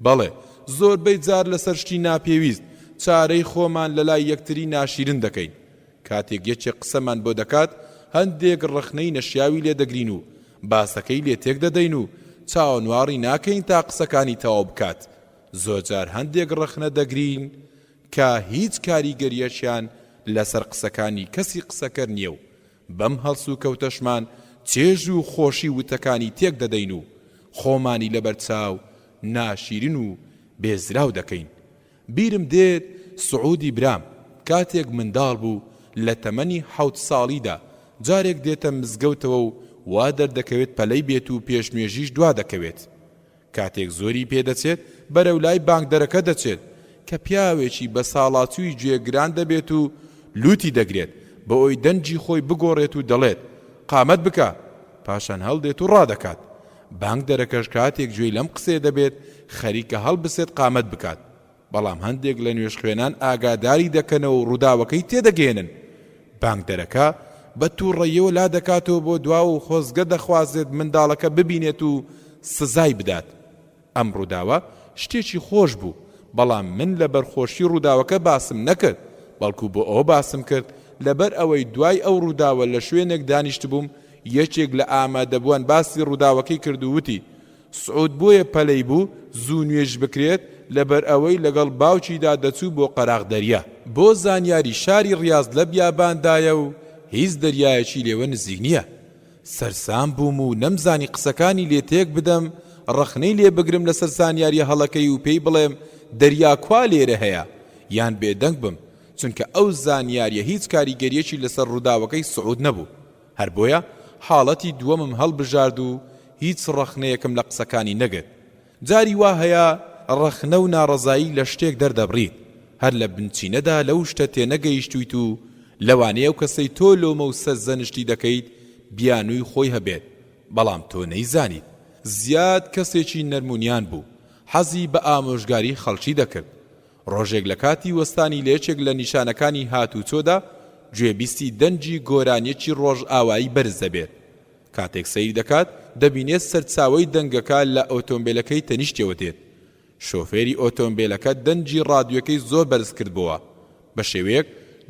بەڵێ، زۆربەی جار لەسەر شتی ناپێویست چارەی خۆمان لە لای یەکتری ناشیرن دەکەین. کاتێک یەکێک قسەمان بۆ دەکات هەندێک ڕخنەی نەشیاوی لێ دەگرین و باسەکەی لێ تێک دەدەین و چاوەنواڕی ناکەین تا قسەکانی تەواو بکات. زۆرجار هەندێک ڕخنە دەگرین کە هیچ کاریگەریەکیان لەسەر قسەکانی کەسی قسەکەر نییە و بەم هەڵس و کەوتەشمان چێژ و خۆشی وتەکانی تێک دەدەین و خۆمانی لەبەر چاو ناشیرن و بێزراو دەکەین. بیرم دێت سعودی برام کاتێک منداڵ بوو لە تەمەنی 7 ساڵیدا جارێک دێتە مزگەوتەوە و وا دەردەکەوێت پەلەی بێت و پێشنوێژیش دوا دەکەوێت. کاتێک زۆری پێدەچێت بەرەو لای بانگدەرەکە دەچێت کە پیاوێکی بە ساڵاتووی گوێگران دەبێت و لوتی دەگرێت بە ئەوی دەنجی خۆی بگۆڕێت و دەڵێت قامەت بکە، پاشان هەڵدێت و ڕادەکات. بانگدەرەکەش کاتێک گوێی لەم قسێ دەبێت خەریکە هەڵبسێت قامەت بکات. بەڵام هەندێک لە نوێژ خوێنان ئاگاداری دەکەنەوە و ڕووداوەکەی تێدەگێنن. بانگدەرەکە بە تووڕەیەوە لا دەکاتەوە بۆ دوا و خۆزگە دەخوازێت منداڵەکە ببینێت و سزای بدات. ئەم ڕووداوە شتێکی خۆش بوو، بەڵام من لە بەرخۆشی ڕووداوەکە باسم نەکرد، بەڵکو بۆ ئەوە باسم کرد لەبەر ئەوەی دوای ئەو ڕووداوە لە شوێنێک دانیشت بووم یەکێک لە ئامادەبووان باسی ڕووداوەکەی کرد و وتی سعود بۆیە پەلەی بوو زوو نوێژ بکرێت لەبەر ئەوەی لەگەڵ باوکیدا دەچوو بۆ قەراغ دەریا بۆ زانیاری شاری ڕیاض لە بیاباندایە و هیچ دەریایەکی لێوە نزیک نییە. سەرسام بووم و نەمزانی قسەکانی لێ تێک بدەم ڕخنەی لێ بگرم لەسەر زانیاری هەڵەکەی و پێی بڵێم دەریا کوا لێرە هەیە یان بێدەنگ بم، چونکە ئەو زانیاریە هیچ کاریگەریەکی لەسەر ڕووداوەکەی سعود نەبوو. هەر بۆیە حاڵەتی دووەمم هەڵبژارد و هیچ ڕخنەیەکم لە قسەکانی نەگرت. جاری وا هەیە ڕخنە و ناڕەزایی لە شتێک دەردەبڕیت، هەر لە بنچینەدا لەو شتە تێنەگەیشتویت و لەوانەیە و کەسەی تۆ لۆمە و سەرزەنشتی دەکەیت بیانووی خۆی هەبێت، بەڵام تۆ نەیزانیت. زیاد کەسێکی نەرمونیان بوو، حەزی بە ئامۆژگاری خەڵکی دەکرد. ڕۆژێک لە کاتی وەستانی لەیەکێک لە نیشانەکانی هاتوچۆدا گوێبیستی دەنجی گۆرانیەکی ڕۆژ ئاوایی بەرز دەبێت. کاتێک سەیر دەکات دەبینێت سەرچاوەی دەنگەکە لە ئۆتۆمبیلەکەی تەنیشتەوە دێت. شۆفێری ئۆتۆمبیلەکە دەنجی ڕادیۆکەی زۆر بەرز کردبووە، بە شێوەیەک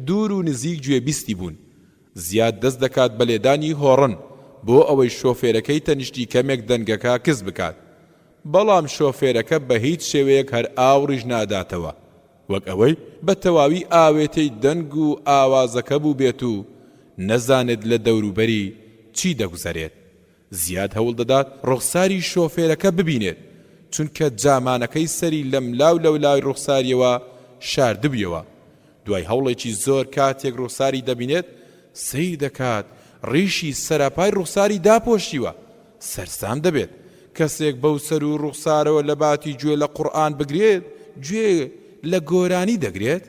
دوور و نزیک گوێبیستی بوون. زیاد دەست دەکات بە لێدانی هۆڕن بۆ ئەوەی شۆفێرەکەی تەنیشتی کەمێک دەنگەکە کەس بکات، بەڵام شۆفێرەکە بە هیچ شێوەیەک هەر ئاوڕیش ناداتەوە، وەک ئەوەی بە تەواوی ئاوێتەی دەنگ و ئاوازەکە بوو بێت و نەزانێت لە دەوروبەری چی دەگوزارێت. زیاد هەوڵ دەدات ڕوخساری شۆفێرەکە ببینێت، چونکە جامانەکەی سەری لەم لاو لەو لای ڕوخساریەوە شاردبیەوە. دوای هەوڵێکی زۆر کاتێک ڕوخساری دەبینێت سەیر دەکات ڕیشی سەرپای ڕوخساری داپۆشیوە. سەرسام دەبێت کەسێک بەو سەر و ڕوخسارەوە لە باتی گوێ لە قورئان بگرێت گوێ لە گۆرانی دەگرێت.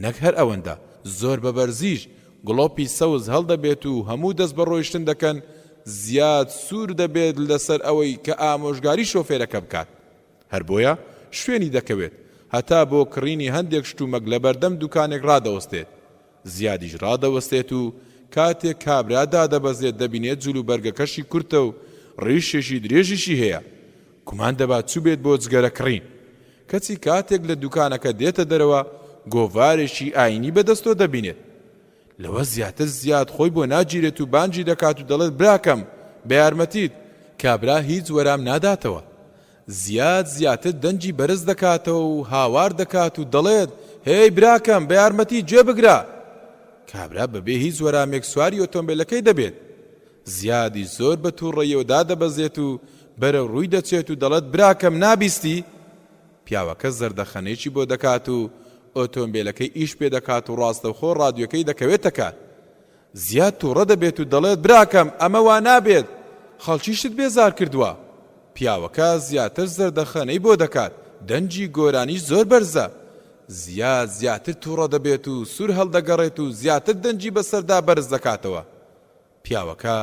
نەک هەر ئەوەندە زۆر بەبەرزیش گڵۆپی سەوز هەڵدەبێت و هەموو دەست بە ڕۆیشتن دەکەن. زیاد سوور دەبێت لەسەر ئەوەی کە ئامۆژگاری شۆفێرەکە بکات. هەر بۆیە شوێنی دەکەوێت هەتا بۆ کڕینی هەندێک شتومەک لە بەردەم دوکانێک ڕادەوەستێت. زیادیش ڕادەوەستێت و کاتێک کابرا دادەبەزێت دەبینێت جلوبەرگەکەشی کورتە و ڕیشێکی درێژیشی هەیە. کومان دەبات چوو بێت بۆ جگەرە کڕین. کەچی کاتێک لە دوکانەکە دێتە دەرەوە گۆڤارێکی ئاینی بەدەستۆ دەبینێت. لەوە زیاتر زیاد خۆی بۆ ناگیرێت و بانجی دەکات و دەڵێت براکەم بە یارمەتیت. کابرا هیچ وەرام ناداتەوە. زیاتر دەنجی بەرز دەکاتەوە و هاوار دەکات و دەڵێت هێی براکەم بە یارمەتی گوێ بگرە. کابرا بەبێ هیچ وەرامێک سواری ئۆتۆمبیلەکەی دەبێت. زیادی زۆر بە تووڕێیەوە دادەبەزێت و بەرەو ڕووی دەچێت و دەڵێت براکەم نابیستی. پیاوەکە زەردەخەنەیەکی بۆ دەکات و ئۆتۆمبیلەکەی ئیش پێ دەکات و ڕاستەوخۆ ڕادیۆکەی دەکەوێتە کات. زیاد تووڕە دەبێت و دەڵێت براکەم ئەمە وا نابێت، خەڵکیشت بێزار کردووە. پیاوەکە زیاتر زەردەخەنەی بۆ دەکات. دەنجی گۆرانی زۆر بەرزە. زیاتر تووڕە دەبێت و سوور هەڵدەگەڕێت و زیاتر دەنجی بەسەردا بەرز دەکاتەوە. پیاوەکە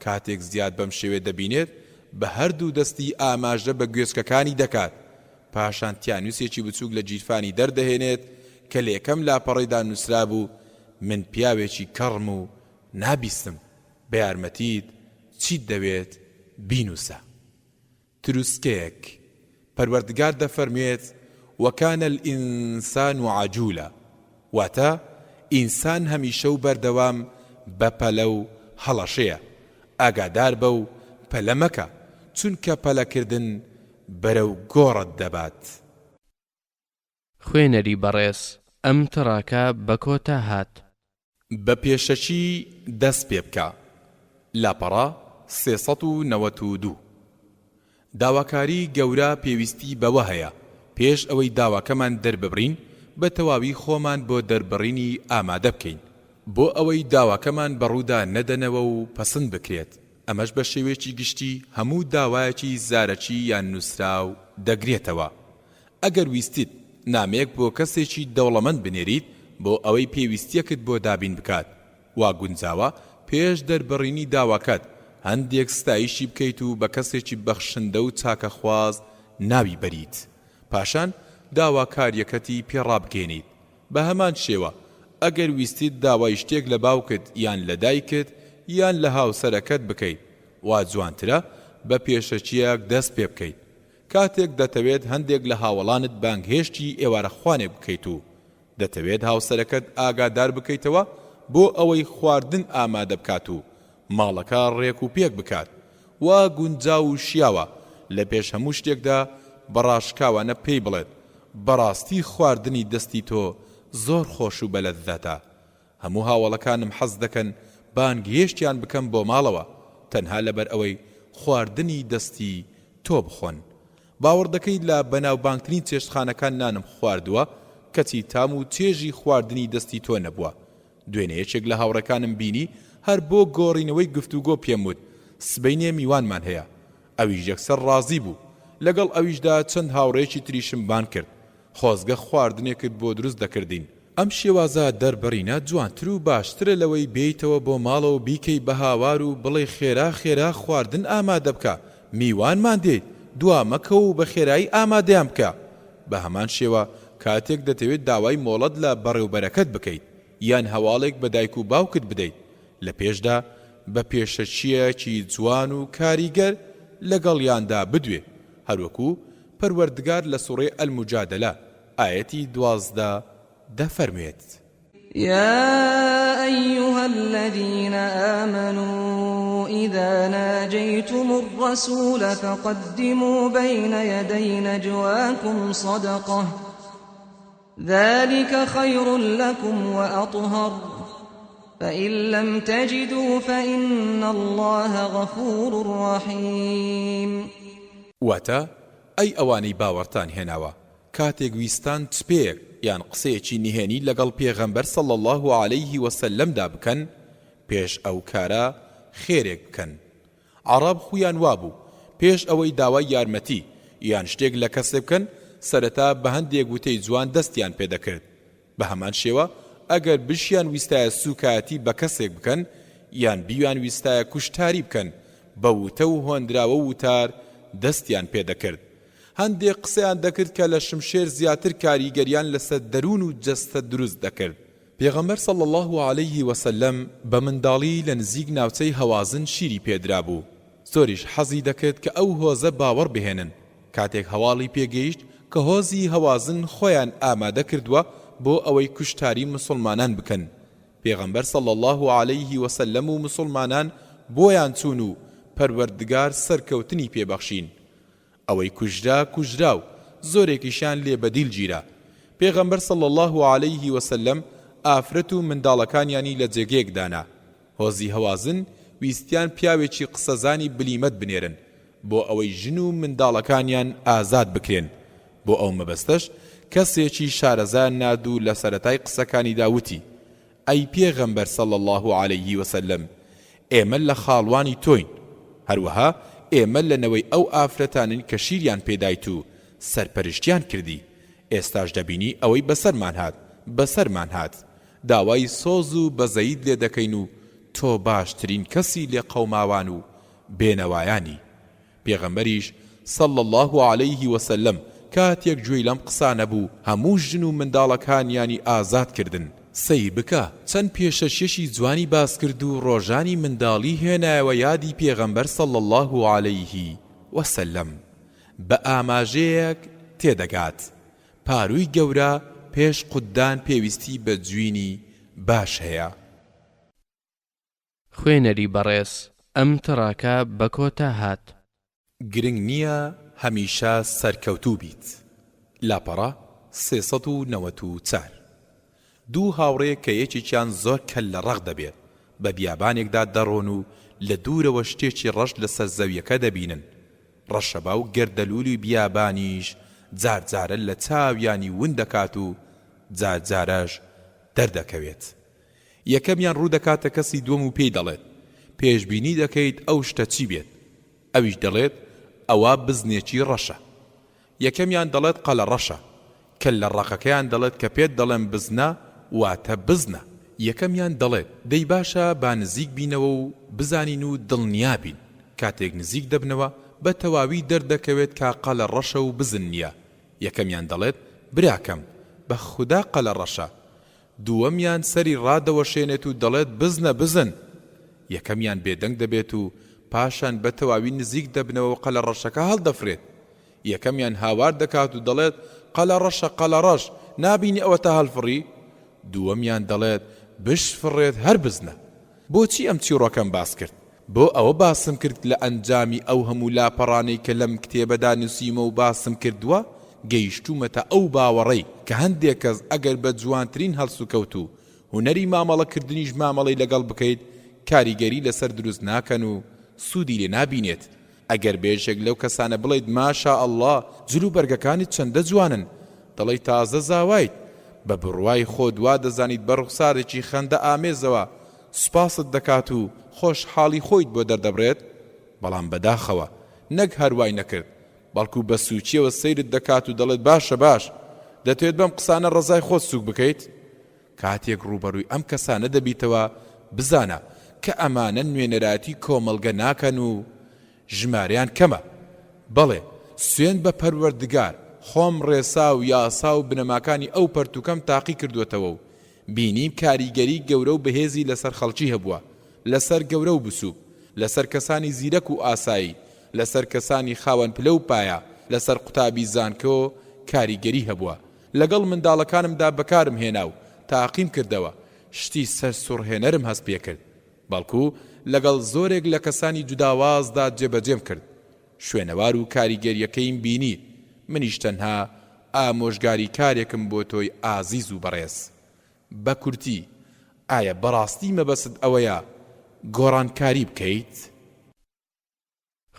کاتێک زیاد بەم شێوێ دەبینێت بە هەردوو دەستی ئاماژە بە گوێچکەکانی دەکات. پاشان تیانووسێکی بچووک لە جیرفانی دەردەهێنێت کە لە یەکەم لاپەڕیدا نووسرا بوو من پیاوێکی کەڕم و نابیستم، بە یارمەتیت چیت دەوێت بینووسە. تروسکەیەک پەروەردگار دەفەرموێت وەکانە الئینسان عەجوولە، واتە ئینسان هەمیشە و بەردەوام بە پەلە و هەڵەشەیە. ئاگادار بە و پەلە مەکە، چونکە پەلەکردن بەرەو گۆڕت دەبات. خوێنەری بەڕێز ئەم تڕاکە بە کۆتا هات. بە پێشەچی دەست پێ بکە. لاپەڕا 392. داواکاری گەورە پێویستی بەوە هەیە پێش ئەوەی داواکەمان دەرببڕین بە تەواوی خۆمان بۆ دەربڕینی ئامادە بکەین بۆ ئەوەی داواکەمان بەڕوودا نەدەنەوە و پەسند بکرێت. ئەمەش بە شێوەیەکی گشتی هەموو داوایەکی زارەکی یان نووسراو دەگرێتەوە. ئەگەر ویستیت نامەیەک بۆ کەسێکی دەوڵەمەند بنێریت بۆ ئەوەی پێویستیەکت بۆ دابین بکات، وا گونجاوە پێش دەربڕینی داواکەت هەندێک ستایشی بکەیت و بە کەسێکی بەخشندە و چاکەخواز ناوی بەریت. پاشان داواکاریەکەتی پێڕابگەێنیت. بە هەمان شێوە ئەگەر ویستیت داوای شتێک لە باوکت یان لە دایکت یان لە هاوسەرەکەت بکەیت، وا جوانترە بە پێشەچیەک دەست پێ بکەیت. کاتێک دەتەوێت هەندێک لە هاوڵانت بانگهێشتی ئێوارەخوانێک بکەیت و دەتەوێت هاوسەرەکەت ئاگادار بکەیتەوە بۆ ئەوەی خواردن ئامادە بکات و ماڵەکە ڕێک و پێک بکات، وا گونجاو و شیاوە لە پێش هەموو شتێکدا بەڕاشکاوانە پێی بڵێت بەڕاستی خواردنی دەستی تۆ زۆر خۆش و بەلەذەتە. هەموو هاوڵەکانم حەز دەکەن بانگهێشتیان بکەم بۆ ماڵەوە تەنها لەبەر ئەوەی خواردنی دەستی تۆ بخۆن. باوەڕ دەکەیت لە بەناوبانگترین چێشتخانەکان نانم خواردووە کەچی تام و چێژی خواردنی دەستی تۆ نەبووە. دوێنێ یەکێک لە هاوڕەکانم بینی هەر بۆ گۆڕینەوەی گفتوگۆ پێم وت سبەینێ میوانمان هەیە. ئەویش یەکسەر ڕازی بوو. لەگەڵ ئەویشدا چەند هاوڕێکی تریشم بان کرد. خۆزگە خواردنێکت بۆ دروست دەکردین. ئەم شێوازە دەربڕینە جوانتر و باشترە لەوەی بیتەوە بۆ ماڵەوە بیکەی بە هاوار و بڵێ خێرا خواردن ئامادە بکە، میوانمان دێت، دوا مەکە و بە خێرایی ئامادەیان بکە. بە هەمان شێوە کاتێک دەتەوێت داوای مۆڵەت لە بەڕێوبەرەکەت بکەیت یان هەواڵێک بە دایک و باوکت بدەیت، لە پێشدا بە پێشەچیەکی جوان و کاریگەر لەگەڵیاندا بدوێ، هەروەکو پەروەردگار لە سوڕێ ئەلموجادەلە ئایەتی 12 دەفەرموێت يا أيها الذين آمنوا إذا ناجيتم الرسول فقدموا بين يدي نجواكم صدقة ذلك خير لكم وأطهر فإن لم تجدوا فإن الله غفور رحيم. واتە ئەی ئەوانەی باوەڕتان هێناوە کاتێک ویستان چپێک یان قسەیەکی نهێنی لەگەڵ پێغەمبەر صلی الله عليه وسلمدا بکەن پێش ئەو کارە خێرێک بکەن. عەرەب خویان وابوو پێش ئەوەی داوای یارمەتی یان شتێک لە کەسێ بکەن سەرەتا بە هەندێک وتەی جوان دەستیان پێدەکرد. بە هەمان شێوە ئەگەر بشیان ویستایە سوکایەتی بە کەسێک بکەن یان بیوان ویستایە کوشتاری بکەن بە وتە و هۆندراوە وتار دەستیان پێدەکرد. هەندێک قسەیان دەکرد کە لە شمشێر زیاتر کاریگەریان لەسەر دەروون و جەستە دروست دەکرد. پێغەمبەر صلی الله عليه وسلم بە منداڵی لە نزیک ناوچەی هەوازن شیری پێدرا بوو. زۆریش حەزی دەکرد کە ئەو هۆزە باوەڕ بهێنن. کاتێک هەواڵی پێگەیشت کە هۆزی هەوازن خۆیان ئامادە کردووە بۆ ئەوەی کوشتاری مسلمانان بکەن. پێغەمبەر صلی الله عليه وسلم و مسلمانان بۆیان چوون و پەروەردگار سەرکەوتنی پێبەخشین. ئەوەی کوژرا و زۆرێکیشان لێ بەدیل گیرا. پێغەمبەر صلی الله عليه وسلم ئافرەت و منداڵەکانیانی لە جێگەیەک دانا. هۆزی هەوازن ویستیان پیاوێکی قسەزانی بلیمەت بنێرن بۆ ئەوەی ژن و منداڵەکانیان ئازاد بکرێن. بۆ ئەو مەبەستەش کەسێکی شارەزان نادوو لە سەرەتای قسەکانی داوتی ئەی پێغەمبەر صلی الله عليه وسلم ئێمە لە خاڵوانی تۆین. هەروەها ئێمە لەنەوەی ئەو ئافرەتانن کە شیریان پێدایت و سەرپەرشتیان کردی ئێستاش دەبینی ئەوەی بەسەرمان هات داوای سۆز و بەزەید لێ دەکەین و تۆ باشترین کەسی لێ قەوماوان و بێنەوایانی. پێغەمبەریش صلی الله عليه وسلم کاتێک گوێی لەم قسانە بوو هەموو ژن و منداڵەکانیانی ئازاد کردن. سەیر بکە چەند پێشەشێشی جوانی باس کرد و ڕۆژانی منداڵی هێنایەوە یادی پێغەمبەر صلی الله عليه وسلم بە ئاماژەیەک تێدەگات. پاروی گەورە پێش قوددان پێویستی بە جوینی باش هەیە. خوێنەری بەڕێز ئەم تڕاکە بە کۆتا هات. گرنگ نییە هەمیشە سەرکەوتوو بیت. لاپەڕە 394. دوو هاوڕێ کە یەکێکیان زۆر کەل لە ڕەق دەبێت بە بیابانێکدا دەڕۆن و لە دوورەوە شتێکی ڕەش لەسەر زەویەکە دەبینن. ڕەشەبا و گەردەلوولی بیابانیش جارجارە لە چاویانی ون دەکات و جارجارەش دەردەکەوێت. یەکەمیان ڕوو دەکاتە کەسی دووەم و پێی دەڵێت پێشبینی دەکەیت ئەو شتە چی بێت؟ ئەویش دەڵێت ئەوە بزنێکی ڕەشە. یەکەمیان دەڵێت قەلە ڕەشە کە لە ڕەقەکەیان دەڵێت کە پێت دەڵێن بزنە واتە بزنە. یەکەمیان دەڵێت دەی باشە با نزیک بینەوە و بزانین و دڵنیابین. کاتێک نزیک دەبنەوە بە تەواوی دەردەکەوێت کە قەلە ڕەشە و بزن نییە. یەکەمیان دەڵێت براکەم بە خودا قەلە ڕەشە. دووەمیان سەری ڕادەوەشێنێت و دەڵێت بزنە بزن. یەکەمیان بێدەنگ دەبێت و پاشان بە تەواوی نزیک دەبنەوە و قەلە ڕەشەکە هەڵدەفرێت. یەکەمیان هاوار دەکات و دەڵێت قەلە ڕەشە قەلە ڕەش نابینی ئەوە تا هەڵفڕی. دووەمیان دەڵێت بشفڕێت هەر بزنە. بۆچی ئەم چیرۆکەم باس کرد؟ بۆ ئەوە باسم کرد لە ئەنجامی ئەو هەموو لاپەڕانەی کە لەم کتێبەدا نووسیمە و باسم کردووە گەیشتومەتە ئەو باوەڕەی کە هەندێک کەس ئەگەر بە جوانترین هەڵسوکەوت و هونەری مامەڵەکردنیش مامەڵەی لەگەڵ بکەیت کاریگەری لەسەر دروست ناکەن و سوودی لێ نابینێت. ئەگەر بێژێک لەو کەسانە بڵێیت ماشا ئەڵڵا جلو بەرگەکانت چەندە جوانن دەڵێی تازە زاوایت بە بڕوای خۆ دوا دەزانیت بە ڕوخسارێکی خەندە ئامێزەوە سوپاست دەکات و خۆشحاڵی خۆیت بۆ دەردەبرێت. بەڵام بەداخەوە نەک هەروای نەکرد بەڵکو بە سوچیەوە سەیرت دەکات و دەڵێت باشە باش دەتوێت بەم قسانە ڕزای خۆت سوک بکەیت. کاتێک ڕوبەڕووی ئەم کەسانە دەبیتەوە بزانە کە ئەمانە نوێنەراتی کۆمەڵگە ناکەن و ژماریان کەمە. بەڵێ سوێن بە پەروەردگار خۆم ڕێسا و یاسا و بنەماکانی ئەو پەرتوکەم تاقی کردوێتەوە و بینیم کاریگەری گەورە و بەهێزی لەسەر خەڵکی هەبووە لەسەر گەورە و بسووب لەسەر کەسانی زیرەک و ئاسایی لەسەر کەسانی خاوەن پلە و پایە لەسەر قوتابی زانکۆ کاریگەری هەبووە. لەگەڵ منداڵەکانمدا بەکارم هێنا و تاقیم کردەوە شتی سەر سوڕهێنەرم هەست پێ کرد بەڵکو لەگەڵ زۆرێک لە کەسانی جوداوازدا جێبەجێم کرد. شوێنەوار و کاریگەریەکەیم بینی منیش تەنها ئامۆژگاری کارێکم بۆ تۆی ئازیز و بەڕێز بە کورتی ئایا بەڕاستی مەبەست ئەوەیە گۆڕانکاری بکەیت؟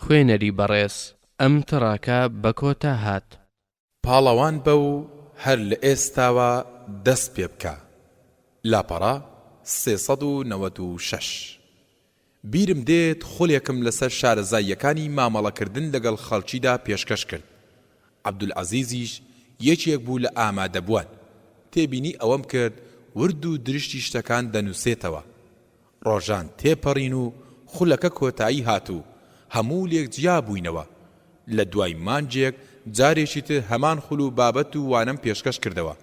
خوێنەری بەڕێز ئەم تڕاکە بە کۆتا هات پاڵەوان بە و هەر لە ئێستاوە دەست پێ بکە. لاپەڕە 396 بیرم دێت خولێکم لەسەر شارەزاییەکانی مامەڵەکردن لەگەڵ خەڵکیدا پێشکەش کرد. عەبدولعەزیزیش یەکێک بوو لە ئامادەبووان. تێبینی ئەوەم کرد ورد و درشتی شتەکان دەنووسێتەوە. ڕۆژان تێپەڕین و خولەکە کۆتایی هاتوو. هەموو لێک جیا بووینەوە. لە دوای مانجێک جارێکی تر هەمان خول و بابەت و وانەم پێشکەش کردەوە.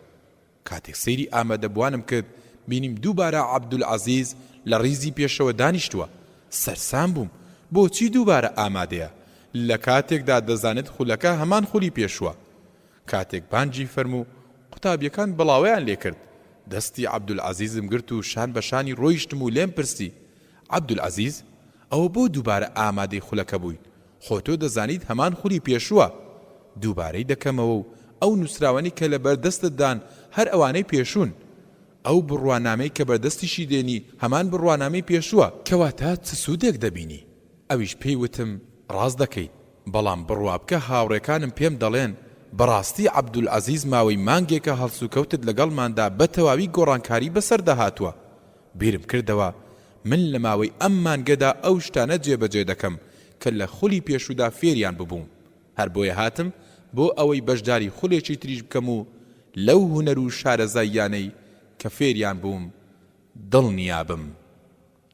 کاتێک سەیری ئامادەبوانم کرد بینیم دووبارە عەبدولعەزیز لە ڕیزی پێشەوە دانیشتووە. سەرسام بووم بۆچی دووبارە ئامادەیە لە کاتێکدا دەزانێت خولەکە هەمان خولی پێشووە. کاتێک بانجی فەرموو قوتابیەکان بڵاویان لێ کرد. دەستی عەبدولعەزیزم گرت و شان بە شانی ڕۆیشتم و لێم پرسی عەبدولعەزیز ئەوە بۆ دووبارە ئامادەی خولەکە بووین؟ خۆ تۆ دەزانیت هەمان خولی پێشووە. دووبارەی دەکەمەوە و ئەو نووسراوانی کە لە بەردەستتدان هەر ئەوانەی پێشون. ئەو بڕوانامەی کە بەردەستیشی دێنی هەمان بڕوانامەی پێشووە کەواتە چ سوودێک دەبینی؟ ئەویش پێی وتم ڕاست دەکەیت بەڵام بڕوابکە هاوڕێکانم پێم دەڵێن بەڕاستی عەبدولعەزیز ماوەی مانگێکە هەڵسوکەوتت لەگەڵماندا بە تەواوی گۆڕانکاری بەسەر دەهاتووە. بیرم کردەوە من لە ماوەی ئەم مانگەدا ئەو شتانە جێبەجێ دەکەم کە لە خولی پێشوودا فێریان ببووم. هەر بۆیە هاتم بۆ ئەوەی بەشداری خولێکی تریش بکەم و لەو هونەر و شارەزاییانەی کە فێریان بووم دڵنیابم.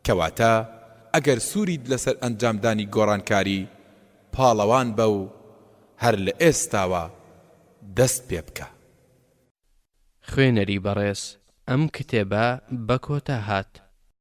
کەواتە ئەگەر سوورید لەسەر ئەنجامدانی گۆڕانکاری پاڵەوان بە و هەر لە ئێستاوە دەست پێ بکە. خوێنەری بەڕێز ئەم کتێبە بە کۆتا هات